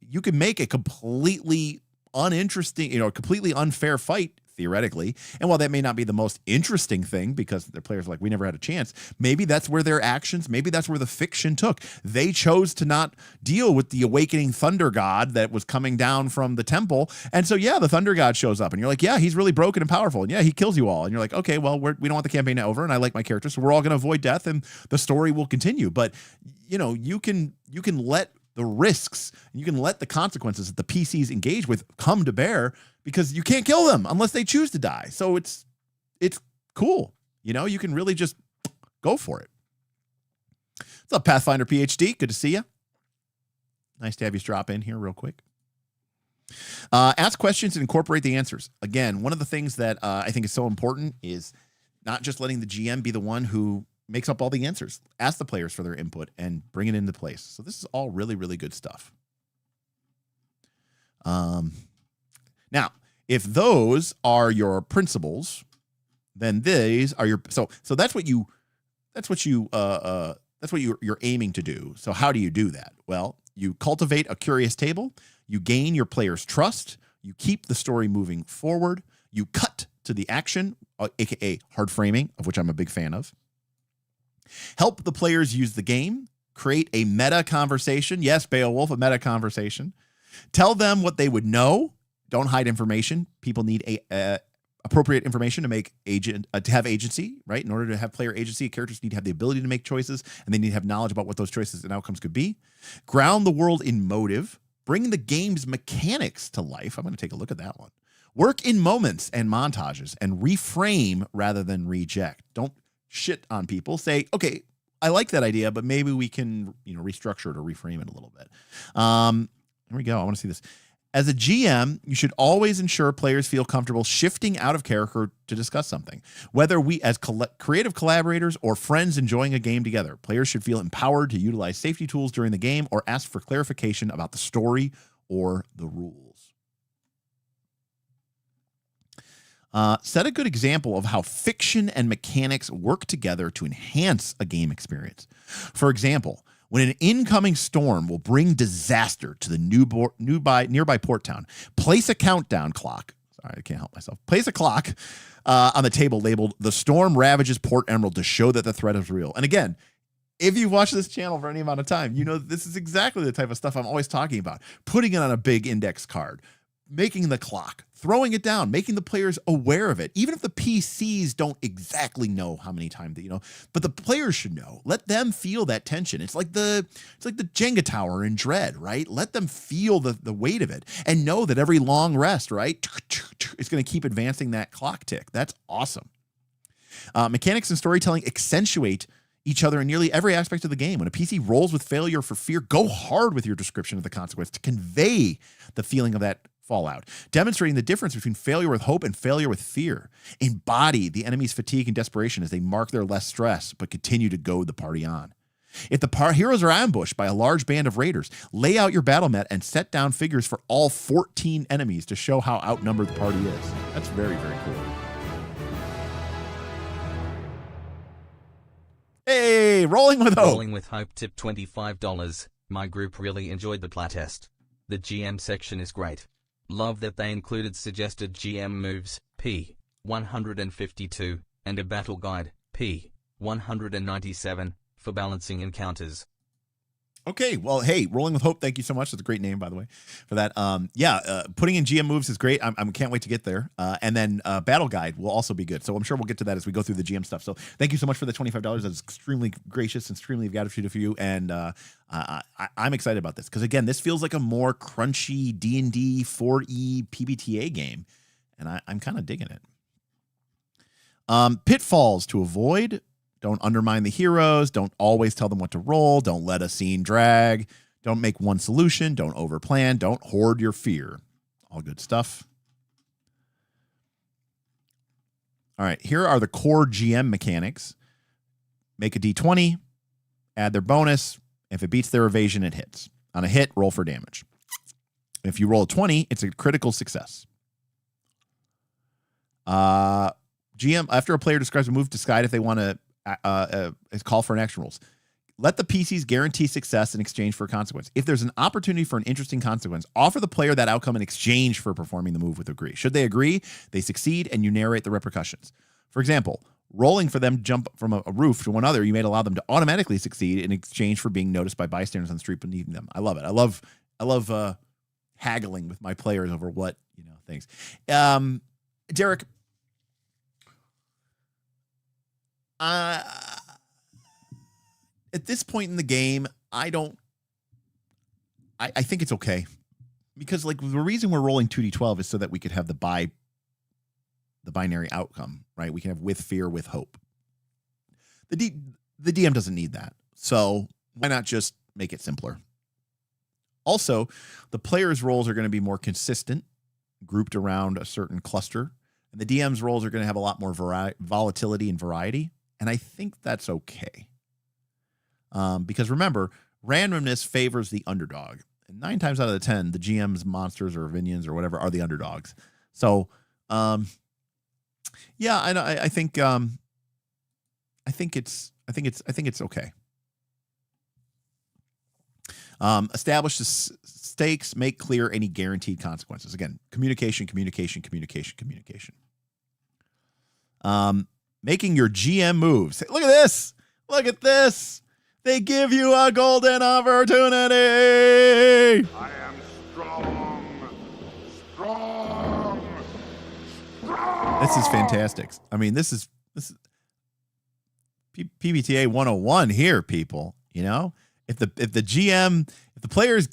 you can make a completely uninteresting, completely unfair fight theoretically. And while that may not be the most interesting thing because their players are like, we never had a chance, maybe that's where their actions, maybe that's where the fiction took. They chose to not deal with the awakening thunder god that was coming down from the temple. And so, yeah, the thunder god shows up and you're like, yeah, he's really broken and powerful. And yeah, he kills you all. And you're like, okay, well, we don't want the campaign to over and I like my characters. So we're all going to avoid death and the story will continue. But, you can let the risks, you can let the consequences that the PCs engage with come to bear because you can't kill them unless they choose to die. So it's cool. You can really just go for it. What's up, Pathfinder PhD? Good to see you. Nice to have you drop in here real quick. Ask questions and incorporate the answers. Again, one of the things that I think is so important is not just letting the GM be the one who makes up all the answers. Ask the players for their input and bring it into place. So this is all really, really good stuff. Now, if those are your principles, then these are your so that's what you're aiming to do. So how do you do that? Well, you cultivate a curious table, you gain your players' trust, you keep the story moving forward, you cut to the action, aka hard framing, of which I'm a big fan of. Help the players use the game, create a meta conversation. Yes, Beowulf, a meta conversation. Tell them what they would know. Don't hide information. People need appropriate information to make to have agency, right? In order to have player agency, characters need to have the ability to make choices, and they need to have knowledge about what those choices and outcomes could be. Ground the world in motive. Bring the game's mechanics to life. I'm going to take a look at that one. Work in moments and montages, and reframe rather than reject. Don't shit on people. Say, okay, I like that idea, but maybe we can, restructure it or reframe it a little bit. Here we go. I want to see this. As a GM, you should always ensure players feel comfortable shifting out of character to discuss something. Whether we as creative collaborators or friends enjoying a game together, players should feel empowered to utilize safety tools during the game or ask for clarification about the story or the rules. Set a good example of how fiction and mechanics work together to enhance a game experience. For example, when an incoming storm will bring disaster to the nearby port town, place a countdown clock. Sorry, I can't help myself. Place a clock on the table labeled "The Storm Ravages Port Emerald" to show that the threat is real. And again, if you've watched this channel for any amount of time, you know this is exactly the type of stuff I'm always talking about. Putting it on a big index card, making the clock, throwing it down, making the players aware of it. Even if the PCs don't exactly know how many times that, but the players should know. Let them feel that tension. It's like the Jenga tower in Dread, right? Let them feel the weight of it and know that every long rest, right, it's going to keep advancing that clock tick. That's awesome. Mechanics and storytelling accentuate each other in nearly every aspect of the game. When a PC rolls with failure for fear, go hard with your description of the consequence to convey the feeling of that fallout, demonstrating the difference between failure with hope and failure with fear. Embody the enemy's fatigue and desperation as they mark their less stress, but continue to goad the party on. If the heroes are ambushed by a large band of raiders, lay out your battle mat and set down figures for all 14 enemies to show how outnumbered the party is. That's very, very cool. Hey, Rolling with Hope. Rolling with Hope tip $25. My group really enjoyed the playtest. The GM section is great. Love that they included suggested GM moves, p. 152, and a battle guide, p. 197, for balancing encounters. Okay, well, hey, Rolling with Hope, thank you so much. That's a great name, by the way, for that. Putting in GM moves is great. I can't wait to get there. And then Battle Guide will also be good. So I'm sure we'll get to that as we go through the GM stuff. So thank you so much for the $25. That's extremely gracious and extremely gratitude for you. And I'm excited about this because, again, this feels like a more crunchy D&D 4E PBTA game. And I'm kind of digging it. Pitfalls to avoid. Don't undermine the heroes. Don't always tell them what to roll. Don't let a scene drag. Don't make one solution. Don't overplan. Don't hoard your fear. All good stuff. All right, here are the core GM mechanics. Make a D20, add their bonus. If it beats their evasion, it hits. On a hit, roll for damage. If you roll a 20, it's a critical success. GM, after a player describes a move, decide if they want to call for an action rules. Let the PCs guarantee success in exchange for a consequence. If there's an opportunity for an interesting consequence, offer the player that outcome in exchange for performing the move with agree. Should they agree, they succeed, and you narrate the repercussions. For example, rolling for them to jump from a roof to one other, you may allow them to automatically succeed in exchange for being noticed by bystanders on the street beneath them. I love it. I love haggling with my players over what things. Derek. At this point in the game, I think it's okay because the reason we're rolling 2d12 is so that we could have the binary outcome, right? We can have with fear, with hope. The DM doesn't need that. So why not just make it simpler? Also, the players' roles are going to be more consistent, grouped around a certain cluster, and the DM's roles are going to have a lot more volatility and variety. And I think that's okay. Because remember, randomness favors the underdog. And 9 times out of the 10, the GM's monsters or minions or whatever are the underdogs. So, I think it's okay. Establish the stakes, make clear any guaranteed consequences. Again, communication. Making your GM moves. Look at this. Look at this. They give you a golden opportunity. I am strong. This is fantastic. I mean, this is PBTA 101 here, people. If the players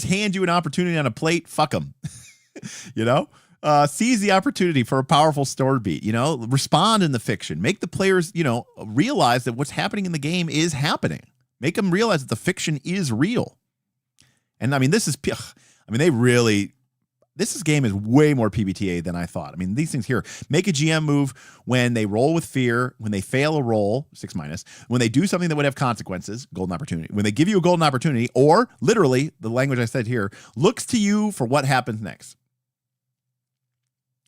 hand you an opportunity on a plate, fuck them. Seize the opportunity for a powerful story beat, respond in the fiction, make the players, realize that what's happening in the game is happening. Make them realize that the fiction is real. And they really This game is way more PBTA than I thought. I mean, these things here, make a GM move when they roll with fear, when they fail a roll, 6-, when they do something that would have consequences, golden opportunity, when they give you a golden opportunity, or literally, the language I said here, looks to you for what happens next.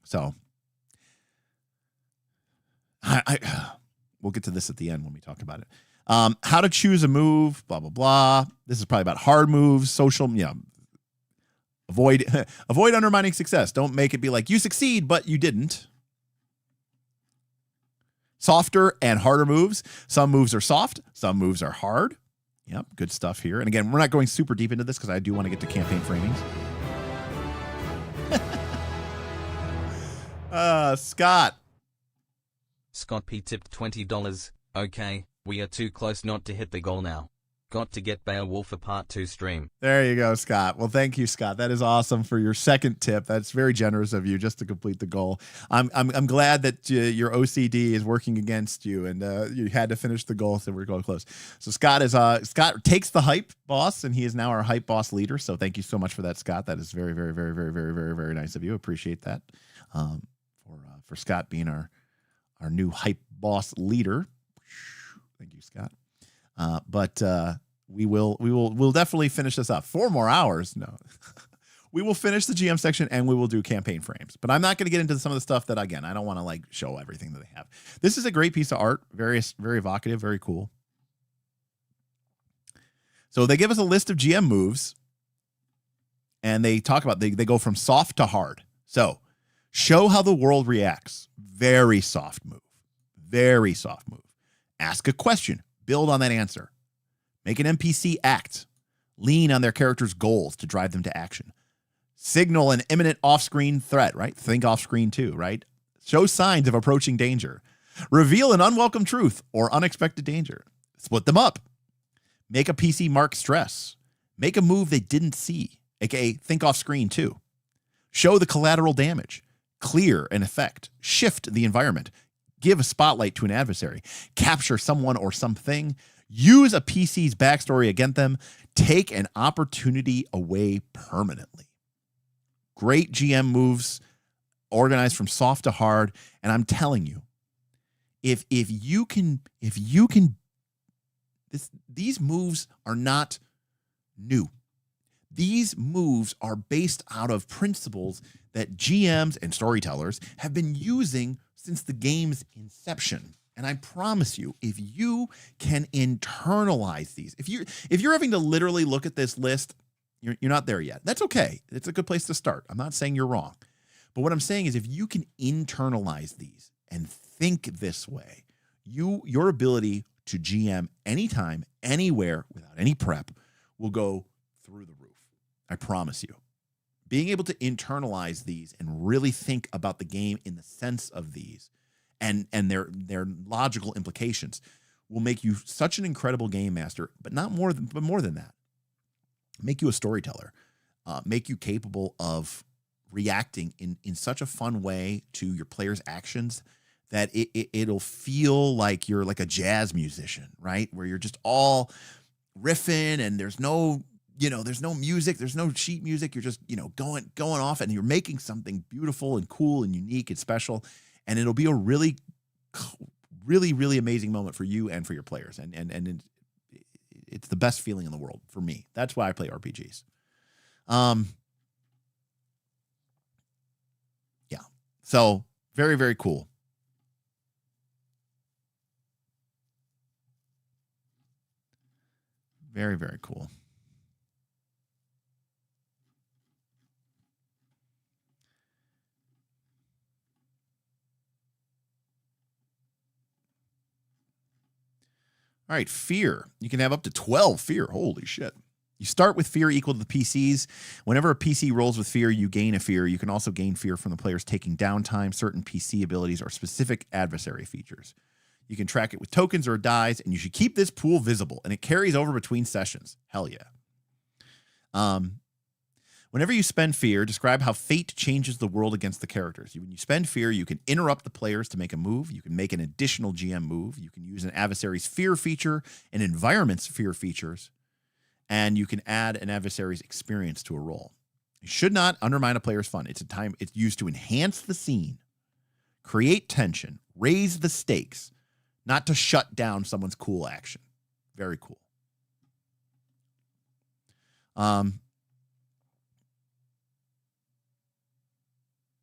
So, we'll get to this at the end when we talk about it. How to choose a move, blah, blah, blah. This is probably about hard moves, social, avoid undermining success. Don't make it be like you succeed, but you didn't. Softer and harder moves. Some moves are soft. Some moves are hard. Yep, good stuff here. And again, we're not going super deep into this because I do want to get to campaign framings. Scott. Scott P tipped $20. Okay, we are too close not to hit the goal now. Got to get Beowulf a part 2 stream. There you go, Scott. Well, thank you, Scott. That is awesome for your second tip. That's very generous of you just to complete the goal. I'm glad that your OCD is working against you and you had to finish the goal, so we're going close. So Scott takes the hype boss, and he is now our hype boss leader. So thank you so much for that, Scott. That is very, very, very, very, very, very, very nice of you. Appreciate that. For Scott being our new hype boss leader. Thank you, Scott. But we'll definitely finish this up. 4 more hours. No, we will finish the GM section and we will do campaign frames, but I'm not going to get into some of the stuff that, again, I don't want to show everything that they have. This is a great piece of art. Very evocative, very cool. So they give us a list of GM moves and they talk about, they go from soft to hard. So show how the world reacts. Very soft move. Very soft move. Ask a question. Build on that answer. Make an NPC act. Lean on their character's goals to drive them to action. Signal an imminent off-screen threat, right? Think off-screen too, right? Show signs of approaching danger. Reveal an unwelcome truth or unexpected danger. Split them up. Make a PC mark stress. Make a move they didn't see, aka think off-screen too. Show the collateral damage. Clear an effect. Shift the environment. Give a spotlight to an adversary, capture someone or something, use a PC's backstory against them, take an opportunity away permanently. Great GM moves, organized from soft to hard, and I'm telling you, if you can, these moves are not new. These moves are based out of principles that GMs and storytellers have been using since the game's inception. And I promise you, if you can internalize these, if you're having to literally look at this list, you're not there yet. That's okay. It's a good place to start. I'm not saying you're wrong. But what I'm saying is if you can internalize these and think this way, your ability to GM anytime, anywhere, without any prep will go through the roof. I promise you. Being able to internalize these and really think about the game in the sense of these and their logical implications will make you such an incredible game master, but more than that, make you a storyteller, make you capable of reacting in such a fun way to your players' actions that it'll feel like you're like a jazz musician, right? Where you're just all riffing and there's no music, there's no sheet music. You're just, going off and you're making something beautiful and cool and unique and special. And it'll be a really, really, really amazing moment for you and for your players. And it's the best feeling in the world for me. That's why I play RPGs. Yeah. So very, very cool. Very, very cool. All right, fear. You can have up to 12 fear. Holy shit. You start with fear equal to the PCs. Whenever a PC rolls with fear, you gain a fear. You can also gain fear from the players taking downtime, certain PC abilities, or specific adversary features. You can track it with tokens or dies, and you should keep this pool visible, and it carries over between sessions. Hell yeah. Whenever you spend fear, describe how fate changes the world against the characters. When you spend fear, you can interrupt the players to make a move. You can make an additional GM move. You can use an adversary's fear feature, an environment's fear features, and you can add an adversary's experience to a roll. It should not undermine a player's fun. It's used to enhance the scene, create tension, raise the stakes, not to shut down someone's cool action. Very cool.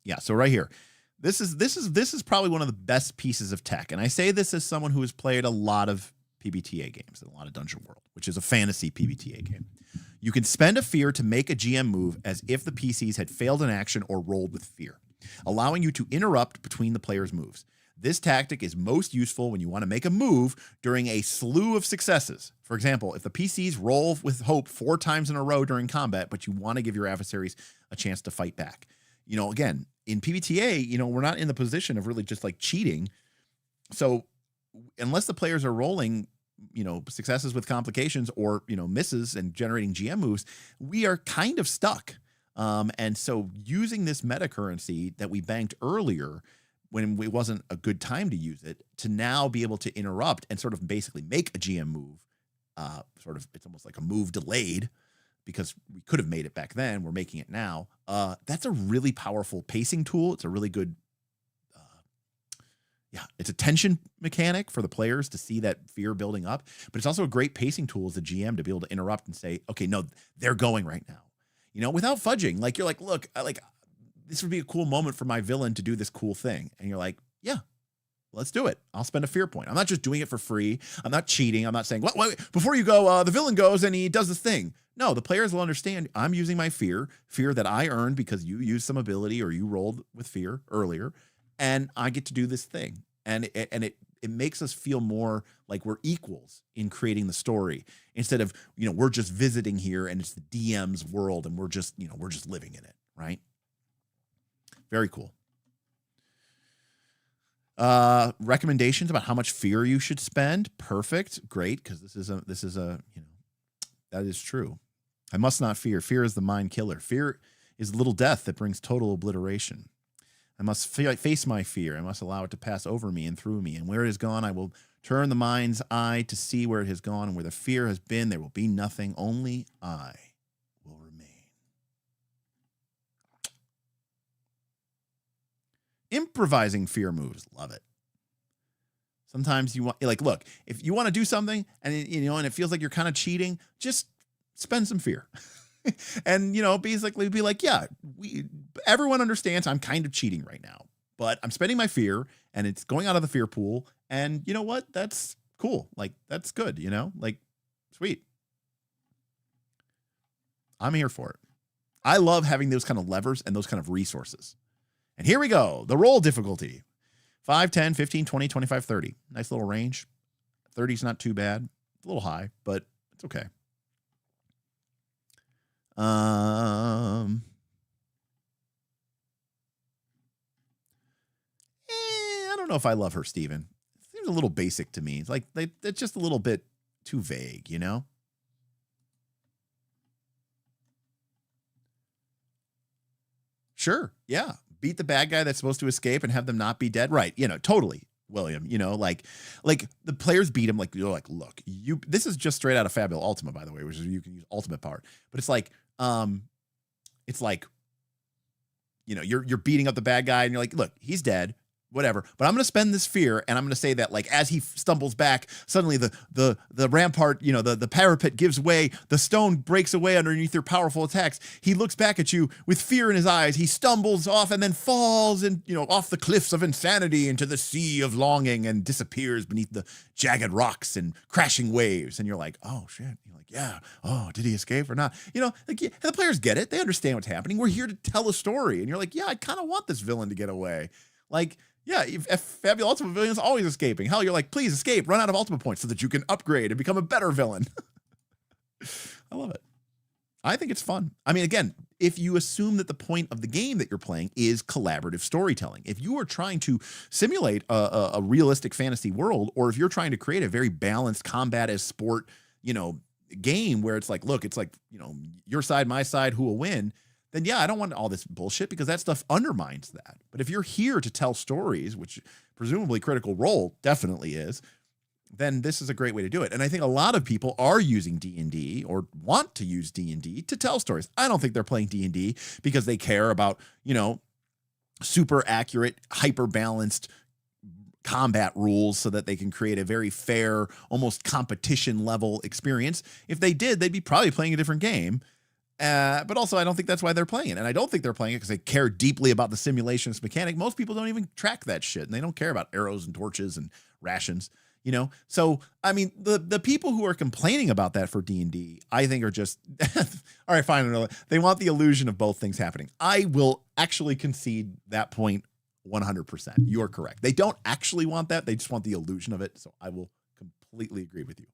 Yeah, so right here. This is probably one of the best pieces of tech. And I say this as someone who has played a lot of PBTA games and a lot of Dungeon World, which is a fantasy PBTA game. You can spend a fear to make a GM move as if the PCs had failed an action or rolled with fear, allowing you to interrupt between the player's moves. This tactic is most useful when you want to make a move during a slew of successes. For example, if the PCs roll with hope 4 times in a row during combat, but you want to give your adversaries a chance to fight back. You know, again, in PBTA, you know, we're not in the position of really just like cheating. So unless the players are rolling, you know, successes with complications or, you know, misses and generating GM moves, we are kind of stuck. And so using this meta currency that we banked earlier when it wasn't a good time to use it, to now be able to interrupt and sort of basically make a GM move, it's almost like a move delayed, because we could have made it back then. We're making it now. That's a really powerful pacing tool. It's a really good, it's a tension mechanic for the players to see that fear building up, but it's also a great pacing tool as a GM to be able to interrupt and say, okay, no, they're going right now, you know, without fudging. Like, you're like, look, this would be a cool moment for my villain to do this cool thing. And you're like, yeah, let's do it. I'll spend a fear point. I'm not just doing it for free. I'm not cheating. I'm not saying, wait, before you go, the villain goes and he does this thing. No, the players will understand I'm using my fear that I earned because you used some ability or you rolled with fear earlier, and I get to do this thing. And it makes us feel more like we're equals in creating the story, instead of, you know, we're just visiting here and it's the DM's world and we're just living in it, right? Very cool. Recommendations about how much fear you should spend. Perfect. Great. Cause this is a, you know, that is true. I must not fear. Fear is the mind killer. Fear is little death that brings total obliteration. I must face my fear. I must allow it to pass over me and through me. And where it has gone, I will turn the mind's eye to see where it has gone. And where the fear has been, there will be nothing. Only I will remain. Improvising fear moves. Love it. Sometimes you want, like, look, if you want to do something and, you know, and it feels like you're kind of cheating, just spend some fear. And, you know, basically be like, yeah, everyone understands I'm kind of cheating right now, but I'm spending my fear and it's going out of the fear pool. And you know what? That's cool. Like, that's good. You know, like, sweet. I'm here for it. I love having those kind of levers and those kind of resources. And here we go. The roll difficulty. 5, 10, 15, 20, 25, 30. Nice little range. 30 is not too bad. It's a little high, but it's okay. I don't know if I love her, Steven. It seems a little basic to me. It's like it's just a little bit too vague, you know? Sure. Yeah. Beat the bad guy that's supposed to escape and have them not be dead. Right. You know, totally, William. You know, like the players beat him. Like, you're like, look, this is just straight out of Fabula Ultima, by the way, which is, you can use ultimate power. But it's like, you know, you're beating up the bad guy and you're like, look, he's dead, whatever. But I'm going to spend this fear. And I'm going to say that, like, as he stumbles back, suddenly the rampart, you know, the parapet gives way. The stone breaks away underneath your powerful attacks. He looks back at you with fear in his eyes. He stumbles off and then falls and, you know, off the cliffs of insanity into the sea of longing and disappears beneath the jagged rocks and crashing waves. And you're like, oh shit. You're like, yeah. Oh, did he escape or not? You know, like, and the players get it. They understand what's happening. We're here to tell a story. And you're like, yeah, I kind of want this villain to get away. Like, yeah, if Fabula Ultima villain is always escaping. Hell, you're like, please escape, run out of Ultima points so that you can upgrade and become a better villain. I love it. I think it's fun. I mean, again, if you assume that the point of the game that you're playing is collaborative storytelling, if you are trying to simulate a realistic fantasy world, or if you're trying to create a very balanced combat as sport, you know, game where it's like, look, it's like, you know, your side, my side, who will win, then yeah, I don't want all this bullshit, because that stuff undermines that. But if you're here to tell stories, which presumably Critical Role definitely is, then this is a great way to do it. And I think a lot of people are using D&D or want to use D&D to tell stories. I don't think they're playing D&D because they care about, super accurate, hyper balanced combat rules so that they can create a very fair, almost competition level experience. If they did, they'd be probably playing a different game. But also, I don't think that's why they're playing it. And I don't think they're playing it because they care deeply about the simulations mechanic. Most people don't even track that shit, and they don't care about arrows and torches and rations. So I mean, the people who are complaining about that for D&D, I think are just all right, fine. They want the illusion of both things happening. I will actually concede that point 100%. You are correct. They don't actually want that. They just want the illusion of it. So I will completely agree with you.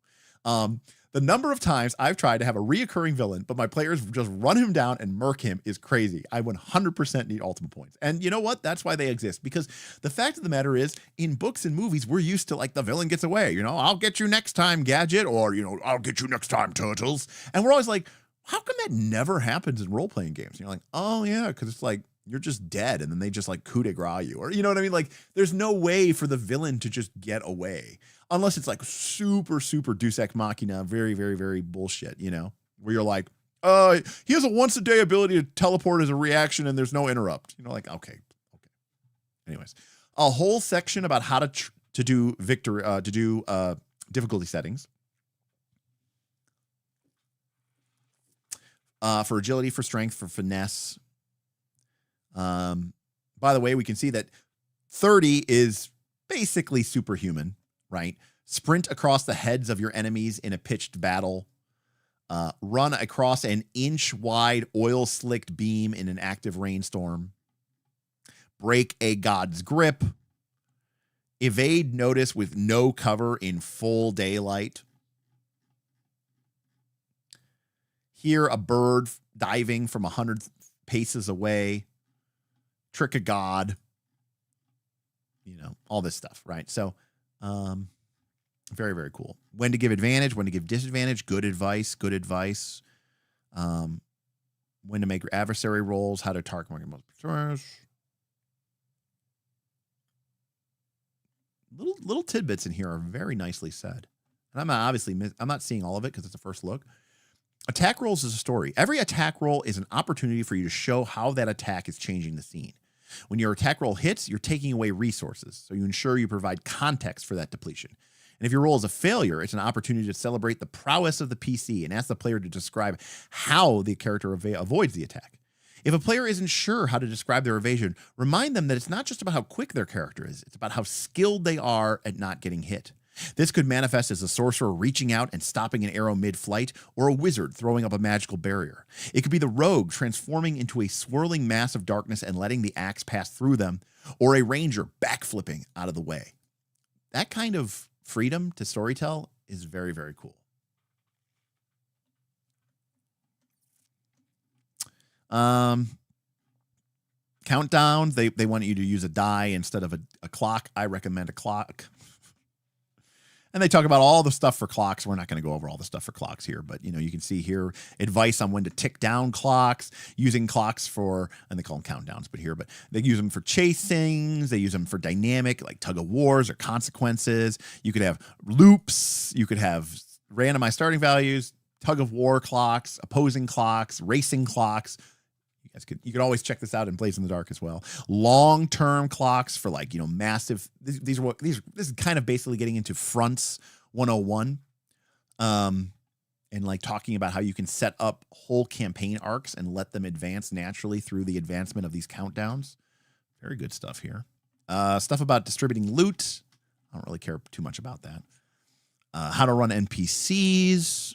The number of times I've tried to have a reoccurring villain, but my players just run him down and murk him is crazy. I 100% need ultimate points. And you know what? That's why they exist. Because the fact of the matter is, in books and movies, we're used to like the villain gets away. I'll get you next time, Gadget, or, I'll get you next time, Turtles. And we're always like, how come that never happens in role-playing games? And you're like, oh yeah, because it's like, you're just dead. And then they just like coup de grace you. Or you know what I mean? Like, there's no way for the villain to just get away. Unless it's like super, super Deus Ex Machina, very, very, very bullshit, where you're like, he has a once a day ability to teleport as a reaction and there's no interrupt. Like, okay. Anyways, a whole section about how to do difficulty settings. For agility, for strength, for finesse. By the way, we can see that 30 is basically superhuman. Right? Sprint across the heads of your enemies in a pitched battle. Run across an inch-wide oil-slicked beam in an active rainstorm. Break a god's grip. Evade notice with no cover in full daylight. Hear a bird diving from 100 paces away. Trick a god. All this stuff, right? So, very, very cool. When to give advantage, when to give disadvantage, good advice. When to make your adversary rolls, how to target most little tidbits in here are very nicely said. And I'm not seeing all of it because it's a first look. Attack rolls is a story. Every attack roll is an opportunity for you to show how that attack is changing the scene. When your attack roll hits, you're taking away resources, so you ensure you provide context for that depletion. And if your roll is a failure, it's an opportunity to celebrate the prowess of the PC and ask the player to describe how the character avoids the attack. If a player isn't sure how to describe their evasion, remind them that it's not just about how quick their character is, it's about how skilled they are at not getting hit. This could manifest as a sorcerer reaching out and stopping an arrow mid-flight, or a wizard throwing up a magical barrier. It could be the rogue transforming into a swirling mass of darkness and letting the axe pass through them, or a ranger backflipping out of the way. That kind of freedom to storytell is very, very cool. Countdowns, they want you to use a die instead of a clock. I recommend a clock. And they talk about all the stuff for clocks. We're not going to go over all the stuff for clocks here, but you can see here advice on when to tick down clocks, using clocks for, and they call them countdowns, but they use them for chasings. They use them for dynamic, like tug of wars or consequences. You could have loops. You could have randomized starting values, tug of war clocks, opposing clocks, racing clocks. You could always check this out in Blaze in the Dark as well. Long-term clocks for massive. This is kind of basically getting into fronts 101, and like talking about how you can set up whole campaign arcs and let them advance naturally through the advancement of these countdowns. Very good stuff here. Stuff about distributing loot. I don't really care too much about that. How to run NPCs.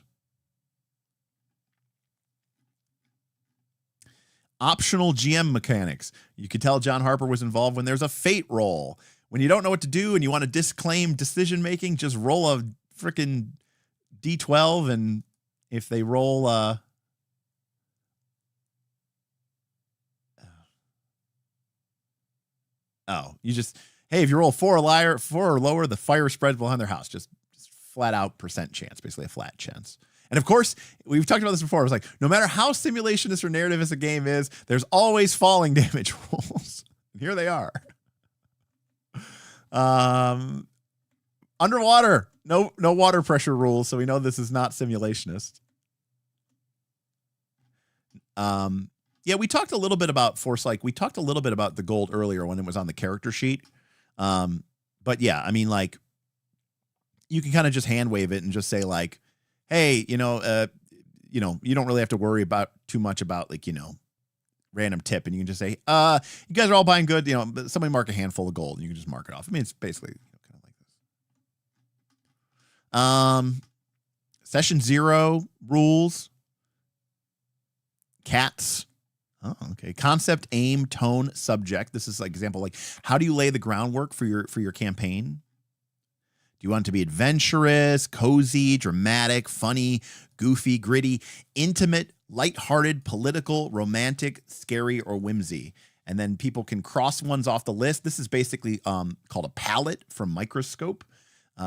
Optional GM mechanics. You could tell John Harper was involved when there's a fate roll. When you don't know what to do and you want to disclaim decision making, just roll a freaking D12, and if they roll if you roll 4 or lower, the fire spreads behind their house. Just flat out percent chance, basically a flat chance. And of course, we've talked about this before. It was like, no matter how simulationist or narrativist a game is, there's always falling damage rolls. And here they are. Underwater. No water pressure rules, so we know this is not simulationist. Yeah, we talked a little bit about Force-like. We talked a little bit about the gold earlier when it was on the character sheet. But yeah, I mean, like, you can kind of just hand wave it and just say like, hey, you don't really have to worry about too much about like, random tip, and you can just say, you guys are all buying good, somebody mark a handful of gold, and you can just mark it off. I mean, it's basically kind of like this. Session 0 rules. Cats. Oh, okay. Concept, aim, tone, subject. This is like example, like how do you lay the groundwork for your campaign? Do you want it to be adventurous, cozy, dramatic, funny, goofy, gritty, intimate, lighthearted, political, romantic, scary, or whimsy? And then people can cross ones off the list. This is basically called a palette from Microscope,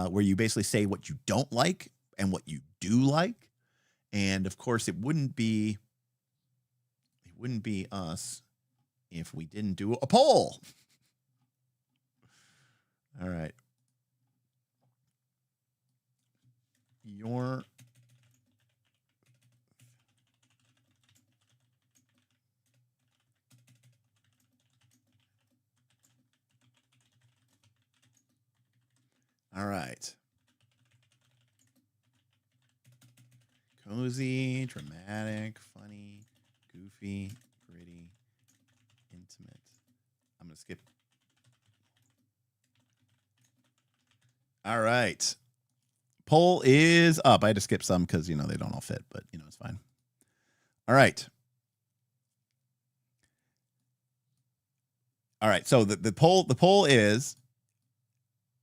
where you basically say what you don't like and what you do like. And of course, it wouldn't be us if we didn't do a poll. All right. All right. Cozy, dramatic, funny, goofy, gritty, intimate. I'm going to skip. All right. Poll is up. I had to skip some because, they don't all fit, but, it's fine. All right. All right. So the poll is,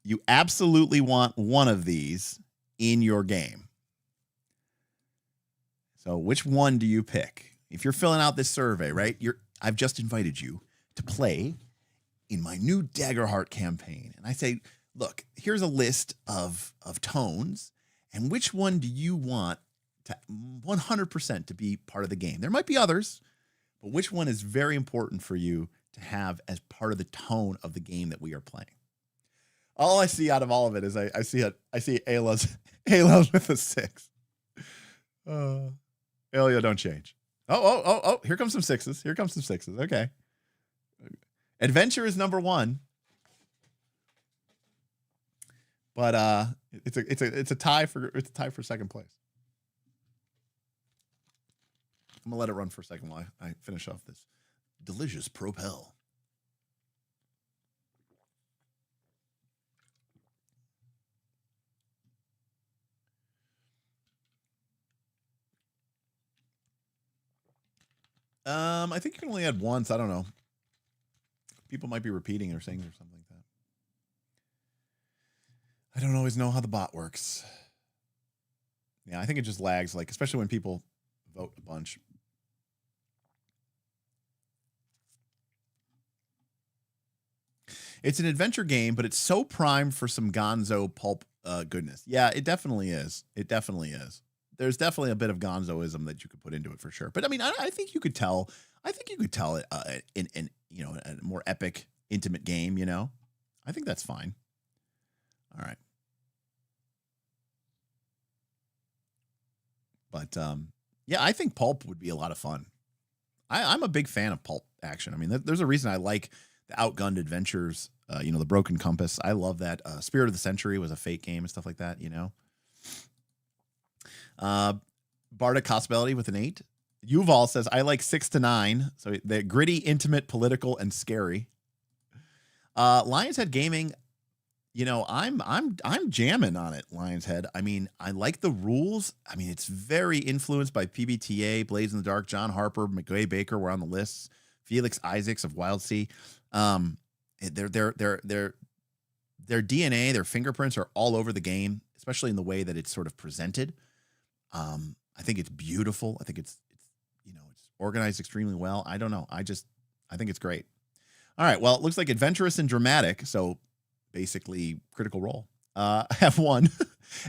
you absolutely want one of these in your game. So which one do you pick? If you're filling out this survey, right? I've just invited you to play in my new Daggerheart campaign. And I say, look, here's a list of tones, and which one do you want to 100% to be part of the game? There might be others, but which one is very important for you to have as part of the tone of the game that we are playing? All I see out of all of it is I see Ayla's with a 6. Ayla, don't change. Oh, here comes some 6s. Okay. Adventure is number 1. But it's a tie for second place. I'm gonna let it run for a second while I finish off this delicious Propel. I think you can only add once. I don't know. People might be repeating or saying or something like that. I don't always know how the bot works. Yeah, I think it just lags, like, especially when people vote a bunch. It's an adventure game, but it's so primed for some gonzo pulp goodness. Yeah, it definitely is. There's definitely a bit of gonzoism that you could put into it for sure. But I mean, I think you could tell. I think you could tell it in a more epic, intimate game. I think that's fine. All right. But yeah, I think pulp would be a lot of fun. I'm a big fan of pulp action. I mean, there's a reason I like the Outgunned Adventures. The Broken Compass. I love that. Spirit of the Century was a Fate game and stuff like that. Bardic Hospitality with an 8. Yuval says, I like 6 to 9. So they're gritty, intimate, political, and scary. Lion's Head Gaming, I'm jamming on it, Lion's Head. I mean, I like the rules. I mean, it's very influenced by PBTA, Blades in the Dark, John Harper, McGray Baker were on the lists, Felix Isaacs of Wildsea. Their DNA, their fingerprints are all over the game, especially in the way that it's sort of presented. I think it's beautiful. I think it's organized extremely well. I don't know. I think it's great. All right. Well, it looks like adventurous and dramatic. So basically Critical Role have won.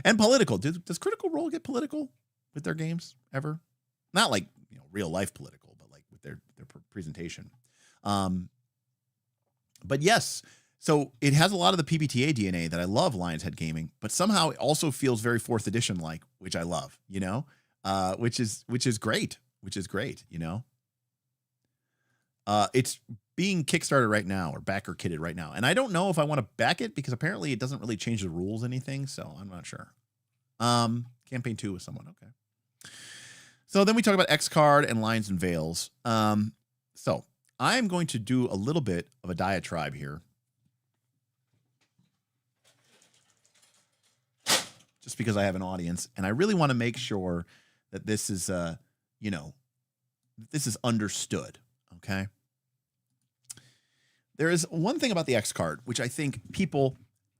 And political. Does Critical Role get political with their games ever? Not like real life political, but like with their presentation. But yes, So it has a lot of the PBTA DNA that I love, Lion's Head Gaming, but somehow it also feels very 4th edition like, which I love, you know, which is great, you know. It's being kickstarted right now or backer kitted right now. And I don't know if I want to back it because apparently it doesn't really change the rules anything. So I'm not sure. Campaign 2 with someone. Okay. So then we talk about X card and Lines and Veils. So I'm going to do a little bit of a diatribe here. Just because I have an audience and I really want to make sure that this is, you know, this is understood. Okay. There is one thing about the X card, which I think people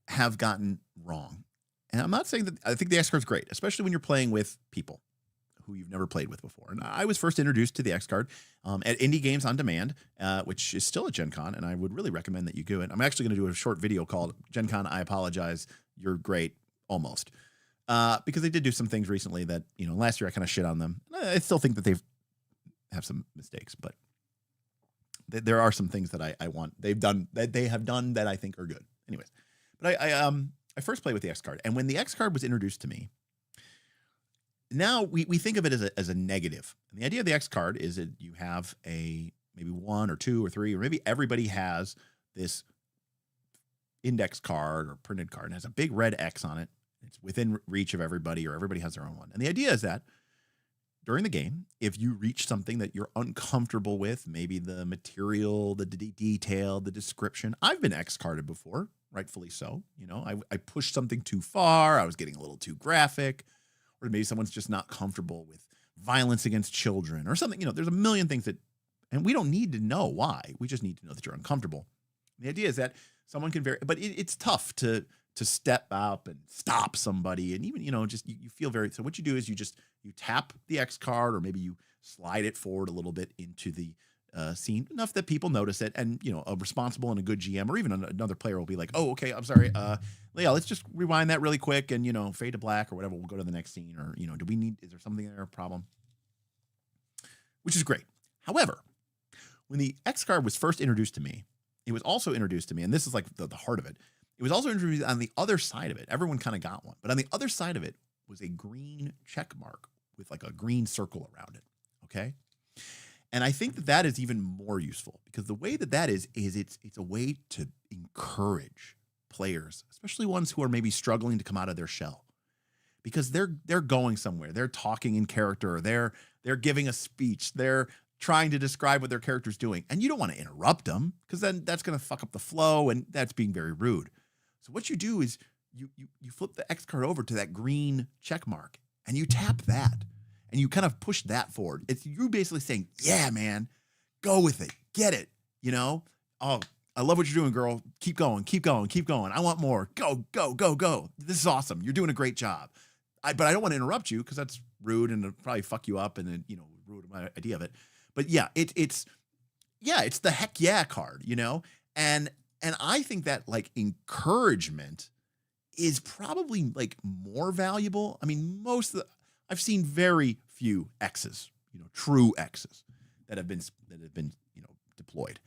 have gotten wrong. And I'm not saying that I think the X card's great, especially when you're playing with people who you've never played with before. And I was first introduced to the X card at Indie Games on Demand, which is still at Gen Con, and I would really recommend that you do it. I'm actually going to do a short video called Gen Con, I Apologize, You're Great, Almost. Because they did do some things recently that, you know, last year I kind of shit on them. I still think that they have some mistakes, but there are some things that I want they have done that I think are good. Anyways, but I first played with the X card, and when the X card was introduced to me, now we think of it as a negative. And the idea of the X card is that you have maybe 1 or 2 or 3, or maybe everybody has this index card or printed card and has a big red X on it. It's within reach of everybody, or everybody has their own one. And the idea is that during the game, if you reach something that you're uncomfortable with, maybe the material, the detail, the description. I've been X-carded before, rightfully so. You know, I pushed something too far. I was getting a little too graphic, or maybe someone's just not comfortable with violence against children or something. You know, there's a million things that, and we don't need to know why. We just need to know that you're uncomfortable. The idea is that someone can vary, but it's tough to step up and stop somebody. And even, you know, just you feel very, so what you do is you tap the X card, or maybe you slide it forward a little bit into the scene enough that people notice it. And, you know, a responsible and a good GM, or even another player will be like, oh, okay, I'm sorry. Yeah, let's just rewind that really quick and, you know, fade to black or whatever. We'll go to the next scene, or, you know, is there something there, a problem? Which is great. However, when the X card was first introduced to me, it was also introduced to me, and this is like the heart of it. It was also introduced on the other side of it. Everyone kind of got one, but on the other side of it was a green check mark with like a green circle around it. Okay. And I think that is even more useful, because the way that is it's a way to encourage players, especially ones who are maybe struggling to come out of their shell, because they're going somewhere. They're talking in character. They're giving a speech. They're trying to describe what their character's doing. And you don't want to interrupt them, because then that's going to fuck up the flow, and that's being very rude. So what you do is you flip the X card over to that green check mark, and you tap that, and you kind of push that forward. It's you basically saying, yeah, man, go with it. Get it. You know? Oh, I love what you're doing, girl. Keep going, keep going, keep going. I want more. Go, go, go, go. This is awesome. You're doing a great job. But I don't want to interrupt you, because that's rude, and it'll probably fuck you up, and then, you know, ruin my idea of it. But yeah, it's the heck yeah card, you know? And I think that like encouragement is probably like more valuable. I mean, I've seen very few X's, you know, true X's that have been, you know, deployed.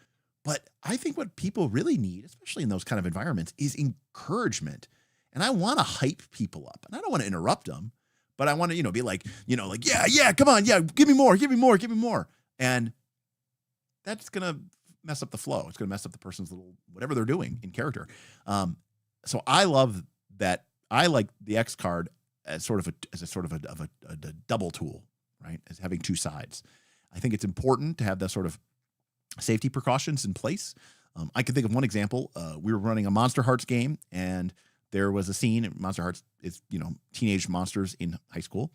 But I think what people really need, especially in those kind of environments, is encouragement. And I want to hype people up, and I don't want to interrupt them, but I want to, you know, be like, yeah, come on. Yeah. Give me more. And that's going to mess up the flow. It's going to mess up the person's little, whatever they're doing in character. So I love that. I like the X card as sort of a double tool, right? As having two sides. I think it's important to have that sort of safety precautions in place. I can think of one example. We were running a Monster Hearts game, and there was a scene. Monster Hearts is, you know, teenage monsters in high school.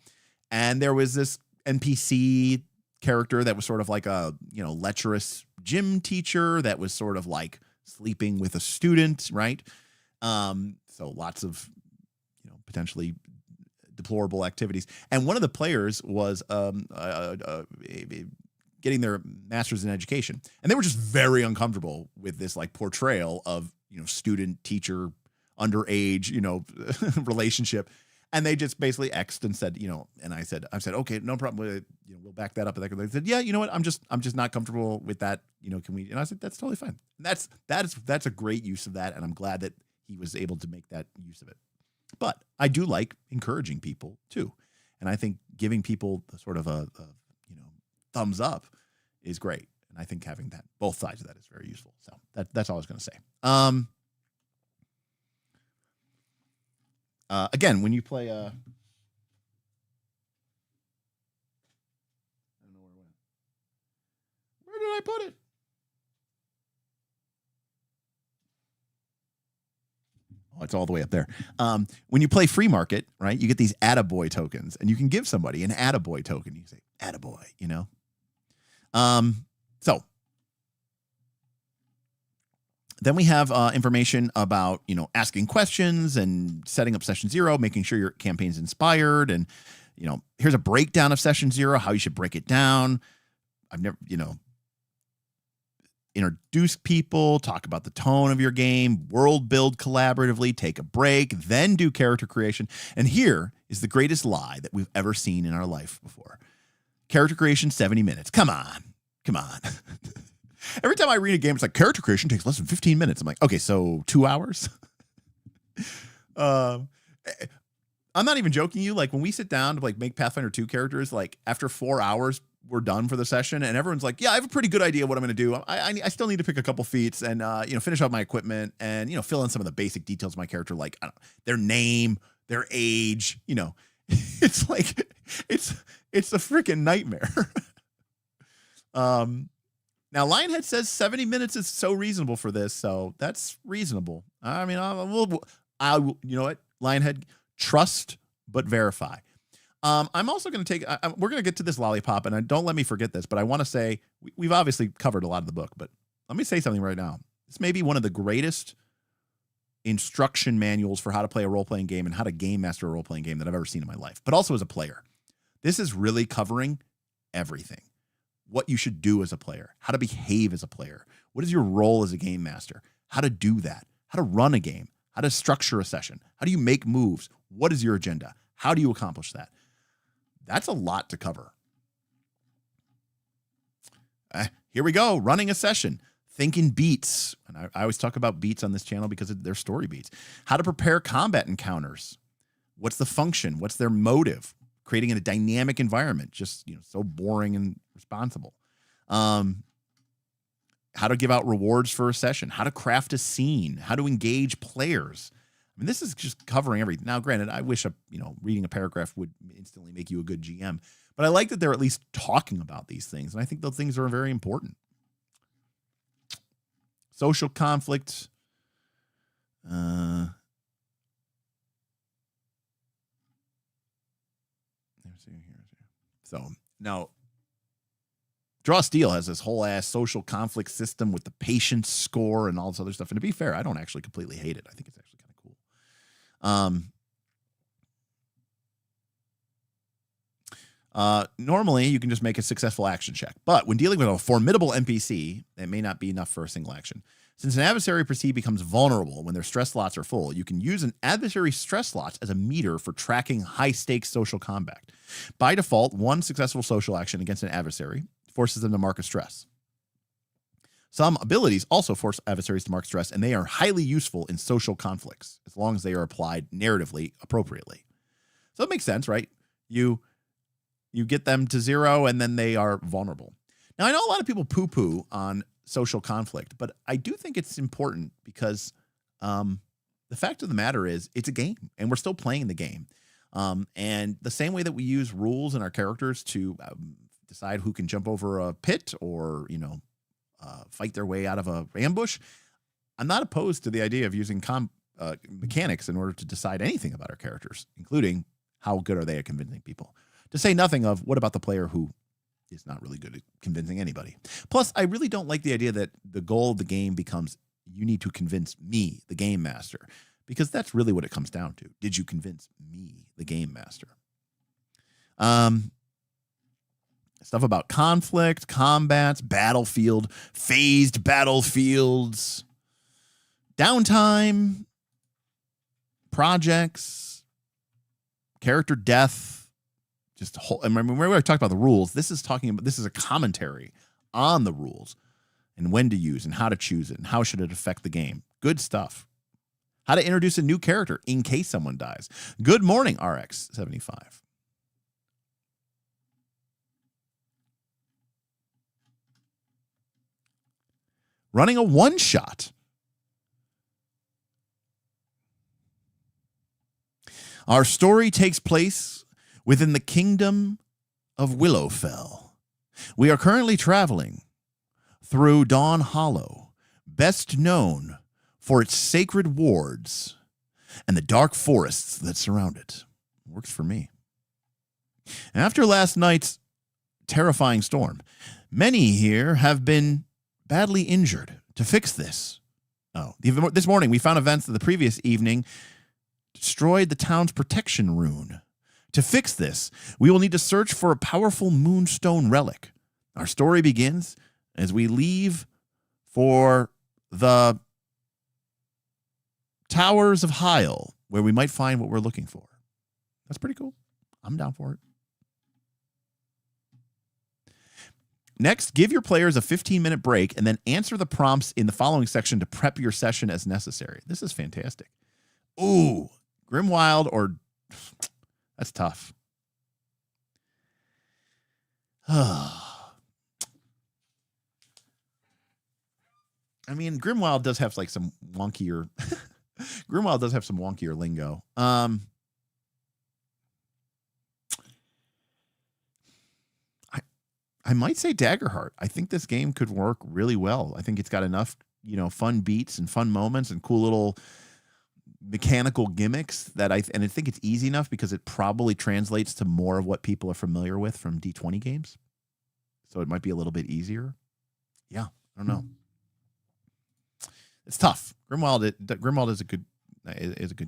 And there was this NPC character that was sort of like a, you know, lecherous gym teacher that was sort of like sleeping with a student, right? So lots of, you know, potentially deplorable activities. And one of the players was getting their master's in education, and they were just very uncomfortable with this like portrayal of, you know, student teacher underage, you know, relationship. And they just basically X'd and said, and I said, okay, no problem. We'll back that up. And they said, yeah, you know what? I'm just not comfortable with that. Can we? And I said, that's totally fine. And that's a great use of that. And I'm glad that he was able to make that use of it. But I do like encouraging people too. And I think giving people sort of a thumbs up is great. And I think having that, both sides of that, is very useful. So that's all I was going to say. Again, when you play, I don't know where it went. Where did I put it? Oh, it's all the way up there. When you play free market, right, you get these attaboy tokens, and you can give somebody an attaboy token. You say, attaboy, So then we have information about, asking questions and setting up session 0, making sure your campaign's inspired. And, here's a breakdown of session 0, how you should break it down. I've never, introduce people, talk about the tone of your game, world build collaboratively, take a break, then do character creation. And here is the greatest lie that we've ever seen in our life before. Character creation, 70 minutes. Come on. Every time I read a game, it's like character creation takes less than 15 minutes. I'm like, okay, so 2 hours? I'm not even joking you. Like when we sit down to make Pathfinder 2 characters, like after 4 hours, we're done for the session, and everyone's like, yeah, I have a pretty good idea what I'm going to do. I still need to pick a couple feats and, finish up my equipment and, fill in some of the basic details of my character, like their name, their age, it's like, it's a freaking nightmare. Now Lionhead says 70 minutes is so reasonable for this. So that's reasonable. I mean, you know what, Lionhead, trust, but verify. I'm also going to take, we're going to get to this lollipop, and don't let me forget this, but I want to say we've obviously covered a lot of the book, but let me say something right now. This may be one of the greatest instruction manuals for how to play a role-playing game and how to game master a role-playing game that I've ever seen in my life, but also as a player. This is really covering everything. What you should do as a player, how to behave as a player, what is your role as a game master, how to do that, how to run a game, how to structure a session, how do you make moves, what is your agenda, how do you accomplish that? That's a lot to cover. Here we go. Running a session. Thinking beats. And I always talk about beats on this channel because they're story beats. How to prepare combat encounters. What's the function? What's their motive? Creating a dynamic environment. Just, so boring and responsible. How to give out rewards for a session. How to craft a scene. How to engage players. I mean, this is just covering everything. Now, granted, I wish reading a paragraph would instantly make you a good GM, but I like that they're at least talking about these things, and I think those things are very important. Social conflict. So now, Draw Steel has this whole ass social conflict system with the patience score and all this other stuff. And to be fair, I don't actually completely hate it. I think it's actually kind of cool. Normally, you can just make a successful action check, but when dealing with a formidable NPC, it may not be enough for a single action. Since an adversary perceived becomes vulnerable when their stress slots are full, you can use an adversary stress slots as a meter for tracking high-stakes social combat. By default, one successful social action against an adversary forces them to mark a stress. Some abilities also force adversaries to mark stress, and they are highly useful in social conflicts as long as they are applied narratively appropriately. So it makes sense, right? You get them to 0, and then they are vulnerable. Now, I know a lot of people poo-poo on social conflict, but I do think it's important because the fact of the matter is it's a game, and we're still playing the game. And the same way that we use rules in our characters to decide who can jump over a pit or, fight their way out of a ambush, I'm not opposed to the idea of using mechanics in order to decide anything about our characters, including how good are they at convincing people. To say nothing of what about the player who is not really good at convincing anybody. Plus, I really don't like the idea that the goal of the game becomes you need to convince me, the game master, because that's really what it comes down to. Did you convince me, the game master? Stuff about conflict, combats, battlefield, phased battlefields, downtime, projects, character death, just whole. And remember, we talked about the rules. This is a commentary on the rules and when to use and how to choose it and how should it affect the game. Good stuff. How to introduce a new character in case someone dies. Good morning, RX75. Running a one-shot. Our story takes place within the kingdom of Willowfell. We are currently traveling through Dawn Hollow, best known for its sacred wards and the dark forests that surround it. Works for me. After last night's terrifying storm, many here have been badly injured. To fix this, this morning we found events that the previous evening destroyed the town's protection rune. To fix this, we will need to search for a powerful moonstone relic. Our story begins as we leave for the Towers of Hyle, where we might find what we're looking for. That's pretty cool. I'm down for it. Next, give your players a 15-minute break and then answer the prompts in the following section to prep your session as necessary. This is fantastic. Ooh, Grimwild or... That's tough. I mean, Grimwild does have like some wonkier... Grimwild does have some wonkier lingo. I might say Daggerheart. I think this game could work really well. I think it's got enough, fun beats and fun moments and cool little mechanical gimmicks that I think it's easy enough because it probably translates to more of what people are familiar with from D20 games. So it might be a little bit easier. Yeah, I don't know. It's tough. Grimwild is a good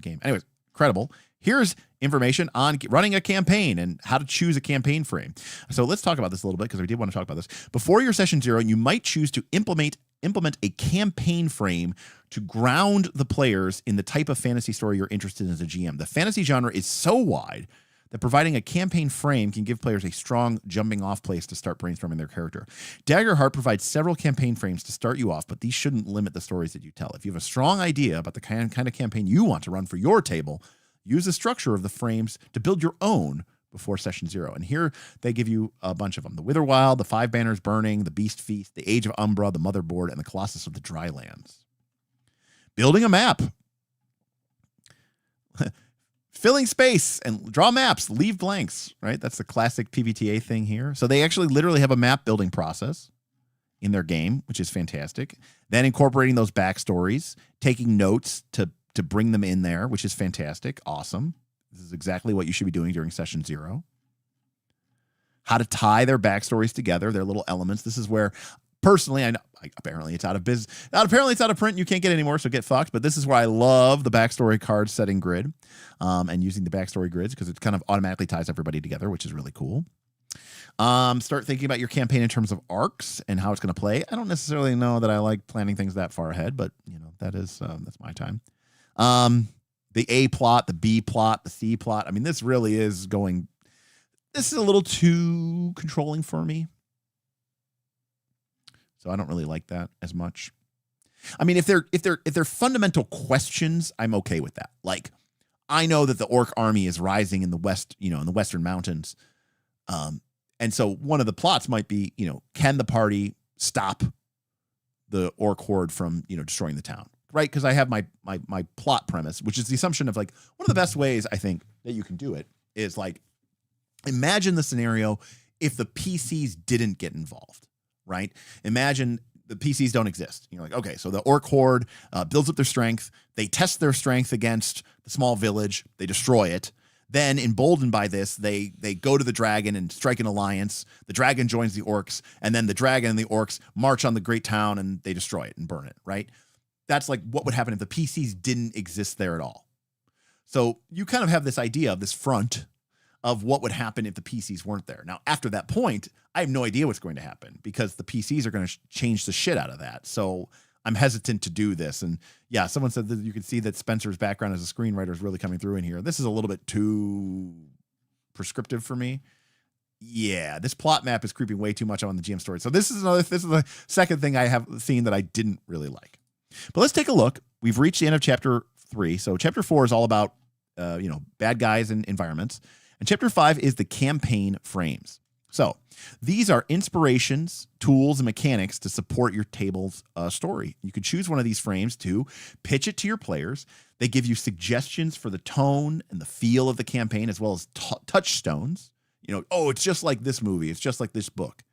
game. Anyways, incredible. Here's information on running a campaign and how to choose a campaign frame. So let's talk about this a little bit because we did want to talk about this. Before your session 0, you might choose to implement a campaign frame to ground the players in the type of fantasy story you're interested in as a GM. The fantasy genre is so wide that providing a campaign frame can give players a strong jumping off place to start brainstorming their character. Daggerheart provides several campaign frames to start you off, but these shouldn't limit the stories that you tell. If you have a strong idea about the kind of campaign you want to run for your table, use the structure of the frames to build your own before session 0. And here they give you a bunch of them. The Witherwild, the Five Banners Burning, the Beast Feast, the Age of Umbra, the Motherboard, and the Colossus of the Drylands. Building a map. Filling space and draw maps, leave blanks, right? That's the classic PBTA thing here. So they actually literally have a map building process in their game, which is fantastic. Then incorporating those backstories, taking notes to bring them in there, which is fantastic. Awesome. This is exactly what you should be doing during session 0. How to tie their backstories together, their little elements. This is where, personally, I know apparently it's out of business. Apparently it's out of print. You can't get it anymore, so get fucked. But this is where I love the backstory card setting grid and using the backstory grids because it kind of automatically ties everybody together, which is really cool. Start thinking about your campaign in terms of arcs and how it's going to play. I don't necessarily know that I like planning things that far ahead, but that's my time. The A plot, the B plot, the C plot. I mean, this really is this is a little too controlling for me. So I don't really like that as much. I mean, if they're fundamental questions, I'm okay with that. Like, I know that the orc army is rising in the west, in the western mountains. And so one of the plots might be, can the party stop the orc horde from, destroying the town? Right, because I have my plot premise, which is the assumption of like one of the best ways I think that you can do it is like imagine the scenario if the PCs didn't get involved, right? Imagine the PCs don't exist. You're like, okay, so the orc horde builds up their strength. They test their strength against the small village. They destroy it. Then, emboldened by this, they go to the dragon and strike an alliance. The dragon joins the orcs, and then the dragon and the orcs march on the great town and they destroy it and burn it, right? That's like what would happen if the PCs didn't exist there at all. So you kind of have this idea of this front of what would happen if the PCs weren't there. Now, after that point, I have no idea what's going to happen because the PCs are going to change the shit out of that. So I'm hesitant to do this. And yeah, someone said that you can see that Spencer's background as a screenwriter is really coming through in here. This is a little bit too prescriptive for me. Yeah, this plot map is creeping way too much on the GM story. So this is the second thing I have seen that I didn't really like. But let's take a look. We've reached the end of chapter 3. So chapter 4 is all about bad guys and environments. And chapter 5 is the campaign frames. So these are inspirations, tools, and mechanics to support your table's story. You can choose one of these frames to pitch it to your players. They give you suggestions for the tone and the feel of the campaign, as well as touchstones. It's just like this movie. It's just like this book.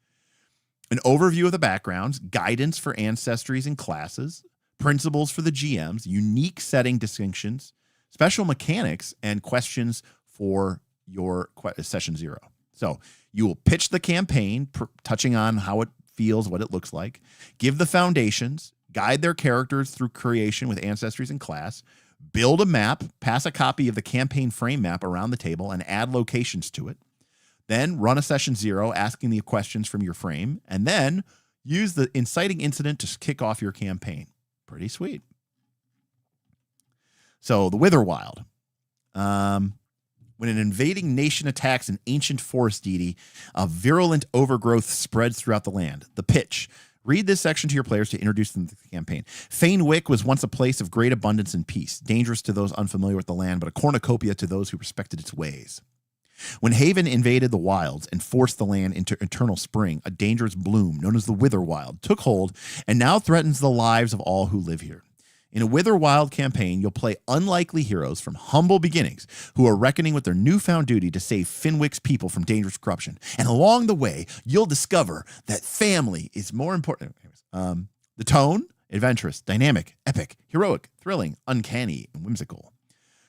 An overview of the backgrounds, guidance for ancestries and classes, principles for the GMs, unique setting distinctions, special mechanics, and questions for your session 0. So you will pitch the campaign, touching on how it feels, what it looks like, give the foundations, guide their characters through creation with ancestries and class, build a map, pass a copy of the campaign frame map around the table, and add locations to it. Then run a session 0, asking the questions from your frame, and then use the inciting incident to kick off your campaign. Pretty sweet. So the Witherwild. When an invading nation attacks an ancient forest deity, a virulent overgrowth spreads throughout the land. The pitch. Read this section to your players to introduce them to the campaign. Fanewick was once a place of great abundance and peace, dangerous to those unfamiliar with the land, but a cornucopia to those who respected its ways. When Haven invaded the wilds and forced the land into eternal spring, a dangerous bloom known as the Witherwild took hold and now threatens the lives of all who live here. In a Witherwild campaign, you'll play unlikely heroes from humble beginnings who are reckoning with their newfound duty to save Finwick's people from dangerous corruption. And along the way, you'll discover that family is more important. The tone, adventurous, dynamic, epic, heroic, thrilling, uncanny, and whimsical.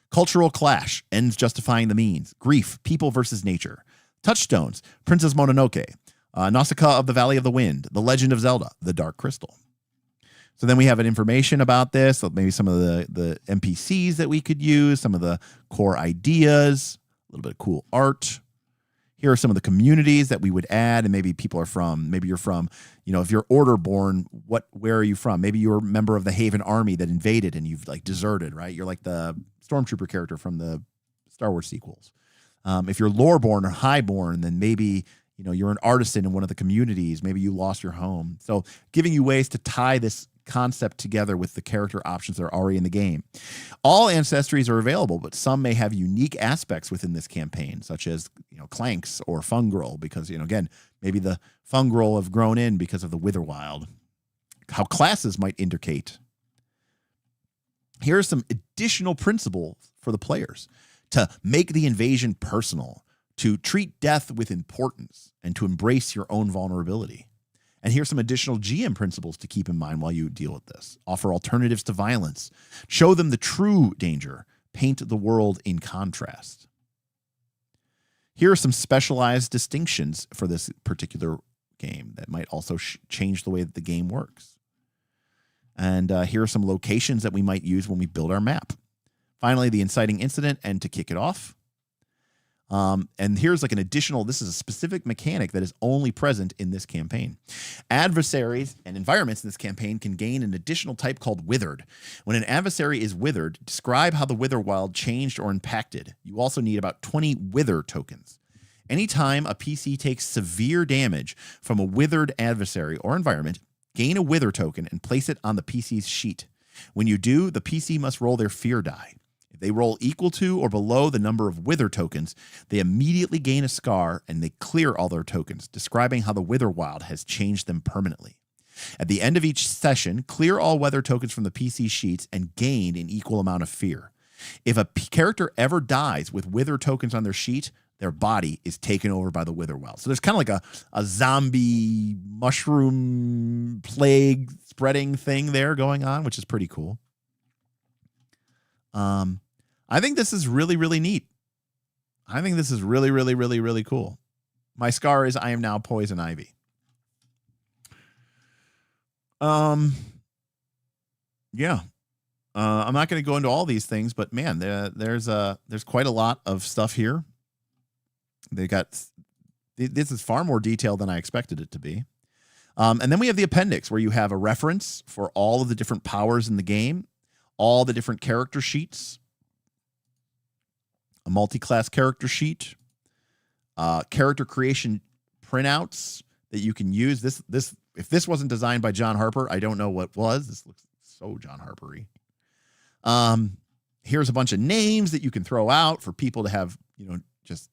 Cultural clash, ends justifying the means. Grief, people versus nature. Touchstones, Princess Mononoke. Nausicaa of the Valley of the Wind. The Legend of Zelda, The Dark Crystal. So then we have an information about this, maybe some of the NPCs that we could use, some of the core ideas, a little bit of cool art. Here are some of the communities that we would add, and maybe people are from, maybe you're from, if you're Order-born, where are you from? Maybe you're a member of the Haven army that invaded and you've deserted, right? You're like the Stormtrooper character from the Star Wars sequels. If you're Lore-born or Highborn, then maybe you're an artisan in one of the communities. Maybe you lost your home. So giving you ways to tie this concept together with the character options that are already in the game. All ancestries are available, but some may have unique aspects within this campaign, such as clanks or fungrel, because again, maybe the fungrel have grown in because of the Witherwild. How classes might indicate. Here are some additional principles for the players to make the invasion personal, to treat death with importance, and to embrace your own vulnerability. And here's some additional GM principles to keep in mind while you deal with this. Offer alternatives to violence. Show them the true danger. Paint the world in contrast. Here are some specialized distinctions for this particular game that might also change the way that the game works. And here are some locations that we might use when we build our map. Finally, the inciting incident, and to kick it off. And here's an additional, this is a specific mechanic that is only present in this campaign. Adversaries and environments in this campaign can gain an additional type called Withered. When an adversary is withered, describe how the Witherwild changed or impacted. You also need about 20 Wither tokens. Anytime a PC takes severe damage from a withered adversary or environment, gain a Wither token and place it on the PC's sheet. When you do, the PC must roll their fear die. If they roll equal to or below the number of Wither tokens, they immediately gain a scar and they clear all their tokens, describing how the Witherwild has changed them permanently. At the end of each session, clear all Wither tokens from the PC sheets and gain an equal amount of fear. If a character ever dies with Wither tokens on their sheet, their body is taken over by the Witherwild. So there's kind of like a zombie mushroom plague spreading thing there going on, which is pretty cool. I think this is really, really neat. I think this is really, really, really, really cool. My scar is I am now poison ivy. Yeah. I'm not going to go into all these things, but man, there's quite a lot of stuff here. This is far more detailed than I expected it to be. And then we have the appendix where you have a reference for all of the different powers in the game, all the different character sheets, a multi-class character sheet, character creation printouts that you can use. If this wasn't designed by John Harper, I don't know what was. This looks so John Harper-y. Here's a bunch of names that you can throw out for people to have, just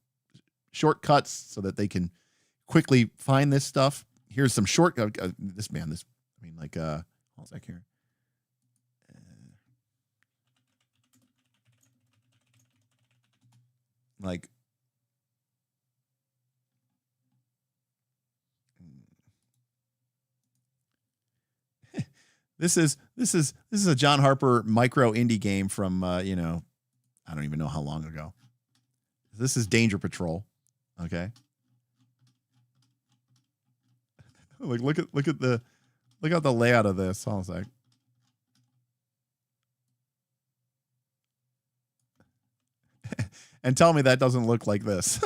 shortcuts so that they can quickly find this stuff. Here's some hold on a sec here. This is a John Harper micro indie game from I don't even know how long ago. This is Danger Patrol. Okay. Look at the layout of this. Hold on a sec. And tell me that doesn't look like this.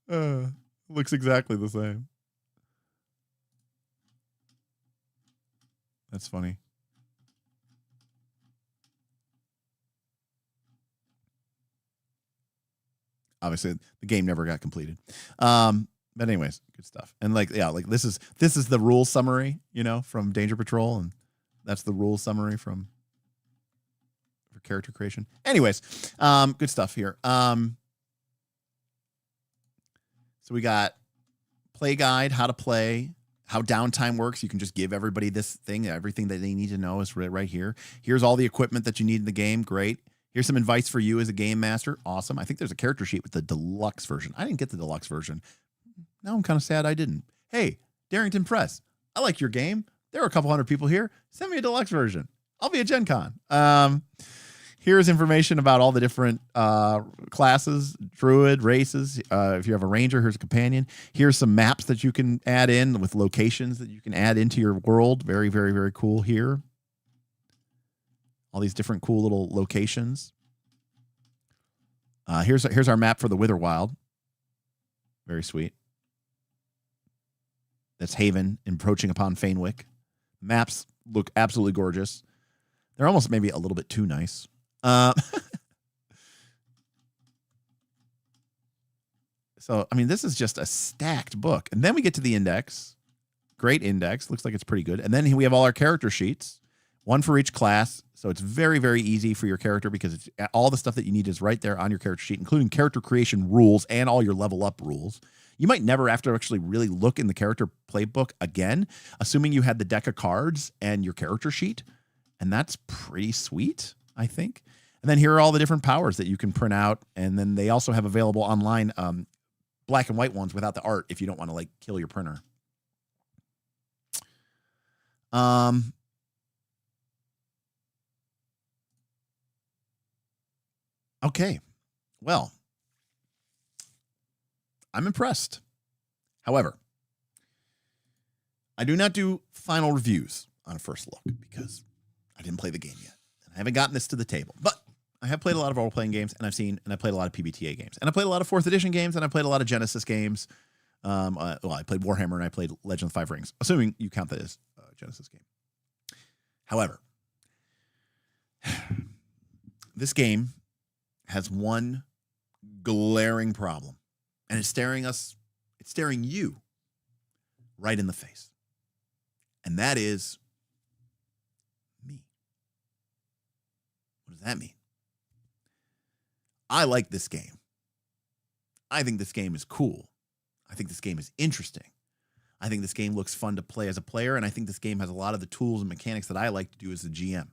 Looks exactly the same. That's funny. Obviously, the game never got completed. But anyways, good stuff. And this is the rule summary, from Danger Patrol, and that's the rule summary for character creation. Anyways, good stuff here. So we got play guide, how to play, how downtime works. You can just give everybody this thing. Everything that they need to know is right here. Here's all the equipment that you need in the game. Great. Here's some advice for you as a game master. Awesome. I think there's a character sheet with the deluxe version. I didn't get the deluxe version. Now I'm kind of sad I didn't. Hey, Darrington Press, I like your game. There are a couple hundred people here. Send me a deluxe version. I'll be at Gen Con. Here's information about all the different classes, druid, races. If you have a ranger, here's a companion. Here's some maps that you can add in with locations that you can add into your world. Very, very, very cool here. All these different cool little locations. Here's our map for the Witherwild. Very sweet. That's Haven, encroaching upon Fainwick. Maps look absolutely gorgeous. They're almost maybe a little bit too nice. So, this is just a stacked book. And then we get to the index. Great index. Looks like it's pretty good. And then we have all our character sheets, one for each class. So it's very, very easy for your character because it's all the stuff that you need is right there on your character sheet, including character creation rules and all your level up rules. You might never have to actually really look in the character playbook again, assuming you had the deck of cards and your character sheet. And that's pretty sweet, I think. And then here are all the different powers that you can print out. And then they also have available online black and white ones without the art if you don't want to kill your printer. Okay. Well, I'm impressed. However, I do not do final reviews on a first look because I didn't play the game yet. And I haven't gotten this to the table. But I have played a lot of role-playing games, and I played a lot of PBTA games. And I played a lot of 4th edition games, and I played a lot of Genesis games. I played Warhammer, and I played Legend of the Five Rings, assuming you count that as a Genesis game. However, this game has one glaring problem, and it's staring you right in the face. And that is me. What does that mean? I like this game. I think this game is cool. I think this game is interesting. I think this game looks fun to play as a player, and I think this game has a lot of the tools and mechanics that I like to do as a GM.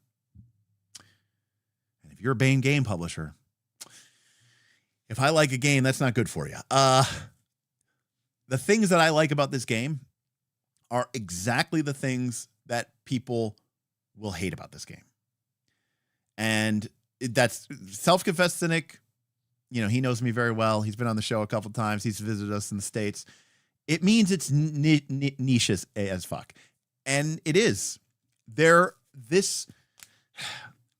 And if you're a Bane game publisher, if I like a game, that's not good for you. The things that I like about this game are exactly the things that people will hate about this game. And that's self-confessed cynic. He knows me very well. He's been on the show a couple times. He's visited us in the States. It means it's niche as fuck. And it is.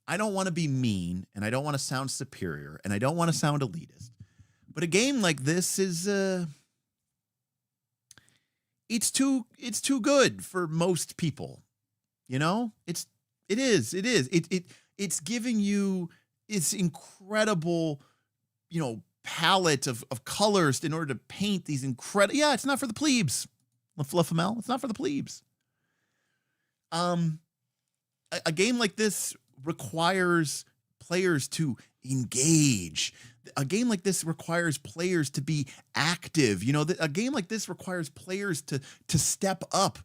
I don't want to be mean, and I don't want to sound superior, and I don't want to sound elitist. But a game like this is it's too good for most people. You know, it is. It's giving you its incredible, palette of colors in order to paint these incredible. Yeah, it's not for the plebes. LaFlamel, it's not for the plebes. A game like this requires players to engage. A game like this requires players to be active. A game like this requires players to step up.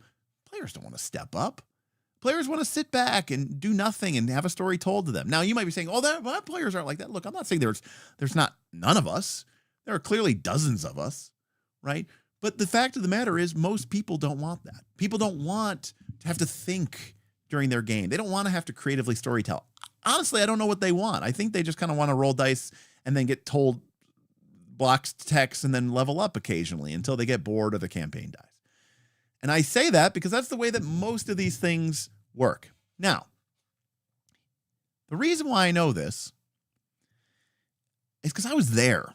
Players don't want to step up. Players want to sit back and do nothing and have a story told to them. Now, you might be saying, my players aren't like that. Look, I'm not saying there's not none of us. There are clearly dozens of us, right? But the fact of the matter is most people don't want that. People don't want to have to think during their game. They don't want to have to creatively storytell. Honestly, I don't know what they want. I think they just kind of want to roll dice and then get told blocks text and then level up occasionally until they get bored or the campaign dies. And I say that because that's the way that most of these things work. Now, the reason why I know this is because I was there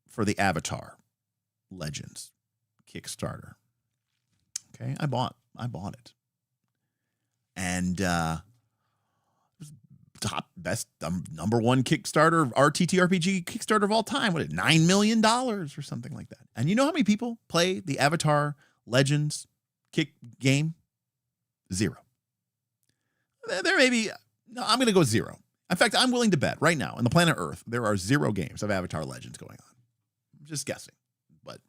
for the Avatar Legends Kickstarter. Okay, I bought it. And best number one Kickstarter, RTTRPG Kickstarter of all time. What, $9 million or something like that. And you know how many people play the Avatar Legends kick game? 0. There may be, no, I'm going to go 0. In fact, I'm willing to bet right now on the planet Earth, there are 0 games of Avatar Legends going on. I'm just guessing, but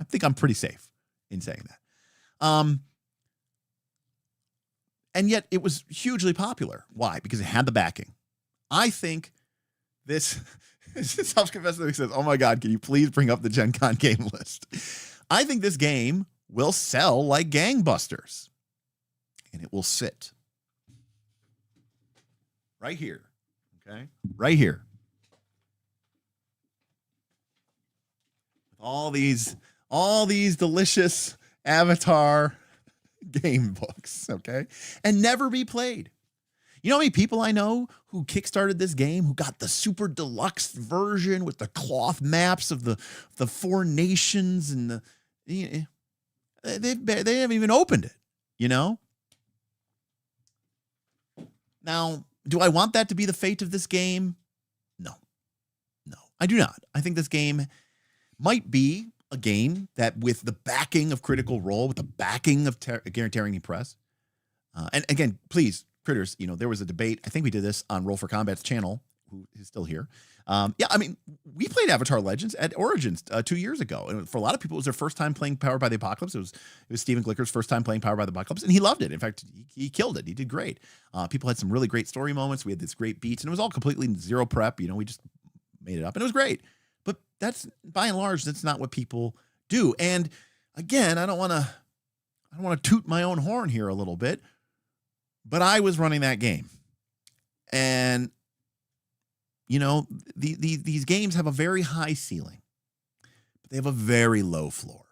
I think I'm pretty safe in saying that. And yet it was hugely popular. Why? Because it had the backing. I think this self-confessing says, oh my God, can you please bring up the Gen Con game list? I think this game will sell like gangbusters. And it will sit right here. Okay? Right here. All these delicious Avatar game books, okay? And never be played. You know how many people I know who kickstarted this game, who got the super deluxe version with the cloth maps of the 4 nations and they haven't even opened it, Now, do I want that to be the fate of this game? No, I do not. I think this game might be a game that, with the backing of Critical Role, with the backing of Guaranteeing Press, and again, please, critters, there was a debate. I think we did this on Roll for Combat's channel, who is still here. We played Avatar Legends at Origins 2 years ago, and for a lot of people, it was their first time playing Powered by the Apocalypse. It was Stephen Glicker's first time playing Powered by the Apocalypse, and he loved it. In fact, he killed it. He did great. People had some really great story moments. We had this great beats, and it was all completely zero prep. We just made it up, and it was great. But that's, by and large, that's not what people do. And again, I don't want to toot my own horn here a little bit, but I was running that game, and these games have a very high ceiling, but they have a very low floor,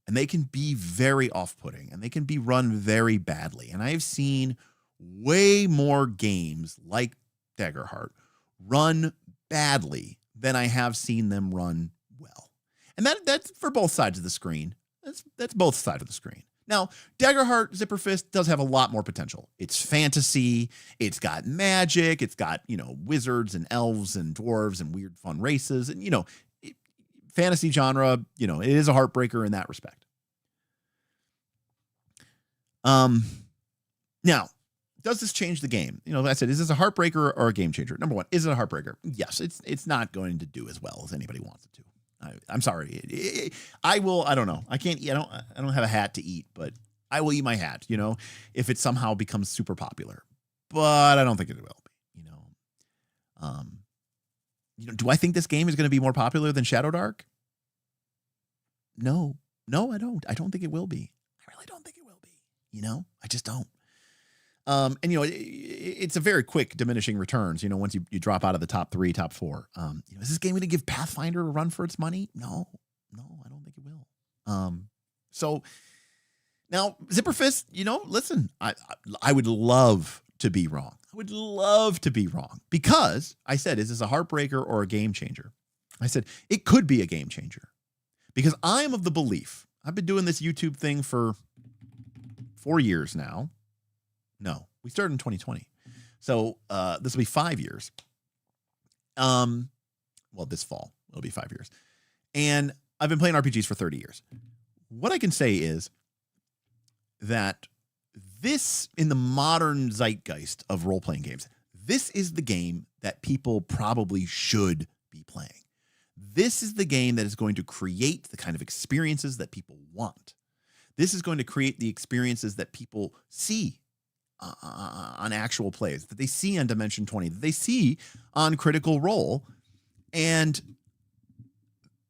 and they can be very off-putting, and they can be run very badly. And I have seen way more games like Daggerheart run badly than I have seen them run well. And that's for both sides of the screen. That's both sides of the screen. Now, Daggerheart Zipper Fist does have a lot more potential. It's fantasy. It's got magic. It's got, wizards and elves and dwarves and weird fun races. And, fantasy genre, it is a heartbreaker in that respect. Now, does this change the game? I said, is this a heartbreaker or a game changer? Number one, is it a heartbreaker? Yes, it's not going to do as well as anybody wants it to. I'm sorry. I don't know. I don't have a hat to eat, but I will eat my hat, if it somehow becomes super popular. But I don't think it will be, do I think this game is going to be more popular than Shadow Dark? No, I don't. I don't think it will be. I really don't think it will be, I just don't. And it's a very quick diminishing returns, once you drop out of the top 3, top 4. Is this game going to give Pathfinder a run for its money? No, I don't think it will. So now Zipper Fist, listen, I would love to be wrong. I would love to be wrong, because I said, is this a heartbreaker or a game changer? I said, it could be a game changer, because I am of the belief, I've been doing this YouTube thing for 4 years now. No, we started in 2020. So this will be 5 years. Well, this fall, it'll be 5 years. And I've been playing RPGs for 30 years. What I can say is that this, in the modern zeitgeist of role-playing games, this is the game that people probably should be playing. This is the game that is going to create the kind of experiences that people want. This is going to create the experiences that people see on actual plays, that they see on Dimension 20, that they see on Critical Role, and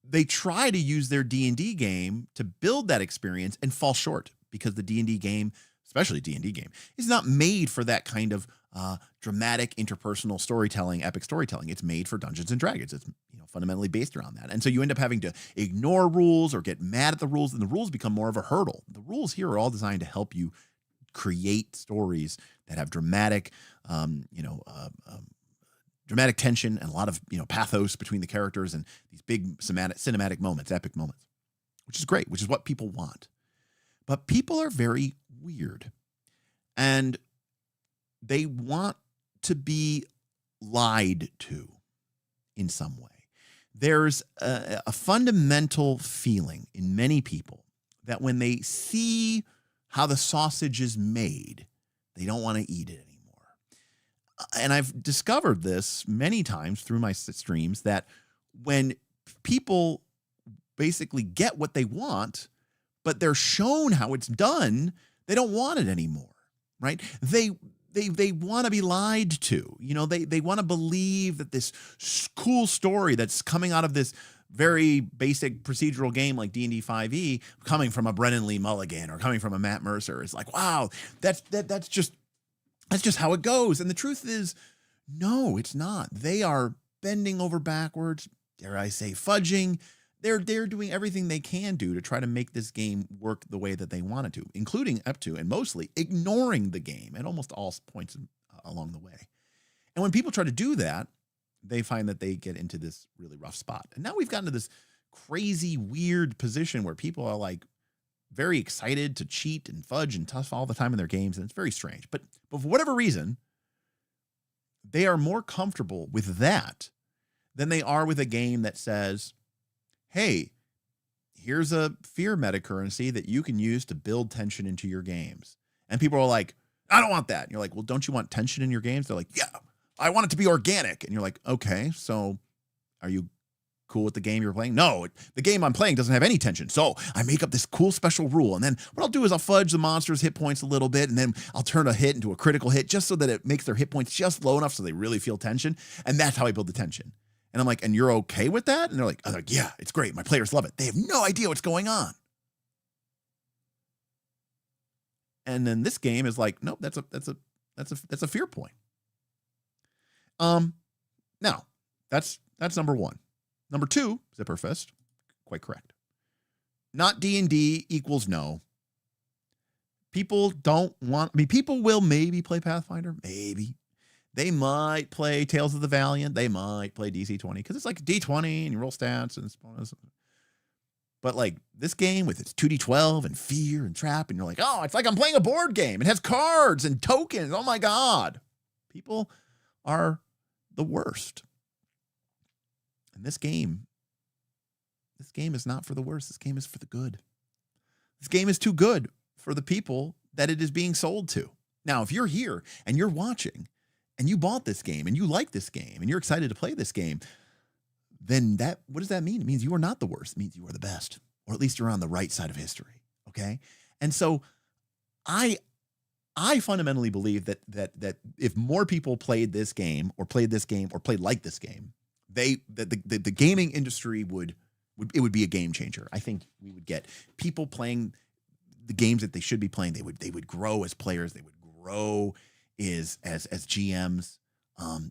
they try to use their D&D game to build that experience and fall short because the D&D game, especially D&D game, is not made for that kind of dramatic interpersonal storytelling, epic storytelling. It's made for Dungeons and Dragons. It's fundamentally based around that. And so you end up having to ignore rules or get mad at the rules, and the rules become more of a hurdle. The rules here are all designed to help you create stories that have dramatic, dramatic tension and a lot of pathos between the characters and these big cinematic moments, epic moments, which is great, which is what people want. But people are very weird, and they want to be lied to in some way. There's a fundamental feeling in many people that when they see how the sausage is made, they don't want to eat it anymore. And I've discovered this many times through my streams, that when people basically get what they want, but they're shown how it's done, they don't want it anymore, right? They want to be lied to. They want to believe that this cool story that's coming out of this very basic procedural game like D&D 5e, coming from a Brennan Lee Mulligan or coming from a Matt Mercer, is like, wow, that's just how it goes. And the truth is, no, it's not. They are bending over backwards, dare I say, fudging. They're doing everything they can do to try to make this game work the way that they want it to, including up to and mostly ignoring the game at almost all points along the way. And when people try to do that, they find that they get into this really rough spot. And now we've gotten to this crazy, weird position where people are like very excited to cheat and fudge and tough all the time in their games. And it's very strange. But for whatever reason, they are more comfortable with that than they are with a game that says, hey, here's a fear metacurrency that you can use to build tension into your games. And people are like, I don't want that. And you're like, well, don't you want tension in your games? They're like, yeah, I want it to be organic. And you're like, okay, so are you cool with the game you're playing? No, the game I'm playing doesn't have any tension. So I make up this cool special rule. And then what I'll do is I'll fudge the monster's hit points a little bit. And then I'll turn a hit into a critical hit just so that it makes their hit points just low enough so they really feel tension. And that's how I build the tension. And I'm like, and you're okay with that? And they're like, yeah, it's great. My players love it. They have no idea what's going on. And then this game is like, nope, that's a fear point. Now that's number one. Number two, Zipperfest, quite correct. Not D&D equals no. People don't want, people will maybe play Pathfinder, maybe. They might play Tales of the Valiant. They might play DC 20 because it's like D20 and you roll stats and bonus. But like this game with its 2D12 and fear and trap, and you're like, oh, it's like I'm playing a board game. It has cards and tokens. Oh my God. People are the worst. And this game is not for the worst. This game is for the good. This game is too good for the people that it is being sold to. Now, if you're here and you're watching and you bought this game and you like this game and you're excited to play this game, then what does that mean? It means you are not the worst. It means you are the best, or at least you're on the right side of history. Okay. And so I fundamentally believe that if more people played this game or played like this game, the gaming industry would be a game changer. I think we would get people playing the games that they should be playing. They would grow as players. They would grow as GMs.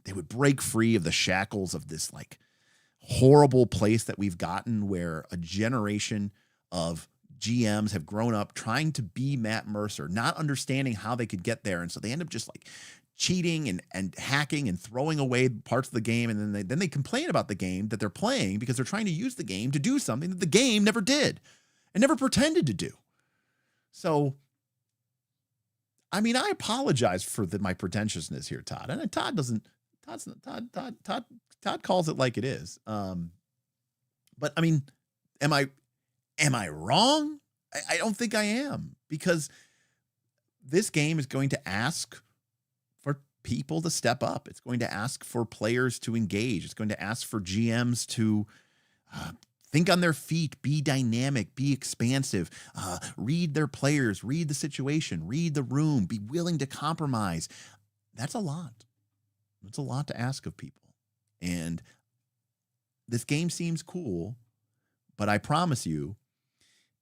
They would break free of the shackles of this like horrible place that we've gotten, where a generation of GMs have grown up trying to be Matt Mercer, not understanding how they could get there. And so they end up just like cheating and hacking and throwing away parts of the game. And then they complain about the game that they're playing because they're trying to use the game to do something that the game never did. and never pretended to do. So, I mean, I apologize for my pretentiousness here, Todd. And Todd calls it like it is. But I mean, am I wrong? I don't think I am, because this game is going to ask for people to step up. It's going to ask for players to engage. It's going to ask for GMs to think on their feet, be dynamic, be expansive, read their players, read the situation, read the room, be willing to compromise. That's a lot. It's a lot to ask of people. And this game seems cool, but I promise you,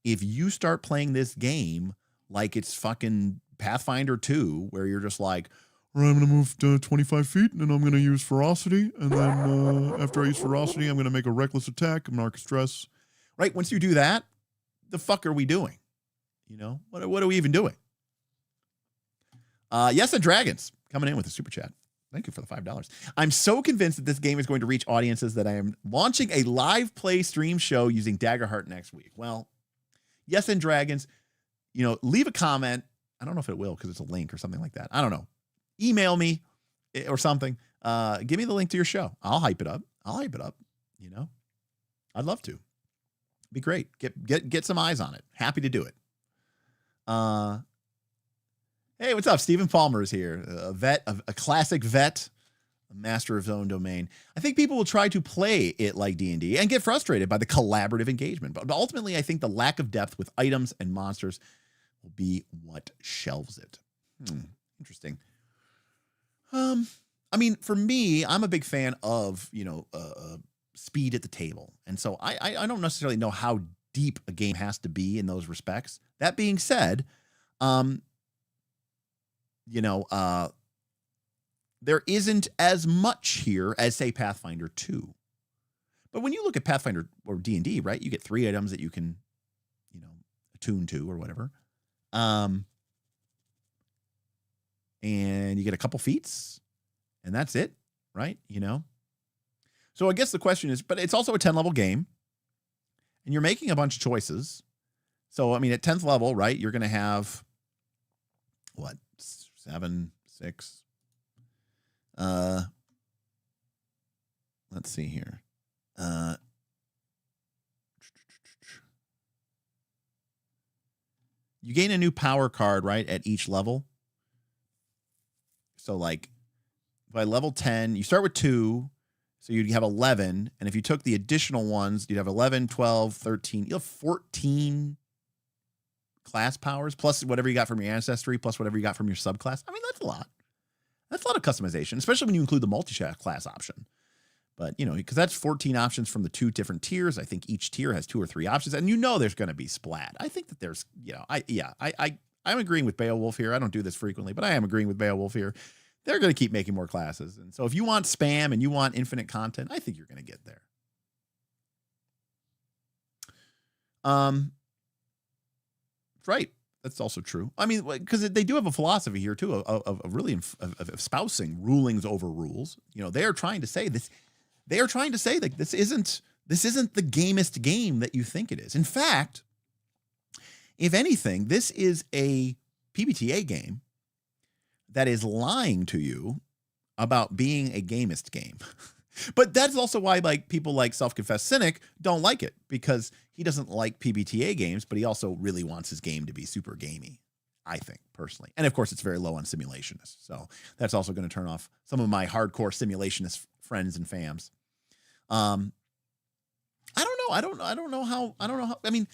if you start playing this game like it's fucking Pathfinder 2, where you're just like, I'm going to move to 25 feet, and then I'm going to use ferocity, and then after I use ferocity, I'm going to make a reckless attack, mark stress. Right? Once you do that, the fuck are we doing? You know, what are we even doing? Yes, and Dragons coming in with a super chat. Thank you for the $5. I'm so convinced that this game is going to reach audiences that I am launching a live play stream show using Daggerheart next week. Well, Yes, and Dragons, you know, leave a comment. I don't know if it will because it's a link or something like that. I don't know. Email me or something. Give me the link to your show. I'll hype it up. You know, I'd love to. Be great. Get some eyes on it. Happy to do it. Hey, what's up? Stephen Palmer is here. A vet, a classic vet, a master of his own domain. I think people will try to play it like D&D and get frustrated by the collaborative engagement. But ultimately, I think the lack of depth with items and monsters will be what shelves it. Interesting. I mean, for me, I'm a big fan of, you know, speed at the table. And so I don't necessarily know how deep a game has to be in those respects. That being said, you know, there isn't as much here as, say, Pathfinder 2. But when you look at Pathfinder or D&D, right, you get 3 items that you can, you know, attune to or whatever. And you get a couple feats, and that's it, right? You know? So I guess the question is, but it's also a 10-level game, and you're making a bunch of choices. So, I mean, at 10th level, right, you're going to have, what, 7, 6? Let's see here. You gain a new power card, right, at each level. So, like, by level 10, you start with 2, so you'd have 11. And if you took the additional ones, you'd have 11, 12, 13. You'll have 14 class powers, plus whatever you got from your ancestry, plus whatever you got from your subclass. I mean, that's a lot. That's a lot of customization, especially when you include the multi-class option. But, you know, because that's 14 options from the 2 different tiers. I think each tier has 2 or 3 options, and you know there's going to be splat. I think that there's, you know, I'm agreeing with Beowulf here. I don't do this frequently, but I am agreeing with Beowulf here. They're going to keep making more classes. And so if you want spam and you want infinite content, I think you're going to get there. Right. That's also true. I mean, because they do have a philosophy here, too, of really of espousing rulings over rules. You know, they are trying to say this. They are trying to say that this isn't the gamest game that you think it is. In fact, if anything, this is a PBTA game that is lying to you about being a gamist game. But that's also why, like, people like Self-Confessed Cynic don't like it, because he doesn't like PBTA games, but he also really wants his game to be super gamey, I think, personally. And of course, it's very low on simulationists. So that's also going to turn off some of my hardcore simulationist friends and fams. I don't know how. I mean,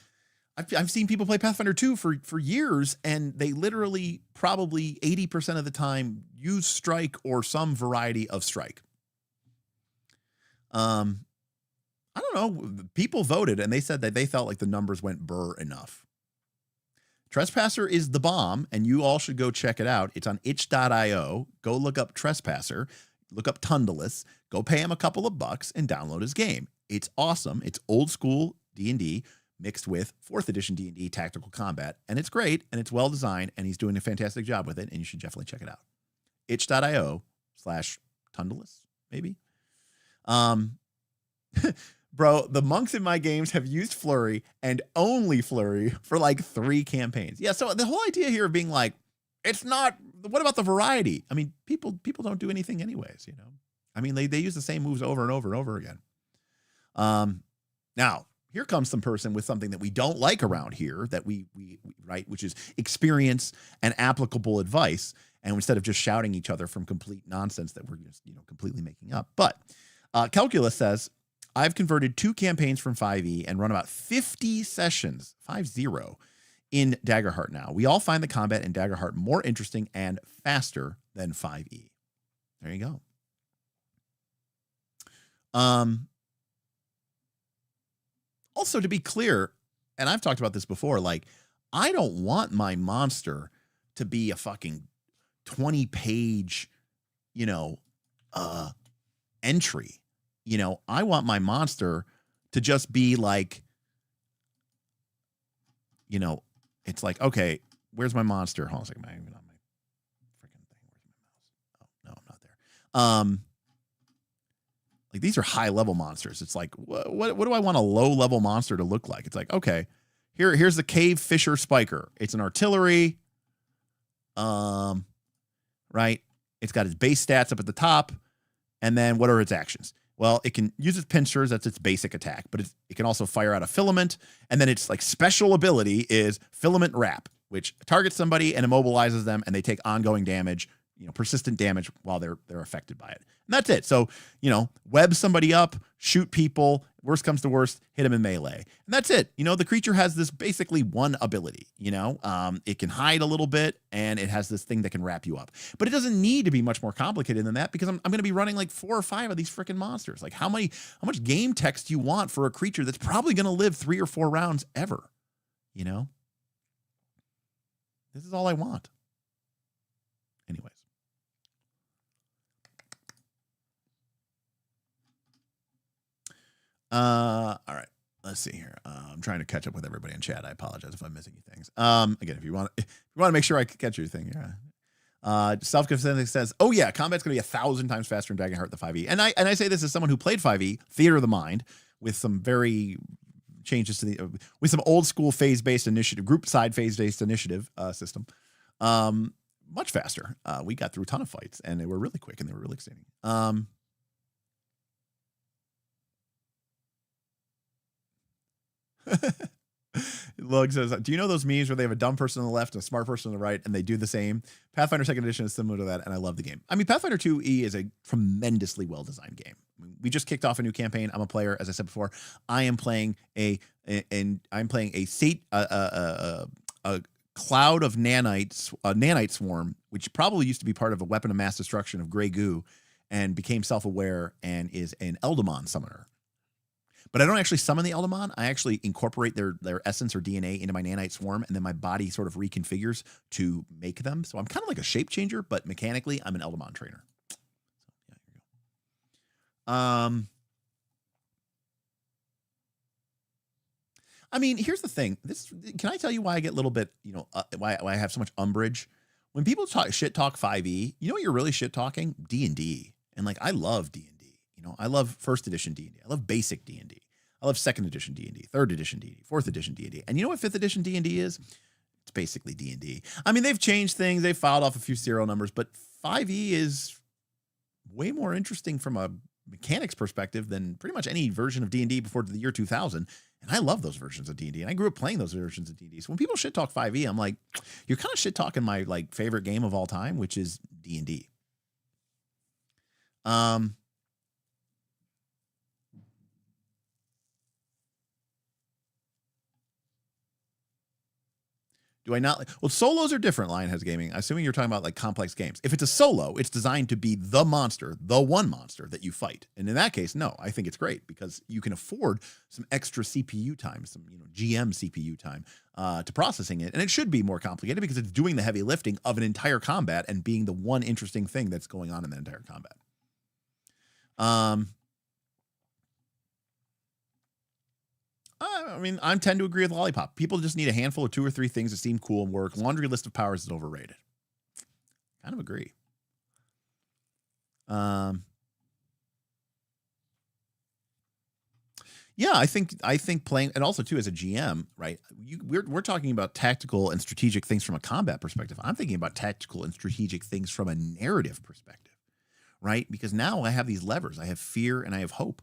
I've seen people play Pathfinder 2 for years, and they literally probably 80% of the time use strike or some variety of strike. I don't know. People voted, and they said that they felt like the numbers went burr enough. Trespasser is the bomb, and you all should go check it out. It's on itch.io. Go look up Trespasser, look up Tundalus, go pay him a couple of bucks, and download his game. It's awesome. It's old school D&D mixed with 4th edition D&D tactical combat, and it's great, and it's well designed, and he's doing a fantastic job with it, and you should definitely check it out. itch.io/Tundalus, maybe. Bro, the monks in my games have used flurry and only flurry for like 3 campaigns. Yeah, so the whole idea here of being like, it's not, what about the variety? I mean, people don't do anything anyways, you know? I mean, they use the same moves over and over and over again. Now, here comes some person with something that we don't like around here that we right, which is experience and applicable advice. And instead of just shouting each other from complete nonsense that we're just, completely making up. But Calculus says, I've converted 2 campaigns from 5e and run about 50 sessions, 50, in Daggerheart now. We all find the combat in Daggerheart more interesting and faster than 5e. There you go. Also, to be clear, and I've talked about this before, like, I don't want my monster to be a fucking 20-page, entry. I want my monster to just be like, it's like, okay, where's my monster? Hold on a second. I'm even on my freaking thing. Where's my mouse? Oh, no, I'm not there. Like, these are high level monsters. It's like, what do I want a low level monster to look like? It's like, okay, here's the Cave Fisher Spiker. It's an artillery. Right. It's got its base stats up at the top. And then what are its actions? Well, it can use its pincers. That's its basic attack, but it can also fire out a filament. And then its like special ability is Filament Wrap, which targets somebody and immobilizes them, and they take ongoing damage, persistent damage while they're affected by it. And that's it. So, web somebody up, shoot people, worst comes to worst, hit them in melee. And that's it. The creature has this basically one ability, it can hide a little bit, and it has this thing that can wrap you up. But it doesn't need to be much more complicated than that, because I'm going to be running like 4 or 5 of these freaking monsters. Like, how much game text do you want for a creature that's probably going to live 3 or 4 rounds ever? This is all I want. Anyways. All right, let's see here. I'm trying to catch up with everybody in chat. I apologize if I'm missing you things. Again, if you want to make sure I catch your thing, yeah. Self-Confessing says, "Oh yeah, combat's going to be 1,000 times faster in Daggerheart than 5e." And I say this as someone who played 5e, Theater of the Mind, with some very changes to with some old school phase-based initiative, group side phase-based initiative system. Much faster. We got through a ton of fights, and they were really quick and they were really exciting. Lug says, do you know those memes where they have a dumb person on the left and a smart person on the right, and they do the same? Pathfinder 2nd Edition is similar to that, and I love the game. I mean, Pathfinder 2e is a tremendously well-designed game. We just kicked off a new campaign. I'm a player, as I said before. I am playing a cloud of nanites, a nanite swarm, which probably used to be part of a weapon of mass destruction of gray goo, and became self-aware and is an Eldamon summoner. But I don't actually summon the Eldamon. I actually incorporate their essence or DNA into my nanite swarm, and then my body sort of reconfigures to make them. So I'm kind of like a shape changer, but mechanically, I'm an Eldamon trainer. So, yeah, here we go. I mean, here's the thing. Can I tell you why I get a little bit, why I have so much umbrage? When people shit talk 5e, you know what you're really shit talking? D&D. And like, I love D&D. I love 1st edition D&D. I love basic D&D. I love 2nd edition D&D, 3rd edition D&D, 4th edition D&D. And you know what 5th edition D&D is? It's basically D&D. I mean, they've changed things. They've filed off a few serial numbers, but 5e is way more interesting from a mechanics perspective than pretty much any version of D&D before the year 2000. And I love those versions of D&D. And I grew up playing those versions of D&D. So when people shit talk 5e, I'm like, you're kind of shit talking my like favorite game of all time, which is D&D. Do I not? Well, solos are different, Lionheads Gaming. Assuming you're talking about like complex games. If it's a solo, it's designed to be the monster, the one monster that you fight. And in that case, no, I think it's great because you can afford some extra CPU time, some GM CPU time to processing it. And it should be more complicated because it's doing the heavy lifting of an entire combat and being the one interesting thing that's going on in the entire combat. I mean, I tend to agree with Lollipop. People just need a handful of 2 or 3 things that seem cool and work. Laundry list of powers is overrated. Kind of agree. Yeah, I think playing, and also too as a GM, right? We're talking about tactical and strategic things from a combat perspective. I'm thinking about tactical and strategic things from a narrative perspective, right? Because now I have these levers. I have fear and I have hope,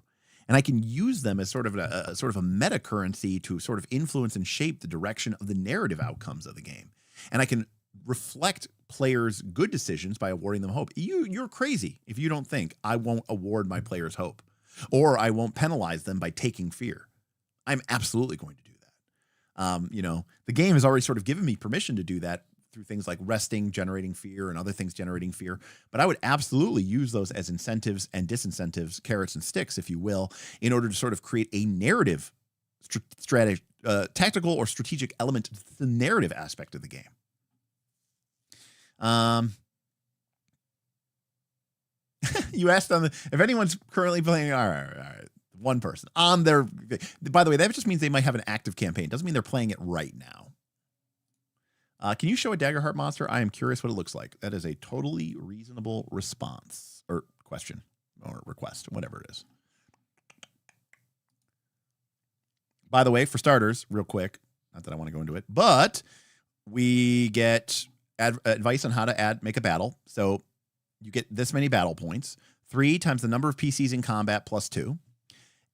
and I can use them as sort of a meta currency to sort of influence and shape the direction of the narrative outcomes of the game. And I can reflect players' good decisions by awarding them hope. You're crazy if you don't think I won't award my players hope, or I won't penalize them by taking fear. I'm absolutely going to do that. The game has already sort of given me permission to do that through things like resting, generating fear, and other things generating fear. But I would absolutely use those as incentives and disincentives, carrots and sticks, if you will, in order to sort of create a narrative, tactical or strategic element to the narrative aspect of the game. You asked them if anyone's currently playing. All right. One person on their. By the way, that just means they might have an active campaign. Doesn't mean they're playing it right now. Can you show a Daggerheart monster? I am curious what it looks like. That is a totally reasonable response or question or request, whatever it is. By the way, for starters, real quick, not that I want to go into it, but we get advice on how to make a battle. So you get this many battle points, 3 times the number of PCs in combat plus 2.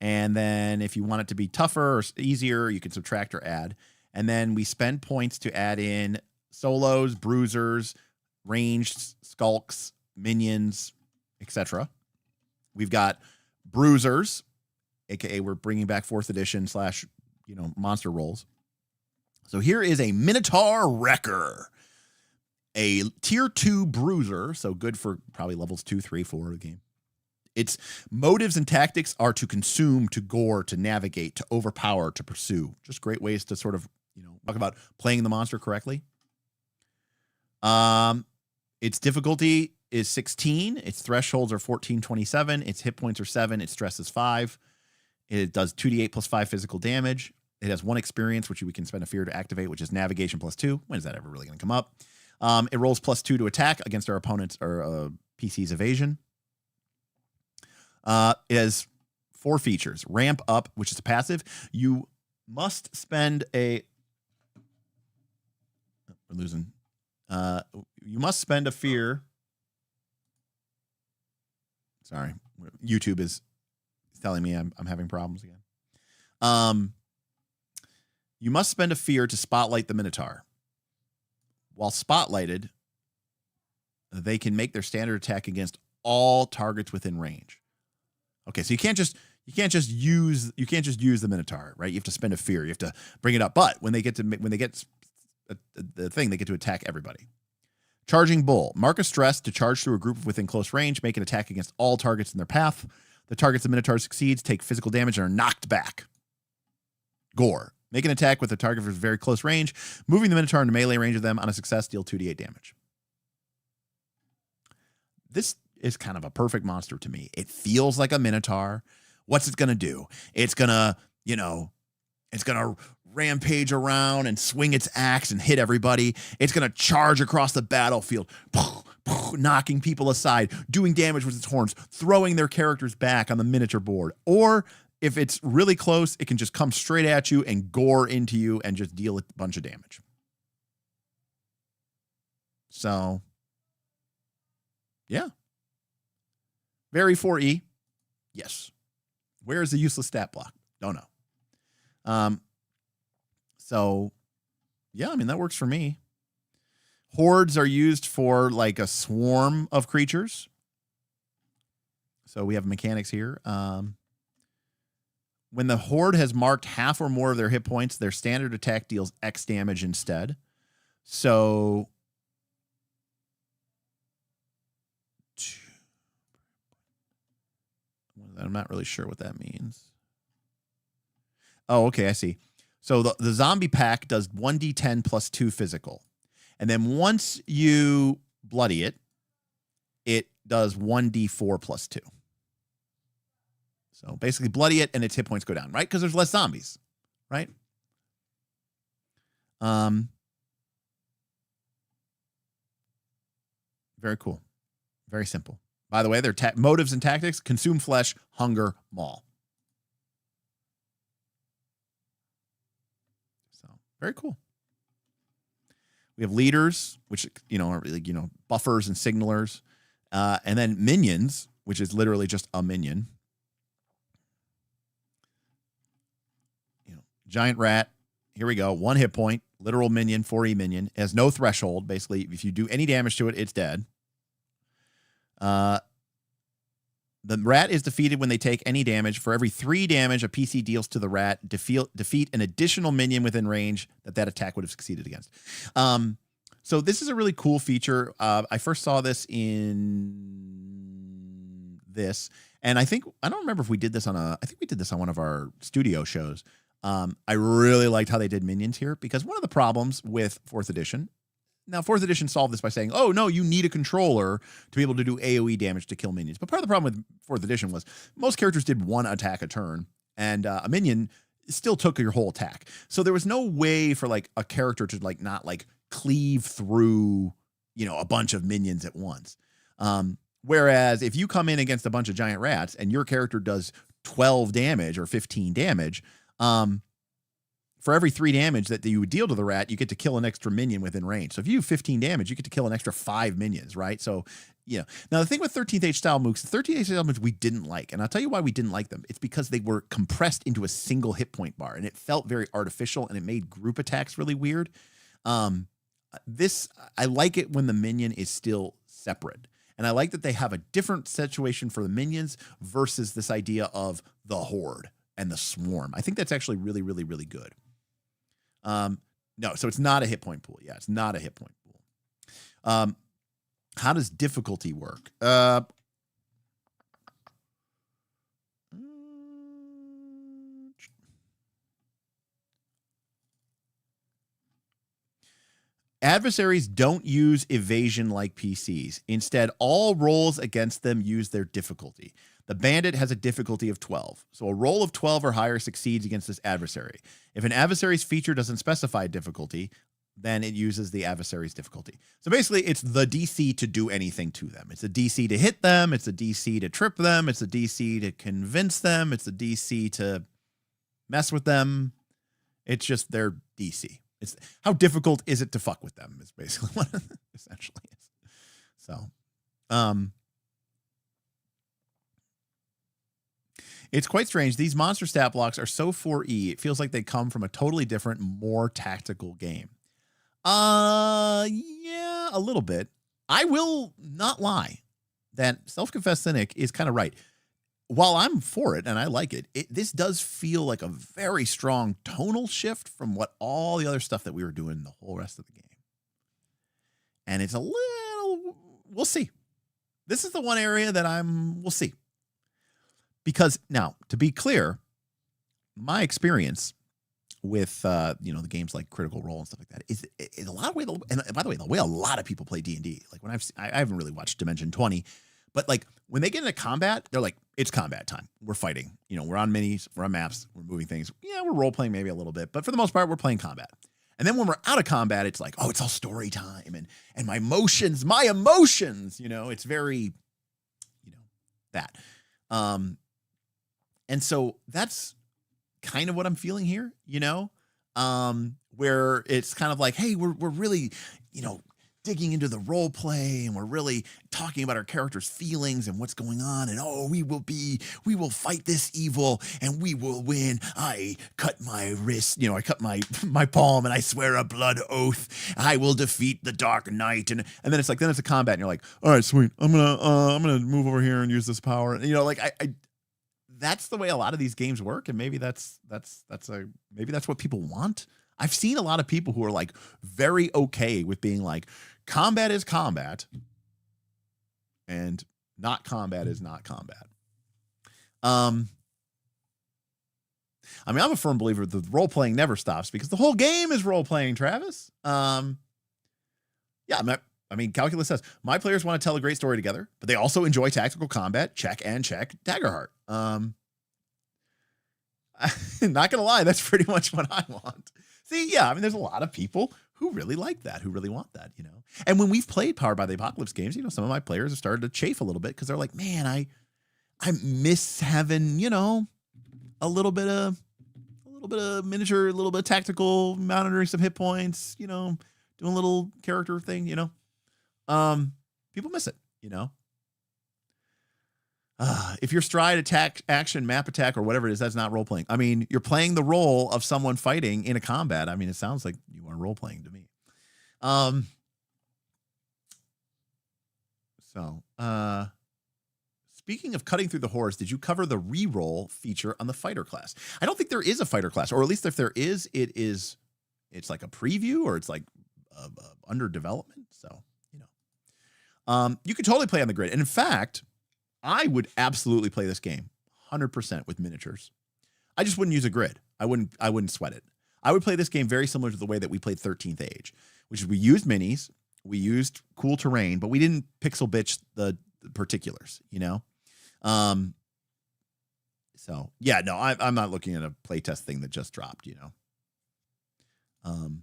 And then if you want it to be tougher or easier, you can subtract or add. And then we spend points to add in solos, bruisers, ranged, skulks, minions, etc. We've got bruisers, aka we're bringing back 4th edition / monster rolls. So here is a Minotaur Wrecker, a tier 2 bruiser, so good for probably levels 2, 3, 4 of the game. Its motives and tactics are to consume, to gore, to navigate, to overpower, to pursue. Just great ways to sort of, talk about playing the monster correctly. Its difficulty is 16. Its thresholds are 14, 27. Its hit points are 7. Its stress is 5. It does 2d8 plus 5 physical damage. It has 1 experience, which we can spend a fear to activate, which is navigation plus 2. When is that ever really going to come up? It rolls plus 2 to attack against our opponent's or PC's evasion. It has 4 features. Ramp up, which is a passive. You must spend a... We're losing. You must spend a fear. Sorry. YouTube is telling me I'm having problems again. You must spend a fear to spotlight the Minotaur. While spotlighted, they can make their standard attack against all targets within range. Okay, so you can't just use the Minotaur, right? You have to spend a fear. You have to bring it up. But when they get the thing, they get to attack everybody. Charging Bull. Mark a stress to charge through a group within close range. Make an attack against all targets in their path. The targets the Minotaur succeeds take physical damage and are knocked back. Gore. Make an attack with a target for very close range. Moving the Minotaur into melee range of them. On a success, deal 2d8 damage. This is kind of a perfect monster to me. It feels like a Minotaur. What's it going to do? It's going to, it's going to rampage around and swing its axe and hit everybody. It's going to charge across the battlefield, knocking people aside, doing damage with its horns, throwing their characters back on the miniature board. Or if it's really close, it can just come straight at you and gore into you and just deal a bunch of damage. So, yeah. Very 4E. Yes. Where is the useless stat block? Don't know. So, yeah, I mean, that works for me. Hordes are used for like a swarm of creatures. So we have mechanics here. When the horde has marked half or more of their hit points, their standard attack deals X damage instead. So I'm not really sure what that means. Oh, okay, I see. So the zombie pack does 1d10 plus 2 physical. And then once you bloody it, it does 1d4 plus 2. So basically bloody it and its hit points go down, right? Because there's less zombies, right? Very cool. Very simple. By the way, their motives and tactics: consume flesh, hunger, maul. Very cool. We have leaders, which, are like, buffers and signalers. And then minions, which is literally just a minion. Giant rat. Here we go. 1 hit point. Literal minion, 4E minion. It has no threshold. Basically, if you do any damage to it, it's dead. The rat is defeated when they take any damage. For every 3 damage a PC deals to the rat, defeat an additional minion within range that attack would have succeeded against. So this is a really cool feature. I first saw this in this, and I don't remember if we did this I think we did this on one of our studio shows. I really liked how they did minions here, because one of the problems with 4th edition, now 4th edition solved this by saying, oh no, you need a controller to be able to do AoE damage to kill minions. But part of the problem with 4th edition was most characters did 1 attack a turn, and a minion still took your whole attack. So there was no way for like a character to like not like cleave through, a bunch of minions at once. Whereas if you come in against a bunch of giant rats and your character does 12 damage or 15 damage, for every 3 damage that you would deal to the rat, you get to kill an extra minion within range. So if you have 15 damage, you get to kill an extra 5 minions, right? So, Now, the thing with 13th Age style mooks, the 13th Age style mooks we didn't like. And I'll tell you why we didn't like them. It's because they were compressed into a single hit point bar, and it felt very artificial, and it made group attacks really weird. I like it when the minion is still separate. And I like that they have a different situation for the minions versus this idea of the horde and the swarm. I think that's actually really, really, really good. No, so it's not a hit point pool. Yeah, it's not a hit point pool. How does difficulty work? Adversaries don't use evasion like PCs. Instead, all rolls against them use their difficulty. The bandit has a difficulty of 12. So a roll of 12 or higher succeeds against this adversary. If an adversary's feature doesn't specify difficulty, then it uses the adversary's difficulty. So basically, it's the DC to do anything to them. It's a DC to hit them. It's a DC to trip them. It's a DC to convince them. It's a DC to mess with them. It's just their DC. It's how difficult is it to fuck with them is basically what it essentially is. So, it's quite strange. These monster stat blocks are so 4E. It feels like they come from a totally different, more tactical game. Yeah, a little bit. I will not lie that Self-Confessed Cynic is kind of right. While I'm for it and I like it, this does feel like a very strong tonal shift from what all the other stuff that we were doing the whole rest of the game. And it's a little, we'll see. This is the one area that we'll see. Because now, to be clear, my experience with, the games like Critical Role and stuff like that is a lot of way, and by the way, the way a lot of people play D&D, like when I haven't really watched Dimension 20, but like when they get into combat, they're like, it's combat time. We're fighting. We're on minis, we're on maps, we're moving things. Yeah, we're role playing maybe a little bit, but for the most part, we're playing combat. And then when we're out of combat, it's like, oh, it's all story time and my emotions, it's very, that. And so that's kind of what I'm feeling here, where it's kind of like, hey, we're really, digging into the role play, and we're really talking about our characters' feelings and what's going on. And we will fight this evil and we will win. I cut my wrist, I cut my palm, and I swear a blood oath. I will defeat the Dark Knight. And then it's a combat, and you're like, all right, sweet. I'm gonna move over here and use this power. And I that's the way a lot of these games work, and maybe that's what people want. I've seen a lot of people who are like very okay with being like, combat is combat and not combat is not combat. I'm a firm believer that role playing never stops, because the whole game is role playing, Travis. Calculus says, my players want to tell a great story together, but they also enjoy tactical combat. Check and check. Daggerheart. Not gonna lie, that's pretty much what I want. See, yeah, there's a lot of people who really like that, who really want that, And when we've played Powered by the Apocalypse games, some of my players have started to chafe a little bit, because they're like, man, I miss having, a little bit of little bit of miniature, a little bit of tactical, monitoring some hit points, you know, doing a little character thing, you know. People miss it, you know. If your stride, attack, action, map attack, or whatever it is, that's not role playing. I mean, you're playing the role of someone fighting in a combat. I mean, it sounds like you are role playing to me. Speaking of cutting through the horse, did you cover the reroll feature on the fighter class? I don't think there is a fighter class, or at least if there is, it's like a preview, or it's like under development. So, you know, you could totally play on the grid. And in fact, I would absolutely play this game 100% with miniatures. I just wouldn't use a grid. I wouldn't sweat it. I would play this game very similar to the way that we played 13th Age, which is we used minis, we used cool terrain, but we didn't pixel bitch the particulars, you know? So yeah, no, I'm not looking at a playtest thing that just dropped, you know?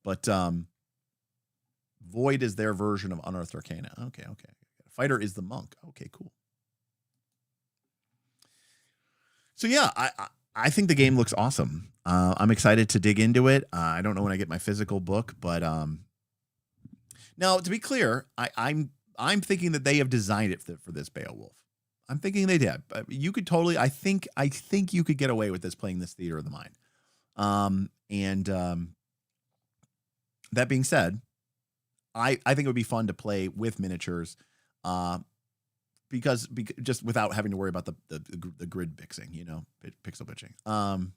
But Void is their version of Unearthed Arcana. Okay. Fighter is the monk. Okay, cool. So yeah, I think the game looks awesome. I'm excited to dig into it. I don't know when I get my physical book, but now to be clear, I'm thinking that they have designed it for this Beowulf. I'm thinking they did. You could totally. I think you could get away with this playing this Theater of the Mind. That being said, I think it would be fun to play with miniatures. Because just without having to worry about the grid pixing, you know, pixel bitching.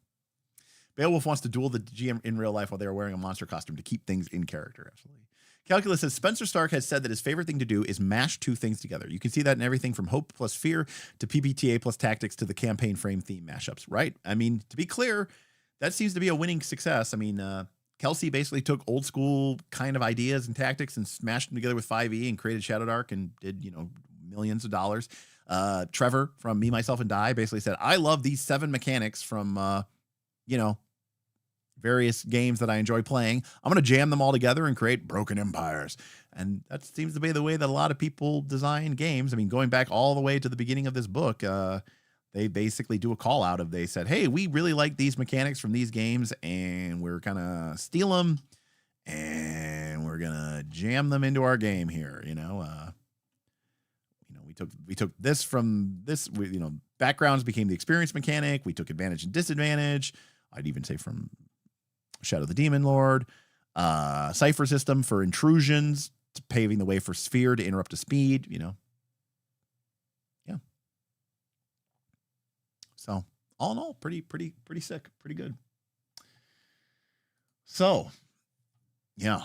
Beowulf wants to duel the GM in real life while they are wearing a monster costume to keep things in character. Absolutely. Calculus says Spencer Stark has said that his favorite thing to do is mash two things together. You can see that in everything from Hope plus Fear to PBTA plus Tactics to the campaign frame theme mashups, right? I mean, to be clear, that seems to be a winning success. I mean, Kelsey basically took old school kind of ideas and tactics and smashed them together with 5e and created Shadow Dark and did, you know, millions of dollars. Trevor from Me, Myself, and Die basically said, I love these 7 mechanics from, you know, various games that I enjoy playing. I'm going to jam them all together and create Broken Empires. And that seems to be the way that a lot of people design games. I mean, going back all the way to the beginning of this book, they basically do a call out of, they said, hey, we really like these mechanics from these games and we're going to steal them and we're going to jam them into our game here. You know, we took this from this, you know, backgrounds became the experience mechanic. We took advantage and disadvantage. I'd even say from Shadow the Demon Lord, cipher system for intrusions, to paving the way for Sphere to interrupt a speed, you know. Yeah. So all in all, pretty sick, pretty good. So yeah.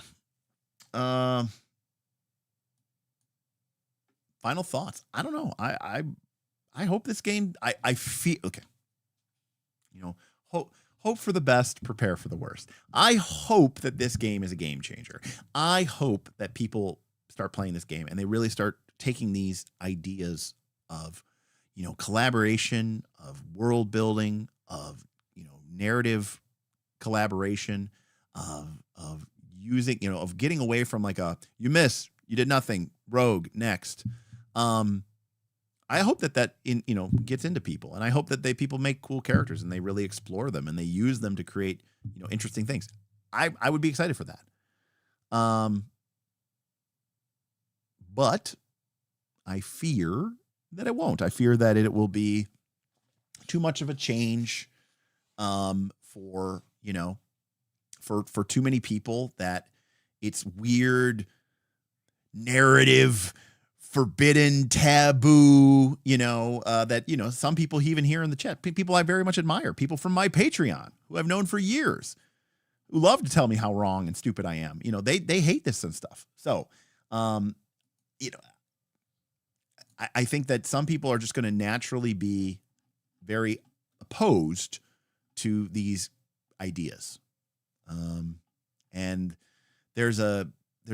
Final thoughts. I don't know. I hope this game, I feel, okay. You know, hope for the best, prepare for the worst. I hope that this game is a game changer. I hope that people start playing this game and they really start taking these ideas of, you know, collaboration, of world building, of, you know, narrative collaboration, of using, you know, of getting away from like you miss, you did nothing, rogue, next. I hope that you know, gets into people, and I hope that people make cool characters and they really explore them and they use them to create, you know, interesting things. I would be excited for that. But I fear that it won't. I fear that it will be too much of a change, for, you know, for too many people, that it's weird, narrative, forbidden, taboo, you know, that, you know, some people even here in the chat, people I very much admire, people from my Patreon who I've known for years, who love to tell me how wrong and stupid I am. You know, they hate this and stuff. So, you know, I think that some people are just going to naturally be very opposed to these ideas. And there's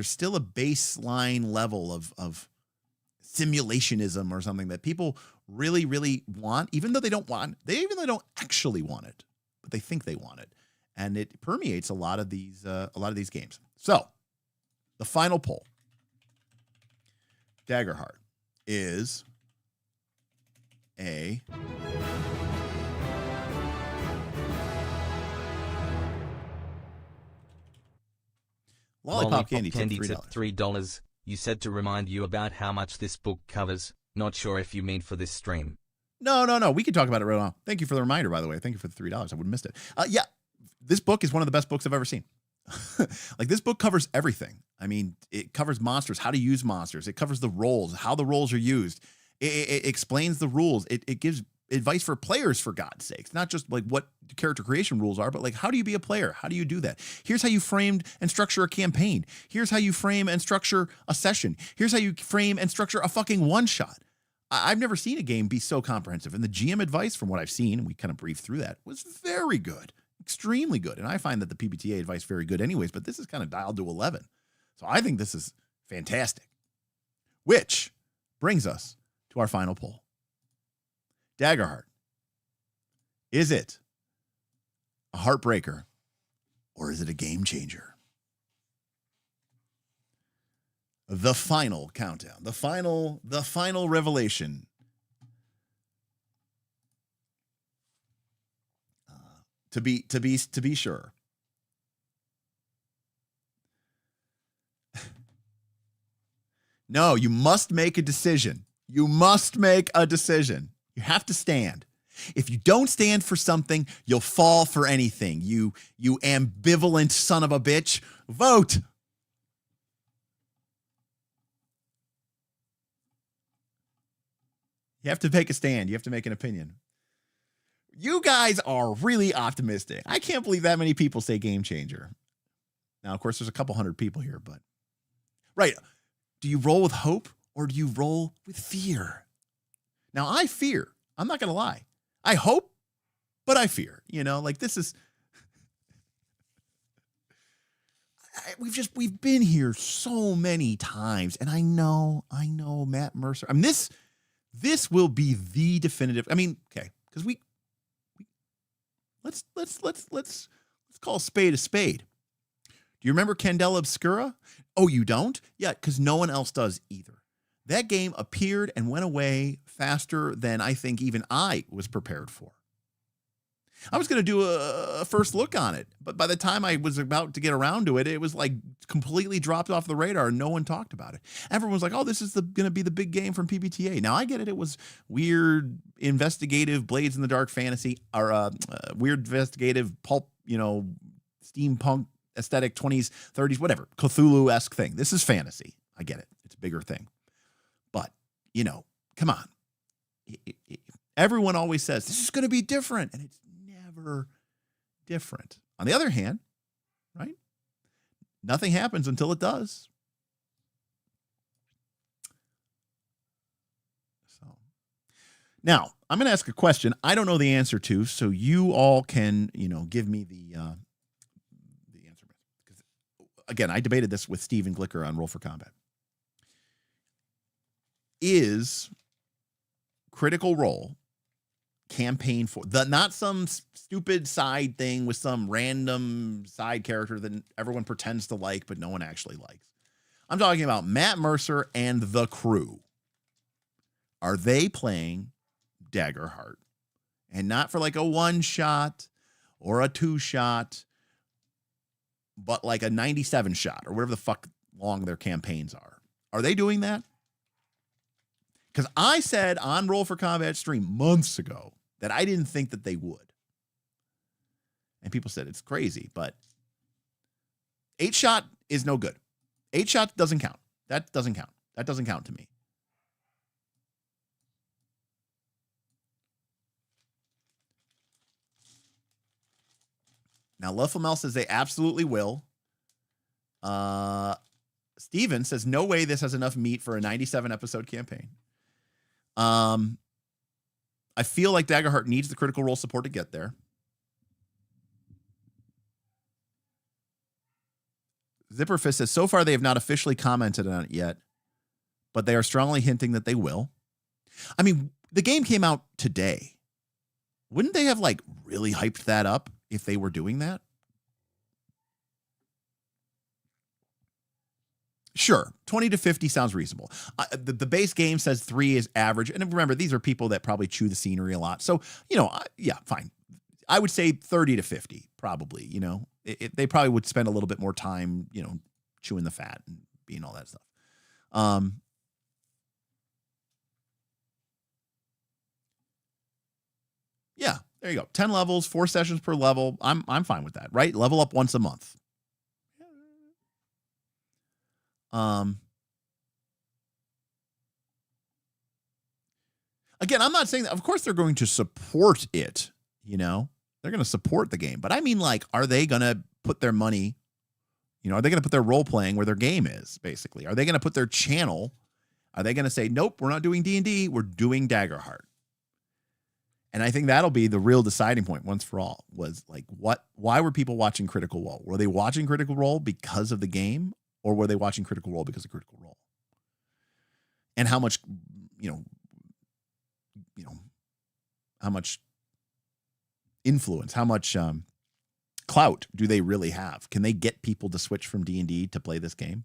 still a baseline level of simulationism or something that people really, really want, even though they don't actually want it, but they think they want it. And it permeates a lot of these games. So the final poll, Daggerheart is a Lollipop Candy tipped $3. You said to remind you about how much this book covers. Not sure if you mean for this stream. No. We can talk about it right now. Thank you for the reminder, by the way. Thank you for the $3. I wouldn't have missed it. Yeah, this book is one of the best books I've ever seen. Like, this book covers everything. I mean, it covers monsters, how to use monsters. It covers the roles, how the roles are used. It explains the rules. It gives advice for players, for God's sakes, not just like what character creation rules are, but like, how do you be a player? How do you do that? Here's how you framed and structure a campaign. Here's how you frame and structure a session. Here's how you frame and structure a fucking one-shot. I've never seen a game be so comprehensive. And the GM advice, from what I've seen, and we kind of briefed through that, was very good, extremely good. And I find that the PBTA advice very good anyways, but this is kind of dialed to 11. So I think this is fantastic. Which brings us to our final poll. Daggerheart, is it a heartbreaker or is it a game changer? The final countdown, the final revelation. To be sure. No, you must make a decision. You must make a decision. You have to stand. If you don't stand for something, you'll fall for anything. You ambivalent son of a bitch. Vote. You have to make a stand. You have to make an opinion. You guys are really optimistic. I can't believe that many people say game changer. Now, of course, there's a couple hundred people here, but right. Do you roll with hope or do you roll with fear? Now, I fear. I'm not going to lie. I hope, but I fear. You know, like, this is... We've been here so many times, and I know, Matt Mercer. I mean, this will be the definitive... I mean, okay, because let's call a spade a spade. Do you remember Candela Obscura? Oh, you don't? Yeah, because no one else does either. That game appeared and went away faster than I think even I was prepared for. I was going to do a first look on it, but by the time I was about to get around to it, it was like completely dropped off the radar and no one talked about it. Everyone was like, oh, this is going to be the big game from PBTA. Now, I get it. It was weird, investigative, Blades in the Dark fantasy, or weird, investigative, pulp, steampunk aesthetic, 20s, 30s, whatever, Cthulhu-esque thing. This is fantasy. I get it. It's a bigger thing. But, come on. Everyone always says, this is going to be different. And it's never different. On the other hand, right? Nothing happens until it does. So now I'm going to ask a question I don't know the answer to, so you all can, give me the answer. Because again, I debated this with Steve and Glicker on Roll for Combat. Is Critical Role campaign for not some stupid side thing with some random side character that everyone pretends to like, but no one actually likes? I'm talking about Matt Mercer and the crew. Are they playing Daggerheart? And not for like a one shot or a two shot, but like a 97 shot or whatever the fuck long their campaigns are. Are they doing that? Because I said on Roll for Combat stream months ago that I didn't think that they would. And people said it's crazy, but 8-shot is no good. 8-shot doesn't count. That doesn't count. That doesn't count to me. Now, Leflamel says they absolutely will. Steven says, no way this has enough meat for a 97-episode campaign. I feel like Daggerheart needs the Critical Role support to get there. Zipperfist says, so far they have not officially commented on it yet, but they are strongly hinting that they will. I mean, the game came out today. Wouldn't they have like really hyped that up if they were doing that? Sure, 20 to 50 sounds reasonable. The base game says 3 is average. And remember, these are people that probably chew the scenery a lot. So, yeah, fine. I would say 30 to 50, probably, they probably would spend a little bit more time, chewing the fat and being all that stuff. Yeah, there you go. 10 levels, 4 sessions per level. I'm fine with that, right? Level up once a month. Again, I'm not saying that. Of course, they're going to support it. You know, they're going to support the game. But I mean, like, are they going to put their money? You know, are they going to put their role playing where their game is? Basically, are they going to put their channel? Are they going to say, nope, we're not doing D&D. We're doing Daggerheart. And I think that'll be the real deciding point once for all. Was like, why were people watching Critical Role? Were they watching Critical Role because of the game, or were they watching Critical Role because of Critical Role? And how much, how much influence, how much clout do they really have? Can they get people to switch from D&D to play this game?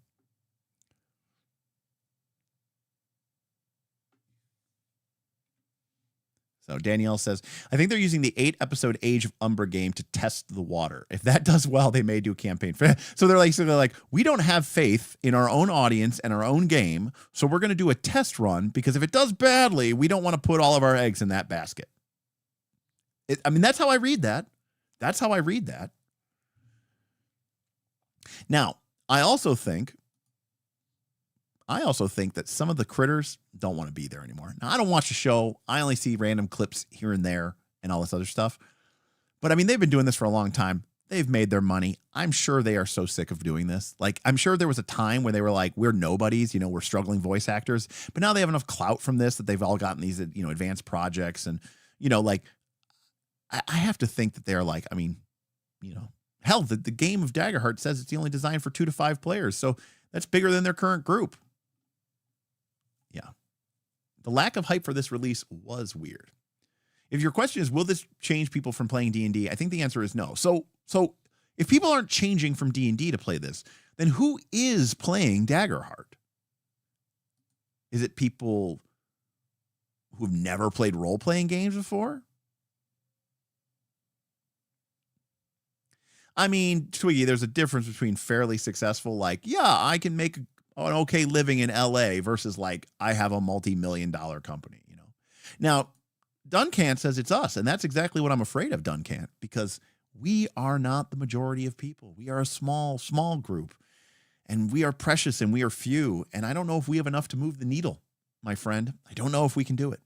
So Danielle says, I think they're using the 8-episode Age of Umbra game to test the water. If that does well, they may do a campaign. So they're like, we don't have faith in our own audience and our own game, so we're going to do a test run, because if it does badly, we don't want to put all of our eggs in that basket. I mean, that's how I read that. That's how I read that. Now, I also think that some of the critters don't want to be there anymore. Now, I don't watch the show. I only see random clips here and there and all this other stuff. But I mean, they've been doing this for a long time. They've made their money. I'm sure they are so sick of doing this. Like, I'm sure there was a time where they were like, we're nobodies, we're struggling voice actors. But now they have enough clout from this that they've all gotten these, advanced projects. And, like, I have to think that they're like, I mean, hell, the game of Daggerheart says it's only designed for 2 to 5 players. So that's bigger than their current group. Yeah. The lack of hype for this release was weird. If your question is, will this change people from playing D&D? I think the answer is no. So if people aren't changing from D&D to play this, then who is playing Daggerheart? Is it people who've never played role-playing games before? I mean, Twiggy, there's a difference between fairly successful, like, yeah, I can make an okay living in LA, versus like, I have a multi-million-dollar company, Now, Duncant says it's us, and that's exactly what I'm afraid of, Duncant, because we are not the majority of people. We are a small, small group, and we are precious, and we are few, and I don't know if we have enough to move the needle, my friend. I don't know if we can do it.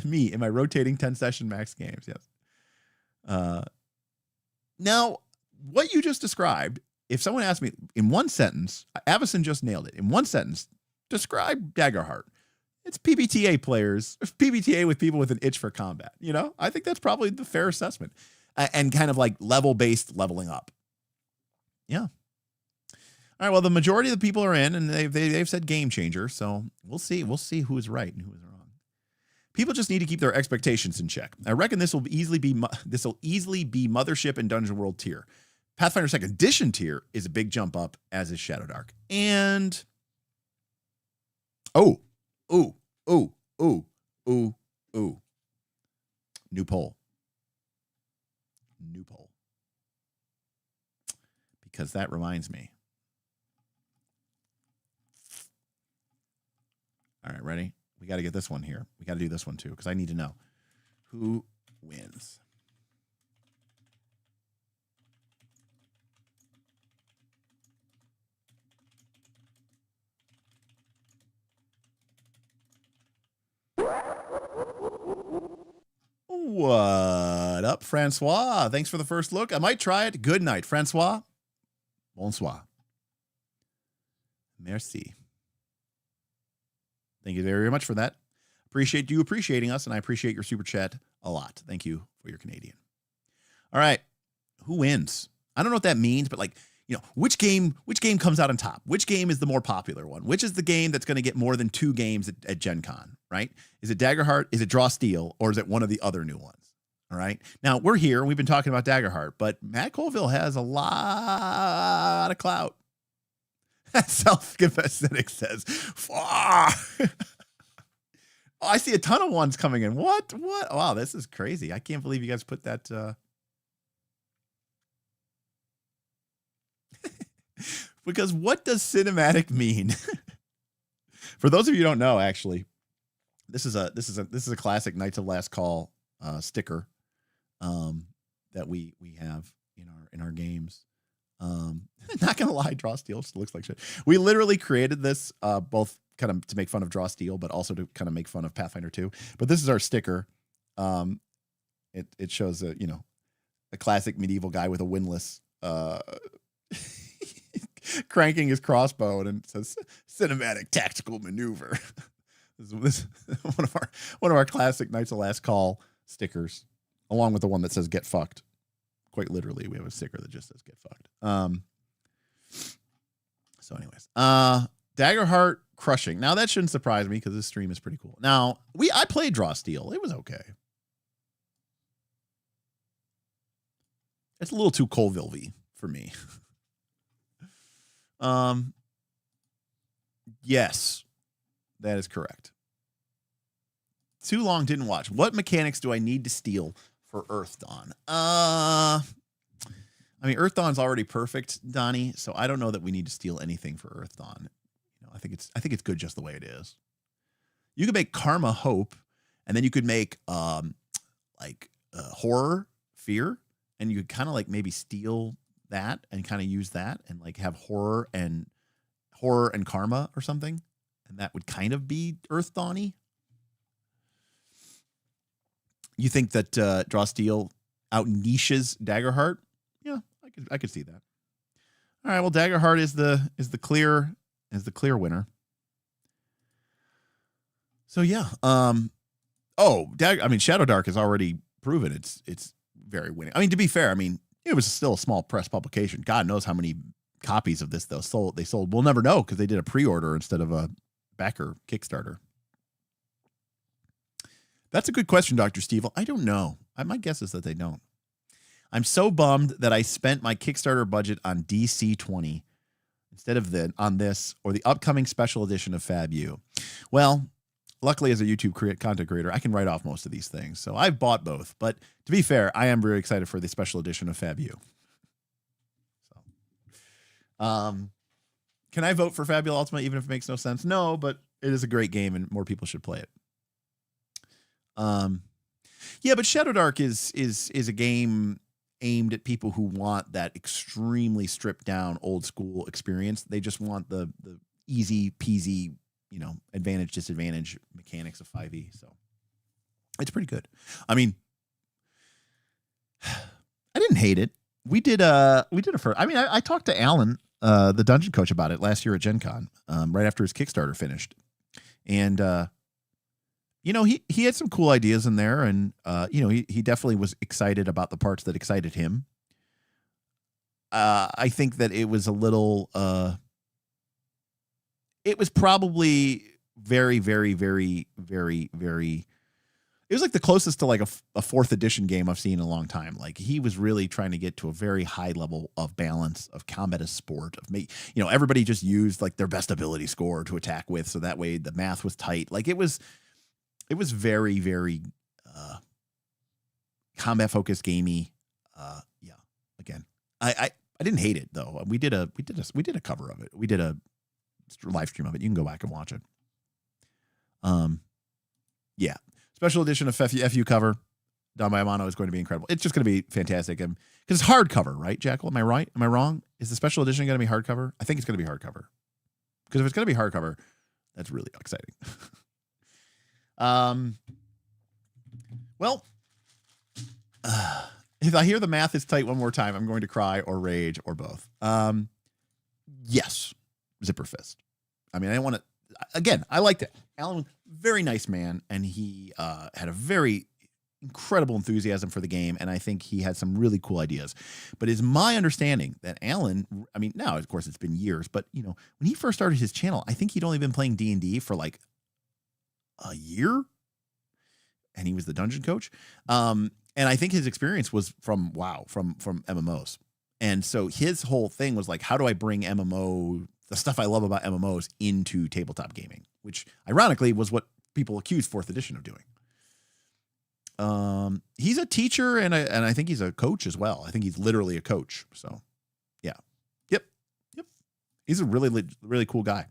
Me in my rotating 10-session max games, yes. Now, what you just described, if someone asked me in one sentence, Avison just nailed it. In one sentence, describe Daggerheart. It's PBTA players, PBTA with people with an itch for combat. I think that's probably the fair assessment, and kind of like level-based leveling up. Yeah. All right. Well, the majority of the people are in, and they've said game changer. So we'll see. We'll see who is right and who is wrong. People just need to keep their expectations in check. I reckon this will easily be Mothership and Dungeon World tier. Pathfinder 2nd Edition tier is a big jump up, as is Shadow Dark. And new poll. Because that reminds me. All right, ready? We got to get this one here. We got to do this one too, because I need to know who wins. What up, Francois? Thanks for the first look. I might try it. Good night, Francois. Bonsoir. Merci. Thank you very much for that. Appreciate you appreciating us, and I appreciate your super chat a lot. Thank you for your Canadian. All right. Who wins? I don't know what that means, but which game comes out on top? Which game is the more popular one? Which is the game that's going to get more than 2 games at Gen Con, right? Is it Daggerheart? Is it Draw Steel? Or is it one of the other new ones? All right. Now, we're here, and we've been talking about Daggerheart, but Matt Colville has a lot of clout. Self-confessed cynic says, oh, I see a ton of ones coming in. What? Wow, this is crazy. I can't believe you guys put that. Because what does cinematic mean? For those of you who don't know, actually, this is a classic Knights of Last Call sticker that we have in our games. Not gonna lie, Draw Steel just looks like shit. We literally created this both kind of to make fun of Draw Steel, but also to kind of make fun of Pathfinder 2. But this is our sticker. It shows a classic medieval guy with a windlass cranking his crossbow, and it says cinematic tactical maneuver. This is one of our classic Knights of Last Call stickers, along with the one that says get fucked. Quite literally, we have a sticker that just says get fucked. So anyways, Daggerheart crushing. Now that shouldn't surprise me because this stream is pretty cool. Now I played Draw Steel. It was okay. It's a little too Colville-y for me. Yes, that is correct. Too long didn't watch. What mechanics do I need to steal for Earth Dawn? I mean, Earth Dawn's already perfect, Donnie, so I don't know that we need to steal anything for Earth Dawn. I think it's good just the way it is. You could make Karma Hope, and then you could make Horror Fear, and you could kind of like maybe steal that and kind of use that and like have horror and karma or something, and that would kind of be Earth Dawn-y. You think that Draw Steel out niches Daggerheart? Yeah, I could see that. All right, well, Daggerheart is the clear winner. So yeah, Shadow Dark has already proven it's very winning. I mean, to be fair, I mean, it was still a small press publication. God knows how many copies of this they sold. We'll never know because they did a pre-order instead of a backer Kickstarter. That's a good question, Dr. Steve. I don't know. My guess is that they don't. I'm so bummed that I spent my Kickstarter budget on DC20 instead of on this or the upcoming special edition of Fab U. Well, luckily as a YouTube content creator, I can write off most of these things. So I've bought both. But to be fair, I am very excited for the special edition of Fab U. So, can I vote for Fabula Ultima even if it makes no sense? No, but it is a great game and more people should play it. Yeah, but Shadow Dark is a game aimed at people who want that extremely stripped down old school experience. They just want the easy peasy, advantage disadvantage mechanics of 5e. So it's pretty good. I mean, I didn't hate it. We did a first. I mean, I talked to Alan, the dungeon coach, about it last year at Gen Con, right after his Kickstarter finished. And he had some cool ideas in there, and he definitely was excited about the parts that excited him. I think that it was a little it was probably very, very, very, very, very. It was like the closest to like a fourth edition game I've seen in a long time. Like he was really trying to get to a very high level of balance of combat as sport. Everybody just used like their best ability score to attack with, so that way the math was tight. Like it was very, very combat focused, gamey. Yeah. Again, I didn't hate it though. We did a cover of it. We did a live stream of it. You can go back and watch it. Yeah. Special edition of FU cover done by Amano is going to be incredible. It's just going to be fantastic. Because it's hardcover, right, Jackal? Am I right? Am I wrong? Is the special edition going to be hardcover? I think it's going to be hardcover. Because if it's going to be hardcover, that's really exciting. Well, if I hear the math is tight one more time, I'm going to cry or rage or both. Yes, Zipper Fist. I mean, I want to. Again, I liked it. Alan, very nice man, and he had a very incredible enthusiasm for the game, and I think he had some really cool ideas. But it's my understanding that Alan, I mean, now of course it's been years, but when he first started his channel, I think he'd only been playing D&D for like a year, and he was the dungeon coach. And I think his experience was from MMOs. And so his whole thing was like, how do I bring the stuff I love about MMOs into tabletop gaming, which ironically was what people accused 4th edition of doing. He's a teacher and I think he's a coach as well. I think he's literally a coach. So yeah. Yep. He's a really cool guy.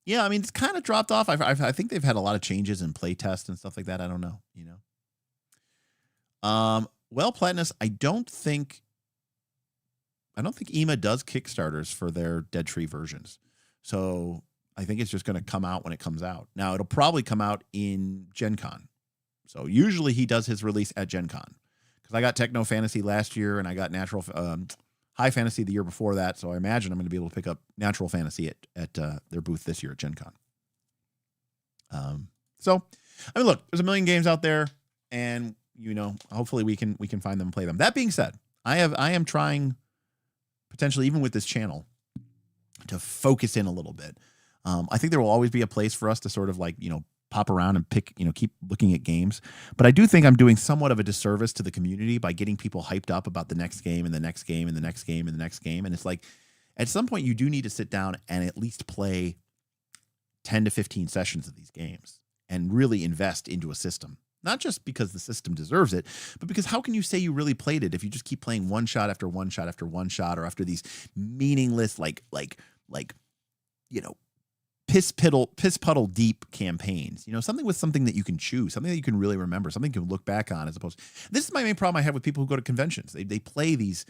Yeah, I mean, it's kind of dropped off. I think they've had a lot of changes in play tests and stuff like that. I don't know, Well, Platinus, I don't think EMA does Kickstarters for their Dead Tree versions. So I think it's just going to come out when it comes out. Now, it'll probably come out in Gen Con. So usually he does his release at Gen Con. Because I got Techno Fantasy last year, and I got High Fantasy the year before that. So I imagine I'm going to be able to pick up Natural Fantasy at their booth this year at Gen Con. So, I mean, look, there's a million games out there, and, hopefully we can find them and play them. That being said, I am trying, potentially even with this channel, to focus in a little bit. I think there will always be a place for us to sort of pop around and pick, keep looking at games. But I do think I'm doing somewhat of a disservice to the community by getting people hyped up about the next game and the next game and the next game and the next game. And it's like, at some point you do need to sit down and at least play 10 to 15 sessions of these games and really invest into a system. Not just because the system deserves it, but because how can you say you really played it if you just keep playing one shot after one shot after one shot, or after these meaningless, piss puddle deep campaigns, something with something that you can choose, something that you can really remember, something you can look back on, as opposed. This is my main problem I have with people who go to conventions. They play these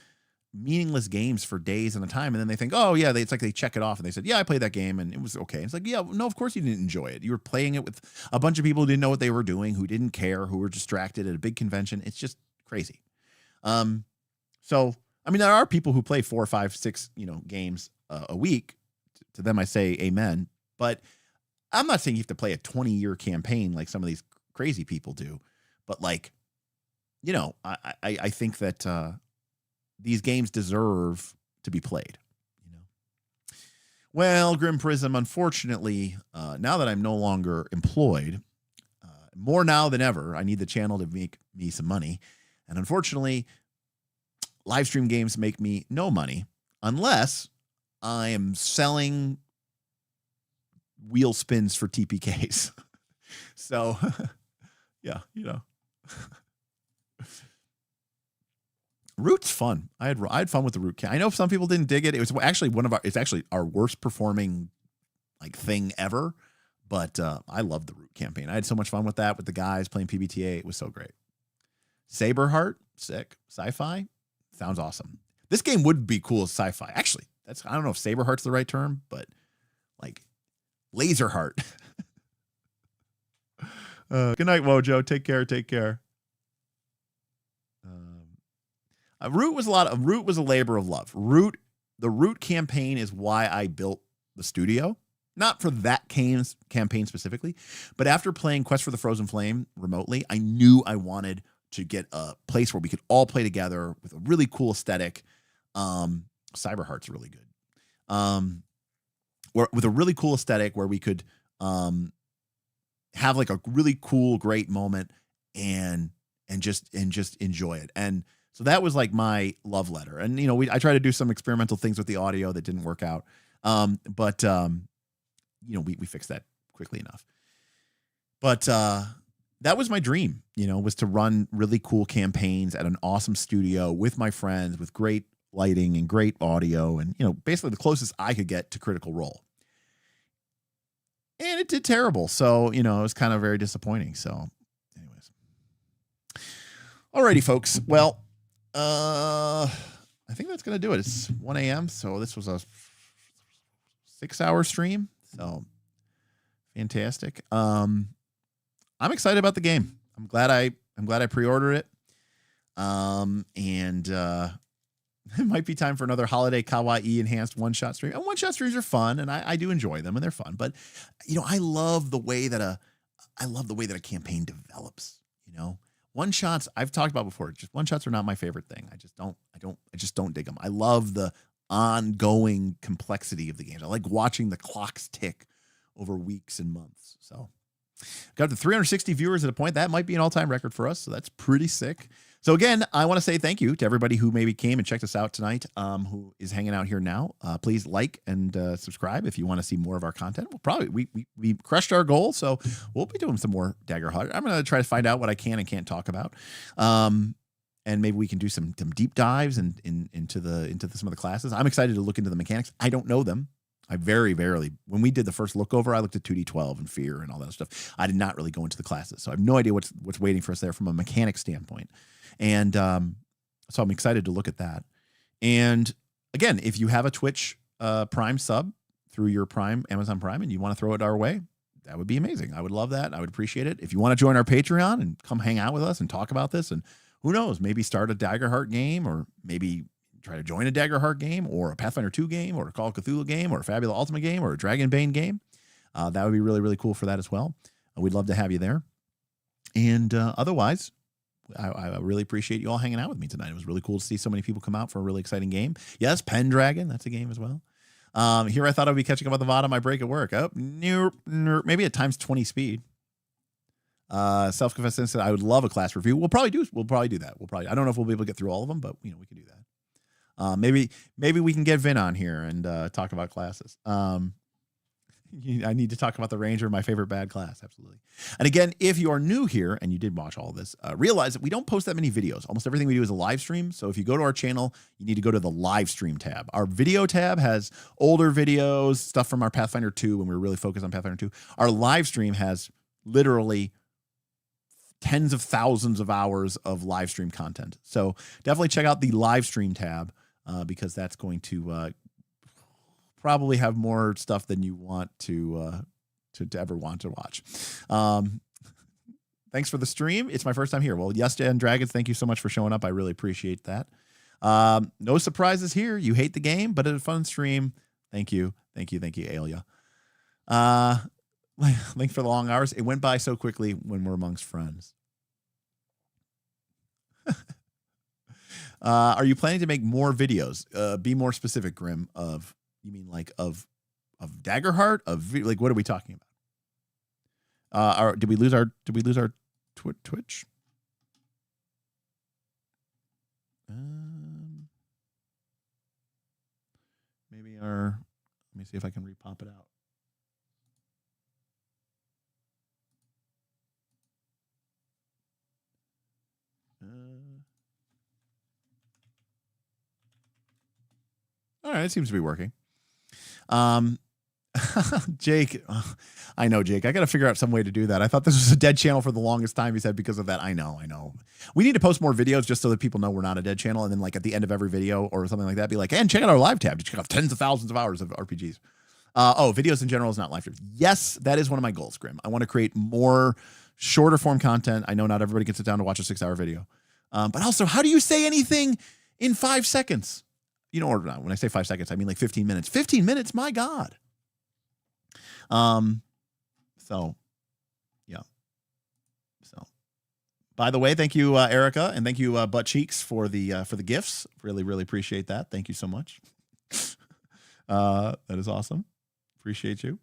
meaningless games for days at a time, and then they think, oh yeah, it's like they check it off and they said, yeah, I played that game and it was okay. It's like, yeah, no, of course you didn't enjoy it. You were playing it with a bunch of people who didn't know what they were doing, who didn't care, who were distracted at a big convention. It's just crazy. So I mean, there are people who play 4, 5, 6, games a week. To them, I say amen. But I'm not saying you have to play a 20-year campaign like some of these crazy people do. But I think that these games deserve to be played. Well, Grim Prism, unfortunately, now that I'm no longer employed, more now than ever, I need the channel to make me some money. And unfortunately, live stream games make me no money unless I am selling wheel spins for TPKs. So, yeah, Root's fun. I had fun with the Root. I know some people didn't dig it. It was actually it's actually our worst performing thing ever. But I loved the Root campaign. I had so much fun with that, with the guys playing PBTA. It was so great. Saberheart, sick. Sci-fi, sounds awesome. This game would be cool as sci-fi. Actually, I don't know if Saberheart's the right term, but Laserheart. Good night, Wojo. Take care. Root was a labor of love. The Root campaign is why I built the studio. Not for that campaign specifically, but after playing Quest for the Frozen Flame remotely, I knew I wanted to get a place where we could all play together with a really cool aesthetic. Cyberheart's really good. With a really cool aesthetic where we could have a really cool, great moment and just enjoy it. And so that was my love letter. And I tried to do some experimental things with the audio that didn't work out. But we fixed that quickly enough. But that was my dream, was to run really cool campaigns at an awesome studio with my friends, with great lighting and great audio, and basically the closest I could get to Critical Role. And it did terrible. So, it was kind of very disappointing. So anyways. Alrighty, folks. Well, I think that's going to do it. It's 1 a.m. So this was a 6-hour stream. So fantastic. I'm excited about the game. I'm glad I pre-ordered it. It might be time for another holiday kawaii enhanced one-shot stream. And one-shot streams are fun, and I do enjoy them, and they're fun. But I love the way that a campaign develops. One-shots I've talked about before. Just one-shots are not my favorite thing. I just don't dig them. I love the ongoing complexity of the games. I like watching the clocks tick over weeks and months. So got to 360 viewers at a point. That might be an all-time record for us. So that's pretty sick. So again, I want to say thank you to everybody who maybe came and checked us out tonight, who is hanging out here now. Please like and subscribe if you want to see more of our content. We crushed our goal, so we'll be doing some more Daggerheart. I'm going to try to find out what I can and can't talk about. and maybe we can do some deep dives into some of the classes. I'm excited to look into the mechanics. I don't know them. I very rarely, when we did the first look over, I looked at 2D12 and Fear and all that stuff. I did not really go into the classes, so I have no idea what's waiting for us there from a mechanic standpoint. And so I'm excited to look at that. And again, if you have a Twitch Prime sub through your Prime, Amazon Prime, and you want to throw it our way, that would be amazing. I would love that. I would appreciate it. If you want to join our Patreon and come hang out with us and talk about this, and who knows, maybe start a Daggerheart game, or maybe try to join a Daggerheart game, or a Pathfinder 2 game, or a Call of Cthulhu game, or a Fabula Ultima game, or a Dragonbane game. That would be really, really cool for that as well. We'd love to have you there. And otherwise, I really appreciate you all hanging out with me tonight. It was really cool to see so many people come out for a really exciting game. Yes, Pendragon, that's a game as well. Here I thought I'd be catching up on the VOD on my break at work. Oh, maybe at times 20 speed. Self-confessed instant, I would love a class review. We'll probably do that. I don't know if we'll be able to get through all of them, but we can do that. Maybe we can get Vin on here and talk about classes. I need to talk about the Ranger, my favorite bad class. Absolutely. And again, if you are new here and you did watch all of this, realize that we don't post that many videos. Almost everything we do is a live stream. So if you go to our channel, you need to go to the live stream tab. Our video tab has older videos, stuff from our Pathfinder 2 when we were really focused on Pathfinder 2. Our live stream has literally tens of thousands of hours of live stream content. So definitely check out the live stream tab because that's going to probably have more stuff than you want to ever want to watch. Thanks for the stream. It's my first time here. Well, yes, and Dragons, thank you so much for showing up. I really appreciate that. No surprises here. You hate the game, but it's a fun stream. Thank you, Aelia. Thanks for the long hours. It went by so quickly when we're amongst friends. Are you planning to make more videos? Be more specific, Grim. You mean like of Daggerheart? Like, what are we talking about? Did we lose our Twitch? Maybe let me see if I can repop it out. All right, it seems to be working. Jake, I know, Jake. I got to figure out some way to do that. I thought this was a dead channel for the longest time. He said because of that. I know. We need to post more videos just so that people know we're not a dead channel. And then, like, at the end of every video or something like that, be like, and check out our live tab. You check out tens of thousands of hours of RPGs. Videos in general is not live streams. Yes, that is one of my goals, Grim. I want to create more shorter form content. I know not everybody can sit down to watch a 6-hour video. But also, how do you say anything in 5 seconds? You know, or not, when I say 5 seconds, I mean like 15 minutes. 15 minutes, my God. So, yeah. So, by the way, thank you, Erica, and thank you, Butt Cheeks, for the gifts. Really, really appreciate that. Thank you so much. That is awesome. Appreciate you.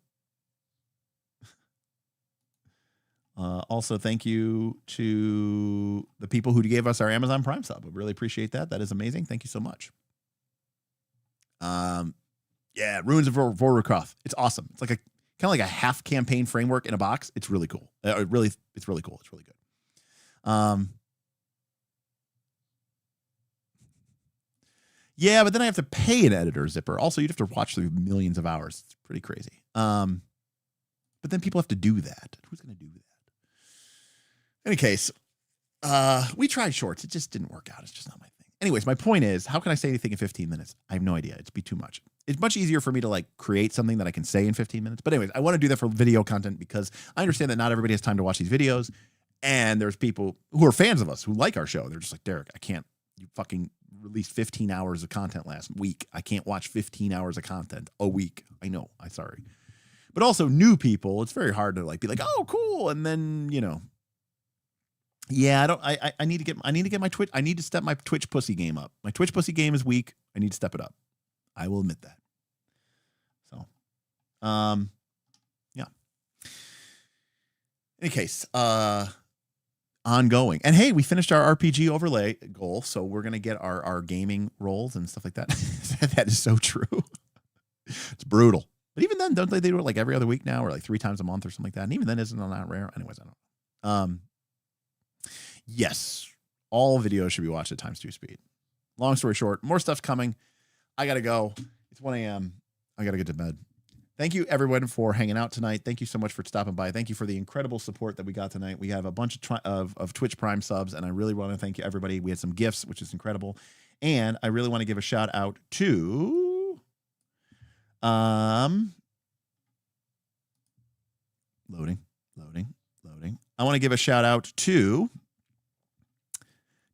Also, thank you to the people who gave us our Amazon Prime sub. We really appreciate that. That is amazing. Thank you so much. Yeah, Ruins of Vorukroth. It's awesome. It's like kind of like a half campaign framework in a box. It's really cool. It's really cool. It's really good. Yeah, but then I have to pay an editor zipper. Also, you'd have to watch through millions of hours. It's pretty crazy. But then people have to do that. Who's going to do that? In any case, we tried shorts. It just didn't work out. It's just not my thing. Anyways, my point is, how can I say anything in 15 minutes? I have no idea. It'd be too much. It's much easier for me to like create something that I can say in 15 minutes. But anyways, I want to do that for video content because I understand that not everybody has time to watch these videos. And there's people who are fans of us who like our show. They're just like, Derek, I can't. You fucking released 15 hours of content last week. I can't watch 15 hours of content a week. I know. I'm sorry. But also new people, it's very hard to like be like, oh, cool. And then, you know, yeah, I need to get my Twitch. I need to step my Twitch pussy game up. My Twitch pussy game is weak. I need to step it up. I will admit that. So, yeah. In any case, ongoing. And hey, we finished our RPG overlay goal. So we're going to get our gaming roles and stuff like that. That is so true. It's brutal. But even then, don't they do it like every other week now or like 3 times a month or something like that? And even then, isn't it not rare? Anyways, I don't know. Yes. all videos should be watched at times 2 speed. Long story short, more stuff's coming. I got to go. It's 1 a.m. I got to get to bed. Thank you, everyone, for hanging out tonight. Thank you so much for stopping by. Thank you for the incredible support that we got tonight. We have a bunch of Twitch Prime subs, and I really want to thank you, everybody. We had some gifts, which is incredible. And I really want to give a shout out to loading. I want to give a shout out to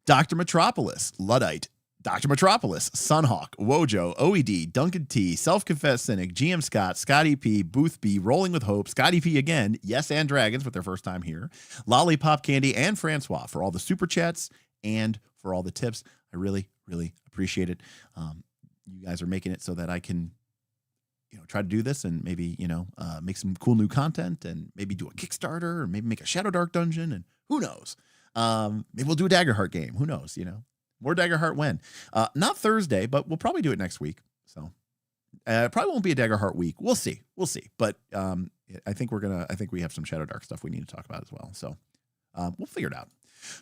Dr. Metropolis, Luddite, Dr. Metropolis, Sunhawk, Wojo, OED, Duncan T, Self-Confessed Cynic, GM Scott, Scotty P, Booth B, Rolling with Hope, Scotty P again, Yes and Dragons with their first time here, Lollipop Candy, and Francois for all the super chats and for all the tips. I really, really appreciate it. You guys are making it so that I can, try to do this and maybe, make some cool new content and maybe do a Kickstarter or maybe make a Shadow Dark dungeon, and who knows? Maybe we'll do a Daggerheart game. Who knows? More Daggerheart when? Not Thursday, but we'll probably do it next week. So probably won't be a Daggerheart week. We'll see. But I think we have some Shadow Dark stuff we need to talk about as well. So we'll figure it out.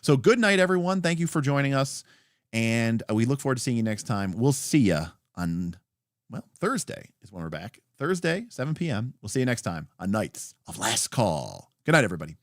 So good night, everyone. Thank you for joining us. And we look forward to seeing you next time. We'll see you on, Thursday is when we're back. Thursday, 7 p.m. We'll see you next time on Knights of Last Call. Good night, everybody.